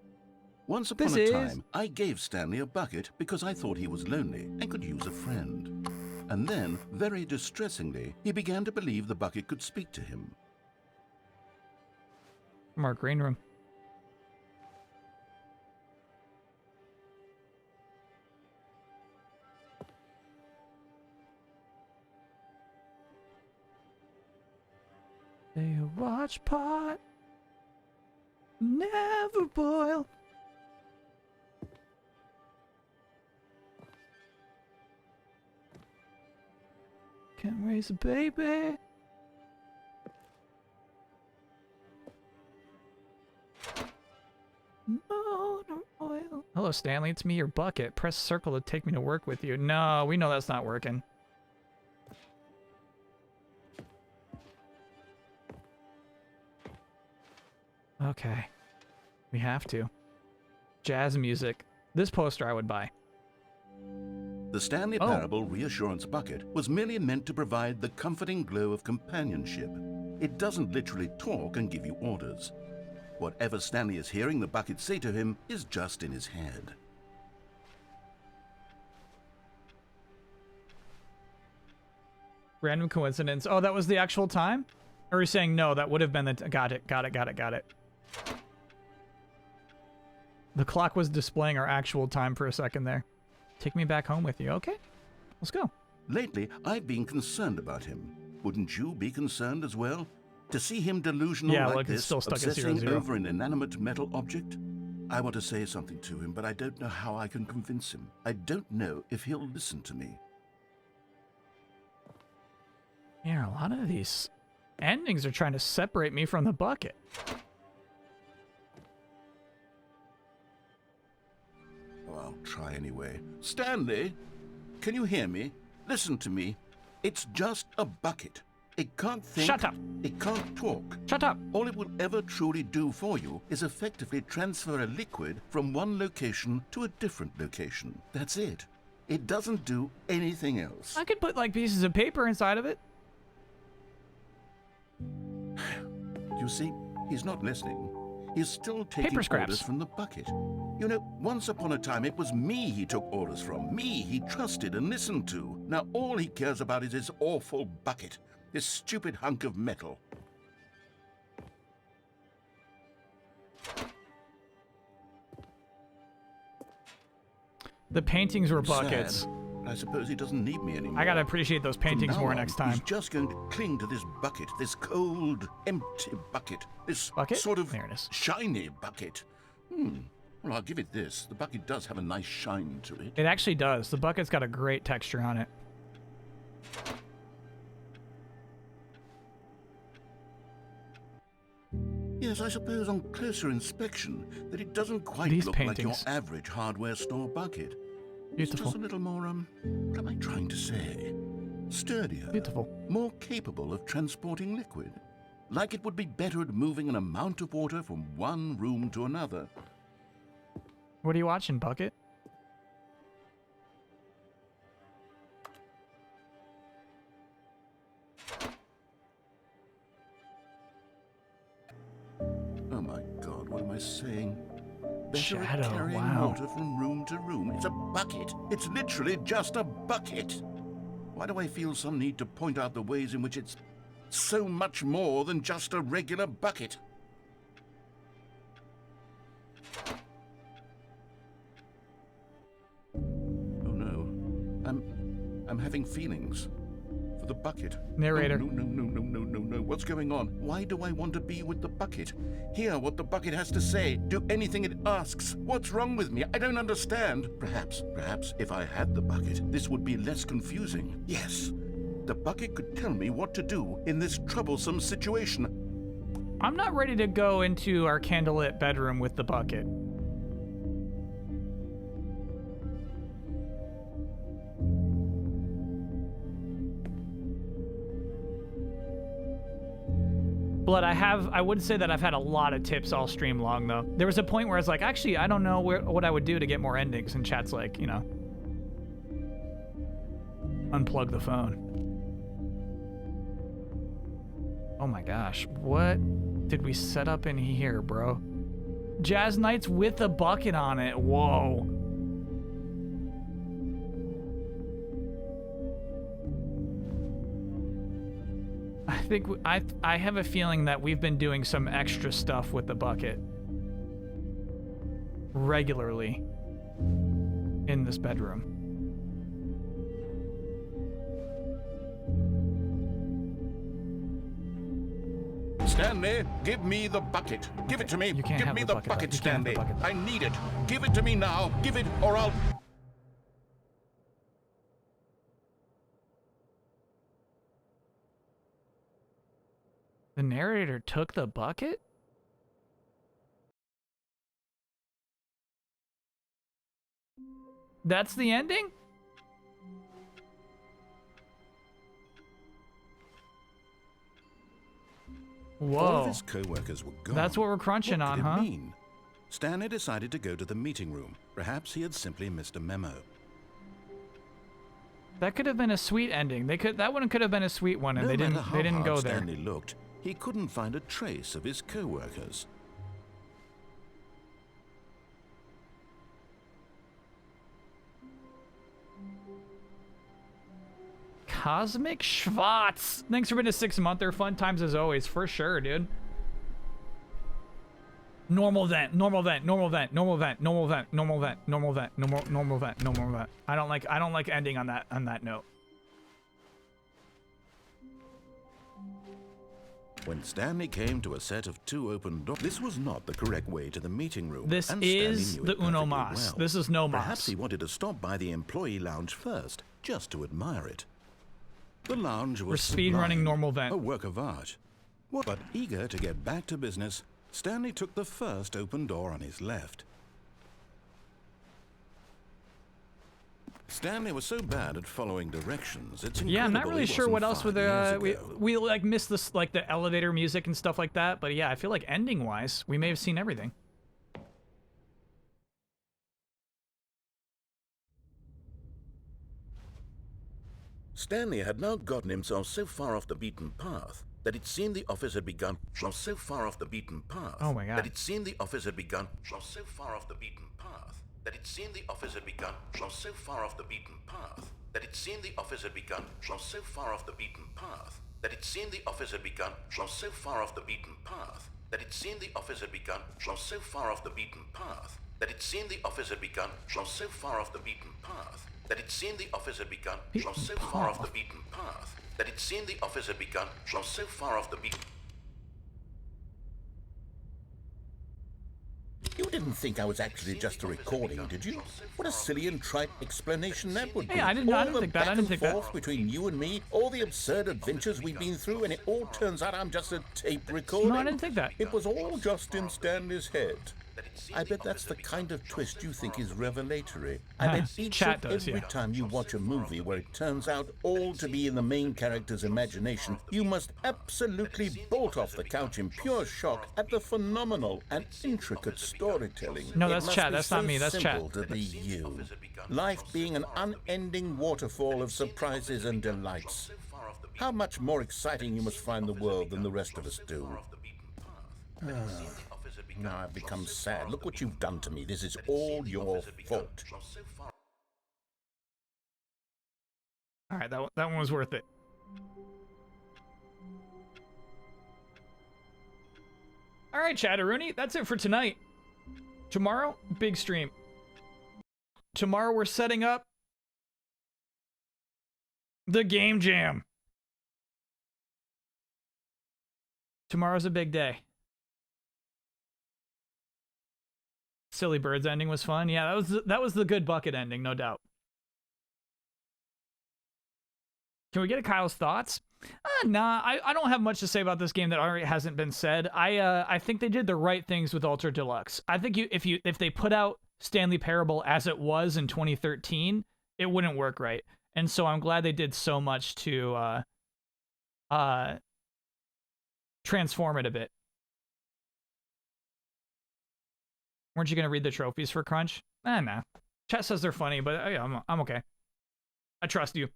Once upon This a is- time, I gave Stanley a bucket because I thought he was lonely and could use a friend. And then, very distressingly, he began to believe the bucket could speak to him. Mark Green Room. They watch pot never boil. Can't raise a baby. No, no oil. Hello, Stanley. It's me, your bucket. Press circle to take me to work with you. No, we know that's not working. Okay. We have to. Jazz music. This poster I would buy. The Stanley Oh. Parable Reassurance Bucket was merely meant to provide the comforting glow of companionship. It doesn't literally talk and give you orders. Whatever Stanley is hearing the bucket say to him is just in his head. Random coincidence. Oh, that was the actual time? Or are you saying no, that would have been the... Got it. The clock was displaying our actual time for a second there. Take me back home with you. Okay, let's go. Lately, I've been concerned about him. Wouldn't you be concerned as well? To see him delusional Yeah, like look, it's this, still stuck at obsessing 0-0. over an inanimate metal object? I want to say something to him, but I don't know how I can convince him. I don't know if he'll listen to me. Yeah, a lot of these endings are trying to separate me from the bucket. Oh, I'll try anyway. Stanley, can you hear me? Listen to me. It's just a bucket. It can't think. Shut up. It can't talk. Shut up. All it will ever truly do for you is effectively transfer a liquid from one location to a different location. That's it. It doesn't do anything else. I could put like pieces of paper inside of it. You see, he's not listening. He's still taking Paper scraps. orders from the bucket. You know, once upon a time it was me he took orders from. Me he trusted and listened to. Now all he cares about is his awful bucket. This stupid hunk of metal. The paintings were Sad. buckets. I suppose he doesn't need me anymore. I gotta appreciate those From paintings now more on, next time. He's just going to cling to this bucket, this cold, empty bucket, this Bucket? sort of There it is. shiny bucket. Well, I'll give it this. The bucket does have a nice shine to it. It actually does. The bucket's got a great texture on it. Yes, I suppose on closer inspection that it doesn't quite These look paintings. like your average hardware store bucket. It's Beautiful. just a little more, what am I trying to say? Sturdier. Beautiful. More capable of transporting liquid. Like it would be better at moving an amount of water from one room to another. What are you watching, Bucket? Oh my God, what am I saying? Better Shadow, at carrying wow. water from room to room. It's a bucket. It's literally just a bucket. Why do I feel some need to point out the ways in which it's so much more than just a regular bucket? Oh no, I'm having feelings for the bucket. Narrator. No. What's going on? Why do I want to be with the bucket? Hear what the bucket has to say. Do anything it asks. What's wrong with me? I don't understand. Perhaps if I had the bucket, this would be less confusing. Yes, the bucket could tell me what to do in this troublesome situation. I'm not ready to go into our candlelit bedroom with the bucket. Blood, I would say that I've had a lot of tips all stream long, though. There was a point where I was like, actually, I don't know what I would do to get more endings, and chat's like, you know, unplug the phone. Oh my gosh, what did we set up in here, bro? Jazz Nights with a bucket on it, whoa. I have a feeling that we've been doing some extra stuff with the bucket regularly in this bedroom. Stanley, give me the bucket. Give it to me. You can't give have me the the bucket, bucket, though. You can't have the Stanley. bucket, though. I need it. Give it to me now. Give it, or I'll... The narrator took the bucket? That's the ending? Whoa. All of his co-workers were gone. That's what we're crunching What on, could it huh? mean? Stanley decided to go to the meeting room. Perhaps he had simply missed a memo. That could have been a sweet ending. That one could have been a sweet one, and No they didn't. matter how They didn't hard go there. Stanley looked, he couldn't find a trace of his co-workers. Cosmic Schwartz. Thanks for being a 6-monther. Fun times as always, for sure, dude. Normal vent, normal vent, normal vent, normal vent, normal vent, normal vent, normal vent, normal vent, normal vent. I don't like ending on that note. When Stanley came to a set of 2 open doors, this was not the correct way to the meeting room. This and Stanley is knew the it Uno perfectly Mas. well. This is no Perhaps Mas. he wanted to stop by the employee lounge first, just to admire it. The lounge was We're speedrunning sublime, normal vent. a work of art. But eager to get back to business, Stanley took the first open door on his left. Stanley was so bad at following directions, it's incredible. Yeah, I'm not really he sure wasn't what else 5 with years ago. we like missed this, like the elevator music and stuff like that. But yeah, I feel like ending wise, we may have seen everything. Stanley had now gotten himself so far off the beaten path that it seemed the office had begun so far off the beaten path. Oh my God. That it seemed the office had begun so far off the beaten path. That it seemed the office had begun so far off the beaten path. That it seemed the office had begun so far off the beaten path. That it seemed the office had begun so far off the beaten path. That it seemed the office had begun so far off the beaten path. That it seemed the office had begun so far off the beaten path. That it seemed the office had begun so far off the beaten path. That it seemed the office had begun so far off the beaten. You didn't think I was actually just a recording, did you? What a silly and trite explanation that would be. Hey, I didn't think that. I didn't think that. All the back and forth between you and me, all the absurd adventures we've been through, and it all turns out I'm just a tape recording. No, I didn't think that. It was all just in Stanley's head. I bet that's the kind of twist you think is revelatory. I bet each Chat and does, every yeah. time you watch a movie where it turns out all to be in the main character's imagination, you must absolutely bolt off the couch in pure shock at the phenomenal and intricate storytelling. No, It that's must chat. be That's so not me. That's simple chat. to be you. Life being an unending waterfall of surprises and delights. How much more exciting you must find the world than the rest of us do. Now I've become sad. Look what you've done to me. This is all your fault. All right, that one was worth it. All right, Chatteroony, that's it for tonight. Tomorrow, big stream. Tomorrow we're setting up the Game Jam. Tomorrow's a big day. Silly Birds ending was fun. Yeah, that was the good bucket ending, no doubt. Can we get a Kyle's thoughts? Nah, I don't have much to say about this game that already hasn't been said. I think they did the right things with Ultra Deluxe. I think if they put out Stanley Parable as it was in 2013, it wouldn't work right. And so I'm glad they did so much to transform it a bit. Weren't you gonna read the trophies for Crunch? Nah. Chat says they're funny, but I'm okay. I trust you.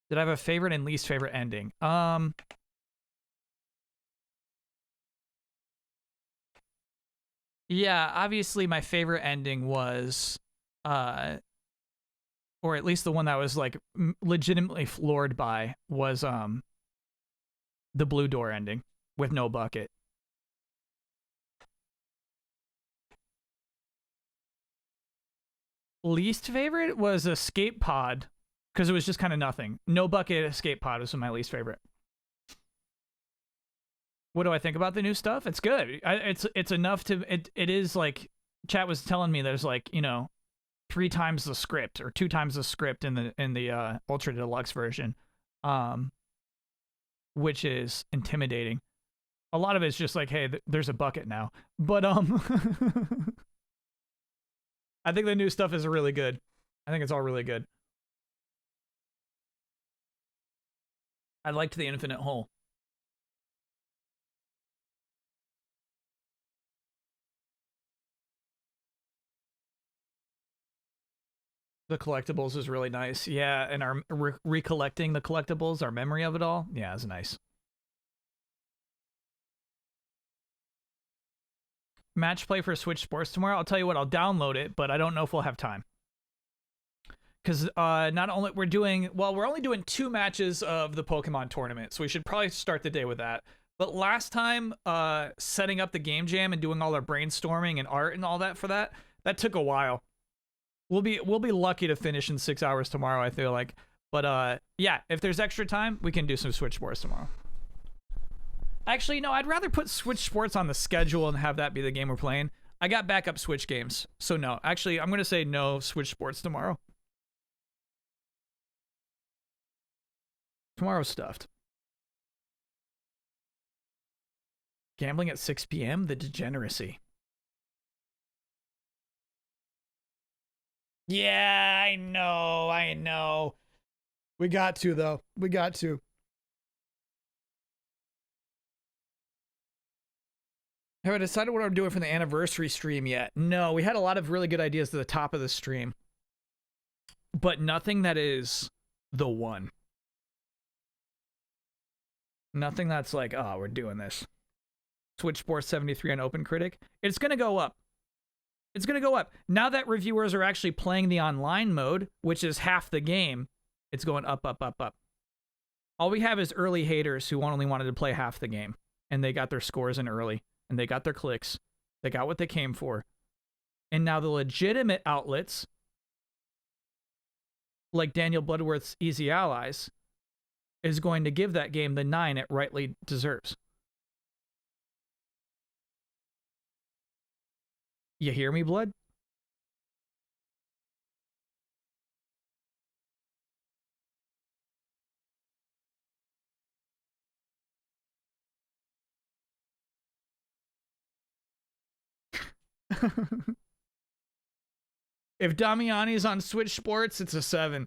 Did I have a favorite and least favorite ending? Yeah, obviously my favorite ending was, or at least the one that was like legitimately floored by was the Blue Door ending with no bucket. Least favorite was Escape Pod, because it was just kind of nothing. No bucket Escape Pod was my least favorite. What do I think about the new stuff? It's good. It's enough to it is like chat was telling me there's like, you know, 3 times the script or 2 times the script in the Ultra Deluxe version. Which is intimidating. A lot of it's just like, hey, there's a bucket now. But I think the new stuff is really good. I think it's all really good. I liked the infinite hole. The collectibles is really nice. Yeah, and our recollecting the collectibles, our memory of it all. Yeah, it's nice. Match play for Switch Sports tomorrow. I'll tell you what, I'll download it, but I don't know if we'll have time. Because not only we're only doing 2 matches of the Pokemon tournament, so we should probably start the day with that. But last time, setting up the game jam and doing all our brainstorming and art and all that for that took a while. We'll be lucky to finish in 6 hours tomorrow, I feel like. But yeah, if there's extra time, we can do some Switch Sports tomorrow. Actually, no, I'd rather put Switch Sports on the schedule and have that be the game we're playing. I got backup Switch games, so no. Actually, I'm going to say no Switch Sports tomorrow. Tomorrow's stuffed. Gambling at 6 p.m.? The degeneracy. Yeah, I know. We got to, though. We got to. Have I decided what I'm doing for the anniversary stream yet? No, we had a lot of really good ideas at the top of the stream. But nothing that is the one. Nothing that's like, oh, we're doing this. Switch Sports 73 on OpenCritic. It's going to go up. It's going to go up. Now that reviewers are actually playing the online mode, which is half the game, it's going up, up, up, up. All we have is early haters who only wanted to play half the game. And they got their scores in early. And they got their clicks. They got what they came for. And now the legitimate outlets, like Daniel Bloodworth's Easy Allies, is going to give that game the 9 it rightly deserves. You hear me, Blood? If Damiani's on Switch Sports, it's a 7.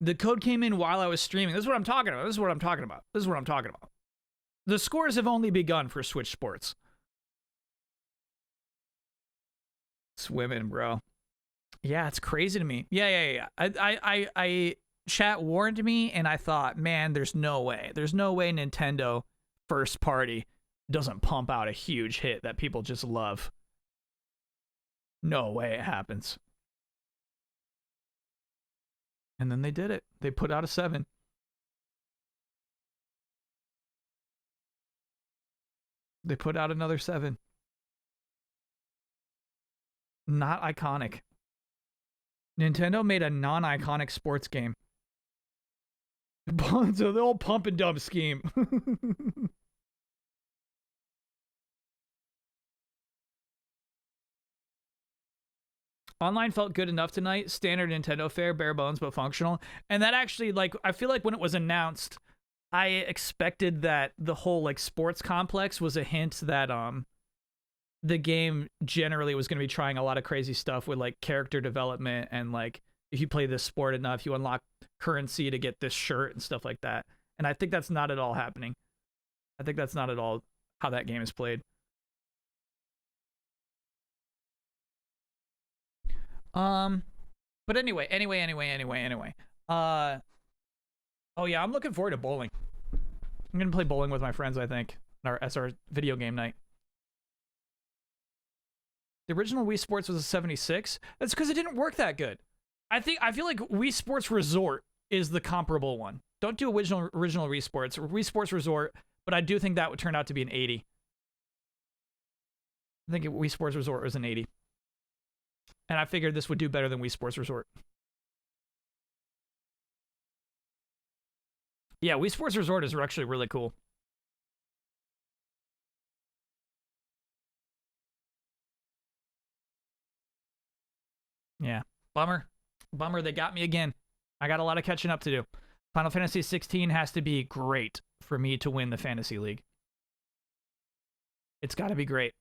The code came in while I was streaming. This is what I'm talking about. The scores have only begun for Switch Sports. Swimming, bro. Yeah, it's crazy to me. Yeah. I chat warned me, and I thought, man, there's no way Nintendo first party doesn't pump out a huge hit that people just love. No way it happens. And then they did it. They put out a 7. They put out another 7. Not iconic. Nintendo made a non-iconic sports game. So the old pump and dump scheme. Online felt good enough tonight. Standard Nintendo fare, bare bones but functional. And that actually, like, I feel like when it was announced, I expected that the whole like sports complex was a hint that the game generally was going to be trying a lot of crazy stuff with like character development, and like if you play this sport enough, you unlock currency to get this shirt and stuff like that. And I think that's not at all happening. I think that's not at all how that game is played. But anyway. Oh yeah, I'm looking forward to bowling. I'm gonna play bowling with my friends, I think, as our video game night. The original Wii Sports was a 76. That's because it didn't work that good. I feel like Wii Sports Resort is the comparable one. Don't do original Wii Sports. Wii Sports Resort, but I do think that would turn out to be an 80. I think Wii Sports Resort was an 80. And I figured this would do better than Wii Sports Resort. Yeah, Wii Sports Resort is actually really cool. Yeah, bummer. Bummer, they got me again. I got a lot of catching up to do. Final Fantasy 16 has to be great for me to win the Fantasy League. It's got to be great.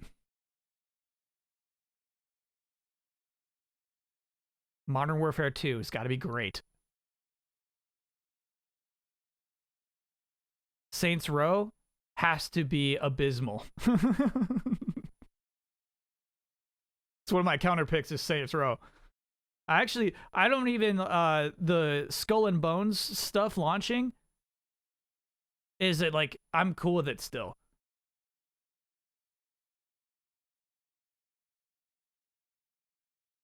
Modern Warfare 2 has got to be great. Saints Row has to be abysmal. It's one of my counter picks is Saints Row. I don't even, the Skull and Bones stuff launching, is it like, I'm cool with it still.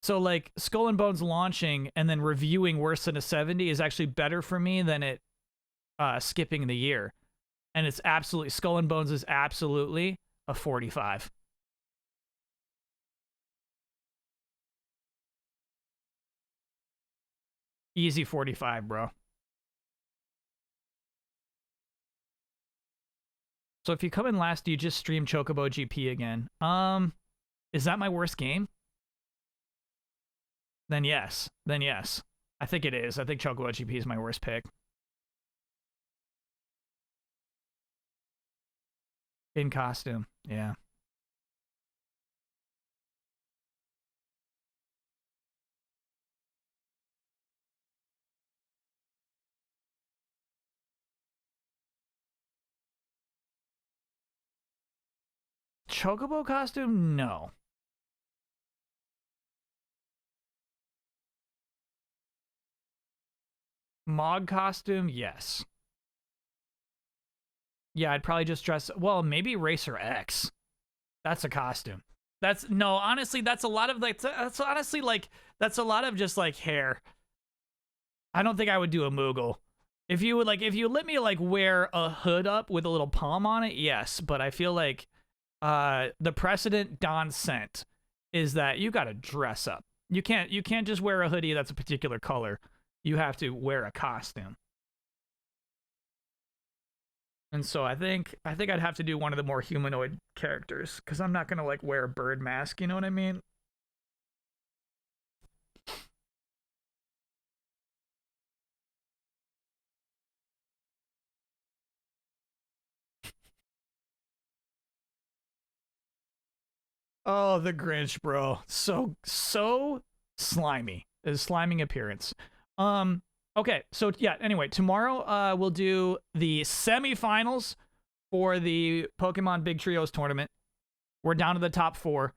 So like Skull and Bones launching and then reviewing worse than a 70 is actually better for me than it skipping the year. And it's absolutely, Skull and Bones is absolutely a 45. Easy 45, bro. So if you come in last, do you just stream Chocobo GP again? Is that my worst game? Then yes. I think it is. I think Chocobo GP is my worst pick. In costume, yeah. Chocobo costume? No. Mog costume? Yes. Yeah, I'd probably just dress, well, maybe Racer X. That's a costume. Honestly, that's a lot of like, that's honestly like, that's a lot of just like hair. I don't think I would do a Moogle. If you let me like wear a hood up with a little palm on it, yes. But I feel like the precedent Don sent is that you gotta dress up. You can't just wear a hoodie that's a particular color. You have to wear a costume. And so I think I'd have to do one of the more humanoid characters, because I'm not gonna like wear a bird mask, you know what I mean? Oh, the Grinch, bro. So slimy. His sliming appearance. Okay, so yeah, anyway, tomorrow we'll do the semifinals for the Pokemon Big Trios tournament. We're down to the top 4,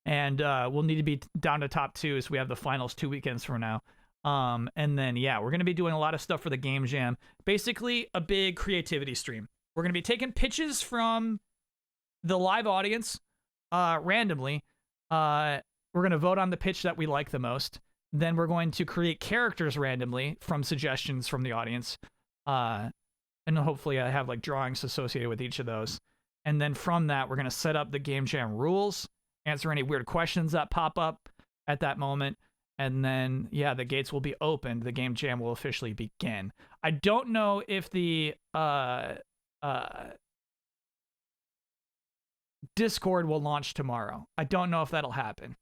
and we'll need to be down to top 2, so we have the finals 2 weekends from now. And then, yeah, we're going to be doing a lot of stuff for the Game Jam. Basically, a big creativity stream. We're going to be taking pitches from the live audience randomly. We're going to vote on the pitch that we like the most. Then we're going to create characters randomly from suggestions from the audience. And hopefully I have like drawings associated with each of those. And then from that, we're going to set up the Game Jam rules, answer any weird questions that pop up at that moment. And then, yeah, the gates will be opened. The Game Jam will officially begin. I don't know if the Discord will launch tomorrow. I don't know if that'll happen.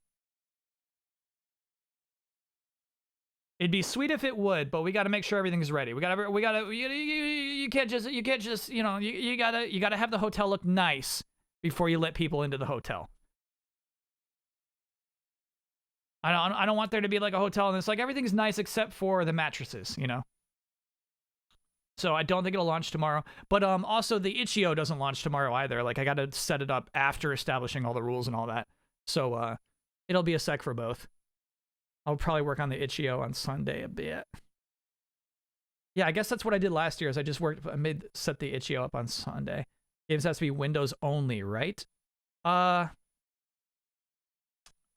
It'd be sweet if it would, but we got to make sure everything's ready. You can't just, you know, you gotta have the hotel look nice before you let people into the hotel. I don't want there to be like a hotel and it's like everything's nice except for the mattresses, you know. So I don't think it'll launch tomorrow. But also the itch.io doesn't launch tomorrow either. Like I got to set it up after establishing all the rules and all that. So it'll be a sec for both. I'll probably work on the itch.io on Sunday a bit. Yeah, I guess that's what I did last year. Is I just set the itch.io up on Sunday. Games has to be Windows only, right? I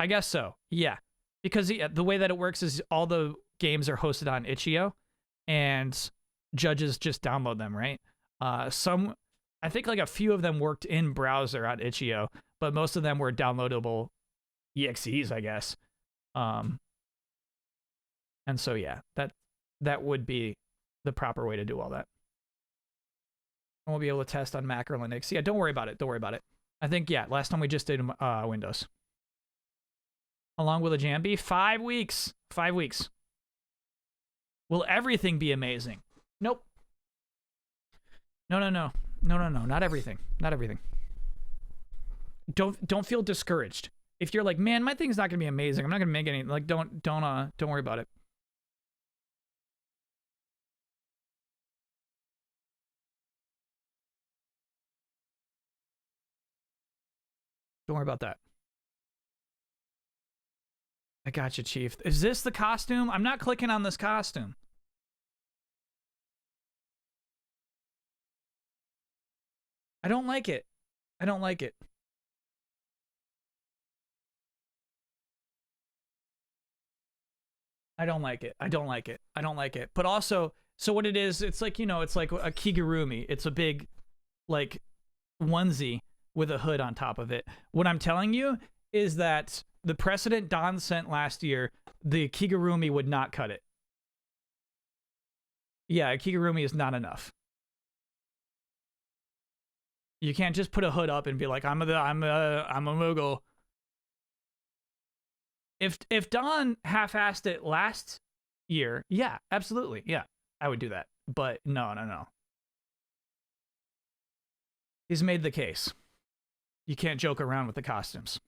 guess so. Yeah, because the way that it works is all the games are hosted on itch.io, and judges just download them, right? I think like a few of them worked in browser on itch.io, but most of them were downloadable exes, I guess. And so yeah, that would be the proper way to do all that. And we'll be able to test on Mac or Linux. Yeah, don't worry about it. Don't worry about it. I think, yeah, last time we just did Windows. How long will the jam be? 5 weeks. 5 weeks. Will everything be amazing? Nope. No. Not everything. Not everything. Don't feel discouraged. If you're like, man, my thing's not gonna be amazing, I'm not gonna make any. Like, don't worry about it. Don't worry about that. I got you, Chief. Is this the costume? I'm not clicking on this costume. I don't like it. I don't like it. I don't like it. I don't like it. I don't like it. But also, so what it is, it's like, you know, it's like a kigurumi. It's a big, like, onesie with a hood on top of it. What I'm telling you is that the precedent Don sent last year, the kigurumi would not cut it. Yeah, a kigurumi is not enough. You can't just put a hood up and be like, I'm a Mughal. If Don half-assed it last year, yeah, absolutely, yeah, I would do that. But no. He's made the case. You can't joke around with the costumes.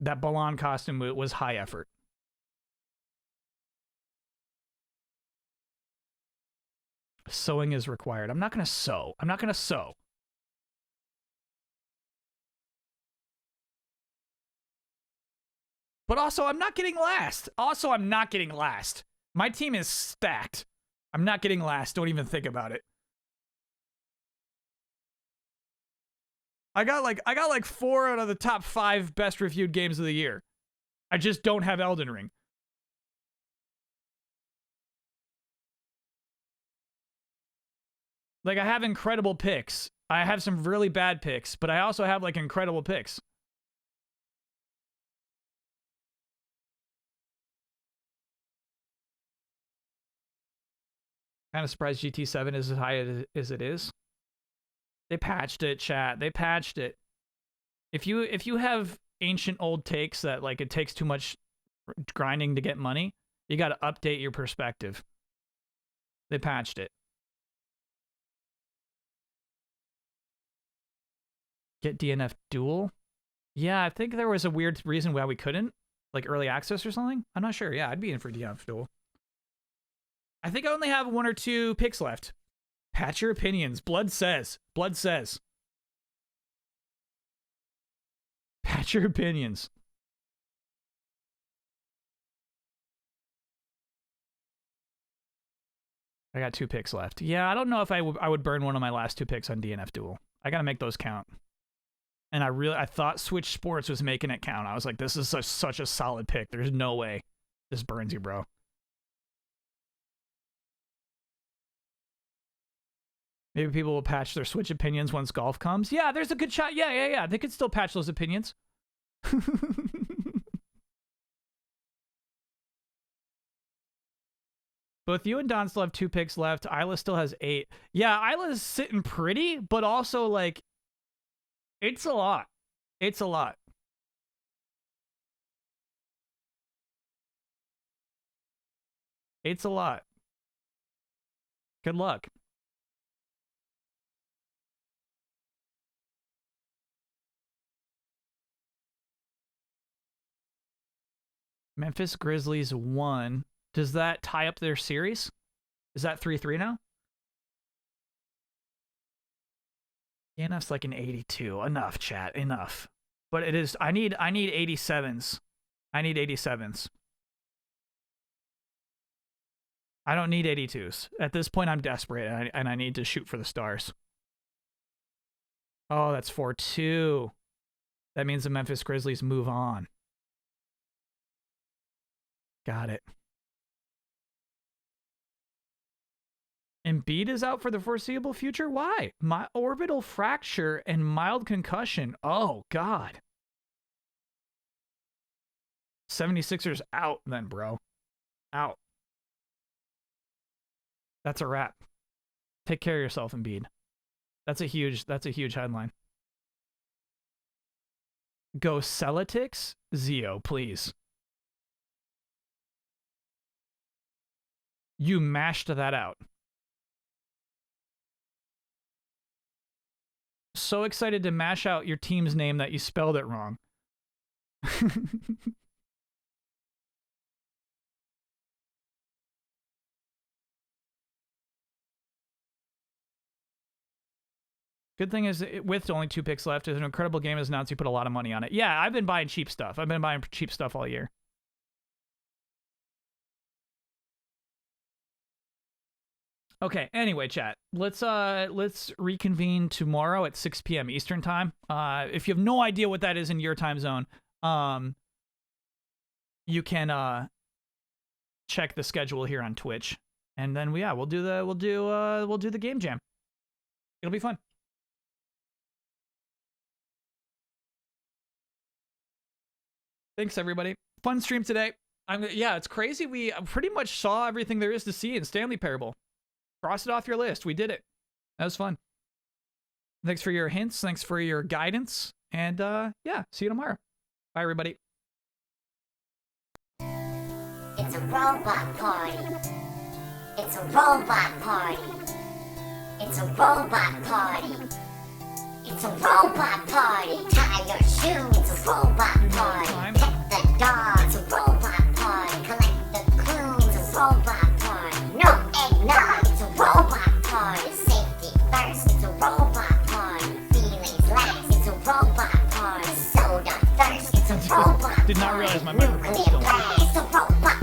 That Balan costume was high effort. Sewing is required. I'm not gonna sew. I'm not gonna sew. But also, I'm not getting last. My team is stacked. I'm not getting last. Don't even think about it. I got like 4 out of the top 5 best reviewed games of the year. I just don't have Elden Ring. Like, I have incredible picks. I have some really bad picks, but I also have like incredible picks. Kind of surprised GT7 is as high as it is. They patched it, chat. They patched it. If you have ancient old takes that like it takes too much grinding to get money, you got to update your perspective. They patched it. Get DNF Duel? Yeah, I think there was a weird reason why we couldn't. Like early access or something? I'm not sure. Yeah, I'd be in for DNF Duel. I think I only have 1 or 2 picks left. Patch your opinions. Blood says. Blood says. Patch your opinions. I got 2 picks left. Yeah, I don't know if I would burn one of my last 2 picks on DNF Duel. I gotta make those count. And I thought Switch Sports was making it count. I was like, this is such a solid pick. There's no way this burns you, bro. Maybe people will patch their Switch opinions once golf comes. Yeah, there's a good shot. Yeah. They could still patch those opinions. Both you and Don still have 2 picks left. Isla still has 8. Yeah, Isla's sitting pretty, but also, like, it's a lot. It's a lot. It's a lot. Good luck. Memphis Grizzlies won. Does that tie up their series? Is that 3-3 now? DNF's like an 82. Enough, chat. Enough. But it is. I need 87s. I need 87s. I don't need 82s. At this point, I'm desperate, and I need to shoot for the stars. Oh, that's 4-2. That means the Memphis Grizzlies move on. Got it. Embiid is out for the foreseeable future? Why? My orbital fracture and mild concussion. Oh, God. 76ers out then, bro. Out. That's a wrap. Take care of yourself, Embiid. That's a huge headline. Go Celtics? Zio, please. You mashed that out. So excited to mash out your team's name that you spelled it wrong. Good thing is, with only 2 picks left, is an incredible game is announced. You put a lot of money on it. Yeah, I've been buying cheap stuff. I've been buying cheap stuff all year. Okay, anyway, chat. Let's reconvene tomorrow at 6 p.m. Eastern time. If you have no idea what that is in your time zone, you can check the schedule here on Twitch. And then we'll do the game jam. It'll be fun. Thanks everybody. Fun stream today. Yeah, it's crazy. We pretty much saw everything there is to see in Stanley Parable. Cross it off your list. We did it. That was fun. Thanks for your hints. Thanks for your guidance. And yeah, see you tomorrow. Bye, everybody. It's a robot party. It's a robot party. It's a robot party. It's a robot party. Tie your shoes. It's a robot party. Pet the dog. It's a robot party. Collect the clues. It's a robot party. No eggnog. It's a robot party. Safety first. It's a robot party. Feelings last. It's a robot party. Soda thirst. It's a robot party. Did not realize my microphone was still on. It's a robot